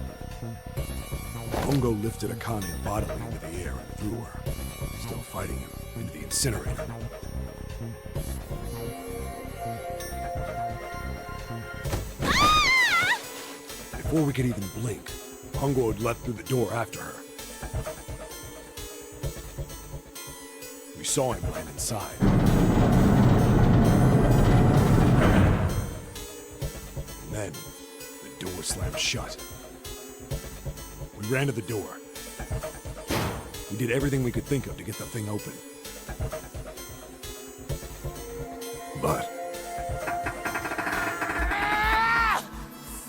Hongo lifted Akane bodily into the air and threw her, still fighting him, into the incinerator. Before we could even blink, Hongo had leapt through the door after her. We saw him land inside. And then, the door slammed shut. We ran to the door. We did everything we could think of to get the thing open. But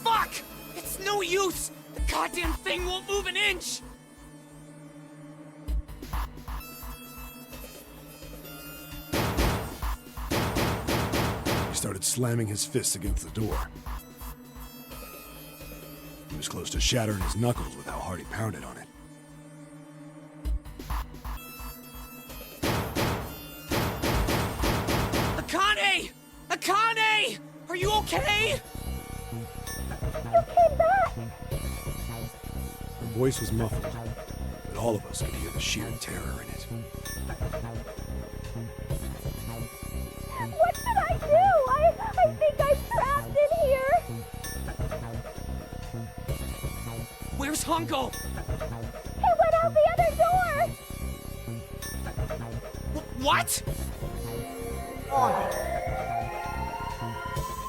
Fuck! It's no use! The goddamn thing won't move an inch!
he started slamming his fists against the door. He was close to shattering his knuckles with how hard he pounded on it.
Akane! Akane! Are you okay?
You came back!
Her voice was muffled, but all of us could hear the sheer terror in it.
What should I do? I think I'm trapped in here!
Where's Hongo?
He went out the other door!
What?
Warning.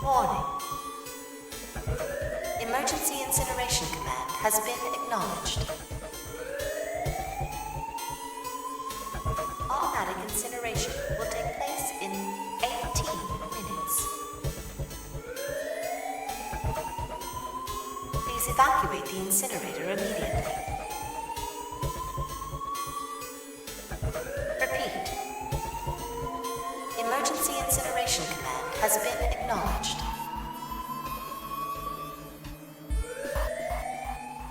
Warning. Emergency incineration command has been acknowledged. Automatic incineration will take place in 18 minutes. Please evacuate the incinerator immediately. Repeat. Emergency incineration command has been acknowledged.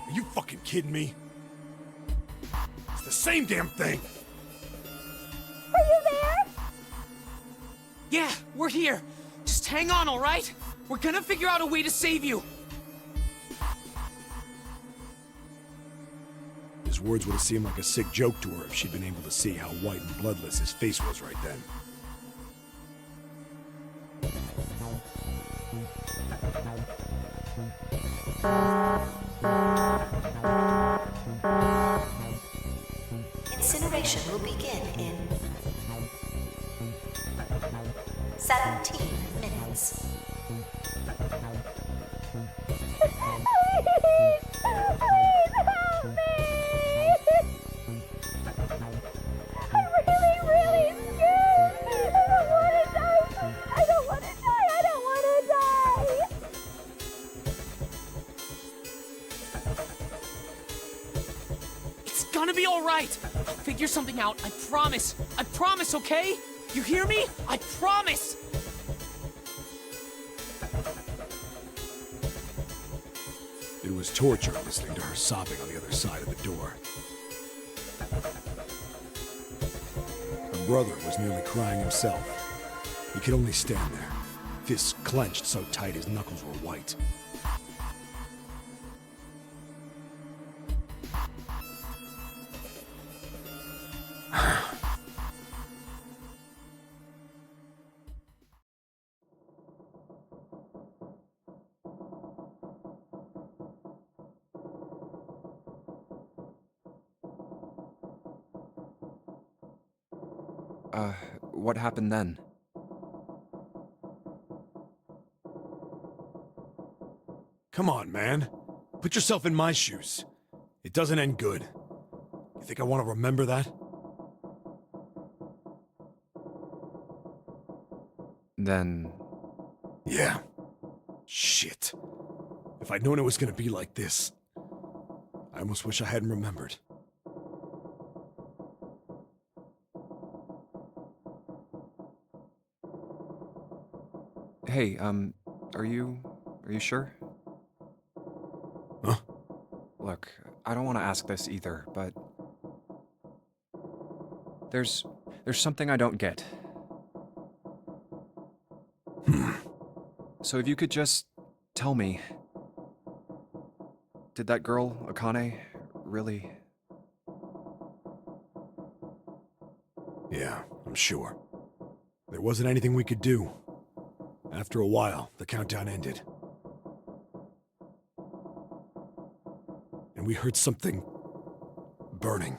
Are you fucking kidding me? It's the same damn thing!
Are you there?
Yeah, we're here. Just hang on, alright? We're gonna figure out a way to save you.
His words would have seemed like a sick joke to her if she'd been able to see how white and bloodless his face was right then.
Incineration will begin in 17 minutes.
Please help me! I'm really scared! I don't want to die! I don't want to die! I don't want to die!
It's gonna be alright. I'll figure something out. I promise. I promise, okay? You hear me? I promise!
It was torture listening to her sobbing on the other side of the door. Her brother was nearly crying himself. He could only stand there, fists clenched so tight his knuckles were white.
What happened then?
Come on, man. Put yourself in my shoes. It doesn't end good. You think I want to remember that?
Then...
Yeah. Shit. If I'd known it was gonna be like this, I almost wish I hadn't remembered.
Hey, are you sure?
Huh?
Look, I don't want to ask this either, but... There's something I don't get. So if you could just tell me, Did that girl, Akane, really...
Yeah, I'm sure. There wasn't anything we could do. After a while, the countdown ended. And we heard something burning.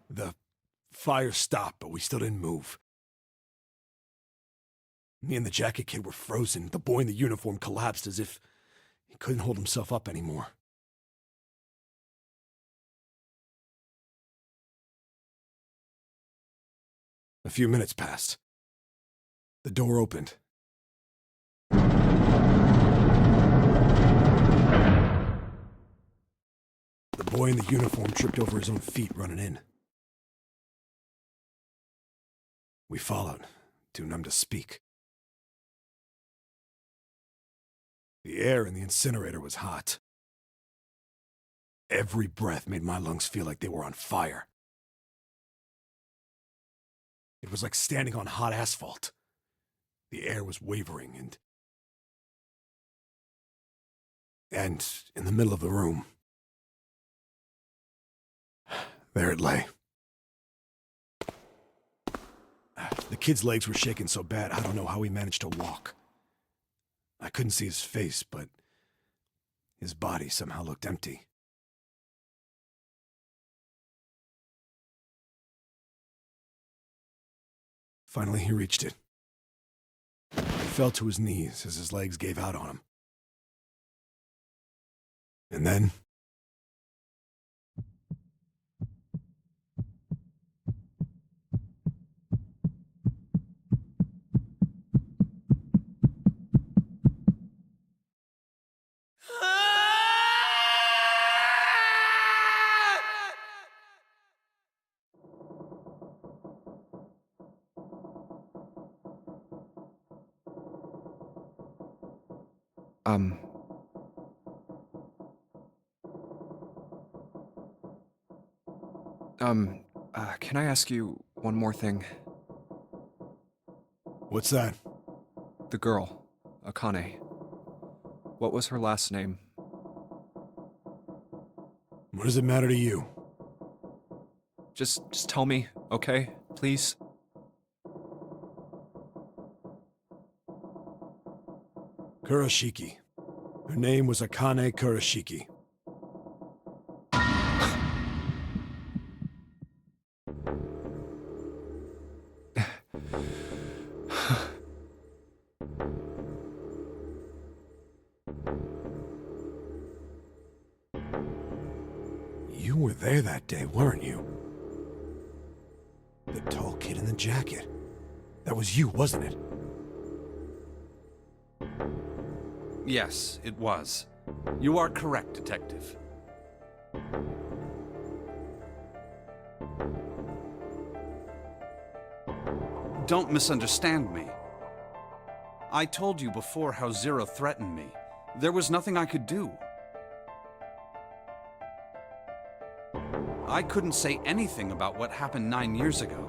The fire stopped, but we still didn't move. Me and the jacket kid were frozen. The boy in the uniform collapsed as if he couldn't hold himself up anymore. A few minutes passed. The door opened. The boy in the uniform tripped over his own feet running in. We followed, too numb to speak. The air in the incinerator was hot. Every breath made my lungs feel like they were on fire. It was like standing on hot asphalt. The air was wavering and in the middle of the room, there it lay. The kid's legs were shaking so bad, I don't know how he managed to walk. I couldn't see his face, but his body somehow looked empty. Finally, he reached it. He fell to his knees as his legs gave out on him. And then...
Can I ask you one more thing?
What's that?
The girl, Akane. What was her last name?
What does it matter to you?
Just tell me, okay? Please?
Kurashiki. Her name was Akane Kurashiki. You were there that day, weren't you? The tall kid in the jacket. That was you, wasn't it?
Yes, it was. You are correct, Detective. Don't misunderstand me. I told you before how Zero threatened me. There was nothing I could do. I couldn't say anything about what happened 9 years ago.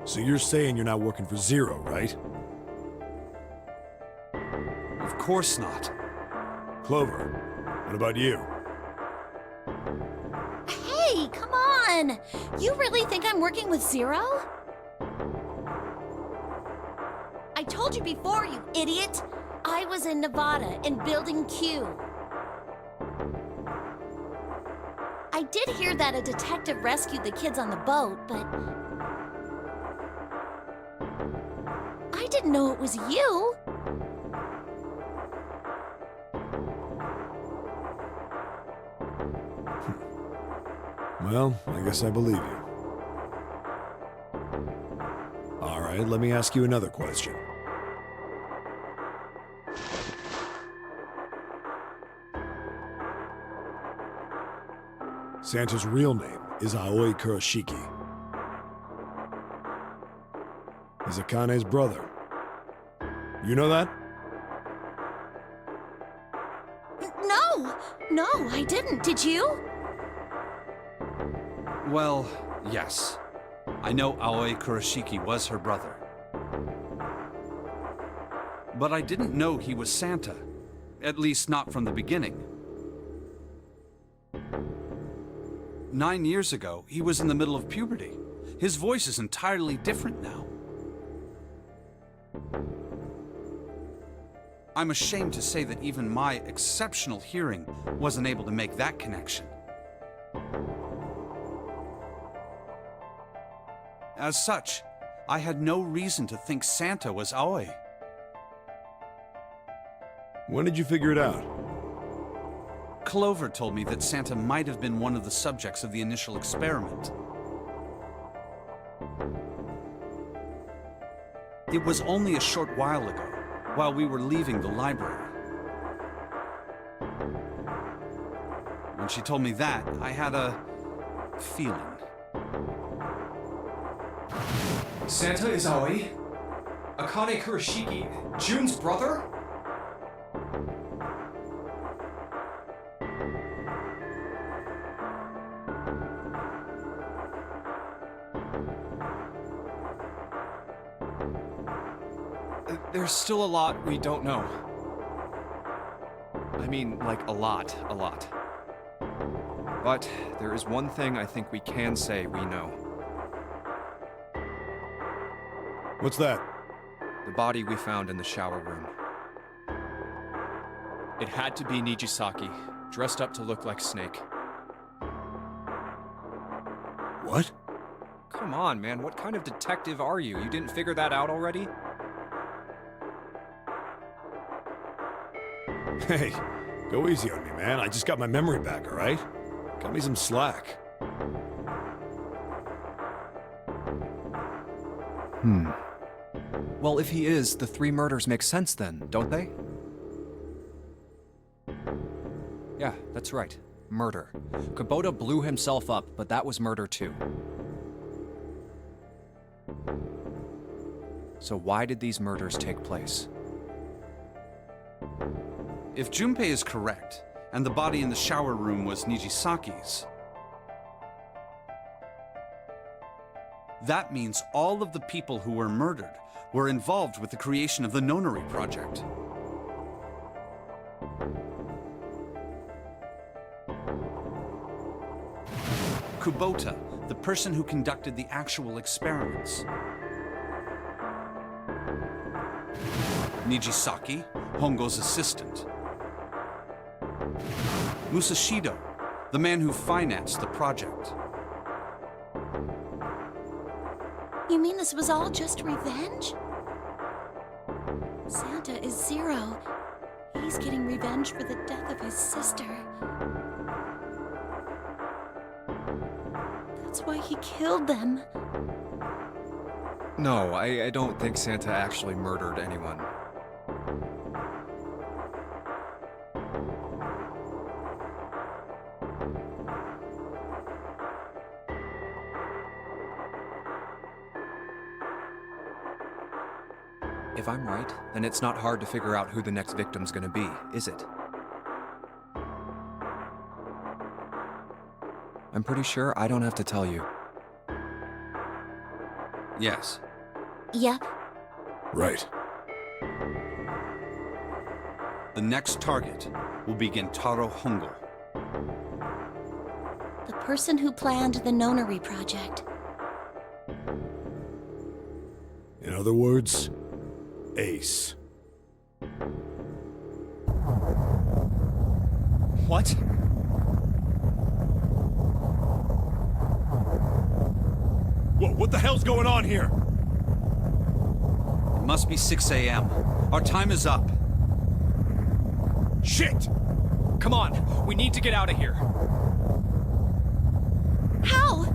So you're saying you're not working for Zero, right?
Of course not.
Clover, what about you?
Hey, come on! You really think I'm working with Zero? I told you before, you idiot! I was in Nevada, in Building Q. I did hear that a detective rescued the kids on the boat, but... I didn't know it was you!
Well, I guess I believe you. All right, let me ask you another question. Santa's real name is Aoi Kurashiki. He's Akane's brother. You know that?
No, I didn't. Did you?
Well, yes. I know Aoi Kurashiki was her brother. But I didn't know he was Santa. At least not from the beginning. 9 years ago, he was in the middle of puberty. His voice is entirely different now. I'm ashamed to say that even my exceptional hearing wasn't able to make that connection. As such, I had no reason to think Santa was Aoi.
When did you figure it out?
Clover told me that Santa might have been one of the subjects of the initial experiment. It was only a short while ago, while we were leaving the library. When she told me that, I had a feeling.
Santa is Aoi? Akane Kurashiki, June's brother?
There's still a lot we don't know. I mean, like a lot. But there is one thing I think we can say we know.
What's that?
The body we found in the shower room. It had to be Nijisaki, dressed up to look like Snake.
What?
Come on, man, what kind of detective are you? You didn't figure that out already?
Hey, go easy on me, man. I just got my memory back, all right? Cut me some slack.
Well, if he is, the 3 murders make sense then, don't they? Yeah, that's right. Murder. Kubota blew himself up, but that was murder too. So why did these murders take place?
If Junpei is correct, and the body in the shower room was Nijisaki's, that means all of the people who were murdered were involved with the creation of the Nonary Project. Kubota, the person who conducted the actual experiments. Nijisaki, Hongo's assistant. Musashido, the man who financed the project.
You mean this was all just revenge? Santa is Zero. He's getting revenge for the death of his sister. That's why he killed them.
No, I don't think Santa actually murdered anyone. If I'm right, then it's not hard to figure out who the next victim's gonna be, is it? I'm pretty sure I don't have to tell you.
Yes.
Yep.
Right.
The next target will be Gentaro Hongo.
The person who planned the Nonary Project.
In other words, Ace.
What?
Whoa, what the hell's going on here?
It must be 6 a.m. Our time is up.
Shit!
Come on, we need to get out of here.
How?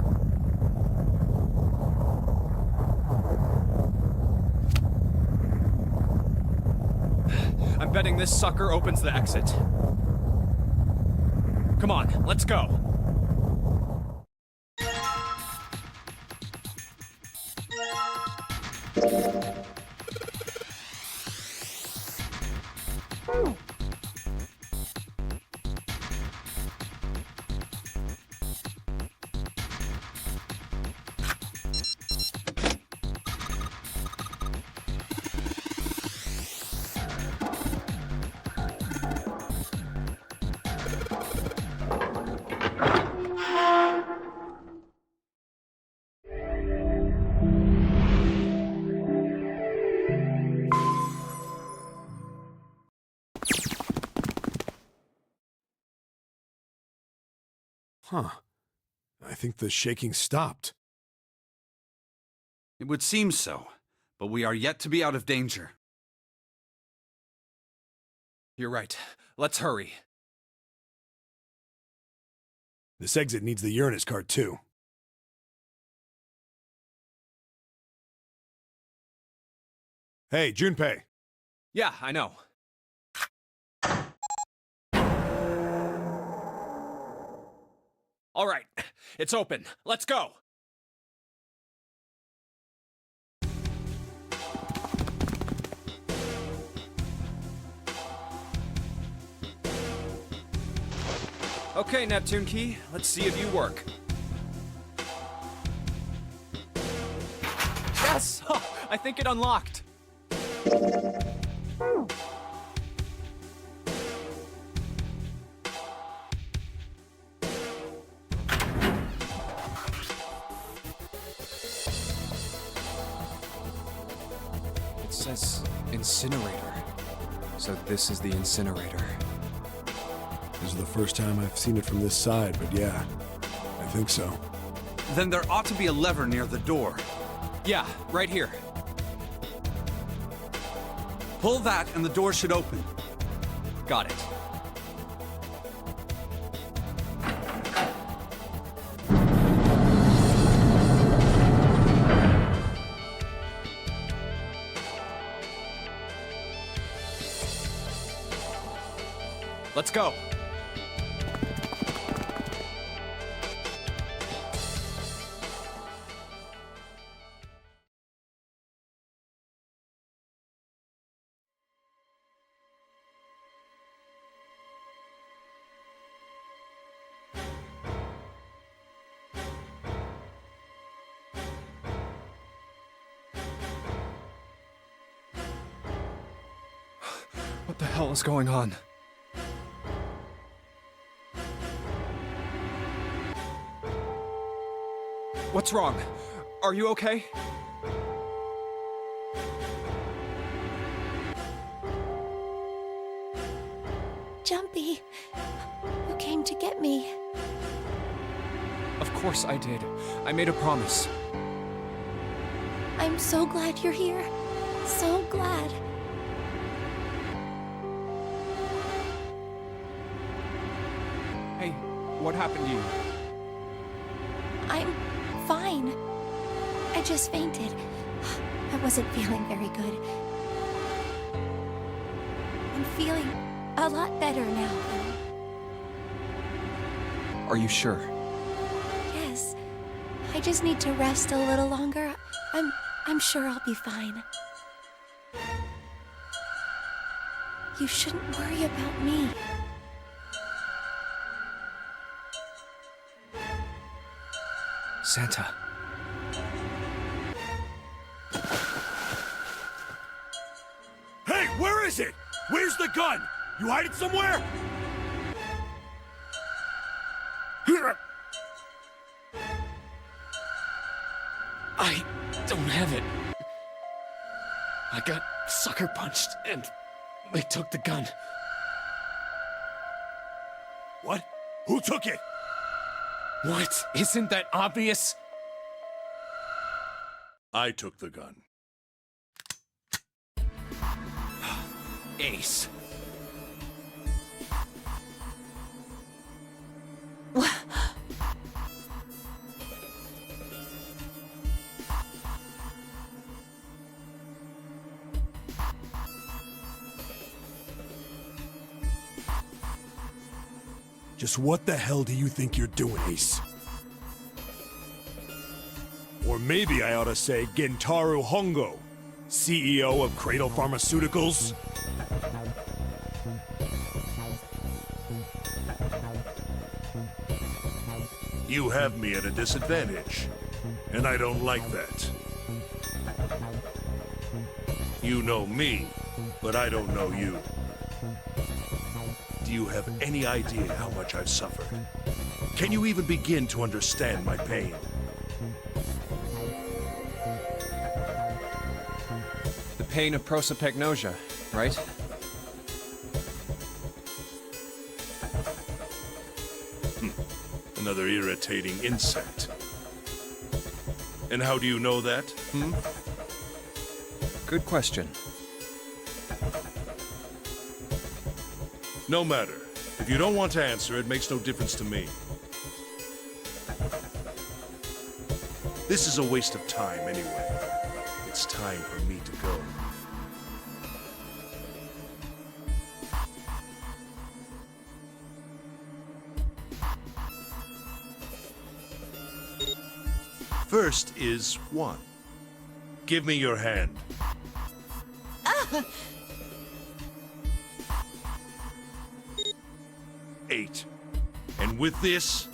I'm betting this sucker opens the exit. Come on, let's go.
Huh. I think the shaking stopped.
It would seem so, but we are yet to be out of danger.
You're right. Let's hurry.
This exit needs the Uranus card, too. Hey, Junpei.
Yeah, I know. All right, it's open. Let's go. Okay, Neptune Key, let's see if you work. Yes! I think it unlocked. It says incinerator. So this is the incinerator.
This is the first time I've seen it from this side, but yeah, I think so.
Then there ought to be a lever near the door.
Yeah, right here.
Pull that and the door should open.
Got it. Let's go. What the hell is going on? What's wrong? Are you okay?
Jumpy, you came to get me.
Of course I did. I made a promise.
I'm so glad you're here. So glad.
Hey, what happened to you?
I'm fine. I just fainted. I wasn't feeling very good. I'm feeling a lot better now, though.
Are you sure?
Yes. I just need to rest a little longer. I'm sure I'll be fine. You shouldn't worry about me.
Santa.
Hey, where is it? Where's the gun? You hide it somewhere?
I don't have it. I got sucker punched and they took the gun.
What? Who took it?
What? Isn't that obvious?
I took the gun.
Ace.
Just what the hell do you think you're doing, Ace? Or maybe I ought to say Gentaro Hongo, CEO of Cradle Pharmaceuticals. You have me at a disadvantage, and I don't like that. You know me, but I don't know you. Do you have any idea how much I've suffered? Can you even begin to understand my pain?
The pain of prosopagnosia, right?
The Another irritating insect. And how do you know that,
Good question.
No matter. If you don't want to answer, it makes no difference to me. This is a waste of time anyway. It's time for me to go. First is 1. Give me your hand. 8. And with this...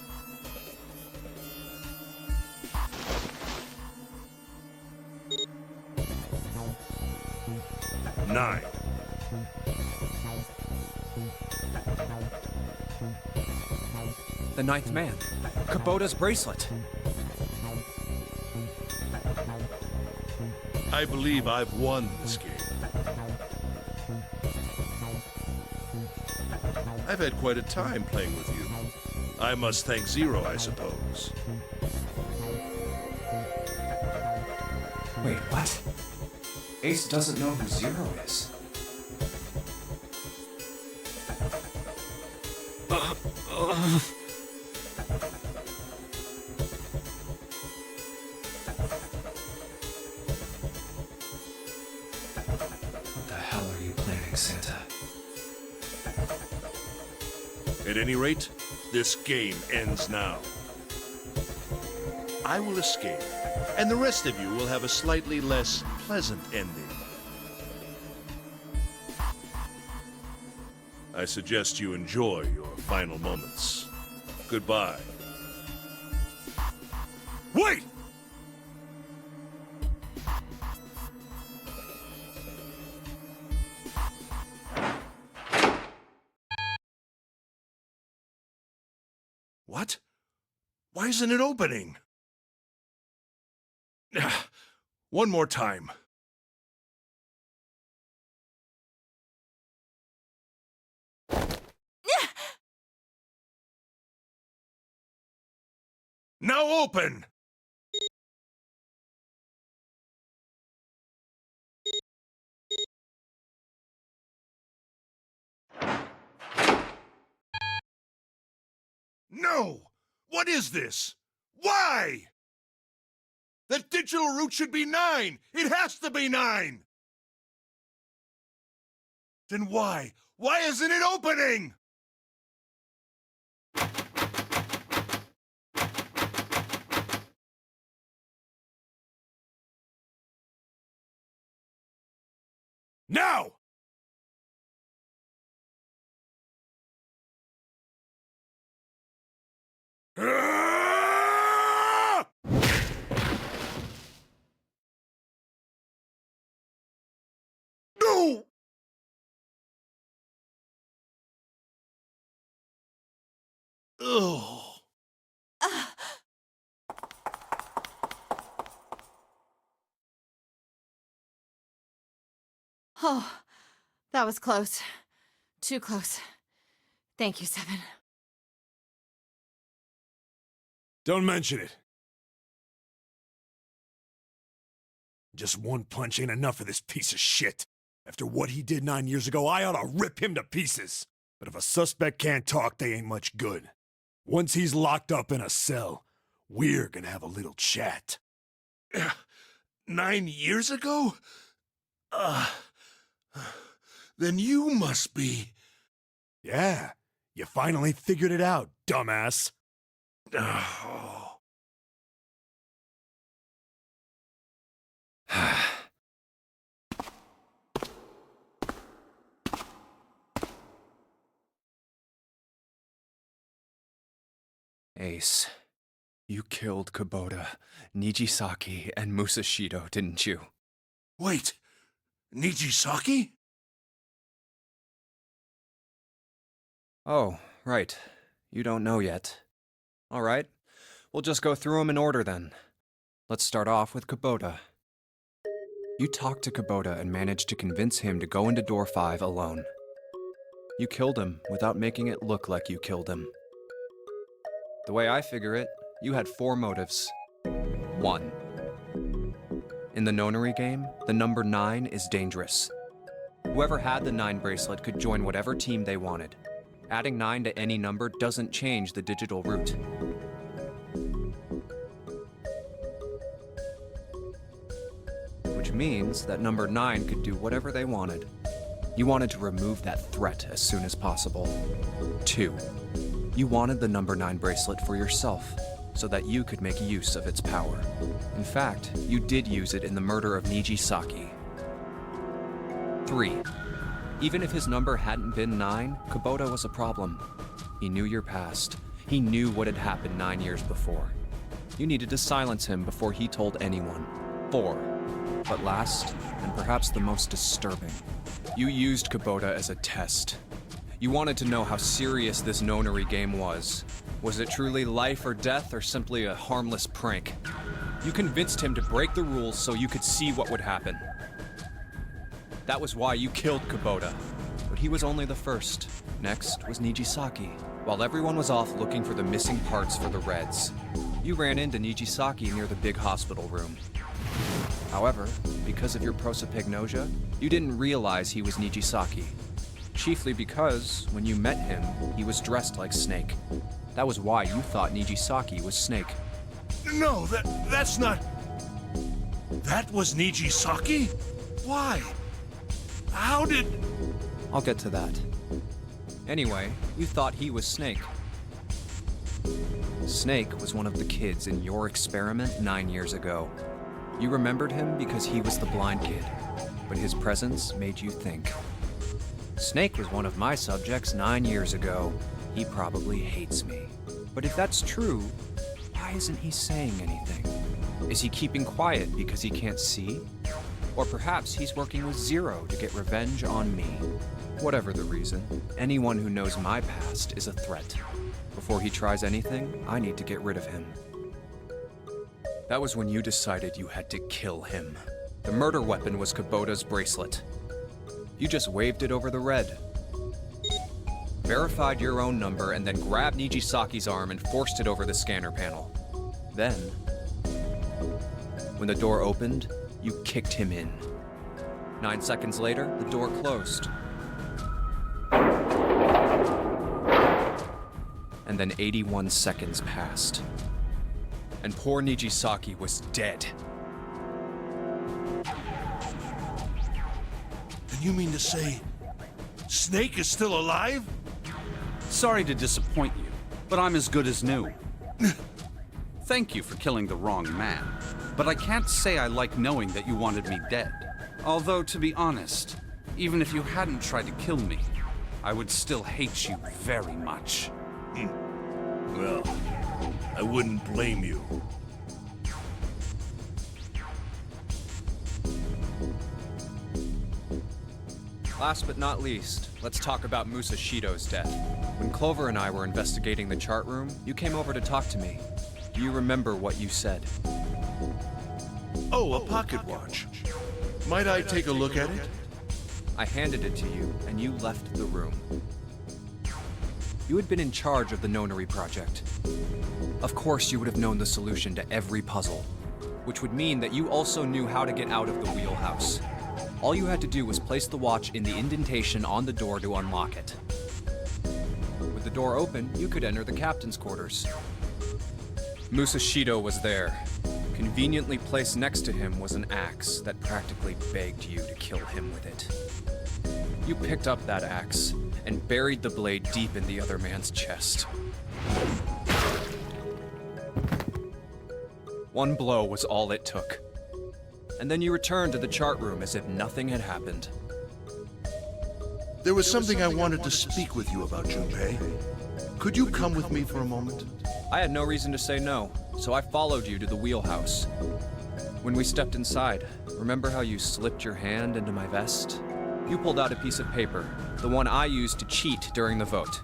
9.
The ninth man. Kubota's bracelet.
I believe I've won this game. I've had quite a time playing with you. I must thank Zero, I suppose.
Wait, what? Ace doesn't know who Zero is. What the hell are you planning, Santa?
At any rate, this game ends now. I will escape, and the rest of you will have a slightly less pleasant ending. I suggest you enjoy your final moments. Goodbye. Wait! What? Why isn't it opening? One more time. Now open! No! What is this? Why? That digital root should be 9! It has to be 9! Then why? Why isn't it opening? Now! No! Ugh.
Oh, that was close. Too close. Thank you, Seven.
Don't mention it. Just one punch ain't enough for this piece of shit. After what he did 9 years ago, I ought to rip him to pieces. But if a suspect can't talk, they ain't much good. Once he's locked up in a cell, we're gonna have a little chat.
9 years ago? Then you must be...
Yeah, you finally figured it out, dumbass.
Oh.
Ace, you killed Kubota, Nijisaki, and Musashido, didn't you?
Wait, Nijisaki?
Oh, right. You don't know yet. All right. We'll just go through them in order then. Let's start off with Kubota. You talked to Kubota and managed to convince him to go into door 5 alone. You killed him without making it look like you killed him. The way I figure it, you had 4 motives. 1. In the nonary game, the number 9 is dangerous. Whoever had the 9 bracelet could join whatever team they wanted. Adding 9 to any number doesn't change the digital root. Which means that number 9 could do whatever they wanted. You wanted to remove that threat as soon as possible. 2. You wanted the number 9 bracelet for yourself, so that you could make use of its power. In fact, you did use it in the murder of Niji Saki. 3. Even if his number hadn't been 9, Kubota was a problem. He knew your past. He knew what had happened 9 years before. You needed to silence him before he told anyone. 4. But last, and perhaps the most disturbing, you used Kubota as a test. You wanted to know how serious this nonary game was. Was it truly life or death, or simply a harmless prank? You convinced him to break the rules so you could see what would happen. That was why you killed Kubota. But he was only the first. Next was Nijisaki. While everyone was off looking for the missing parts for the Reds, you ran into Nijisaki near the big hospital room. However, because of your prosopagnosia, you didn't realize he was Nijisaki. Chiefly because, when you met him, he was dressed like Snake. That was why you thought Nijisaki was Snake.
No, that's not... That was Nijisaki? Why? How did...
I'll get to that. Anyway, you thought he was Snake. Snake was one of the kids in your experiment 9 years ago. You remembered him because he was the blind kid, but his presence made you think. Snake was one of my subjects 9 years ago. He probably hates me. But if that's true, why isn't he saying anything? Is he keeping quiet because he can't see? Or perhaps he's working with Zero to get revenge on me. Whatever the reason, anyone who knows my past is a threat. Before he tries anything, I need to get rid of him. That was when you decided you had to kill him. The murder weapon was Kubota's bracelet. You just waved it over the red. Verified your own number and then grabbed Nijisaki's arm and forced it over the scanner panel. Then, when the door opened, you kicked him in. 9 seconds later, the door closed. And then 81 seconds passed. And poor Nijisaki was dead.
And you mean to say... Snake is still alive?
Sorry to disappoint you, but I'm as good as new. Thank you for killing the wrong man, but I can't say I like knowing that you wanted me dead. Although, to be honest, even if you hadn't tried to kill me, I would still hate you very much.
Well, I wouldn't blame you.
Last but not least, let's talk about Musashido's death. When Clover and I were investigating the chart room, you came over to talk to me. Do you remember what you said?
Oh, a pocket watch. Might I take a look at it?
I handed it to you, and you left the room. You had been in charge of the nonary project. Of course, you would have known the solution to every puzzle, which would mean that you also knew how to get out of the wheelhouse. All you had to do was place the watch in the indentation on the door to unlock it. With the door open, you could enter the captain's quarters. Musashido was there. Conveniently placed next to him was an axe that practically begged you to kill him with it. You picked up that axe and buried the blade deep in the other man's chest. One blow was all it took. And then you returned to the chart room as if nothing had happened.
There was something I wanted to speak with you about, Junpei. Could you come with me for a moment?
I had no reason to say no, so I followed you to the wheelhouse. When we stepped inside, remember how you slipped your hand into my vest? You pulled out a piece of paper, the one I used to cheat during the vote.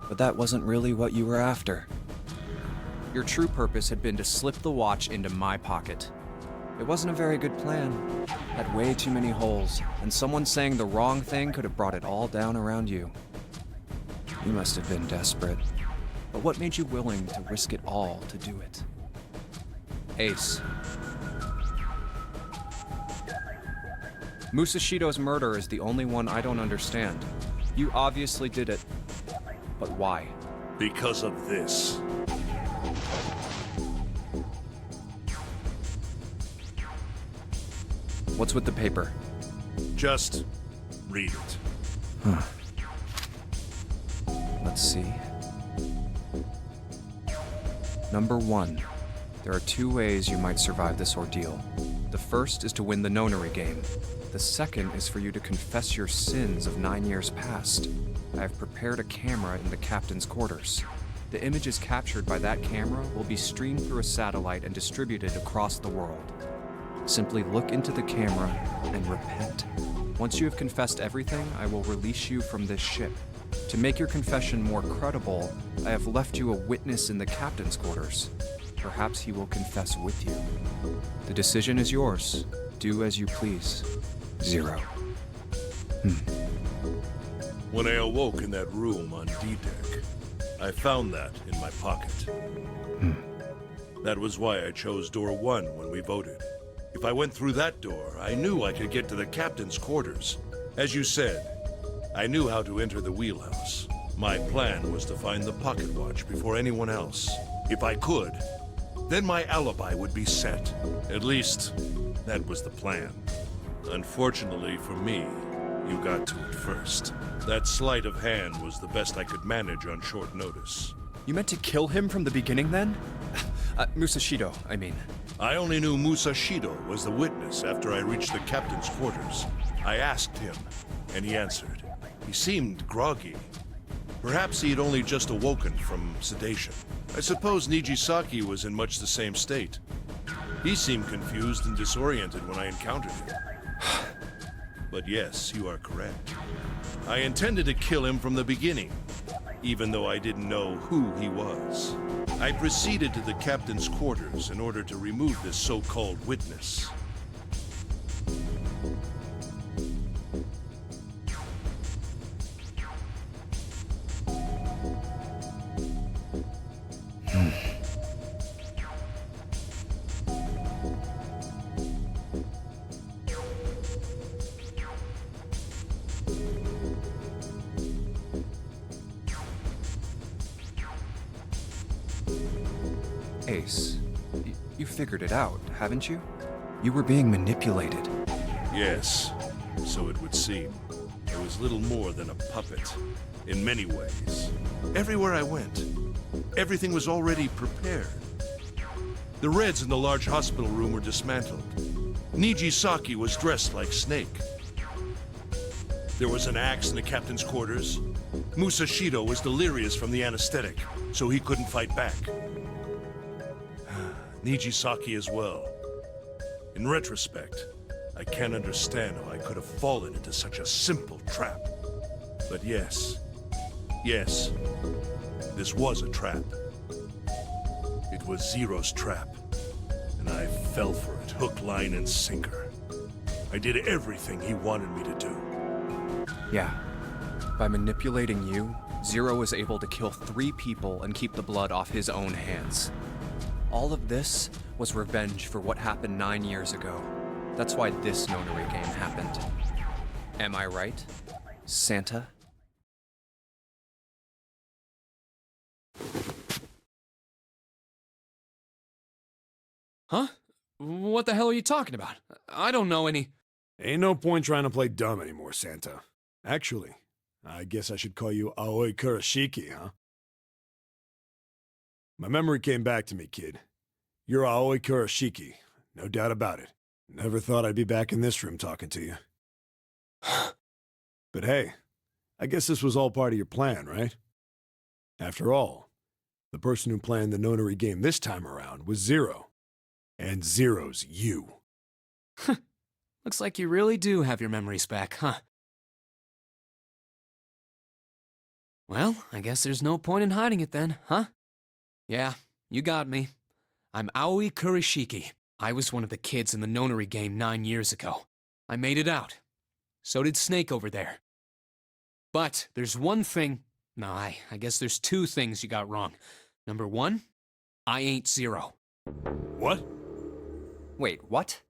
But that wasn't really what you were after. Your true purpose had been to slip the watch into my pocket. It wasn't a very good plan. Had way too many holes, and someone saying the wrong thing could have brought it all down around you. You must have been desperate. But what made you willing to risk it all to do it? Ace. Musashido's murder is the only one I don't understand. You obviously did it. But why?
Because of this.
What's with the paper?
Just read it.
Huh. Let's see. Number 1. There are 2 ways you might survive this ordeal. The first is to win the nonary game. The second is for you to confess your sins of 9 years past. I have prepared a camera in the captain's quarters. The images captured by that camera will be streamed through a satellite and distributed across the world. Simply look into the camera and repent. Once you have confessed everything, I will release you from this ship. To make your confession more credible, I have left you a witness in the captain's quarters. Perhaps he will confess with you. The decision is yours. Do as you please. 0.
When I awoke in that room on D-Deck, I found that in my pocket. That was why I chose door 1 when we voted. If I went through that door, I knew I could get to the captain's quarters. As you said, I knew how to enter the wheelhouse. My plan was to find the pocket watch before anyone else. If I could, then my alibi would be set. At least, that was the plan. Unfortunately for me, you got to it first. That sleight of hand was the best I could manage on short notice.
You meant to kill him from the beginning then? Musashido, I mean.
I only knew Musashido was the witness after I reached the captain's quarters. I asked him, and he answered. He seemed groggy. Perhaps he had only just awoken from sedation. I suppose Nijisaki was in much the same state. He seemed confused and disoriented when I encountered him. But yes, you are correct. I intended to kill him from the beginning, even though I didn't know who he was. I proceeded to the captain's quarters in order to remove this so-called witness.
Ace, you figured it out, haven't you? You were being manipulated.
Yes, so it would seem. I was little more than a puppet, in many ways. Everywhere I went, everything was already prepared. The Reds in the large hospital room were dismantled. Nijisaki was dressed like Snake. There was an axe in the captain's quarters. Musashido was delirious from the anesthetic, so he couldn't fight back. Nijisaki as well. In retrospect, I can't understand how I could have fallen into such a simple trap. But yes, this was a trap. It was Zero's trap, and I fell for it, hook, line, and sinker. I did everything he wanted me to do.
Yeah. By manipulating you, Zero was able to kill 3 people and keep the blood off his own hands. All of this was revenge for what happened 9 years ago. That's why this nonary game happened. Am I right, Santa?
Huh? What the hell are you talking about? I don't know any...
Ain't no point trying to play dumb anymore, Santa. Actually, I guess I should call you Aoi Kurashiki, huh? My memory came back to me, kid. You're Aoi Kurashiki, no doubt about it. Never thought I'd be back in this room talking to you. But hey, I guess this was all part of your plan, right? After all, the person who planned the nonary game this time around was Zero. And Zero's you.
Looks like you really do have your memories back, huh? Well, I guess there's no point in hiding it then, huh? Yeah, you got me. I'm Aoi Kurashiki. I was one of the kids in the nonary game 9 years ago. I made it out. So did Snake over there. But there's one thing No, I guess there's two things you got wrong. Number one, I ain't Zero.
What?
Wait, what?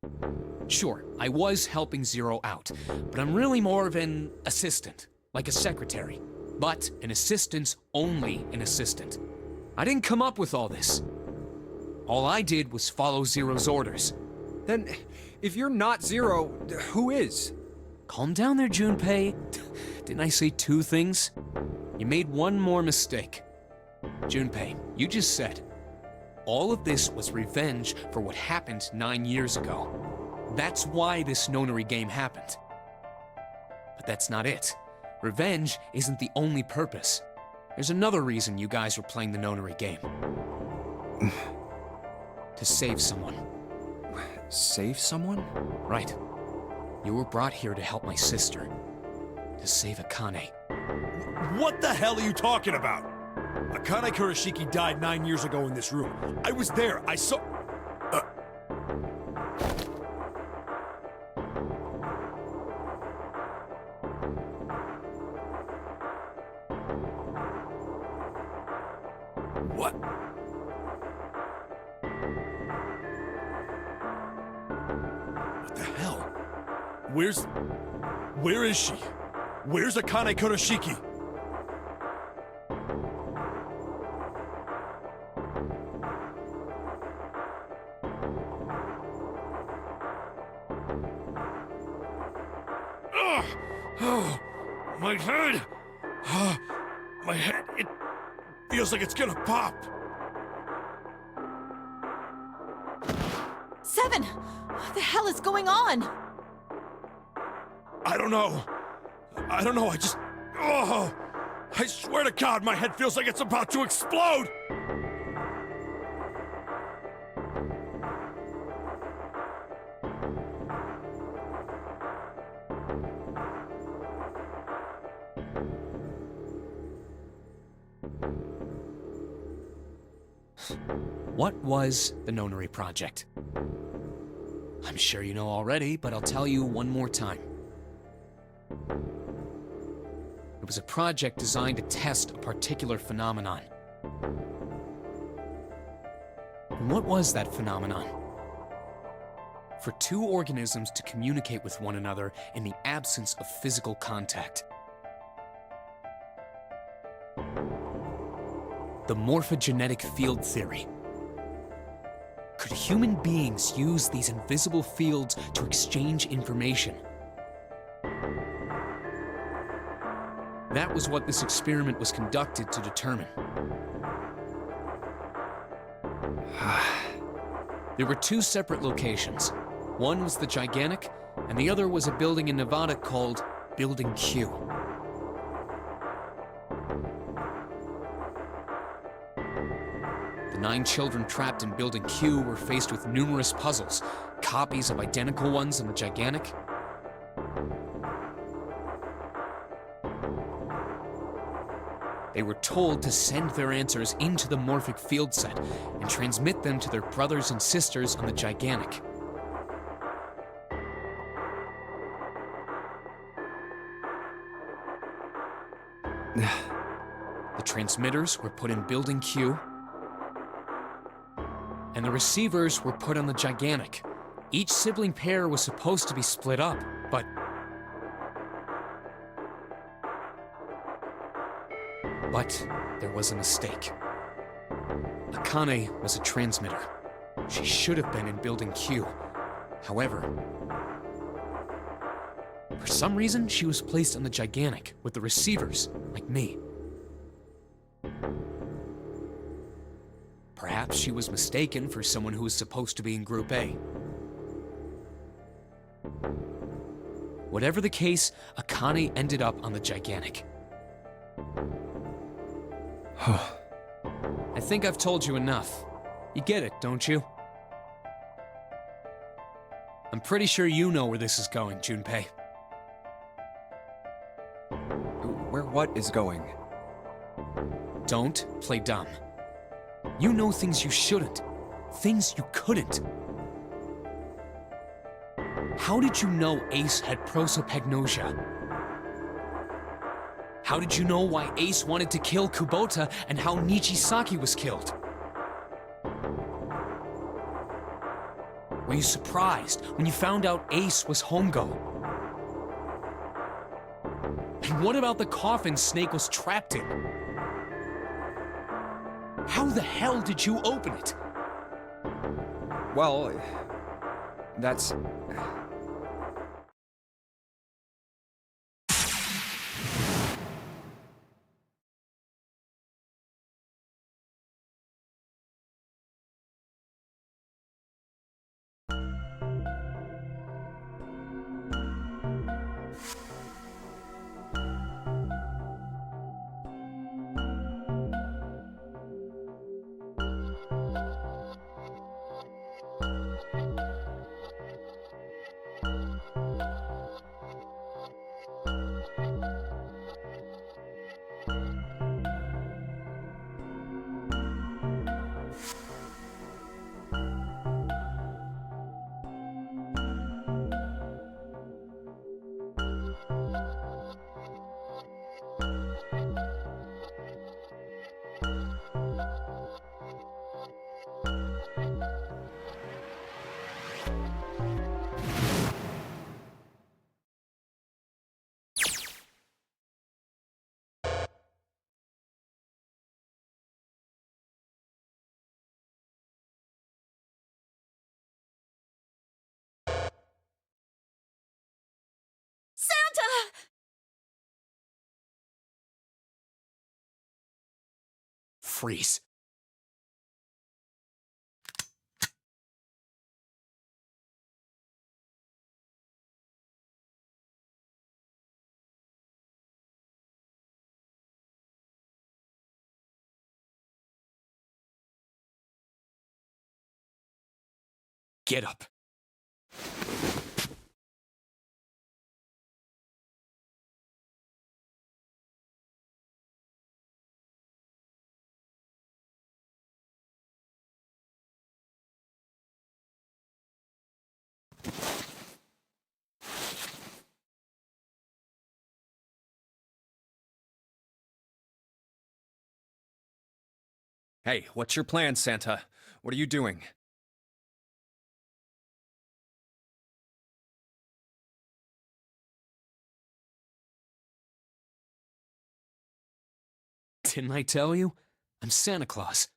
Sure, I was helping Zero out, but I'm really more of an assistant, like a secretary. But an assistant's only an assistant. I didn't come up with all this. All I did was follow Zero's orders.
Then, if you're not Zero, who is?
Calm down there, Junpei. Didn't I say two things? You made one more mistake. Junpei, you just said, all of this was revenge for what happened 9 years ago. That's why this nonary game happened. But that's not it. Revenge isn't the only purpose. There's another reason you guys were playing the nonary game. To save someone.
Save someone?
Right. You were brought here to help my sister. To save Akane.
What the hell are you talking about? Akane Kurashiki died 9 years ago in this room. I was there. I saw... What? What the hell? Where is she? Where's Akane Kurashiki? Oh, my head! My head, it feels like it's gonna pop!
7! What the hell is going on?
I don't know, I just... Oh! I swear to God, my head feels like it's about to explode!
What was the Nonary Project? I'm sure you know already, but I'll tell you one more time. It was a project designed to test a particular phenomenon. And what was that phenomenon? For two organisms to communicate with one another in the absence of physical contact. The morphogenetic field theory. Could human beings use these invisible fields to exchange information? That was what this experiment was conducted to determine. There were two separate locations. One was the Gigantic, and the other was a building in Nevada called Building Q. The 9 children trapped in Building Q were faced with numerous puzzles, copies of identical ones in the Gigantic. They were told to send their answers into the morphic field set and transmit them to their brothers and sisters on the Gigantic. The transmitters were put in Building Q, and the receivers were put on the Gigantic. Each sibling pair was supposed to be split up, but there was a mistake. Akane was a transmitter. She should have been in Building Q. However, for some reason, she was placed on the Gigantic with the receivers, like me. Perhaps she was mistaken for someone who was supposed to be in Group A. Whatever the case, Akane ended up on the Gigantic. I think I've told you enough. You get it, don't you? I'm pretty sure you know where this is going, Junpei.
Where what is going?
Don't play dumb. You know things you shouldn't. Things you couldn't. How did you know Ace had prosopagnosia? How did you know why Ace wanted to kill Kubota and how Nichisaki was killed? Were you surprised when you found out Ace was Hongo? And what about the coffin Snake was trapped in? How the hell did you open it?
Well, that's...
Santa!
Freeze. Get up.
Hey, what's your plan, Santa? What are you doing?
Didn't I tell you? I'm Santa Claus.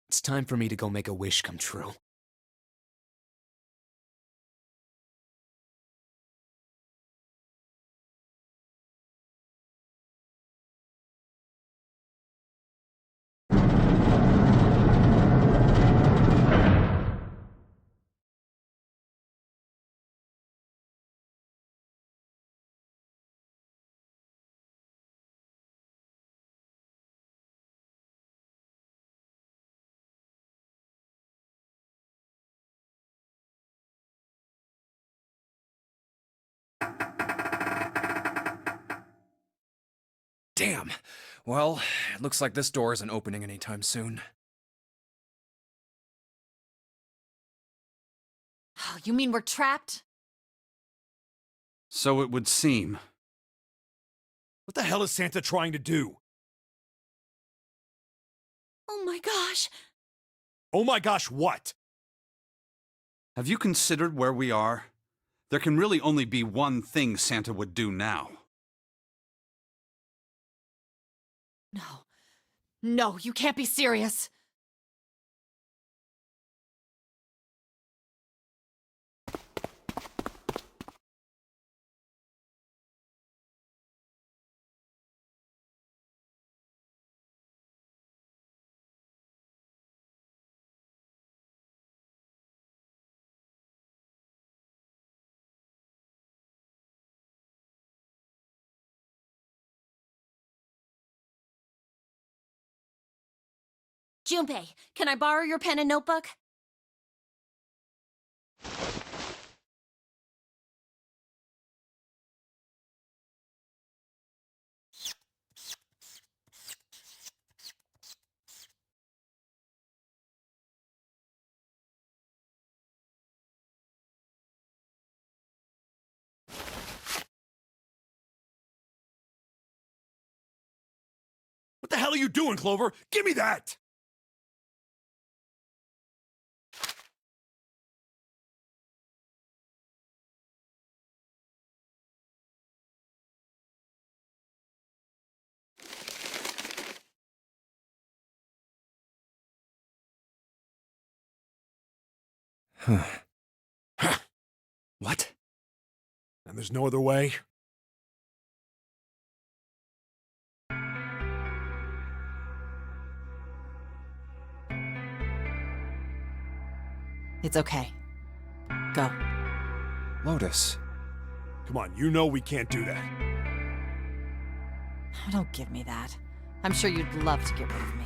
It's time for me to go make a wish come true.
Damn. Well, it looks like this door isn't opening anytime soon.
Oh, you mean we're trapped?
So it would seem.
What the hell is Santa trying to do?
Oh my gosh!
Oh my gosh, what?
Have you considered where we are? There can really only be one thing Santa would do now.
No. No, you can't be serious.
Junpei, can I borrow your pen and notebook?
What the hell are you doing, Clover? Give me that!
What?
And there's no other way?
It's okay. Go.
Lotus.
Come on, you know we can't do that.
Oh, don't give me that. I'm sure you'd love to get rid of me.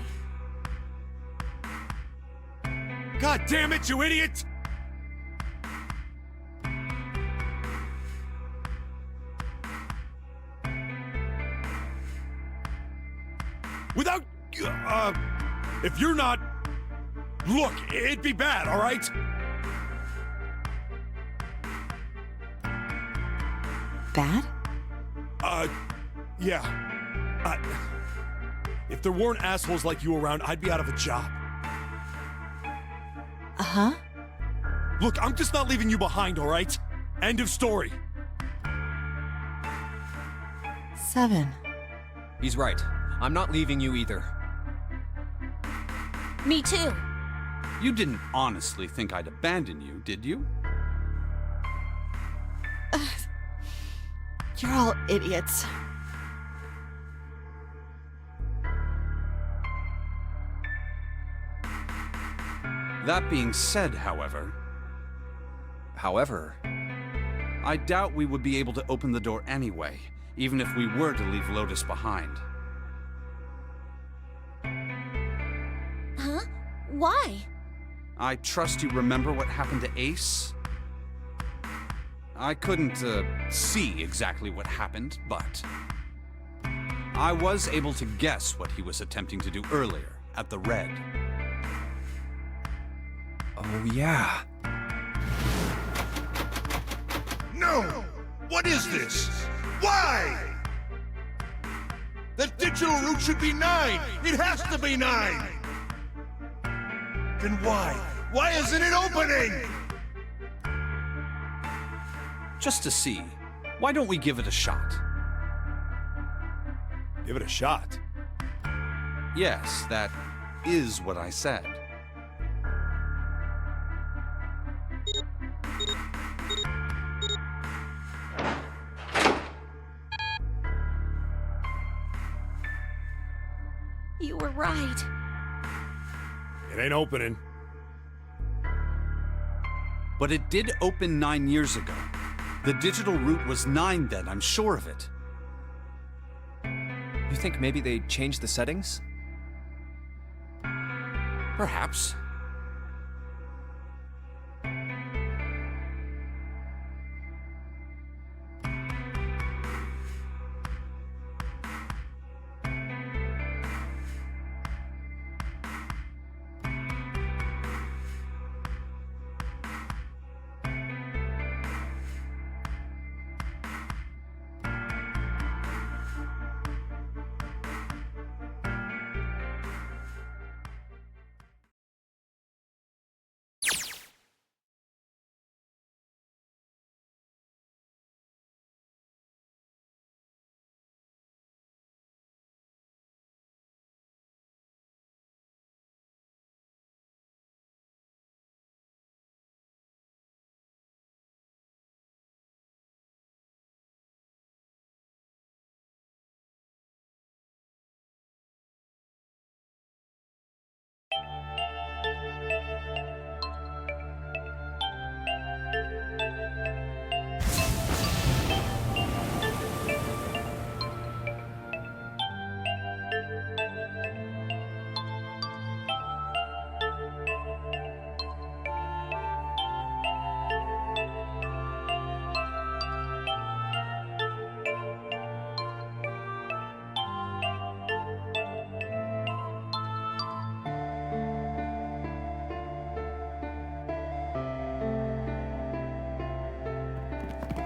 God damn it, you idiot! Without... if you're not... Look, it'd be bad, all right?
Bad?
Yeah. If there weren't assholes like you around, I'd be out of a job.
Uh-huh.
Look, I'm just not leaving you behind, all right? End of story.
7.
He's right. I'm not leaving you either.
Me too.
You didn't honestly think I'd abandon you, did you?
You're all idiots.
That being said, however...
However?
I doubt we would be able to open the door anyway, even if we were to leave Lotus behind.
Huh? Why?
I trust you remember what happened to Ace? I couldn't, see exactly what happened, but... I was able to guess what he was attempting to do earlier, at the Red.
Oh, yeah.
No! What is this? Why? The digital route should be 9! It has to be 9! Then why? Why isn't it opening?
Just to see. Why don't we give it a shot?
Give it a shot?
Yes, that is what I said.
You were right.
It ain't opening.
But it did open 9 years ago. The digital route was 9 then, I'm sure of it.
You think maybe they changed the settings?
Perhaps.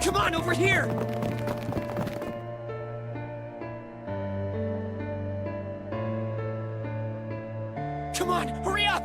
Come on, over here!
Come on, hurry up!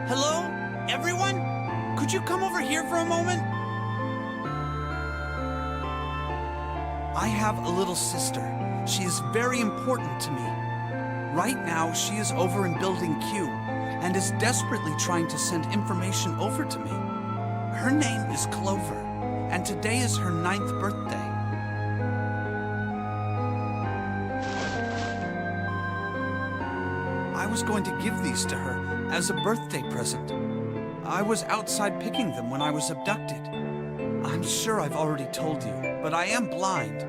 Hello? Everyone? Could you come over here for a moment? I have a little sister. She is very important to me. Right now, she is over in Building Q and is desperately trying to send information over to me. Her name is Clover, and today is her 9th birthday. I was going to give these to her as a birthday present. I was outside picking them when I was abducted. I'm sure I've already told you, but I am blind.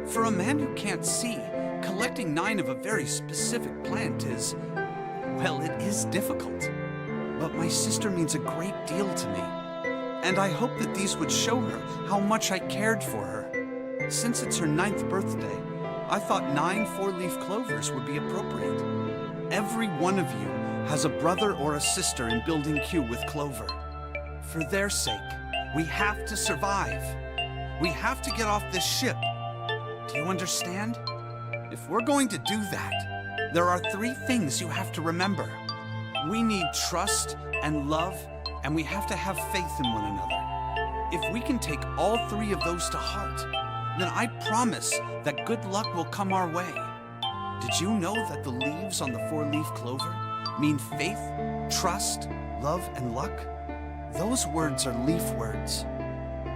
For a man who can't see, collecting 9 of a very specific plant is, well, it is difficult. But my sister means a great deal to me, and I hope that these would show her how much I cared for her. Since it's her 9th birthday, I thought 9 4-leaf clovers would be appropriate. Every one of you has a brother or a sister in Building Q with Clover. For their sake, we have to survive. We have to get off this ship. Do you understand? If we're going to do that, there are 3 things you have to remember. We need trust and love, and we have to have faith in one another. If we can take all 3 of those to heart, then I promise that good luck will come our way. Did you know that the leaves on the 4-leaf clover mean faith, trust, love, and luck? Those words are leaf words.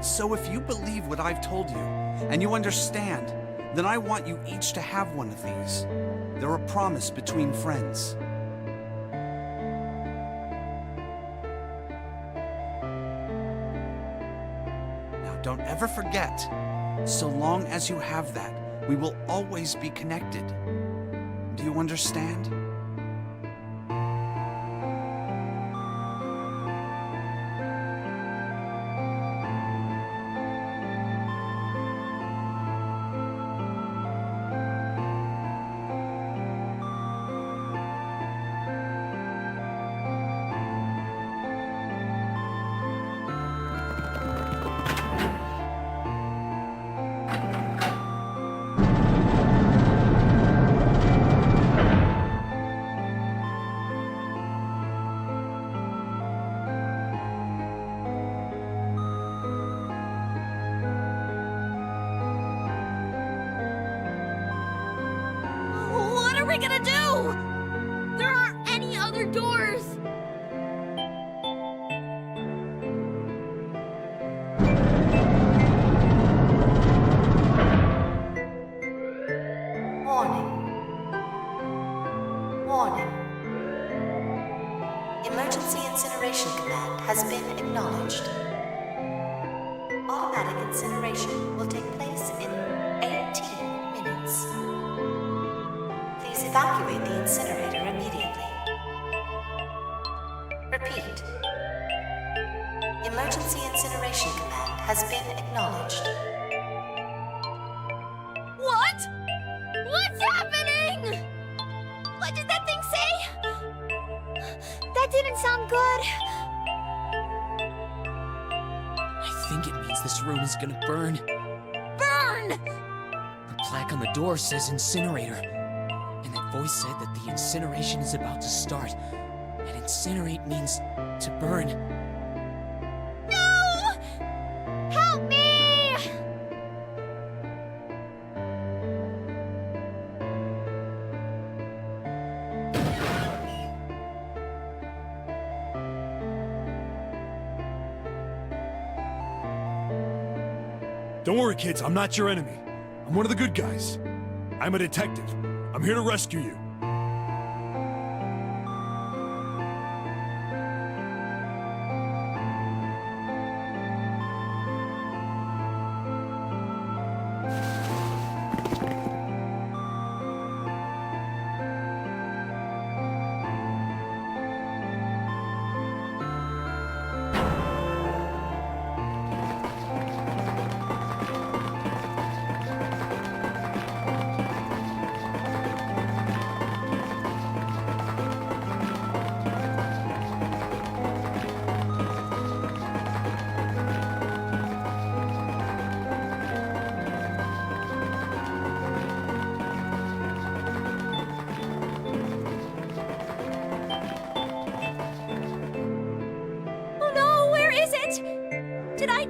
So if you believe what I've told you, and you understand, then I want you each to have one of these. They're a promise between friends. Now don't ever forget, so long as you have that, we will always be connected. Do you understand?
What are we gonna do? There aren't any other doors.
Warning. Warning. Emergency incineration command has been acknowledged. Automatic incineration will take place in 18 minutes. Please evacuate the incinerator immediately. Repeat. Emergency incineration command has been acknowledged.
What? What's happening? What did that thing say? That didn't sound good.
I think it means this room is gonna burn.
Burn!
The plaque on the door says incinerator. And that voice said that the incineration is about to start. And incinerate means to burn.
No! Help me!
Don't worry, kids, I'm not your enemy. I'm one of the good guys. I'm a detective. I'm here to rescue you.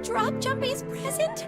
drop Jumpy's present?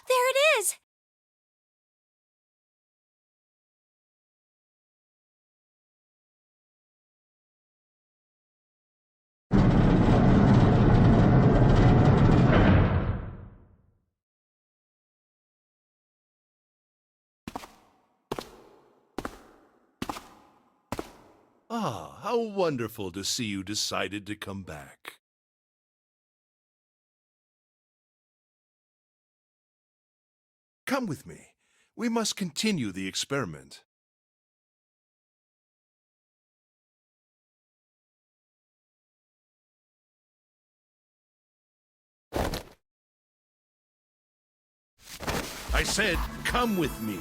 There it is!
Ah, how wonderful to see you decided to come back. Come with me. We must continue the experiment. I said, come with me.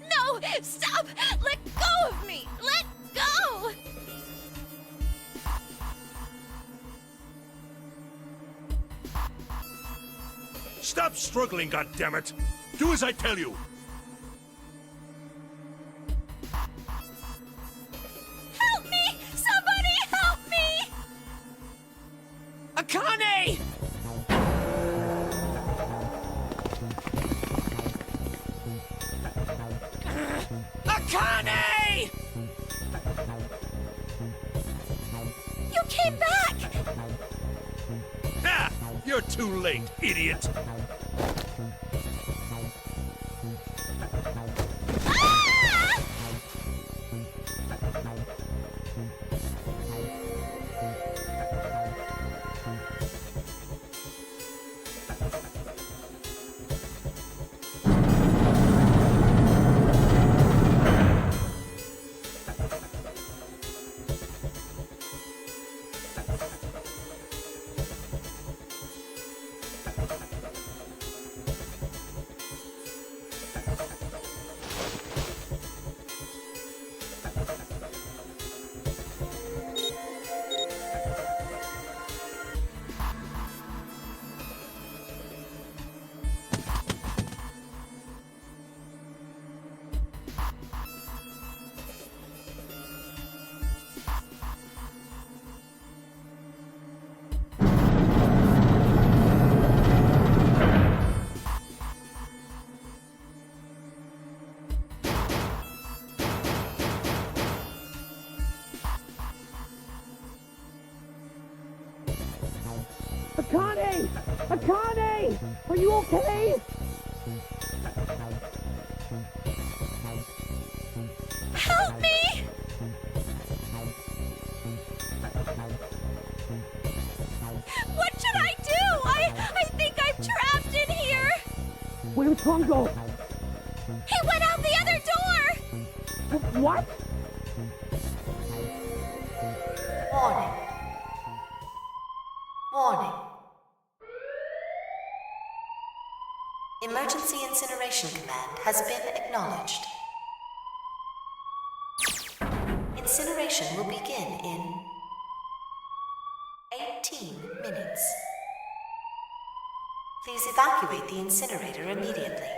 No! Stop! Let go of me! Let go!
Stop struggling, goddammit! Do as I tell you!
Help me! Somebody help me!
Akane! Akane!
You came back!
Ah! You're too late, idiot!
Akane! Akane! Are you okay?
Help me! What should I do? I think I'm trapped in here!
Where's Hongo?
He went out the other door!
What?
Warning. Warning. Emergency incineration command has been acknowledged. Incineration will begin in 18 minutes. Please evacuate the incinerator immediately.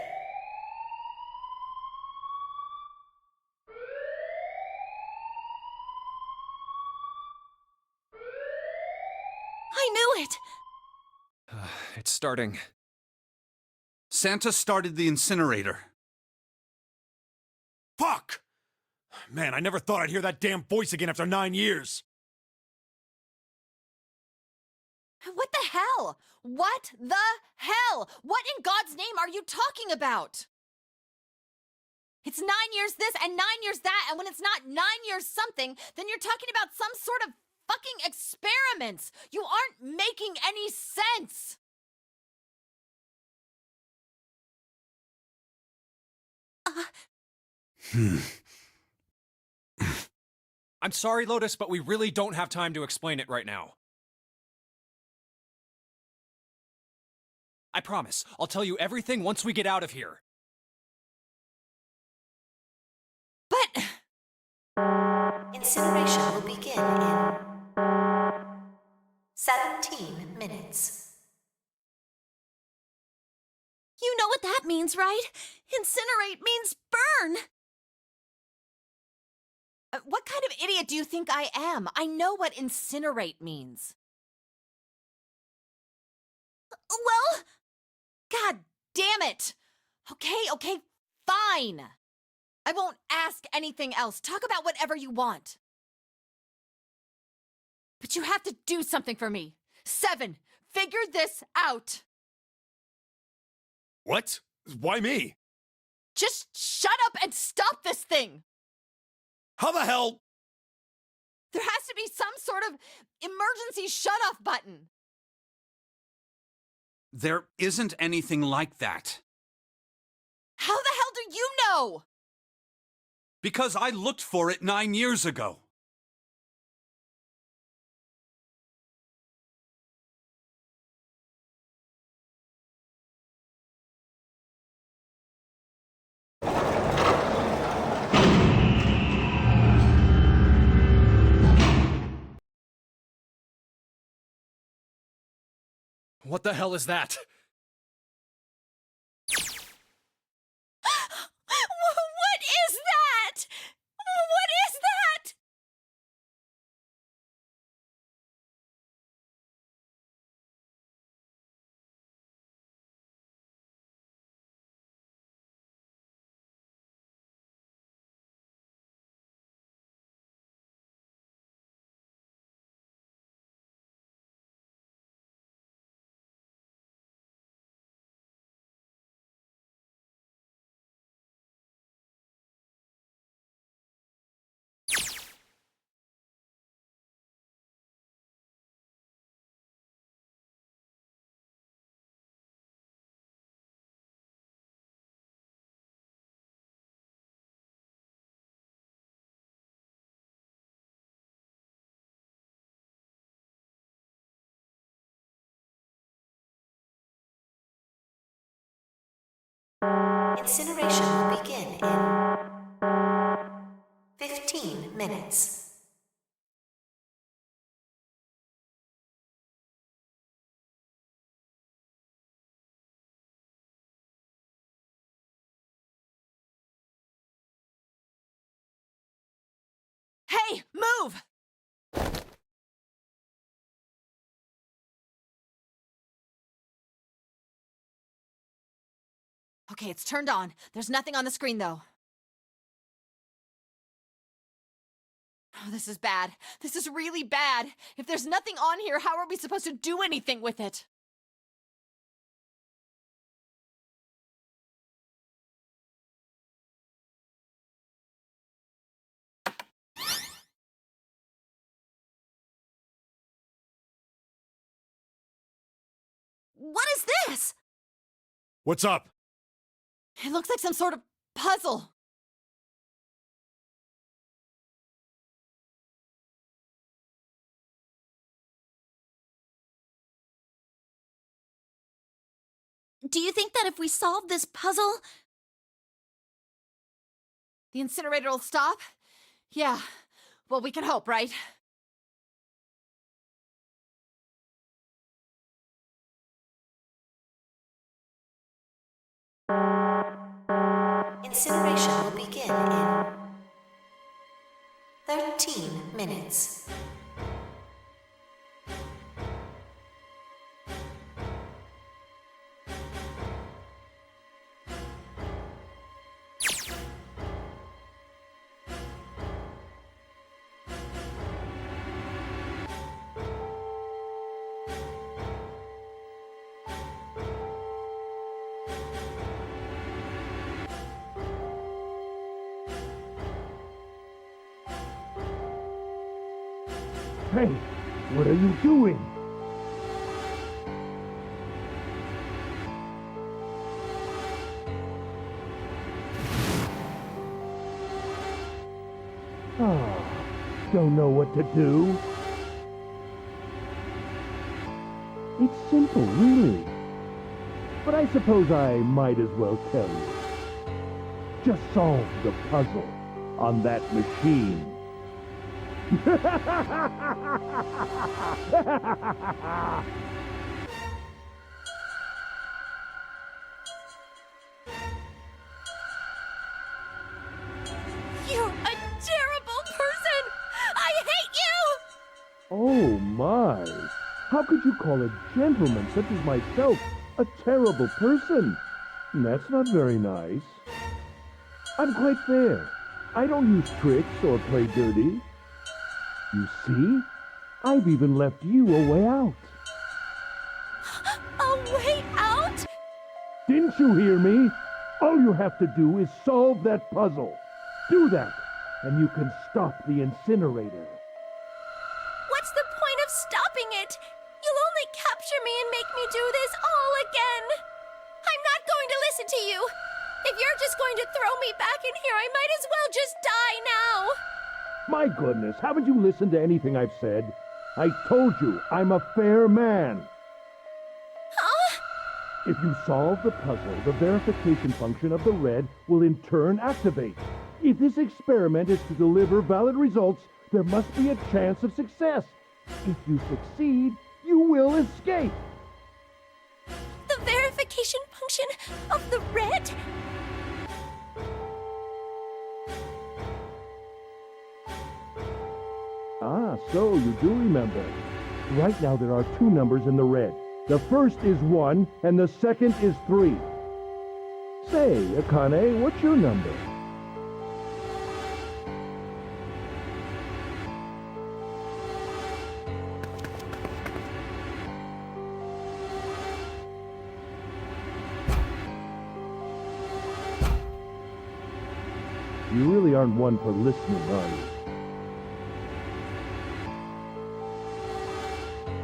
I knew it!
It's starting.
Santa started the incinerator.
Fuck! Man, I never thought I'd hear that damn voice again after 9 years.
What the hell? What the hell? What in God's name are you talking about? It's 9 years this and 9 years that, and when it's not 9 years something, then you're talking about some sort of fucking experiments. You aren't making any sense.
I'm sorry, Lotus, but we really don't have time to explain it right now. I promise, I'll tell you everything once we get out of here.
But...
Incineration will begin in 17 minutes.
You know what that means, right? Incinerate means burn! What kind of idiot do you think I am? I know what incinerate means. Well... God damn it! Okay, fine! I won't ask anything else. Talk about whatever you want. But you have to do something for me. 7, figure this out!
What? Why me?
Just shut up and stop this thing!
How the hell?
There has to be some sort of emergency shut-off button.
There isn't anything like that.
How the hell do you know?
Because I looked for it 9 years ago.
What the hell is that?
What is that? What is that?
Incineration will begin in 15 minutes.
Hey, move! Okay, it's turned on. There's nothing on the screen, though. Oh, this is bad. This is really bad. If there's nothing on here, how are we supposed to do anything with it? What is this?
What's up?
It looks like some sort of puzzle. Do you think that if we solve this puzzle, the incinerator will stop? Yeah. Well, we can hope, right?
Incineration will begin in 13 minutes.
Hey, what are you doing? don't know what to do? It's simple, really. But I suppose I might as well tell you. Just solve the puzzle on that machine.
You're a terrible person! I hate you!
Oh my! How could you call a gentleman such as myself a terrible person? That's not very nice. I'm quite fair. I don't use tricks or play dirty. You see? I've even left you a way out.
A way out?
Didn't you hear me? All you have to do is solve that puzzle. Do that, and you can stop the incinerator.
What's the point of stopping it? You'll only capture me and make me do this all again. I'm not going to listen to you. If you're just going to throw me back in here, I might as well just die now.
My goodness, haven't you listened to anything I've said? I told you, I'm a fair man.
Huh?
If you solve the puzzle, the verification function of the red will in turn activate. If this experiment is to deliver valid results, there must be a chance of success. If you succeed, you will escape.
The verification function of the red?
Ah, so you do remember. Right now there are two numbers in the red. The first is 1, and the second is 3. Say, Akane, what's your number? You really aren't one for listening, are you?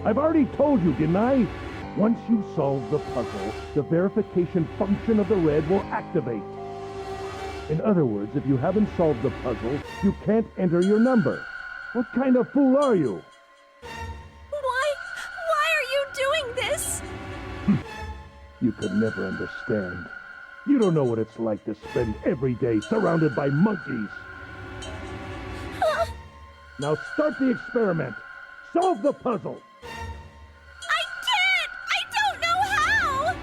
I've already told you, didn't I? Once you solve the puzzle, the verification function of the red will activate. In other words, if you haven't solved the puzzle, you can't enter your number. What kind of fool are you?
Why are you doing this?
You could never understand. You don't know what it's like to spend every day surrounded by monkeys. Now start the experiment. Solve the puzzle.
I can't! I don't know how!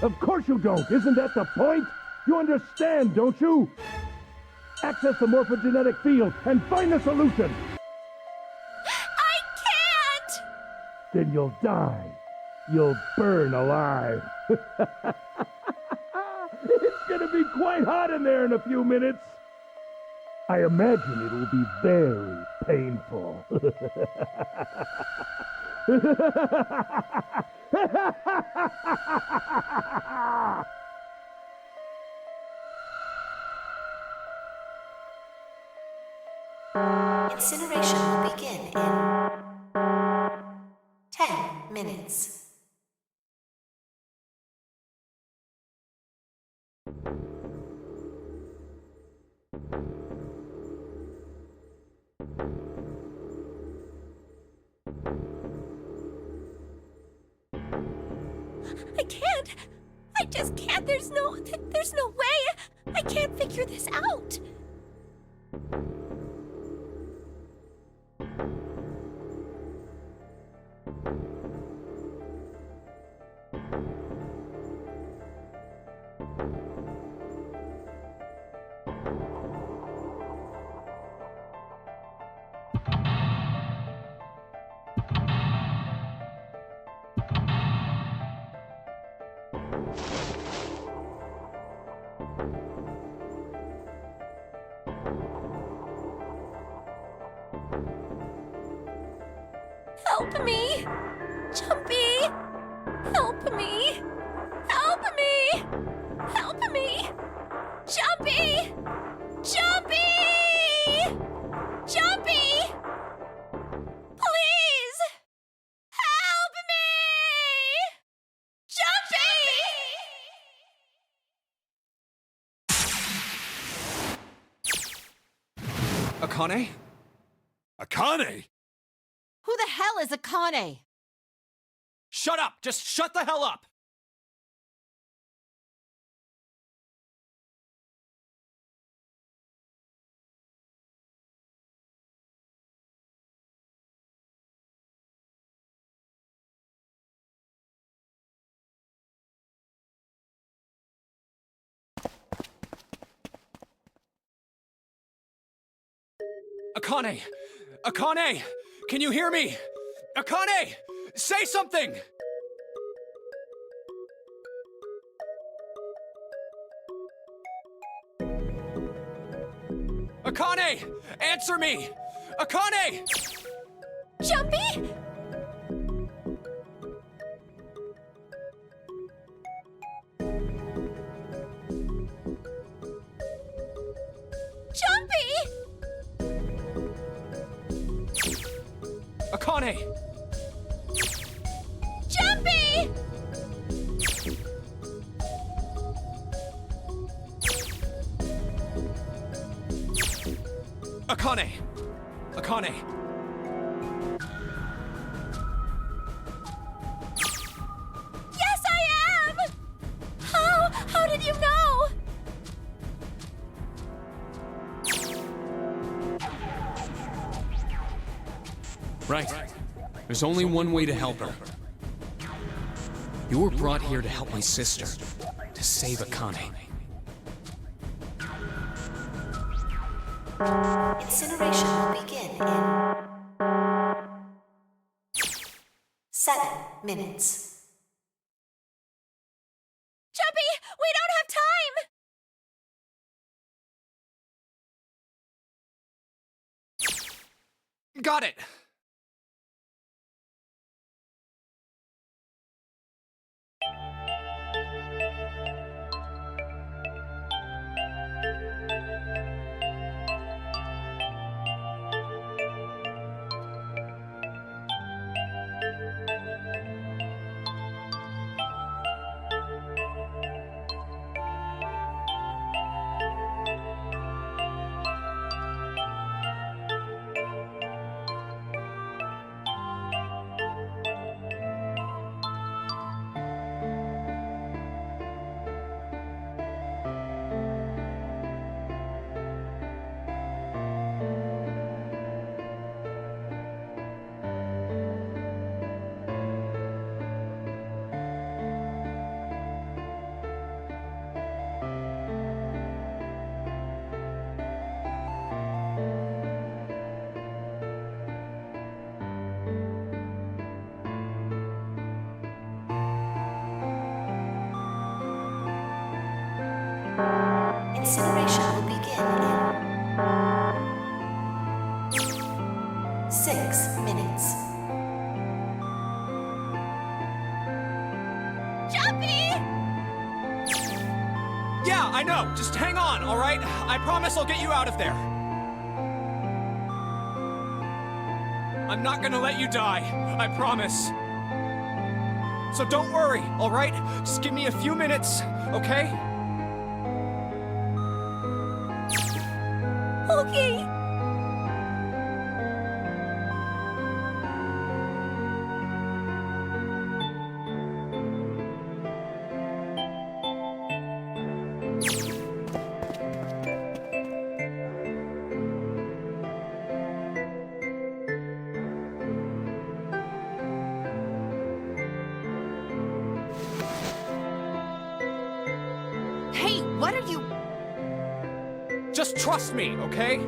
Of course you don't. Isn't that the point? You understand, don't you? Access the morphogenetic field and find the solution.
I can't!
Then you'll die. You'll burn alive. It's gonna be quite hot in there in a few minutes. I imagine it'll be very painful.
Incineration will begin in 10 minutes.
I can't. I just can't. There's no way. I can't figure this out. Help me! Jumpy! Help me! Help me! Help me! Jumpy! Jumpy! Jumpy! Please! Help me! Jumpy!
Akane?
Akane?
Who the hell is Akane?
Shut up! Just shut the hell up! Akane! Akane! Can you hear me? Akane! Say something! Akane! Answer me! Akane!
Jumpy? Jumpy!
Akane!
Jumpy!
Akane! Akane!
Yes, I am! How did you know?
Right. There's only one way to help her. You were brought here to help my sister, to save Akane.
Incineration will begin in 7 minutes.
Jumpy, we don't have time!
Got it!
Incineration will begin in 6 minutes.
Jumpy!
Yeah, I know. Just hang on, all right? I promise I'll get you out of there. I'm not gonna let you die. I promise. So don't worry, all right? Just give me a few minutes, okay?
Okay.
Hey, what are you...
Just trust me, okay?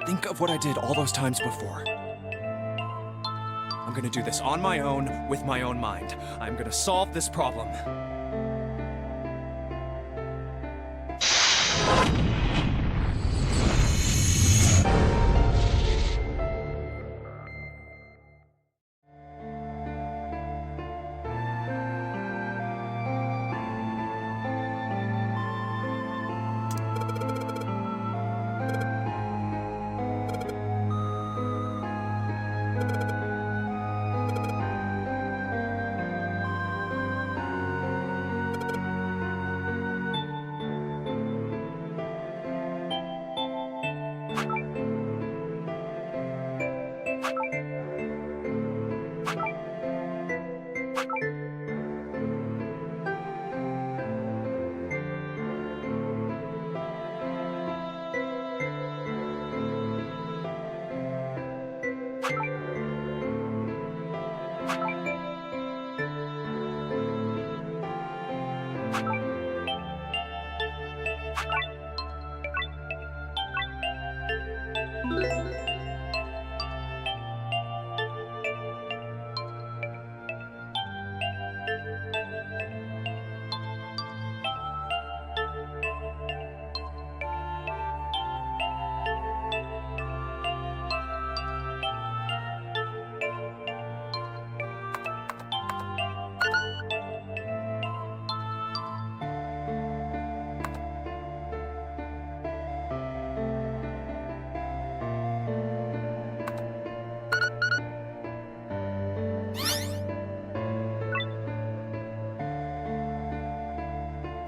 Think of what I did all those times before. I'm gonna do this on my own, with my own mind. I'm gonna solve this problem.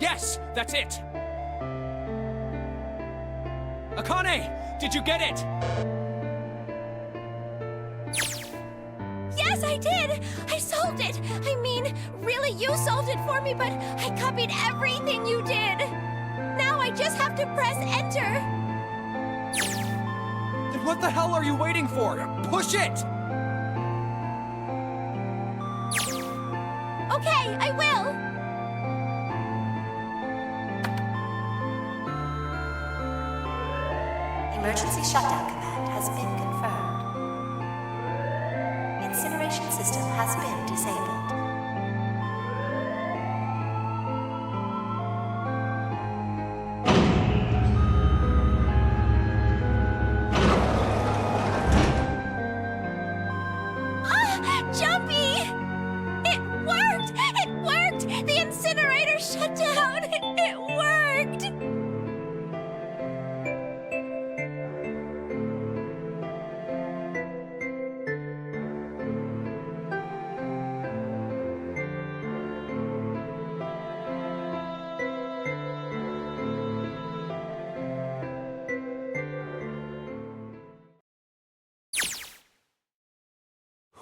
Yes, that's it! Akane! Did you get it?
Yes, I did! I solved it! I mean, really, you solved it for me, but I copied everything you did! Now I just have to press enter!
Then what the hell are you waiting for? Push it!
Okay, I will!
Emergency shutdown command has been confirmed. Incineration system has been disabled.
Ah! Jumpy! It worked! It worked! The incinerator shut down! It worked!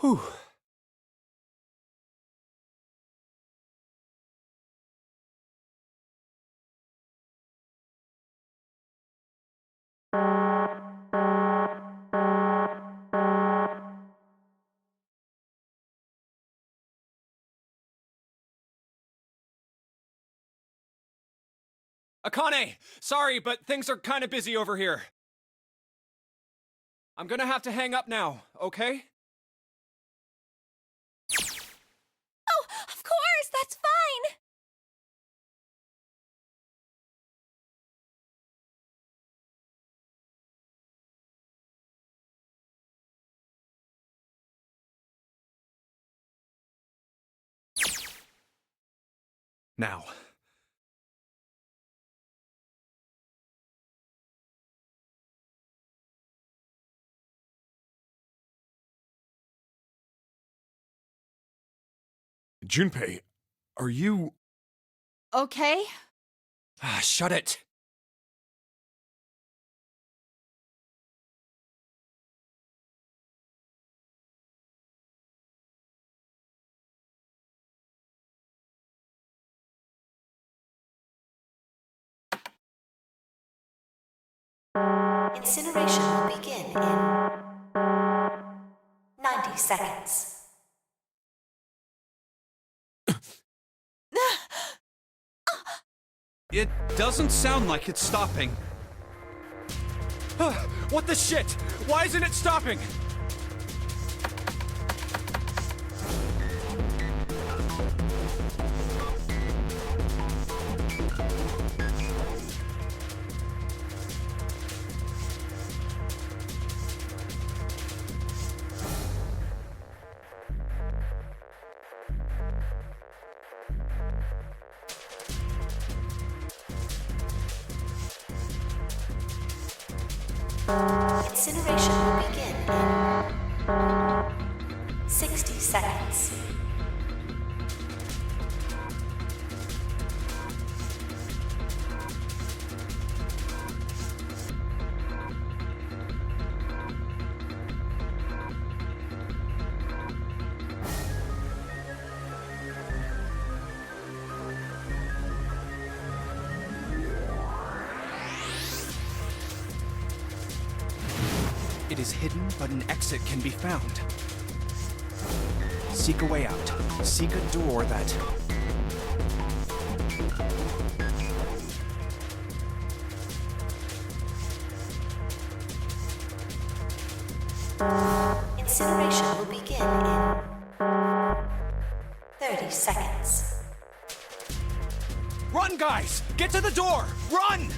Whew. Akane! Sorry, but things are kinda busy over here. I'm gonna have to hang up now, okay?
Oh, of course! That's fine!
Now.
Junpei, are you...
Okay?
Ah, shut it!
Incineration will begin in 90 seconds.
It doesn't sound like it's stopping.
What the shit? Why isn't it stopping?
Incineration will begin in 60 seconds.
It is hidden, but an exit can be found. Seek a way out. Seek a door that...
Incineration will begin in 30 seconds.
Run, guys! Get to the door! Run!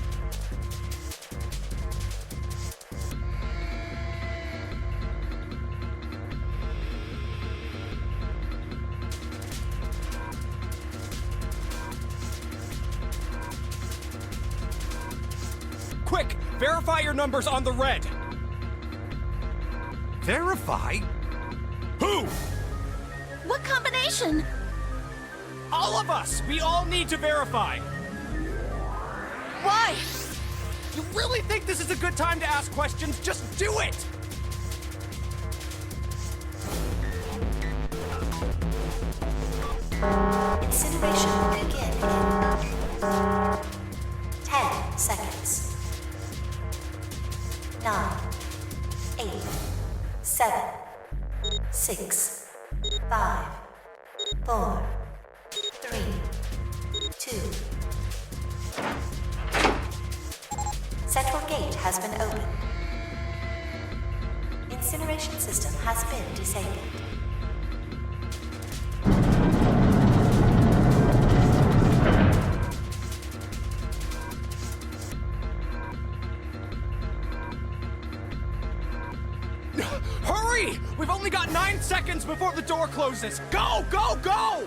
Quick! Verify your numbers on the red!
Verify?
Who?
What combination?
All of us! We all need to verify!
Why?
You really think this is a good time to ask questions? Just do it!
Incineration will begin in 10 seconds. 9, 8, 7, 6, 5, 4, 3, 2. Central gate has been opened. Incineration system has been disabled.
Hurry! We've only got 9 seconds before the door closes. Go, go, go!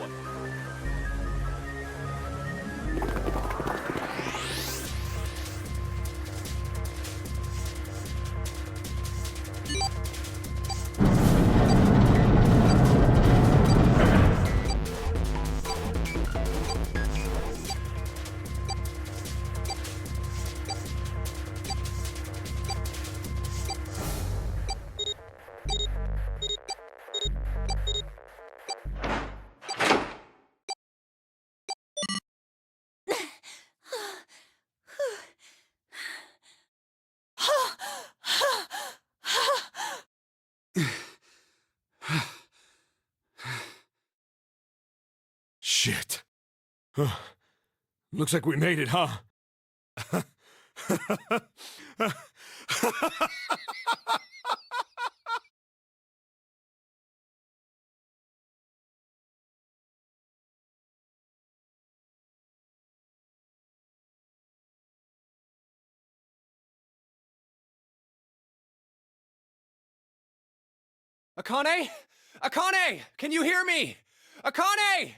Shit. Looks like we made it, huh?
Akane? Akane! Can you hear me? Akane!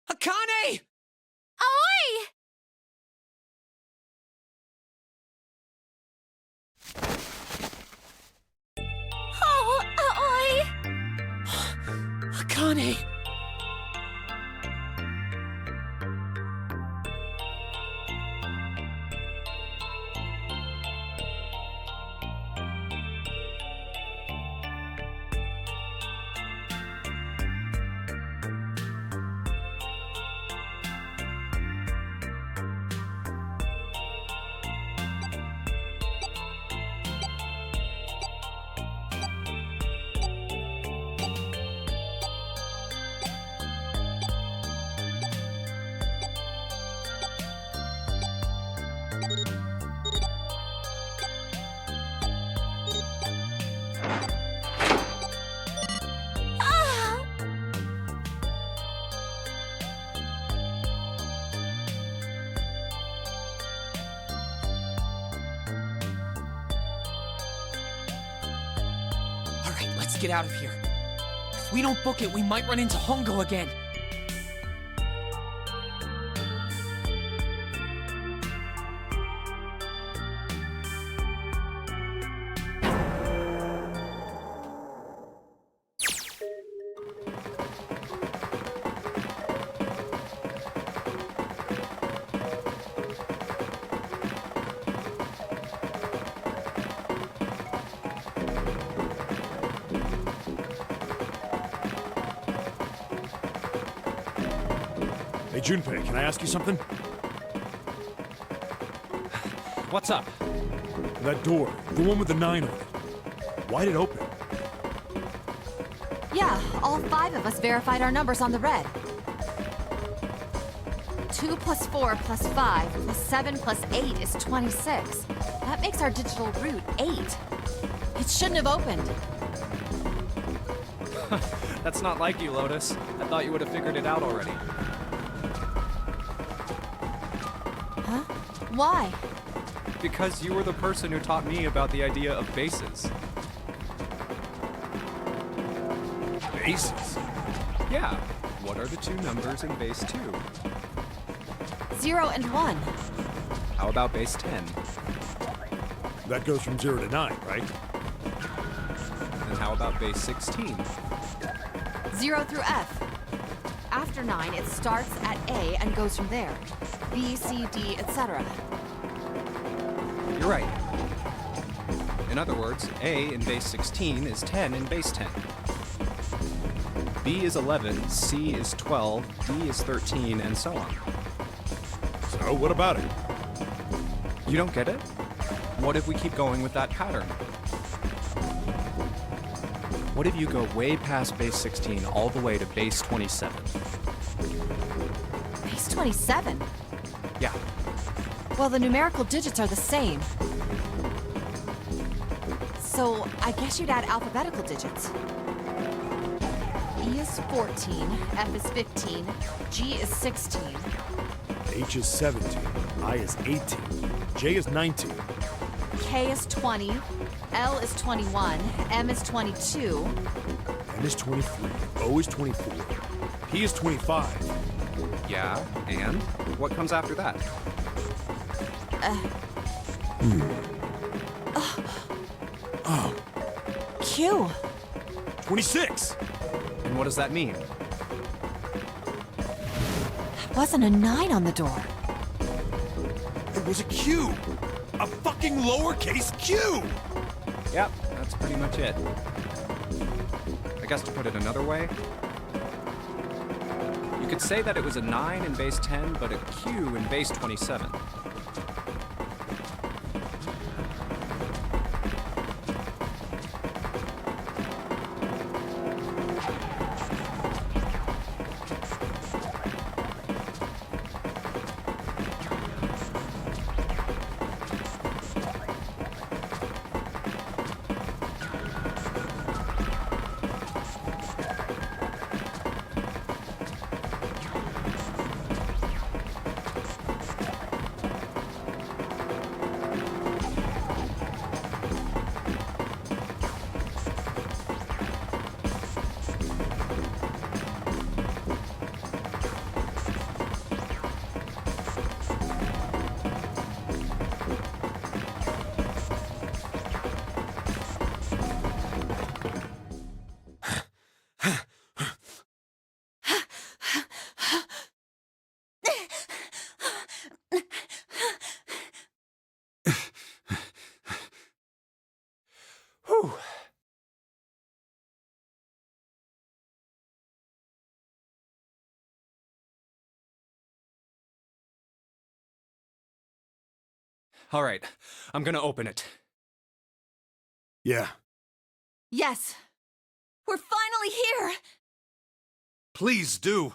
Akane!
Aoi! Oh, Aoi!
Akane!
Let's get out of here. If we don't book it, we might run into Hongo again.
Hey, Junpei, can I ask you something?
What's up?
That door, the one with the 9 on it. Why'd it open?
Yeah, all 5 of us verified our numbers on the red. 2 plus 4 plus 5 plus 7 plus 8 is 26. That makes our digital route 8. It shouldn't have opened.
That's not like you, Lotus. I thought you would have figured it out already.
Huh? Why?
Because you were the person who taught me about the idea of bases.
Bases?
Yeah. What are the two numbers in base 2?
0 and 1.
How about base 10?
That goes from 0 to 9, right?
And how about base 16?
0 through F. After 9, it starts at A and goes from there. B, C, D, etc.
You're right. In other words, A in base 16 is 10 in base 10. B is 11, C is 12, D is 13, and so on.
So, what about it?
You don't get it? What if we keep going with that pattern? What if you go way past base 16 all the way to base 27?
Base 27?
Yeah.
Well, the numerical digits are the same. So, I guess you'd add alphabetical digits. E is 14, F is 15, G is 16.
H is 17, I is 18, J is 19.
K is 20, L is 21, M is 22.
N is 23, O is 24, P is 25.
Yeah, and? What comes after that?
Q.
26!
And what does that mean?
There wasn't a 9 on the door.
It was a Q! A fucking lowercase q!
Yep, that's pretty much it. I guess to put it another way, you could say that it was a 9 in base 10, but a Q in base 27. Whew. All right, I'm gonna open it.
Yeah.
Yes. We're finally here!
Please do.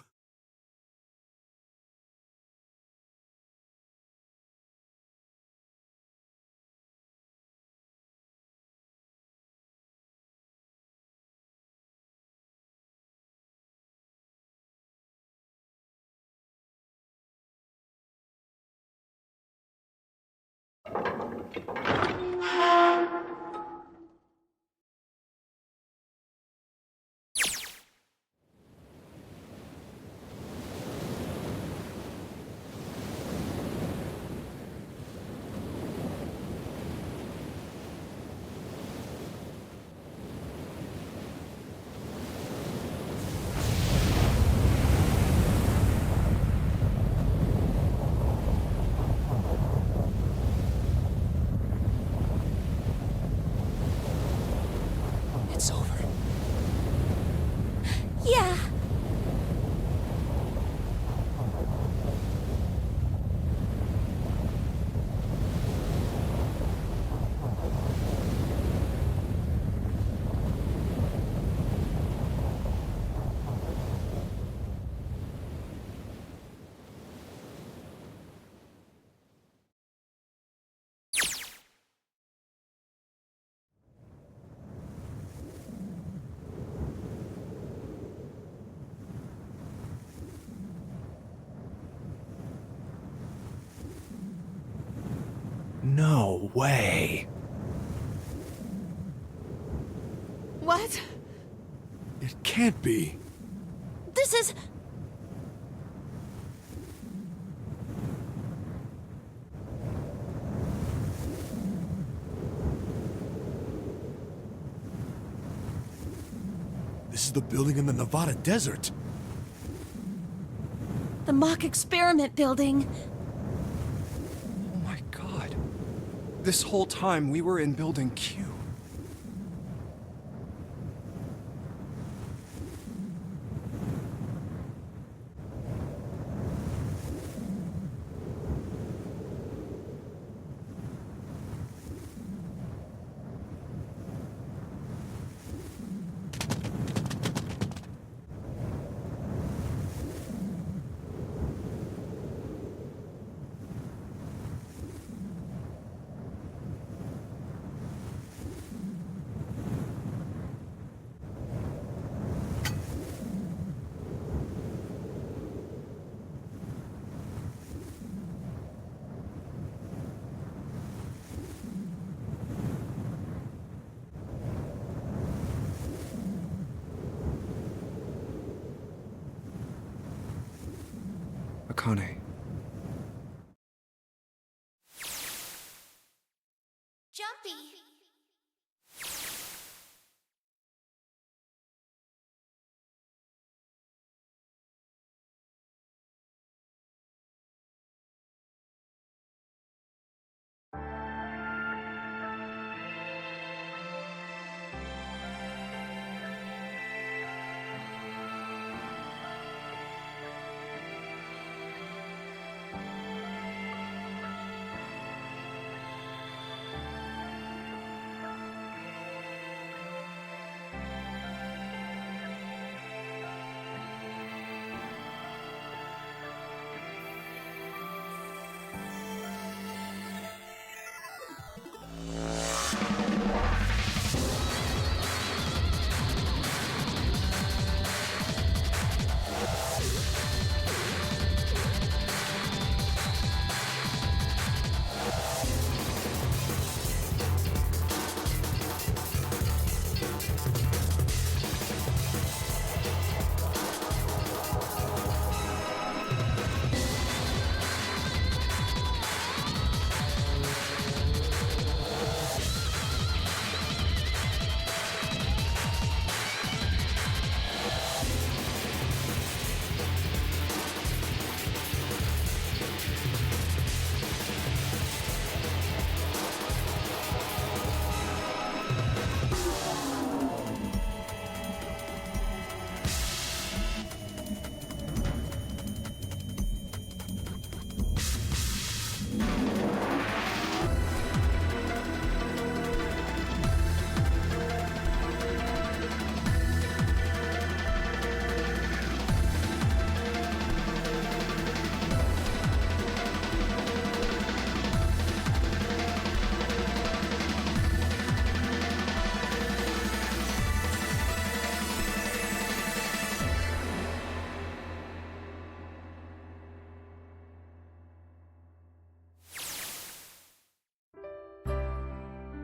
No way.
What?
It can't be.
This is...
This is the building in the Nevada desert.
the mock experiment building.
Oh my god. This whole time we were in Building Q. Akane.
Jumpy!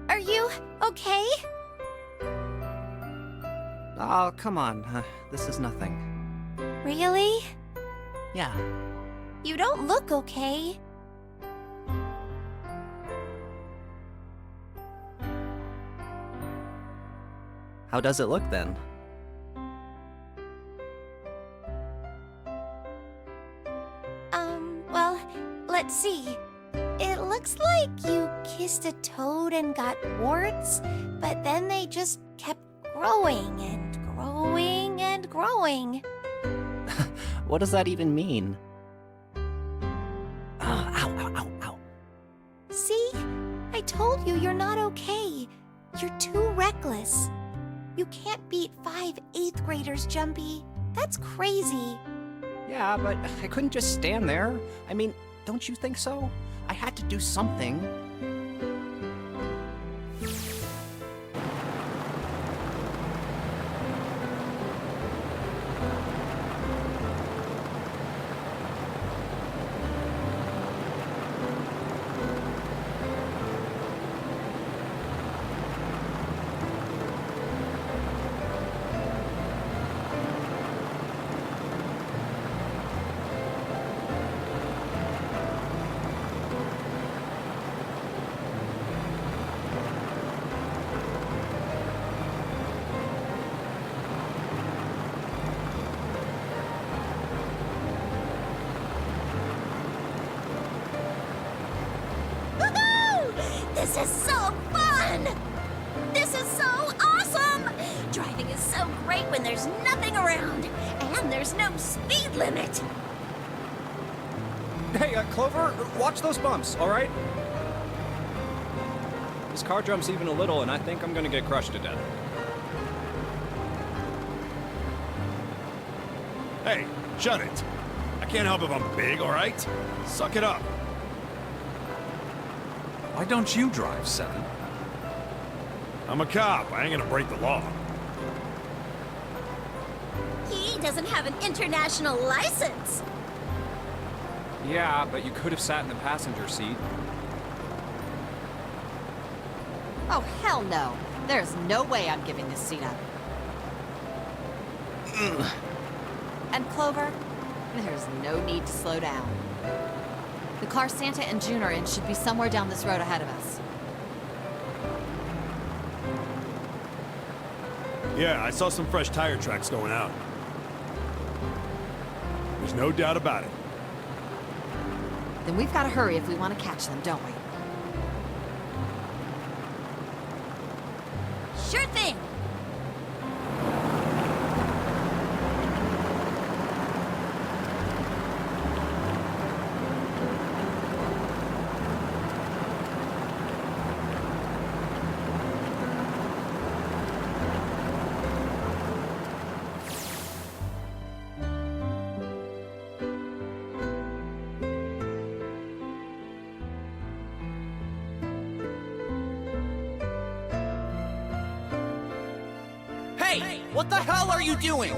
Are you okay?
Oh, come on. This is nothing.
Really?
Yeah.
You don't look okay.
How does it look then?
Well, let's see. It looks like you kissed a toad and got warts, but then they just kept growing and growing and growing.
What does that even mean? Ow, ow, ow, ow.
See? I told you you're not okay. You're too reckless. You can't beat 5 8th graders, Jumpy. That's crazy.
Yeah, but I couldn't just stand there. I mean, don't you think so? I had to do something.
This is so fun! This is so awesome! Driving is so great when there's nothing around, and there's no speed limit.
Hey, Clover, watch those bumps, all right? This car jumps even a little, and I think I'm gonna get crushed to death.
Hey, shut it. I can't help if I'm big, all right? Suck it up.
Why don't you drive, 7?
I'm a cop. I ain't gonna break the law.
He doesn't have an international license.
Yeah, but you could have sat in the passenger seat.
Oh, hell no. There's no way I'm giving this seat up. And Clover, there's no need to slow down. The car Santa and June are in should be somewhere down this road ahead of us.
Yeah, I saw some fresh tire tracks going out. There's no doubt about it.
Then we've got to hurry if we want to catch them, don't we?
Sure thing.
Hey, what the hell are you doing?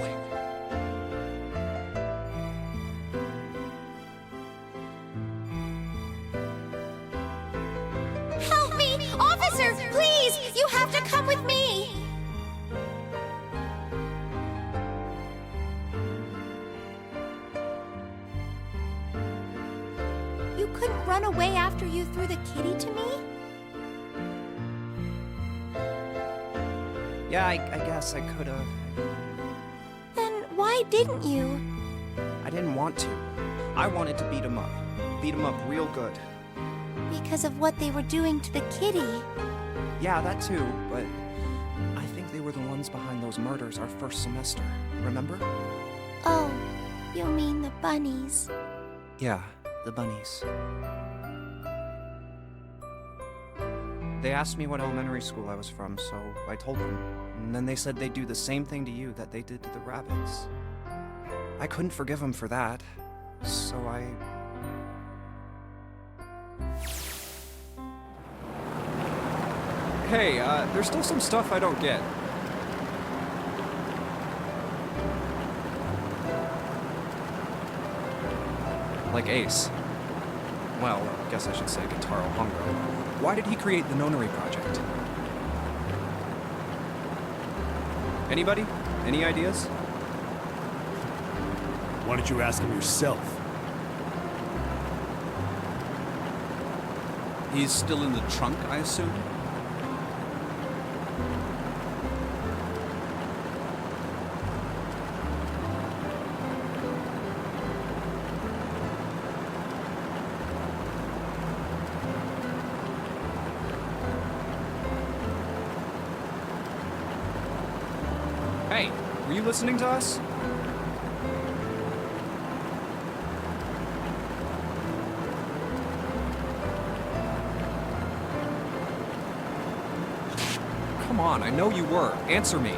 Help me! Officer, please! You have to come with me! You couldn't run away after you threw the kitty to me?
Yeah, I guess I could have.
Then why didn't you?
I didn't want to. I wanted to beat him up. Beat him up real good.
Because of what they were doing to the kitty.
Yeah, that too, but I think they were the ones behind those murders our first semester. Remember?
Oh, you mean the bunnies.
Yeah, the bunnies. They asked me what elementary school I was from, so I told them. And then they said they'd do the same thing to you that they did to the rabbits. I couldn't forgive them for that, so I... Hey, there's still some stuff I don't get. Like Ace. Well, I guess I should say Guitaro Hungro. Why did he create the Nonary Project? Anybody? Any ideas?
Why don't you ask him yourself?
He's still in the trunk, I assume?
Hey, were you listening to us? Come on, I know you were. Answer me.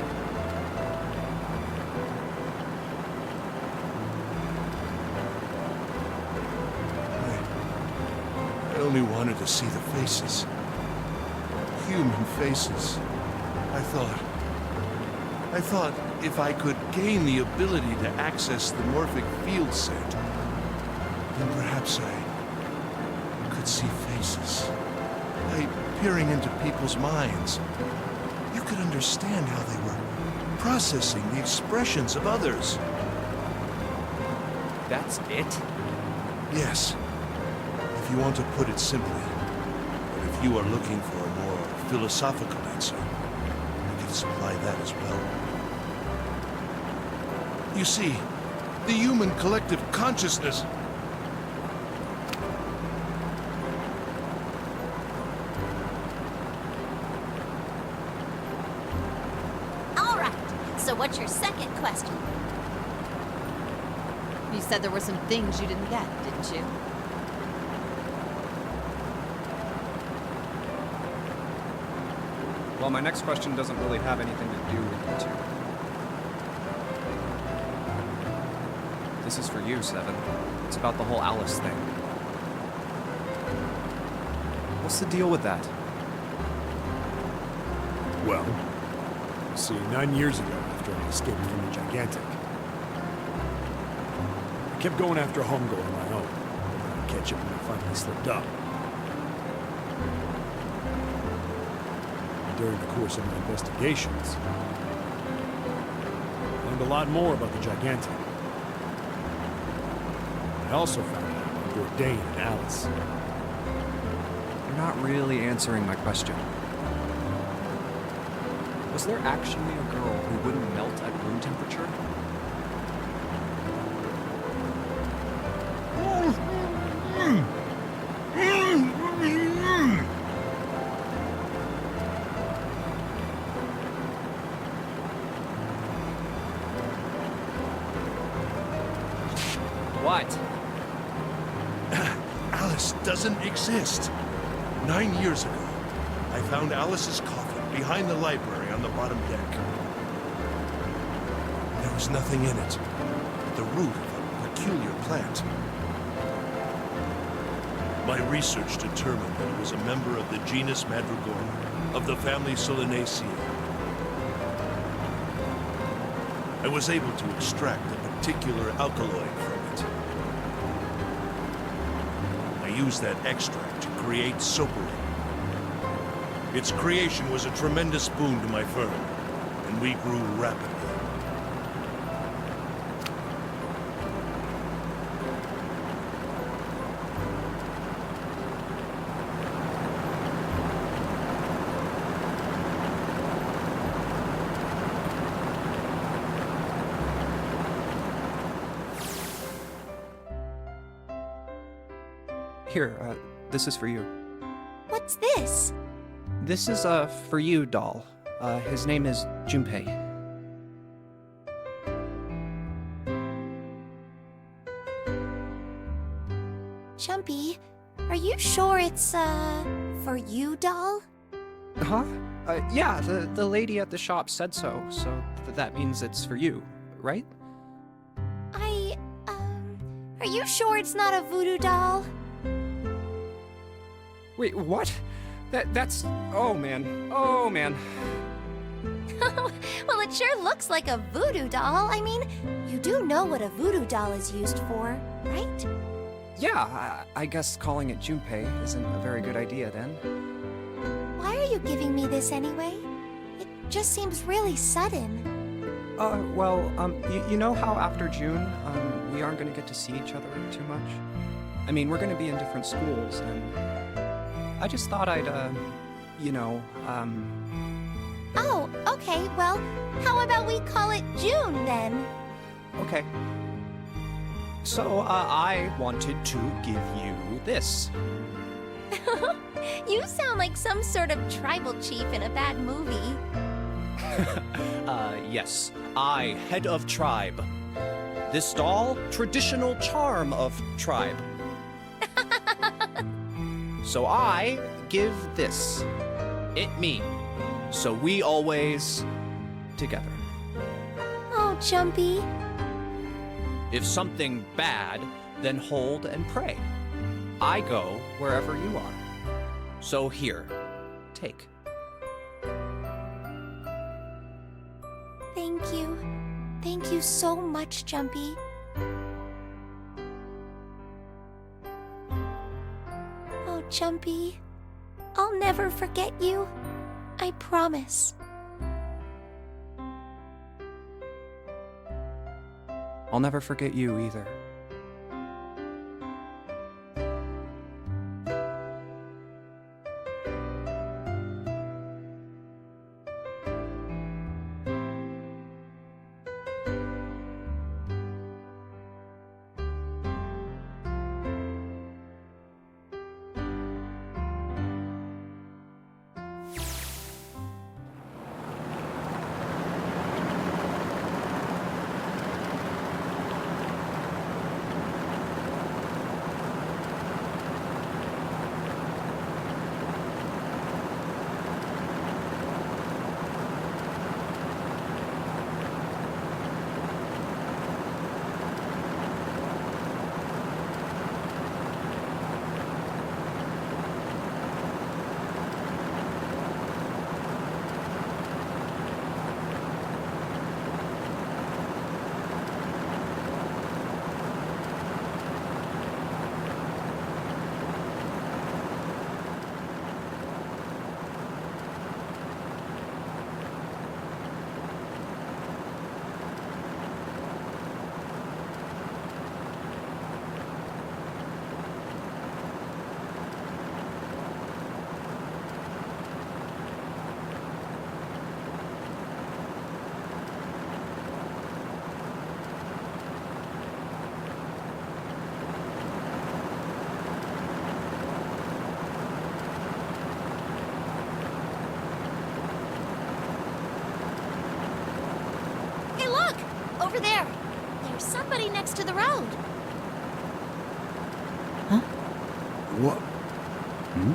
I only wanted to see the faces. Human faces. I thought if I could gain the ability to access the morphic field set, then perhaps I could see faces. By peering into people's minds, you could understand how they were processing the expressions of others.
That's it?
Yes. If you want to put it simply. But if you are looking for a more philosophical answer, I can supply that as well. You see, the human collective consciousness...
So what's your second question?
You said there were some things you didn't get, didn't you?
Well, my next question doesn't really have anything to do with you two. This is for you, Seven. It's about the whole Alice thing. What's the deal with that?
Well, you see, 9 years ago, after I escaped from the Gigantic, I kept going after a homegoal on my own, hoping I'd catch up when I finally slipped up. During the course of my investigations, I learned a lot more about the Gigantic. I also found out about Bourdain and Alice.
You're not really answering my question. Was there actually a girl who wouldn't melt at room temperature? What?
Alice doesn't exist. 9 years ago, I found Alice's coffin behind the library on the bottom deck. There was nothing in it but the root of a peculiar plant. My research determined that it was a member of the genus Mandragora, of the family Solanaceae. I was able to extract a particular alkaloid from it. I used that extract to create Submarine. Its creation was a tremendous boon to my firm, and we grew rapidly.
Here, this is for you.
What's this?
This is, for you, doll. His name is Junpei.
Jumpy, are you sure it's, for you, doll?
Huh? Yeah, the lady at the shop said so, so that means it's for you, right?
Are you sure it's not a voodoo doll?
Wait, what? That's... Oh, man. Oh, man.
Well, it sure looks like a voodoo doll. I mean, you do know what a voodoo doll is used for, right?
Yeah, I guess calling it Junpei isn't a very good idea, then.
Why are you giving me this anyway? It just seems really sudden.
Well, you know how after June, we aren't gonna get to see each other too much? I mean, we're gonna be in different schools, and I just thought I'd,
Oh, okay, well, how about we call it June, then?
Okay. So, I wanted to give you this.
You sound like some sort of tribal chief in a bad movie.
Yes. I, head of tribe. This doll, traditional charm of tribe. So I give this. It me. So we always together.
Oh, Jumpy.
If something bad, then hold and pray. I go wherever you are. So here, take.
Thank you. Thank you so much, Jumpy. Oh, Jumpy. I'll never forget you. I promise.
I'll never forget you either.
nobody next to the road.
What? Hmm?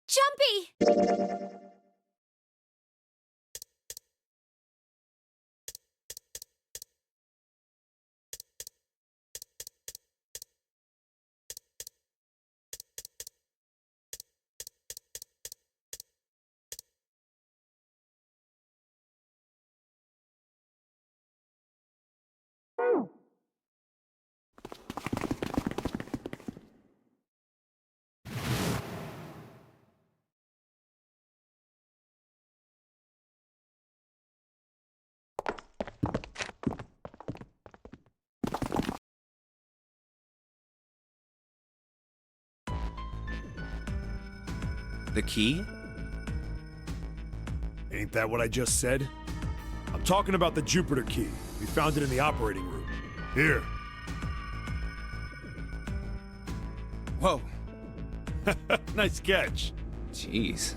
Jumpy!
The key?
Ain't that what I just said? I'm talking about the Jupiter key. We found it in the operating room. Here.
Whoa.
Nice catch.
Jeez.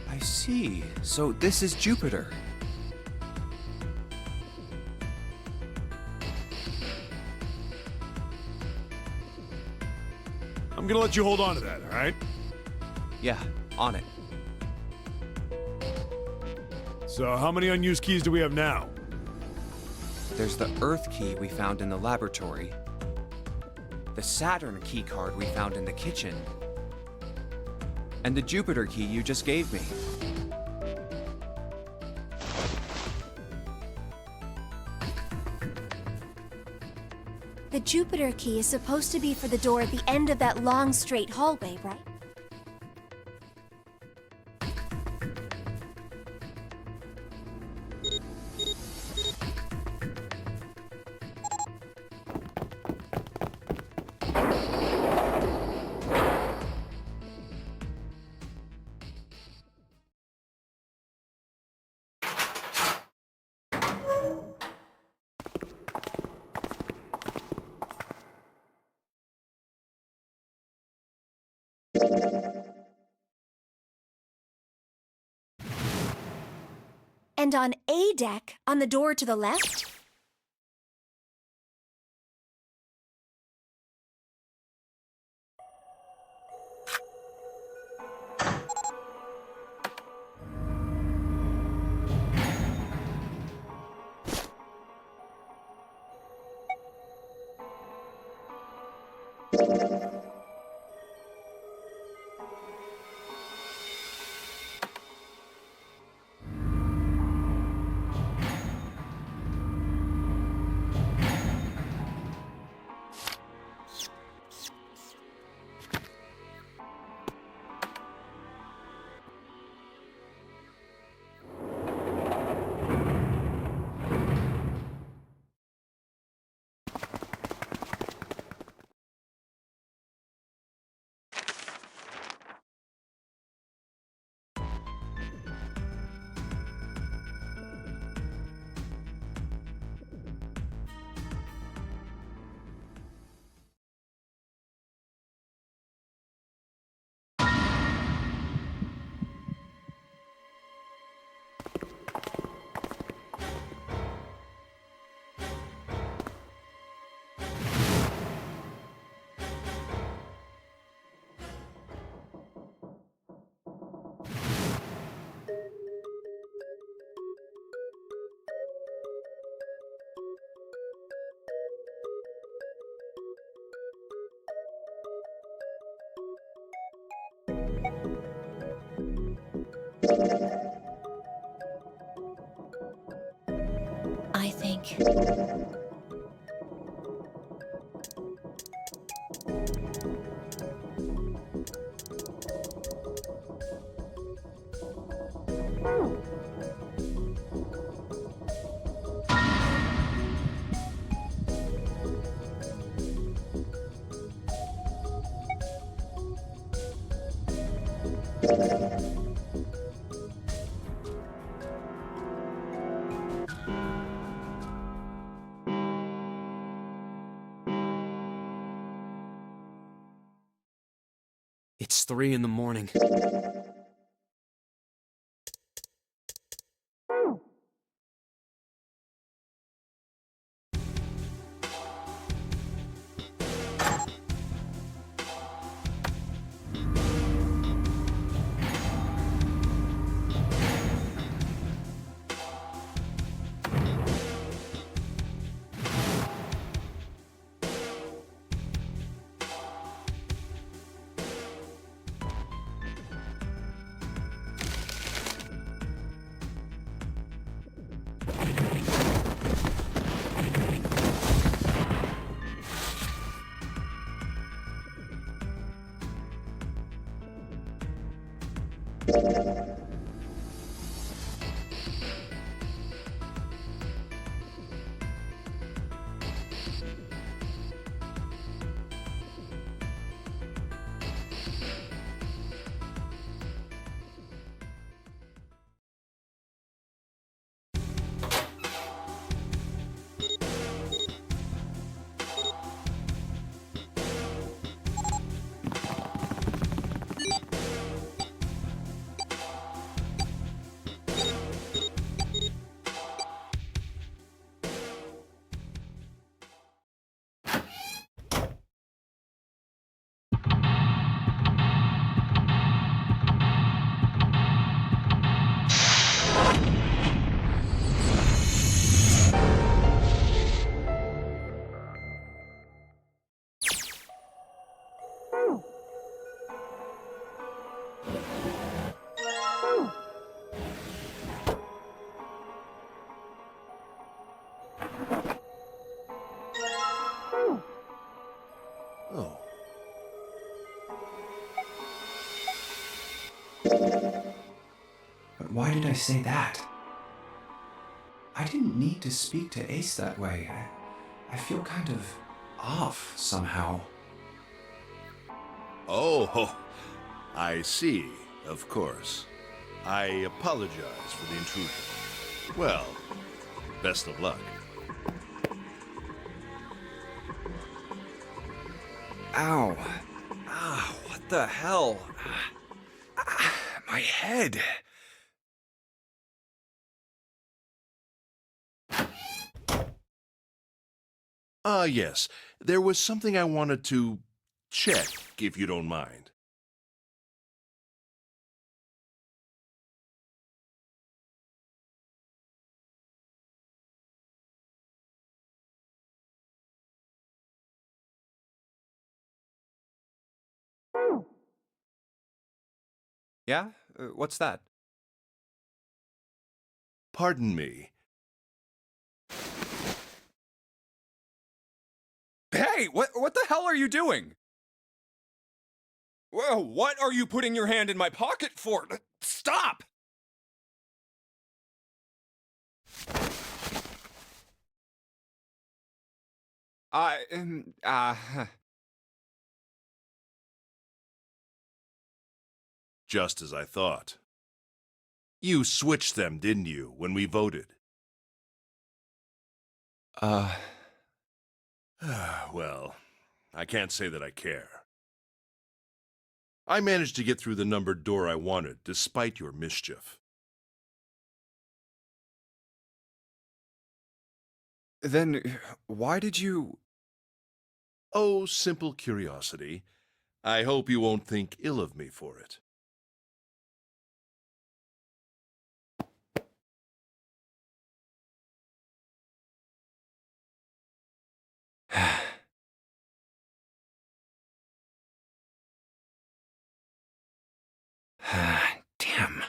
I see. So this is Jupiter.
I'm gonna let you hold on to that, all right?
Yeah, on it.
So how many unused keys do we have now?
There's the Earth key we found in the laboratory, the Saturn key card we found in the kitchen, and the Jupiter key you just gave me.
The Jupiter key is supposed to be for the door at the end of that long, straight hallway, right? And on A deck, on the door to the left?
I think.
It's 3 in the morning.
Oh.
But why did I say that? I didn't need to speak to Ace that way. I feel kind of off somehow.
Oh, I see. Of course. I apologize for the intrusion. Well, best of luck.
Ow. Ah, what the hell? My head.
Yes. There was something I wanted to check, if you don't mind.
Yeah? What's that?
Pardon me.
Hey, what the hell are you doing? Whoa, what are you putting your hand in my pocket for? Stop!
Just as I thought. You switched them, didn't you, when we voted? Well, I can't say that I care. I managed to get through the numbered door I wanted, despite your mischief.
Then, why did you...
Oh, simple curiosity. I hope you won't think ill of me for it.
Damn.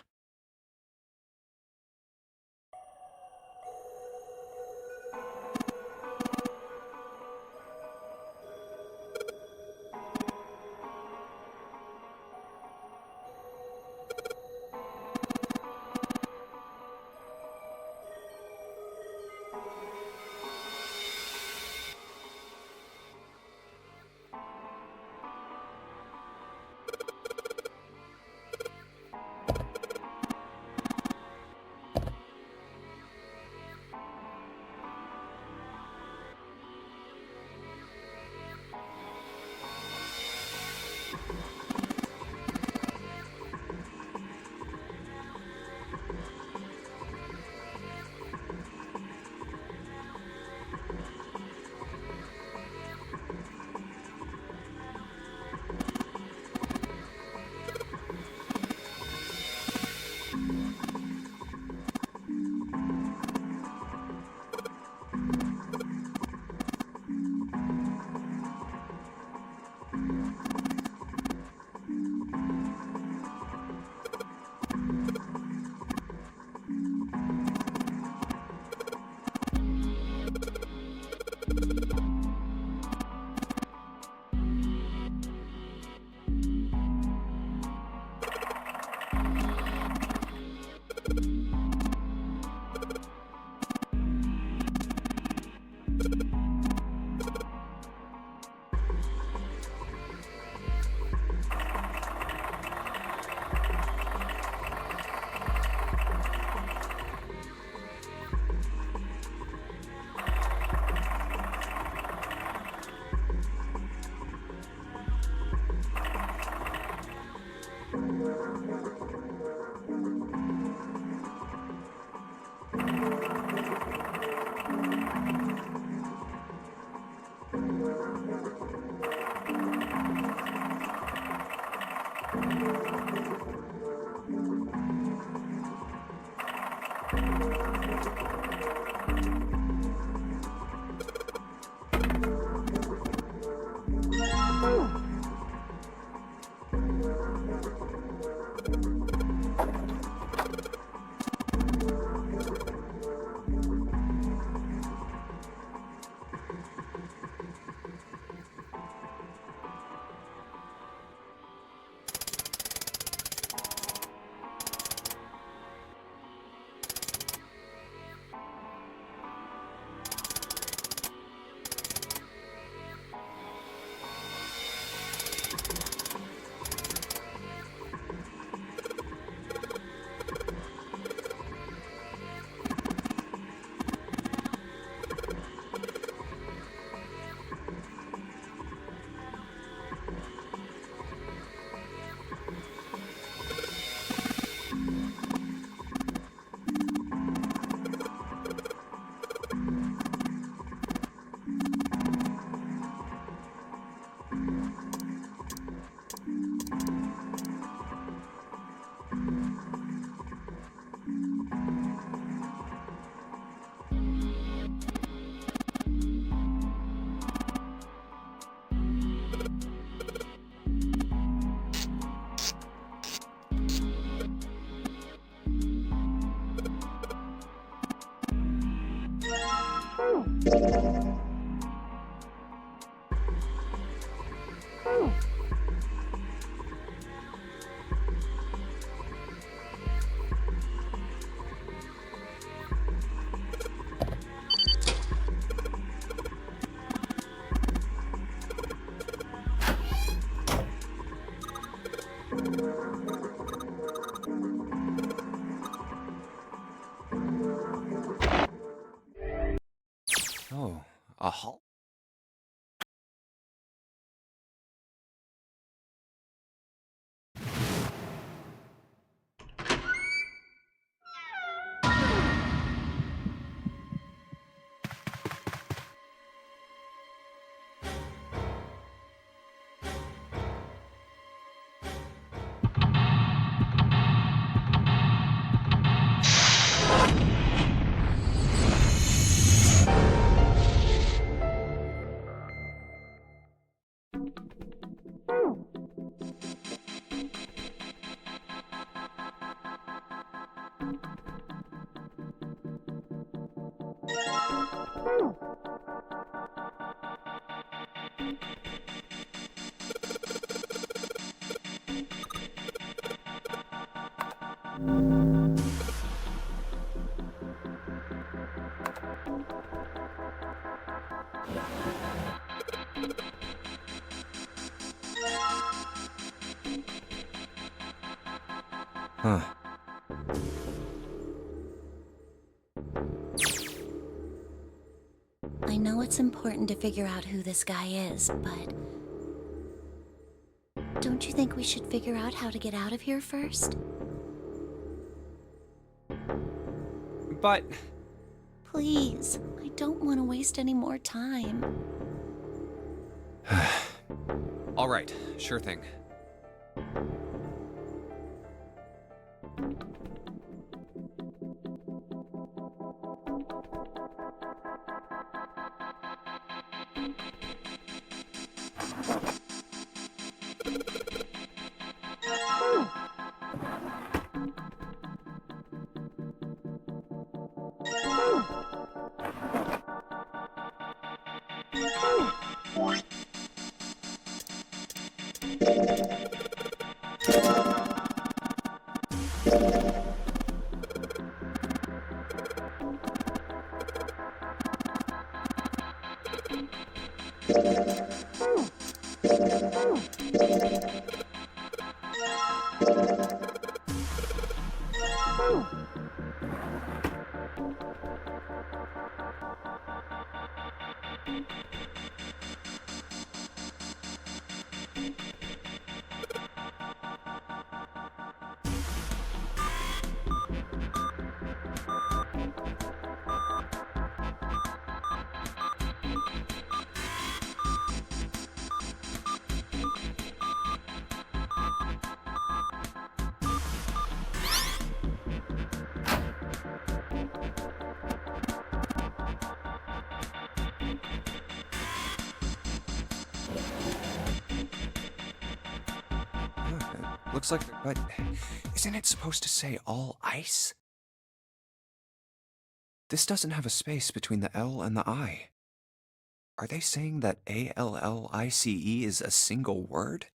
Oh, a hall? Huh.
I know it's important to figure out who this guy is, but don't you think we should figure out how to get out of here first?
But...
Please, I don't want to waste any more time.
All right, sure thing. Looks like... But isn't it supposed to say all ice? This doesn't have a space between the L and the I. Are they saying that ALLICE is a single word?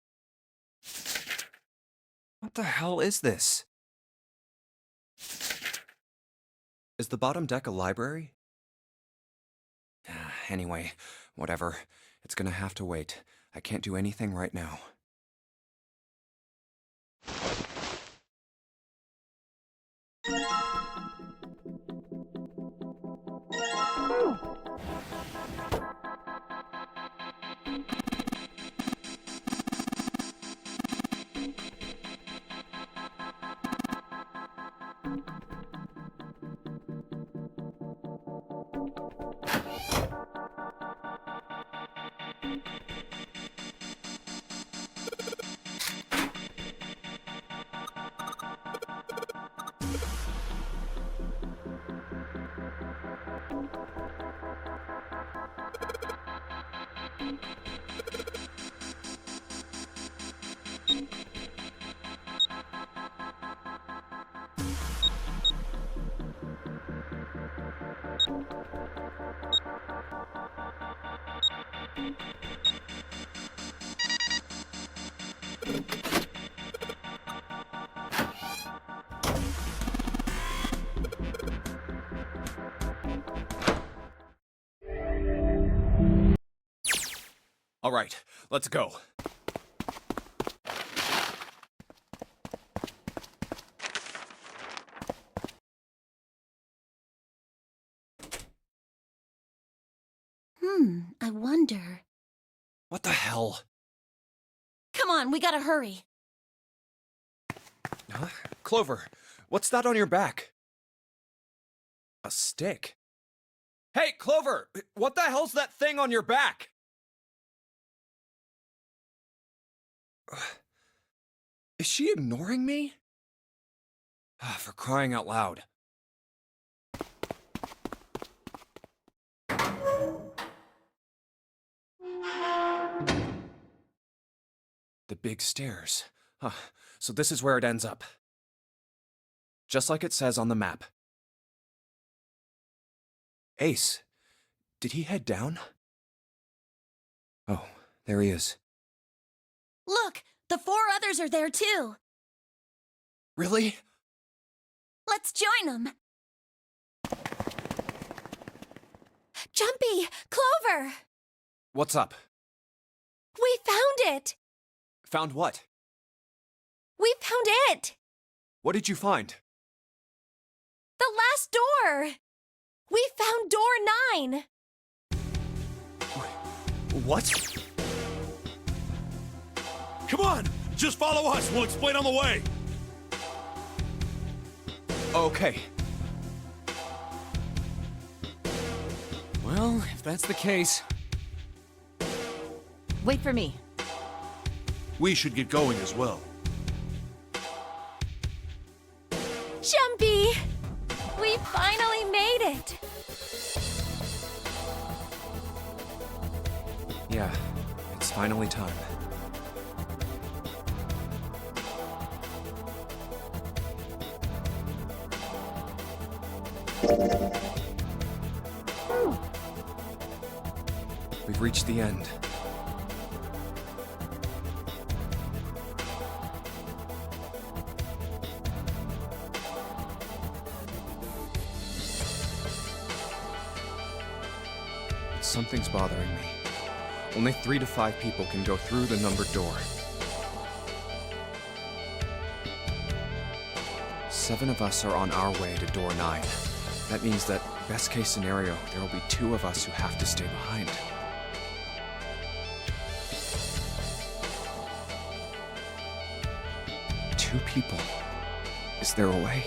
What the hell is this? Is the bottom deck a library? Anyway, whatever. It's gonna have to wait. I can't do anything right now. All right, let's go.
I wonder.
What the hell?
Come on, we gotta hurry.
Huh? Clover, what's that on your back? A stick? Hey, Clover! What the hell's that thing on your back? Is she ignoring me? For crying out loud. The big stairs. Huh. So this is where it ends up. Just like it says on the map. Ace, did he head down? Oh, there he is.
Look, the 4 others are there too.
Really?
Let's join them. Jumpy, Clover!
What's up?
We found it!
Found what?
We found it!
What did you find?
The last door! We found door 9!
What?
Come on! Just follow us! We'll explain on the way!
Okay.
Well, if that's the case...
Wait for me.
We should get going as well.
Jumpy! We finally made it!
Yeah, it's finally time. We've reached the end. Something's bothering me. Only 3 to 5 people can go through the numbered door. 7 of us are on our way to door 9. That means that, best case scenario, there will be 2 of us who have to stay behind. Two people. Is there a way?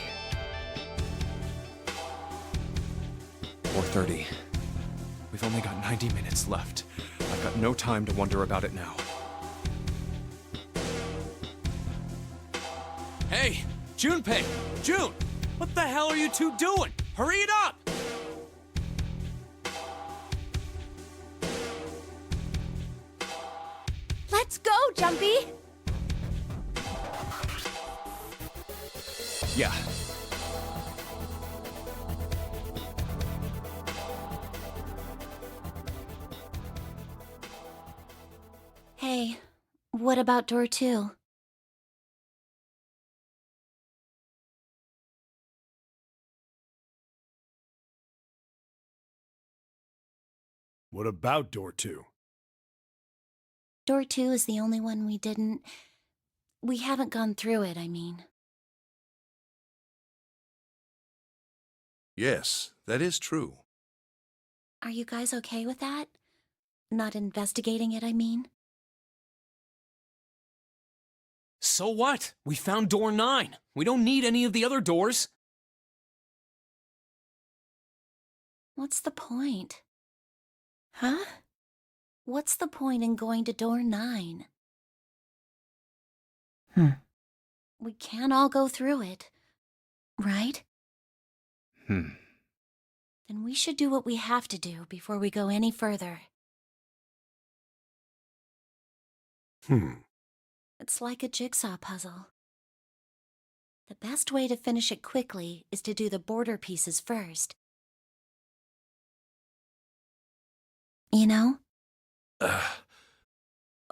4:30. We've only got 90 minutes left. I've got no time to wonder about it now.
Hey, Junpei! June! What the hell are you two doing? Hurry it up!
Let's go, Jumpy!
Yeah.
Hey, what about door 2?
What about door 2?
Door 2 is the only one we haven't gone through it, I mean.
Yes, that is true.
Are you guys okay with that? Not investigating it, I mean?
So what? We found door 9. We don't need any of the other doors.
What's the point? Huh? What's the point in going to door 9? We can't all go through it, right? Then we should do what we have to do before we go any further. It's like a jigsaw puzzle. The best way to finish it quickly is to do the border pieces first. You know?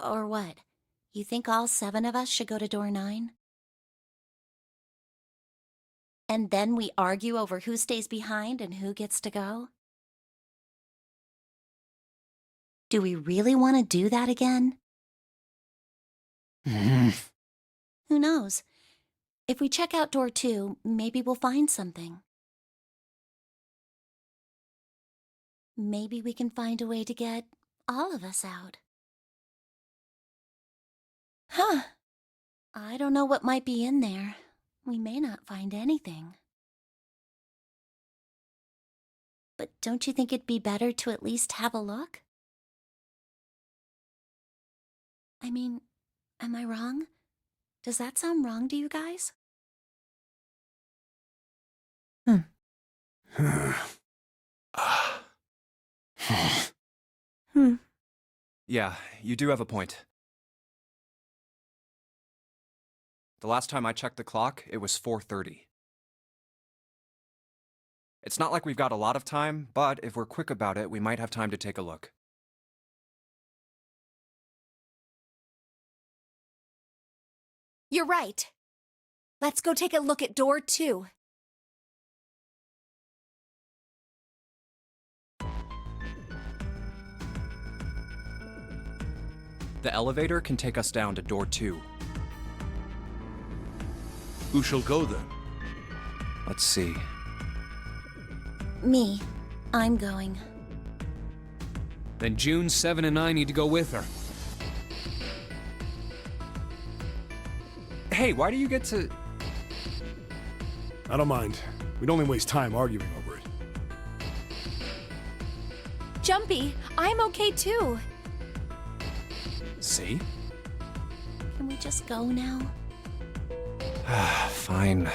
Or what? You think all 7 of us should go to door 9? And then we argue over who stays behind and who gets to go? Do we really want to do that again? Who knows? If we check out door 2, maybe we'll find something. Maybe we can find a way to get all of us out. Huh. I don't know what might be in there. We may not find anything. But don't you think it'd be better to at least have a look? I mean, am I wrong? Does that sound wrong to you guys?
Yeah, you do have a point. The last time I checked the clock, it was 4:30. It's not like we've got a lot of time, but if we're quick about it, we might have time to take a look.
You're right. Let's go take a look at door 2.
The elevator can take us down to door 2.
Who shall go then?
Let's see.
Me. I'm going.
Then June, 7, and I need to go with her.
Hey, why do you get to...
I don't mind. We'd only waste time arguing over it.
Jumpy, I'm okay too.
See?
Can we just go now?
Fine.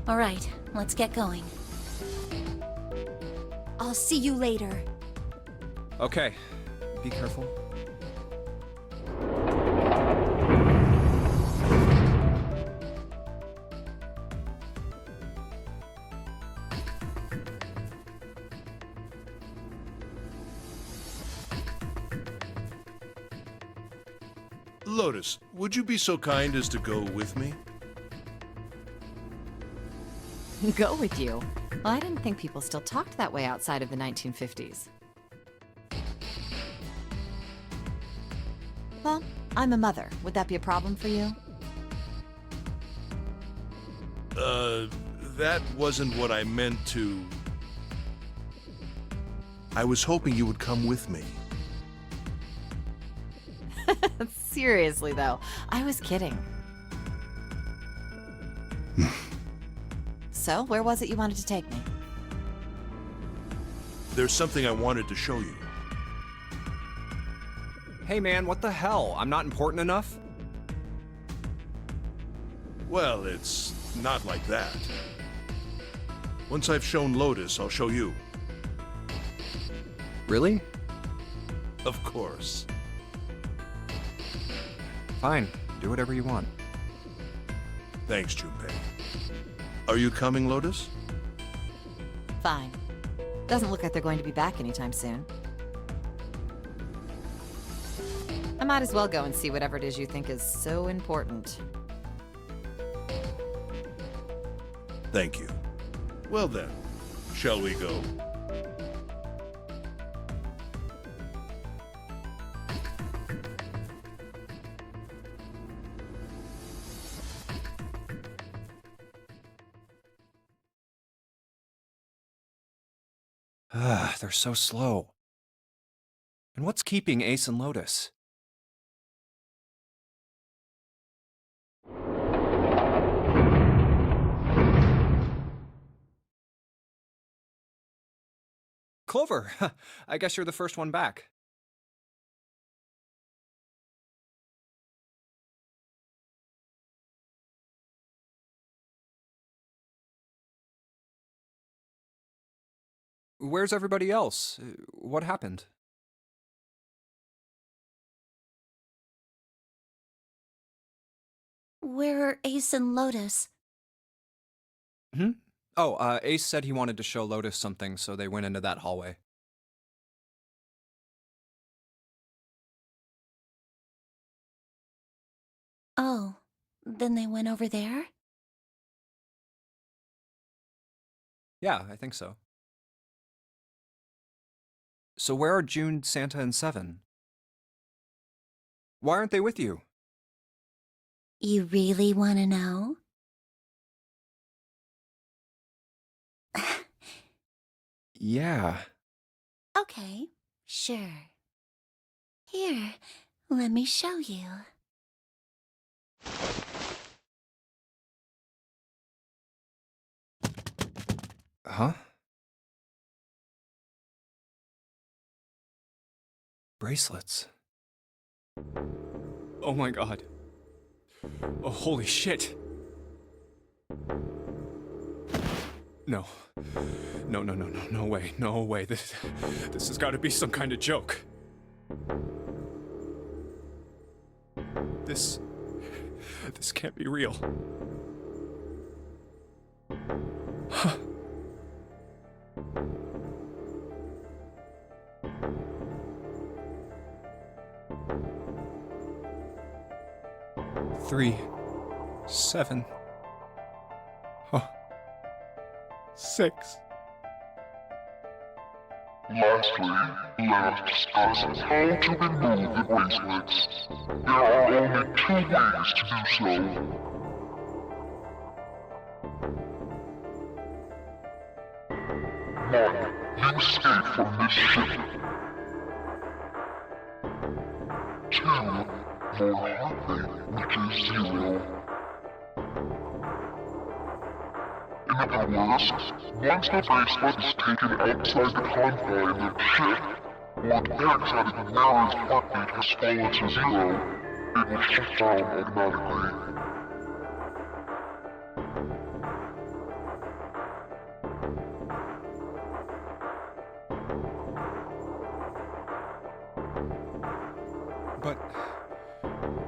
All right, let's get going.
I'll see you later.
Okay. Be careful.
Lotus, would you be so kind as to go with me?
Go with you? Well, I didn't think people still talked that way outside of the 1950s. Well, I'm a mother. Would that be a problem for you?
That wasn't what I meant to... I was hoping you would come with me.
Seriously, though, I was kidding. So, where was it you wanted to take me?
There's something I wanted to show you.
Hey man, what the hell? I'm not important enough?
Well, it's not like that. Once I've shown Lotus, I'll show you.
Really?
Of course.
Fine. Do whatever you want.
Thanks, Junpei. Are you coming, Lotus?
Fine. Doesn't look like they're going to be back anytime soon.
I might as well go and see whatever it is you think is so important.
Thank you. Well then, shall we go?
They're so slow. And what's keeping Ace and Lotus? Clover! I guess you're the first one back. Where's everybody else? What happened?
Where are Ace and Lotus?
Hmm? Oh, Ace said he wanted to show Lotus something, so they went into that hallway.
Oh, then they went over there?
Yeah, I think so. So where are June, Santa, and Seven? Why aren't they with you?
You really want to know?
Yeah.
Okay, sure. Here, let me show you.
Huh? Bracelets. Oh my god. Oh, holy shit. No. No way, no way. This has got to be some kind of joke. This can't be real. Huh. Three, 7, 6.
Lastly, let us discuss how to remove the bracelets. There are only 2 ways to do so. 1. You escape from this ship. 2. Your heart rate reaches 0. In other words, once the bracelet is taken outside the confine of the ship, or it acts out of the mirror's heartbeat has fallen to 0, it will shut down automatically.
But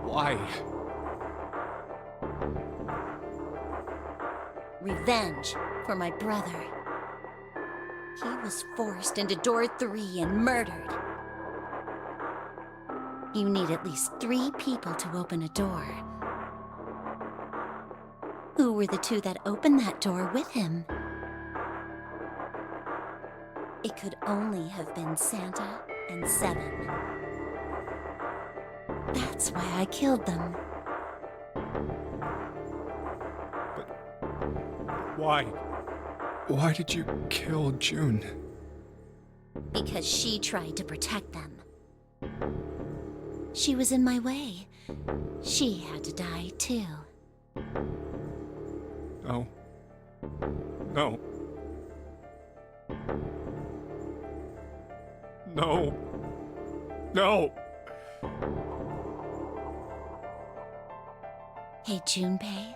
why?
Revenge for my brother. He was forced into door 3 and murdered. You need at least 3 people to open a door. Who were the 2 that opened that door with him? It could only have been Santa and Seven. That's why I killed them.
Why? Why did you kill June?
Because she tried to protect them. She was in my way. She had to die too.
No. No. No. No.
Hey, Junpei.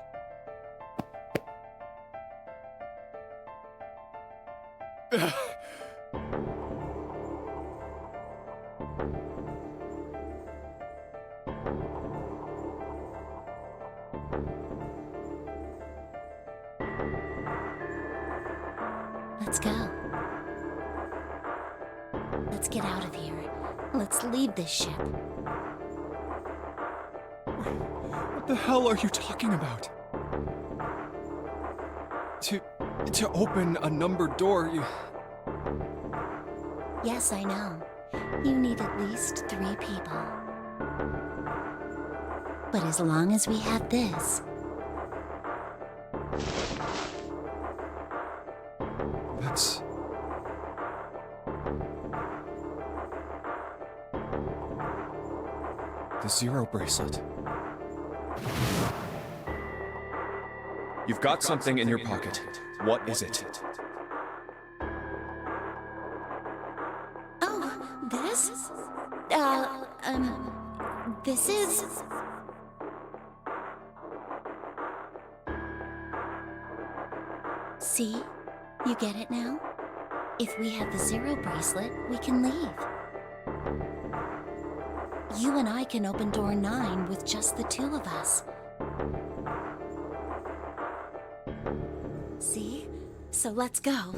Let's go. Let's get out of here. Let's leave this ship.
What the hell are you talking about? To open a numbered door, you...
Yes, I know. You need at least 3 people. But as long as we have this...
That's... the Zero bracelet. You've got something in your pocket. What is it?
Oh, this? This is... See? You get it now? If we have the Zero bracelet, we can leave. You and I can open door 9 with just the 2 of us. See? So let's go.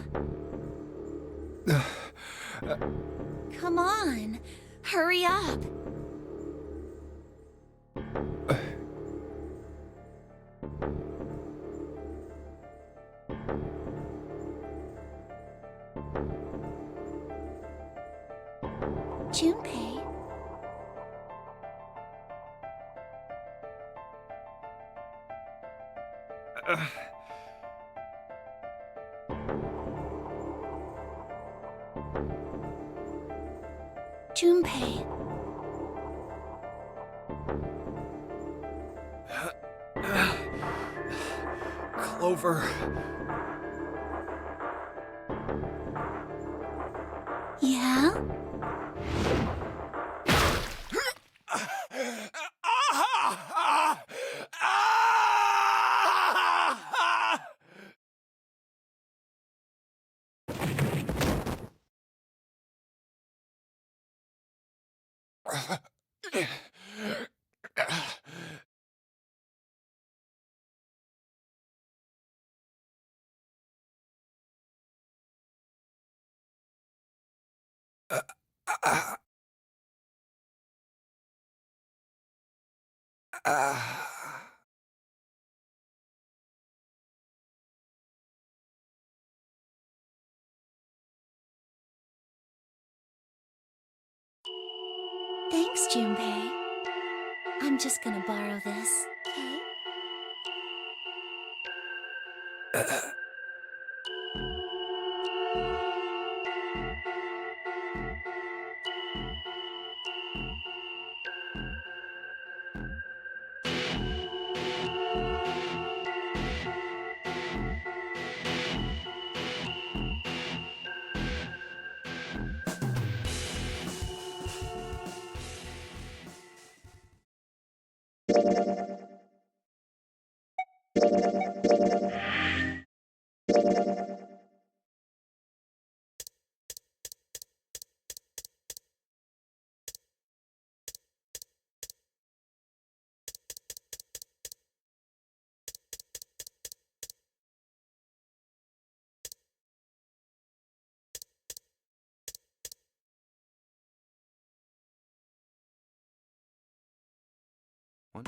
Come on! Hurry up! Junpei. Junpei.
Clover.
Yeah? Thanks, Junpei. I'm just gonna borrow this, okay?
One.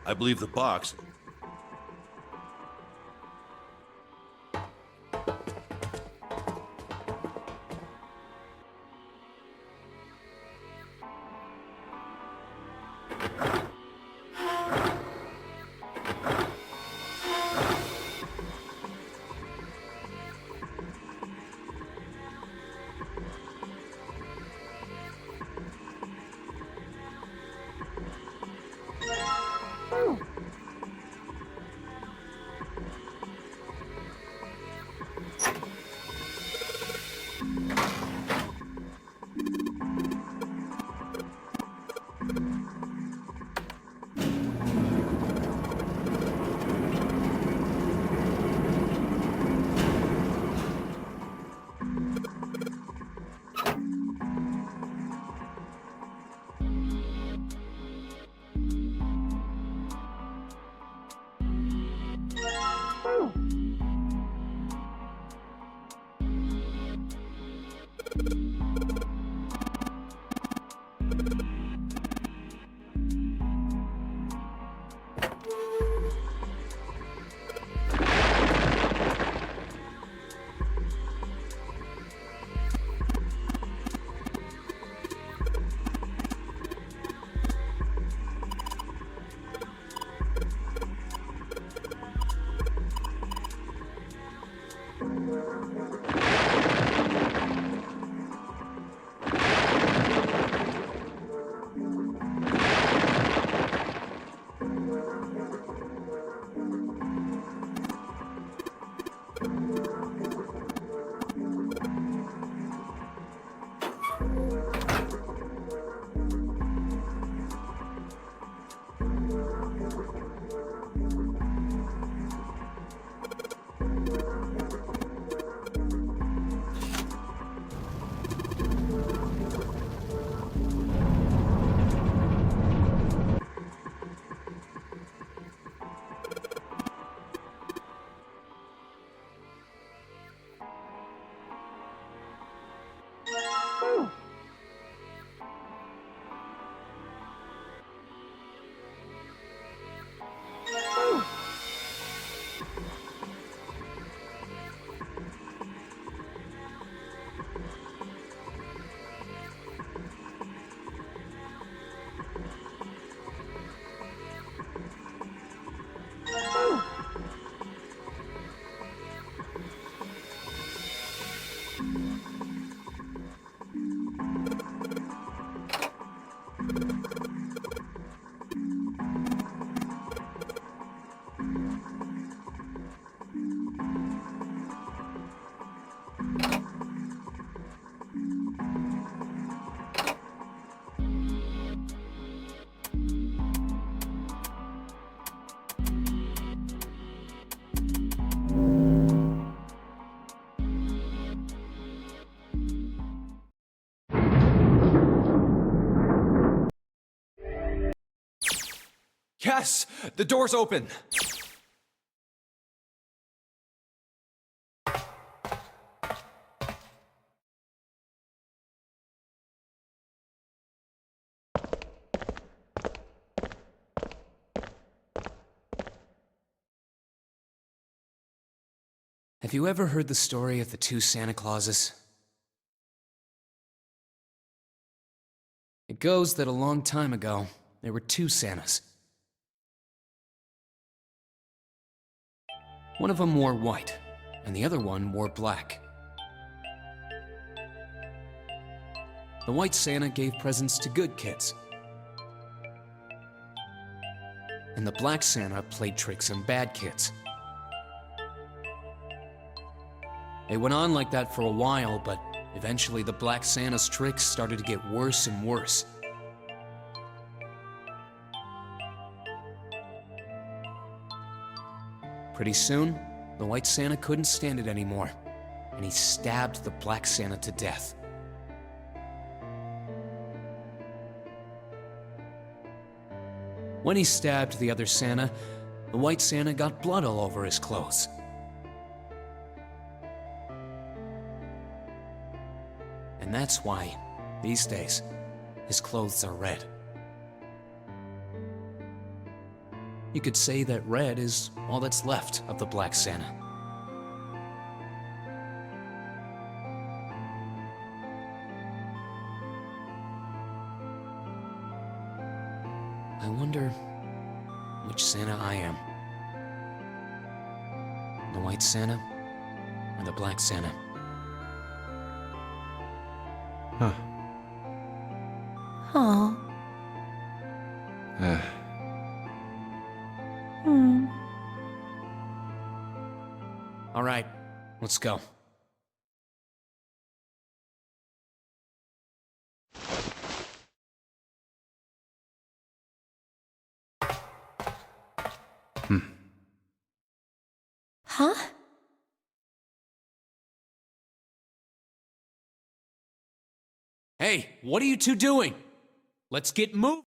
I believe the box.
Yes! The door's open!
Have you ever heard the story of the two Santa Clauses? It goes that a long time ago, there were two Santas. One of them wore white, and the other one wore black. The white Santa gave presents to good kids. And the black Santa played tricks on bad kids. It went on like that for a while, but eventually the black Santa's tricks started to get worse and worse. Pretty soon, the white Santa couldn't stand it anymore, and he stabbed the black Santa to death. When he stabbed the other Santa, the white Santa got blood all over his clothes. And that's why, these days, his clothes are red. You could say that red is all that's left of the black Santa. I wonder which Santa I am. The white Santa or the black Santa?
Huh.
Aw.
Uh.
All right, let's go.
Huh?
Hey, what are you two doing? Let's get moving.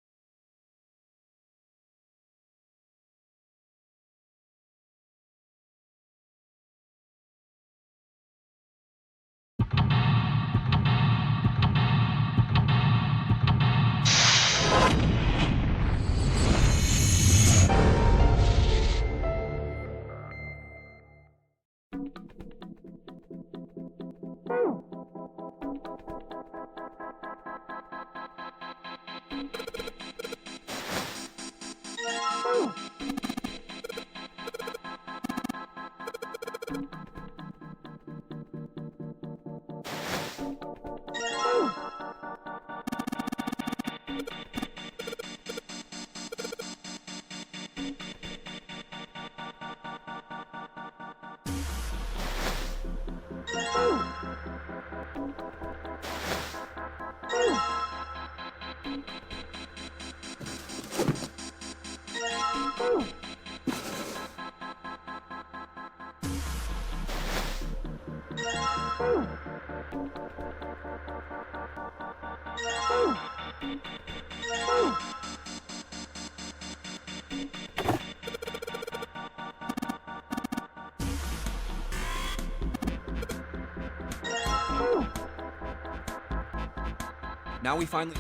Now we finally...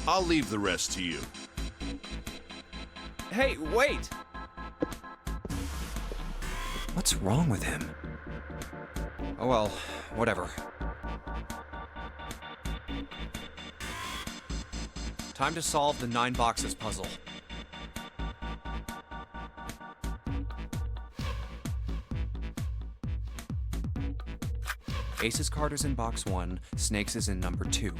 I'll leave the rest to you.
Hey, wait! What's wrong with him? Oh well, whatever. Time to solve the 9 boxes puzzle. Ace's card is in box 1, Snake's is in number 2.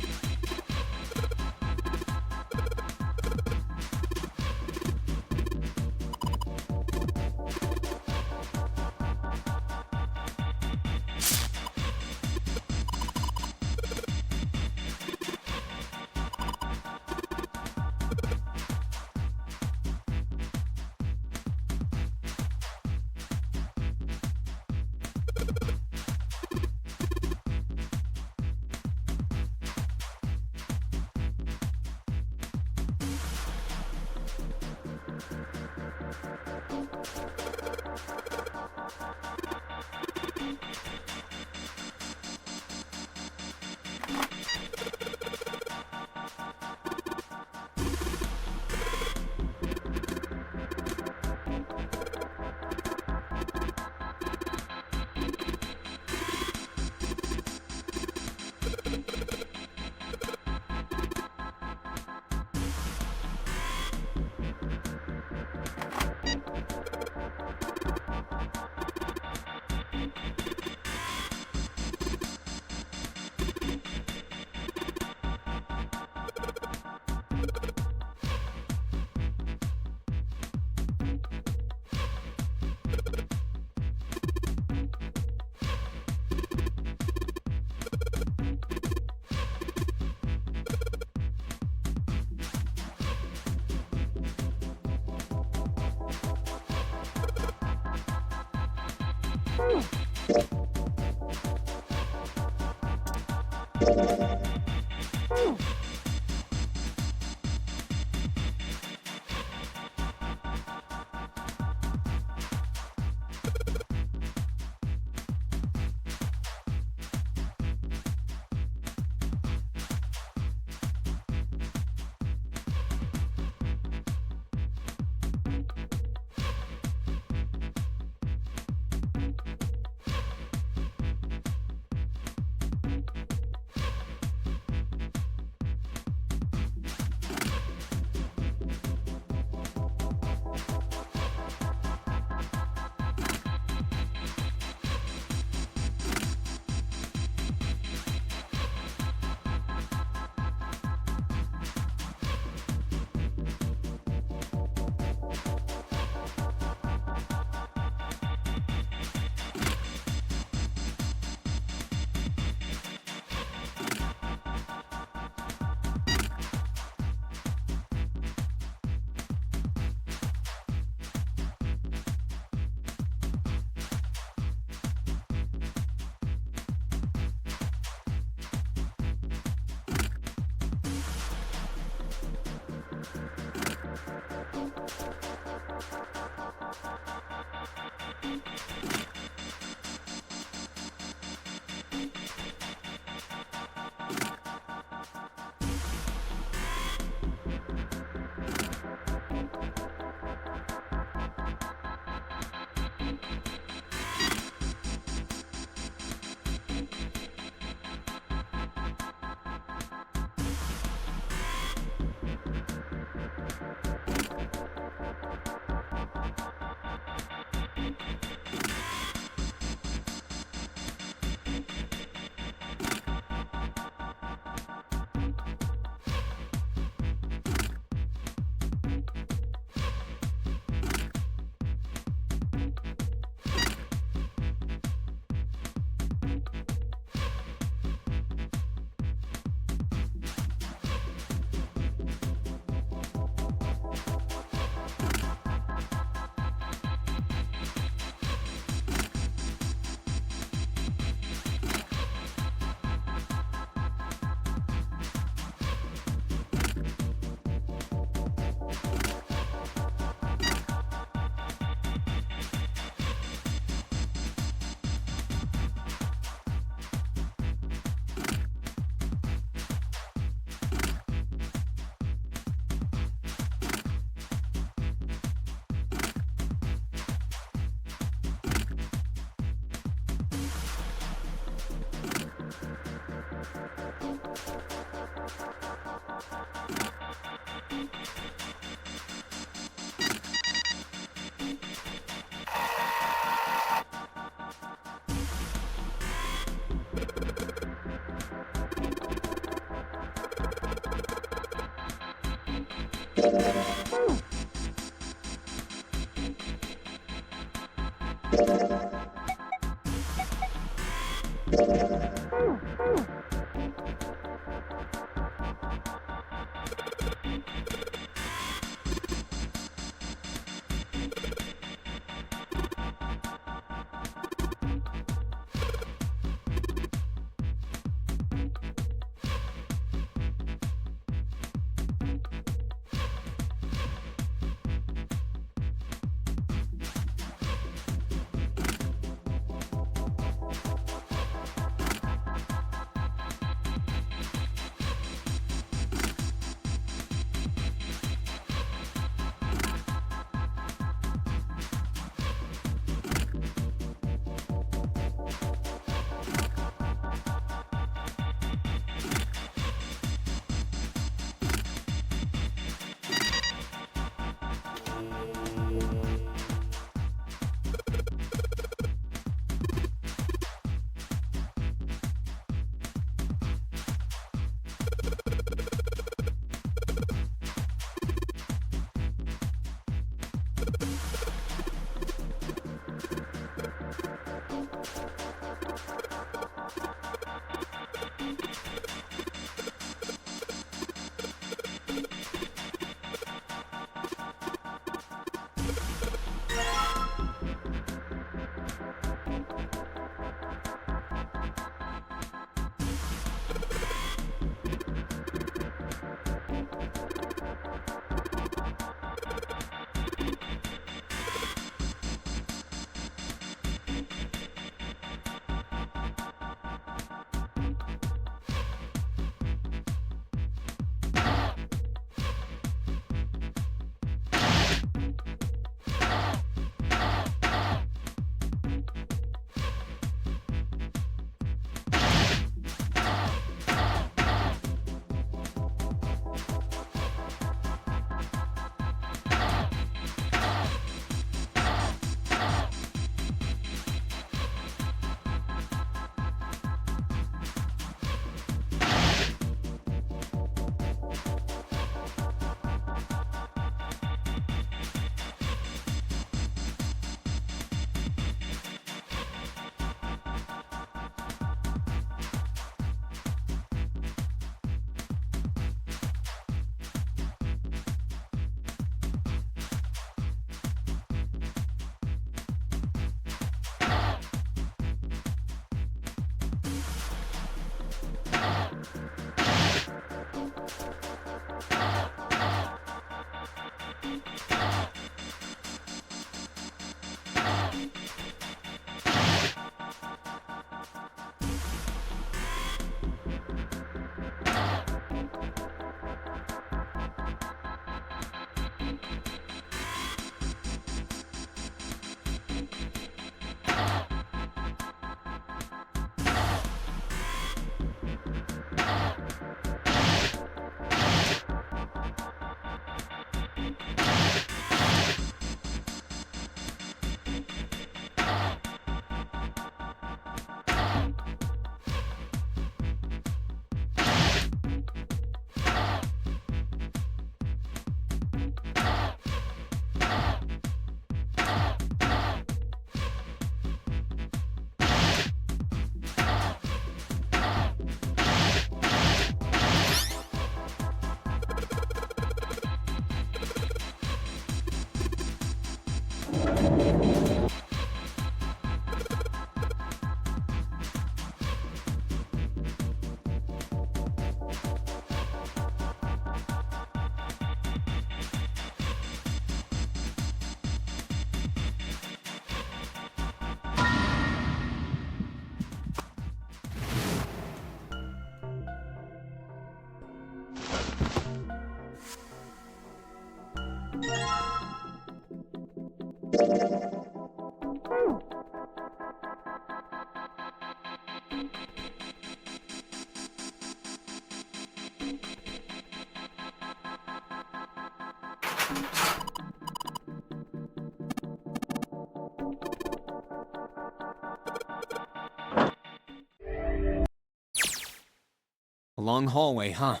A long hallway, huh?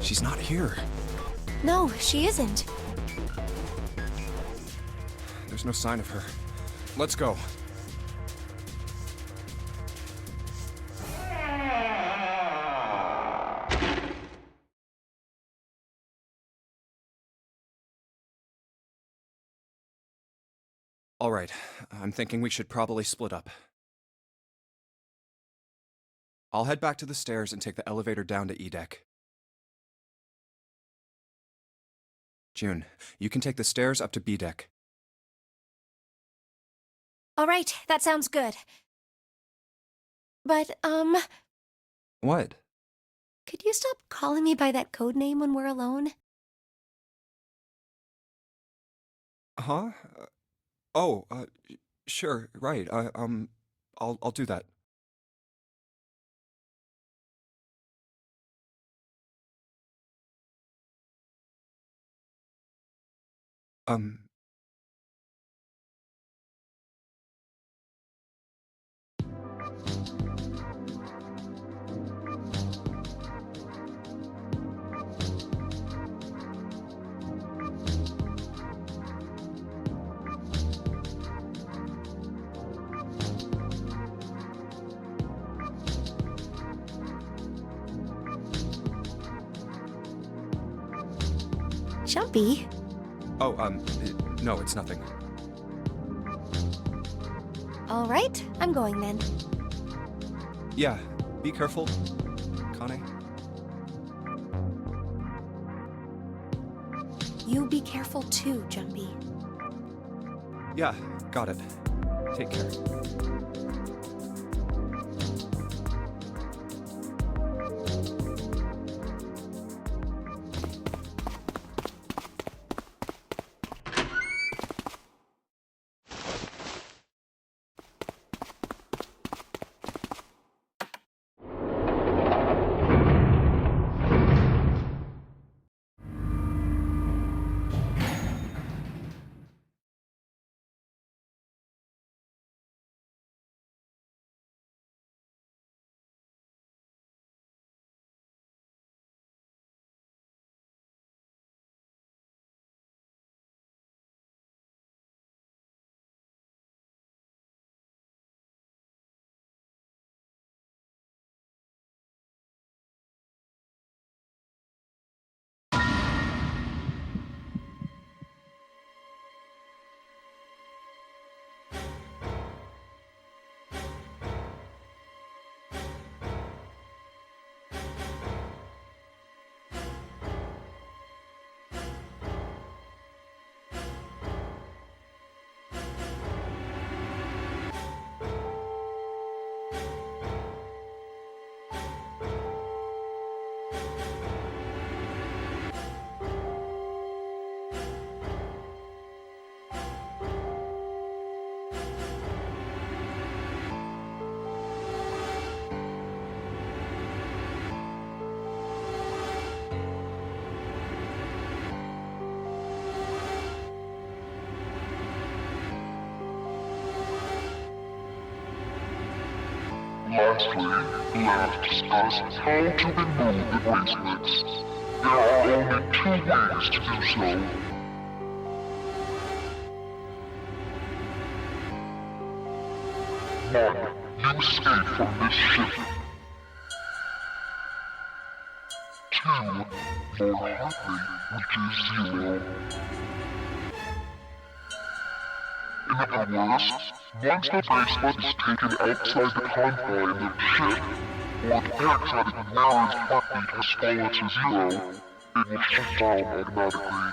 She's not here.
No, she isn't.
There's no sign of her. Let's go. All right, I'm thinking we should probably split up. I'll head back to the stairs and take the elevator down to E-Deck. June, you can take the stairs up to B-Deck.
All right, that sounds good. But,
What?
could you stop calling me by that code name when we're alone?
Huh? Sure, right. I'll do that.
Jumpy.
Oh, no, it's nothing.
All right, I'm going then.
Yeah, be careful, Connie.
You be careful too, Jumpy.
Yeah, got it. Take care.
Lastly, let us discuss how to remove the bracelets. There are only 2 ways to do so. 1. You escape from this ship. 2. Your heart rate reaches 0. In other words, once the bracelet is taken outside the confine of the ship, or X out of the mirror's heartbeat has fallen to 0, it will shut down automatically.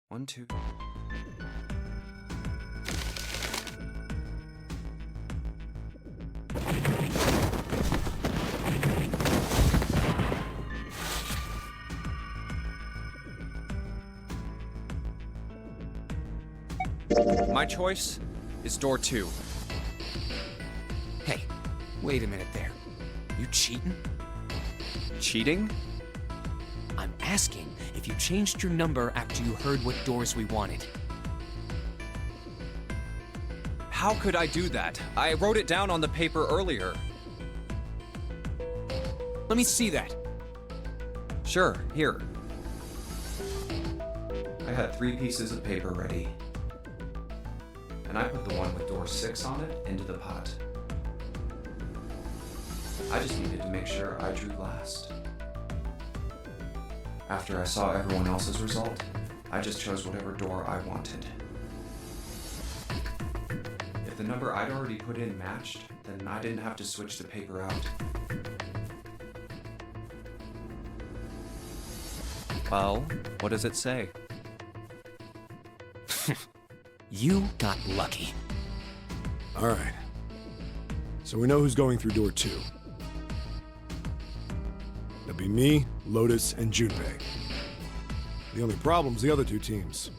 One, two.
My choice is door 2.
Hey, wait a minute there. You cheating?
Cheating?
I'm asking if you changed your number after you heard what doors we wanted.
How could I do that? I wrote it down on the paper earlier.
Let me see that.
Sure, here.
I had 3 pieces of paper ready. And I put the one with door 6 on it into the pot. I just needed to make sure I drew last. After I saw everyone else's result, I just chose whatever door I wanted. If the number I'd already put in matched, then I didn't have to switch the paper out.
Well, what does it say?
You got lucky.
All right. So we know who's going through door 2. That'd be me, Lotus, and Junpei. The only problem's the other 2 teams.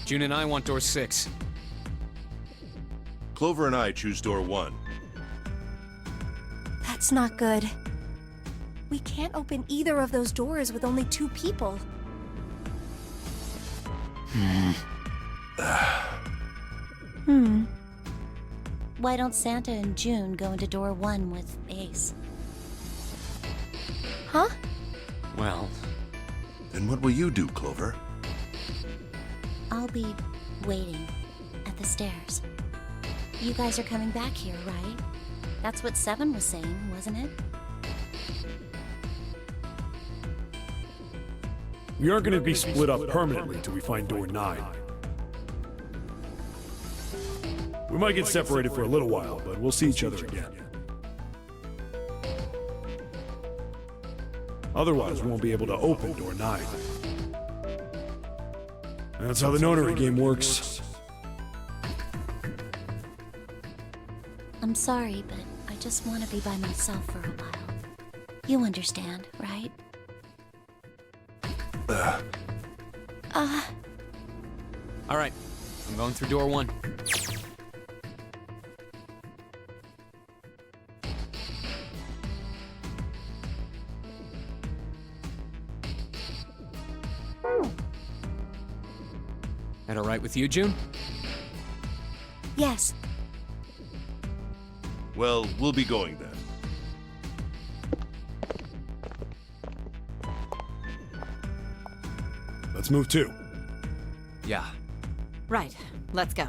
June and I want door 6.
Clover and I choose door 1.
That's not good. We can't open either of those doors with only 2 people.
Why don't Santa and June go into door 1 with Ace?
Huh?
Well...
Then what will you do, Clover?
I'll be waiting at the stairs. You guys are coming back here, right? That's what 7 was saying, wasn't it?
We aren't going to be split up permanently till we find door 9. We might get separated for a little while, but we'll see each other again. Otherwise, we won't be able to open door 9. That's how the nonary game works.
I'm sorry, but I just want to be by myself for a while. You understand, right?
All right, I'm going through door 1. That all right with you, June?
Yes.
Well, we'll be going then.
Let's move too.
Yeah.
Right, let's go.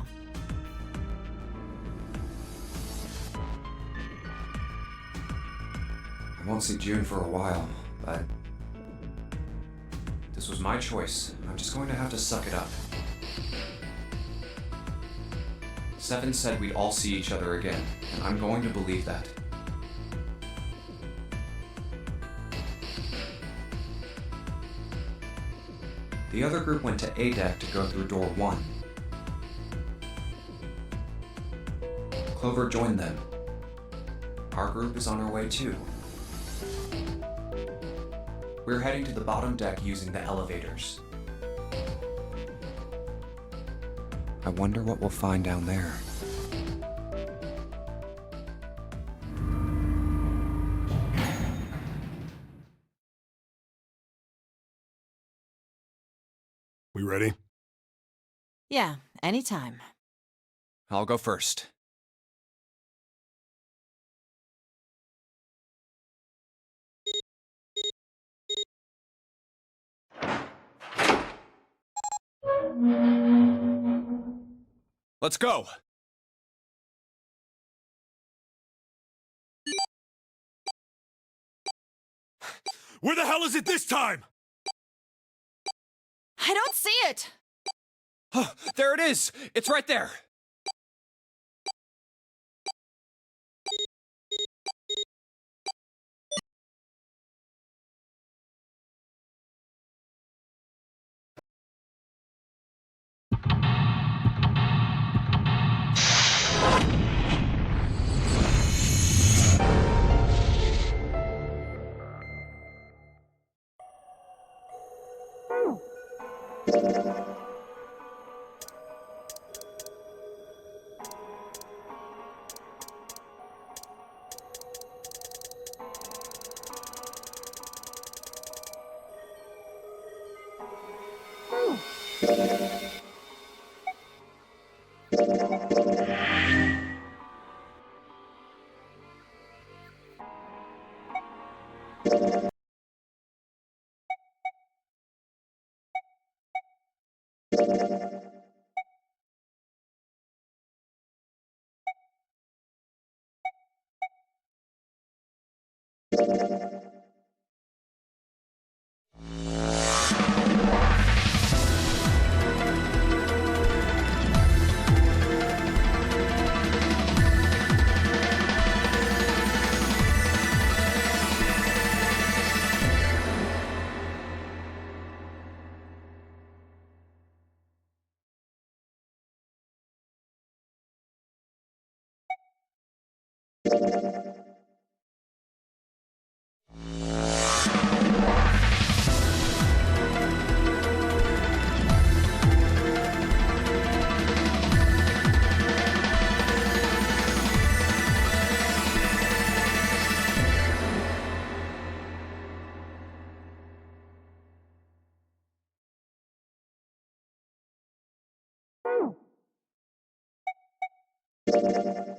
I won't see June for a while, but this was my choice. I'm just going to have to suck it up. 7 said we'd all see each other again, and I'm going to believe that. The other group went to A deck to go through door 1. Clover joined them. Our group is on our way too. We're heading to the bottom deck using the elevators.
I wonder what we'll find down there.
We ready?
Yeah, anytime.
I'll go first. Let's go!
Where the hell is it this time?
I don't see it!
Oh, there it is! It's right there!
Epilogue.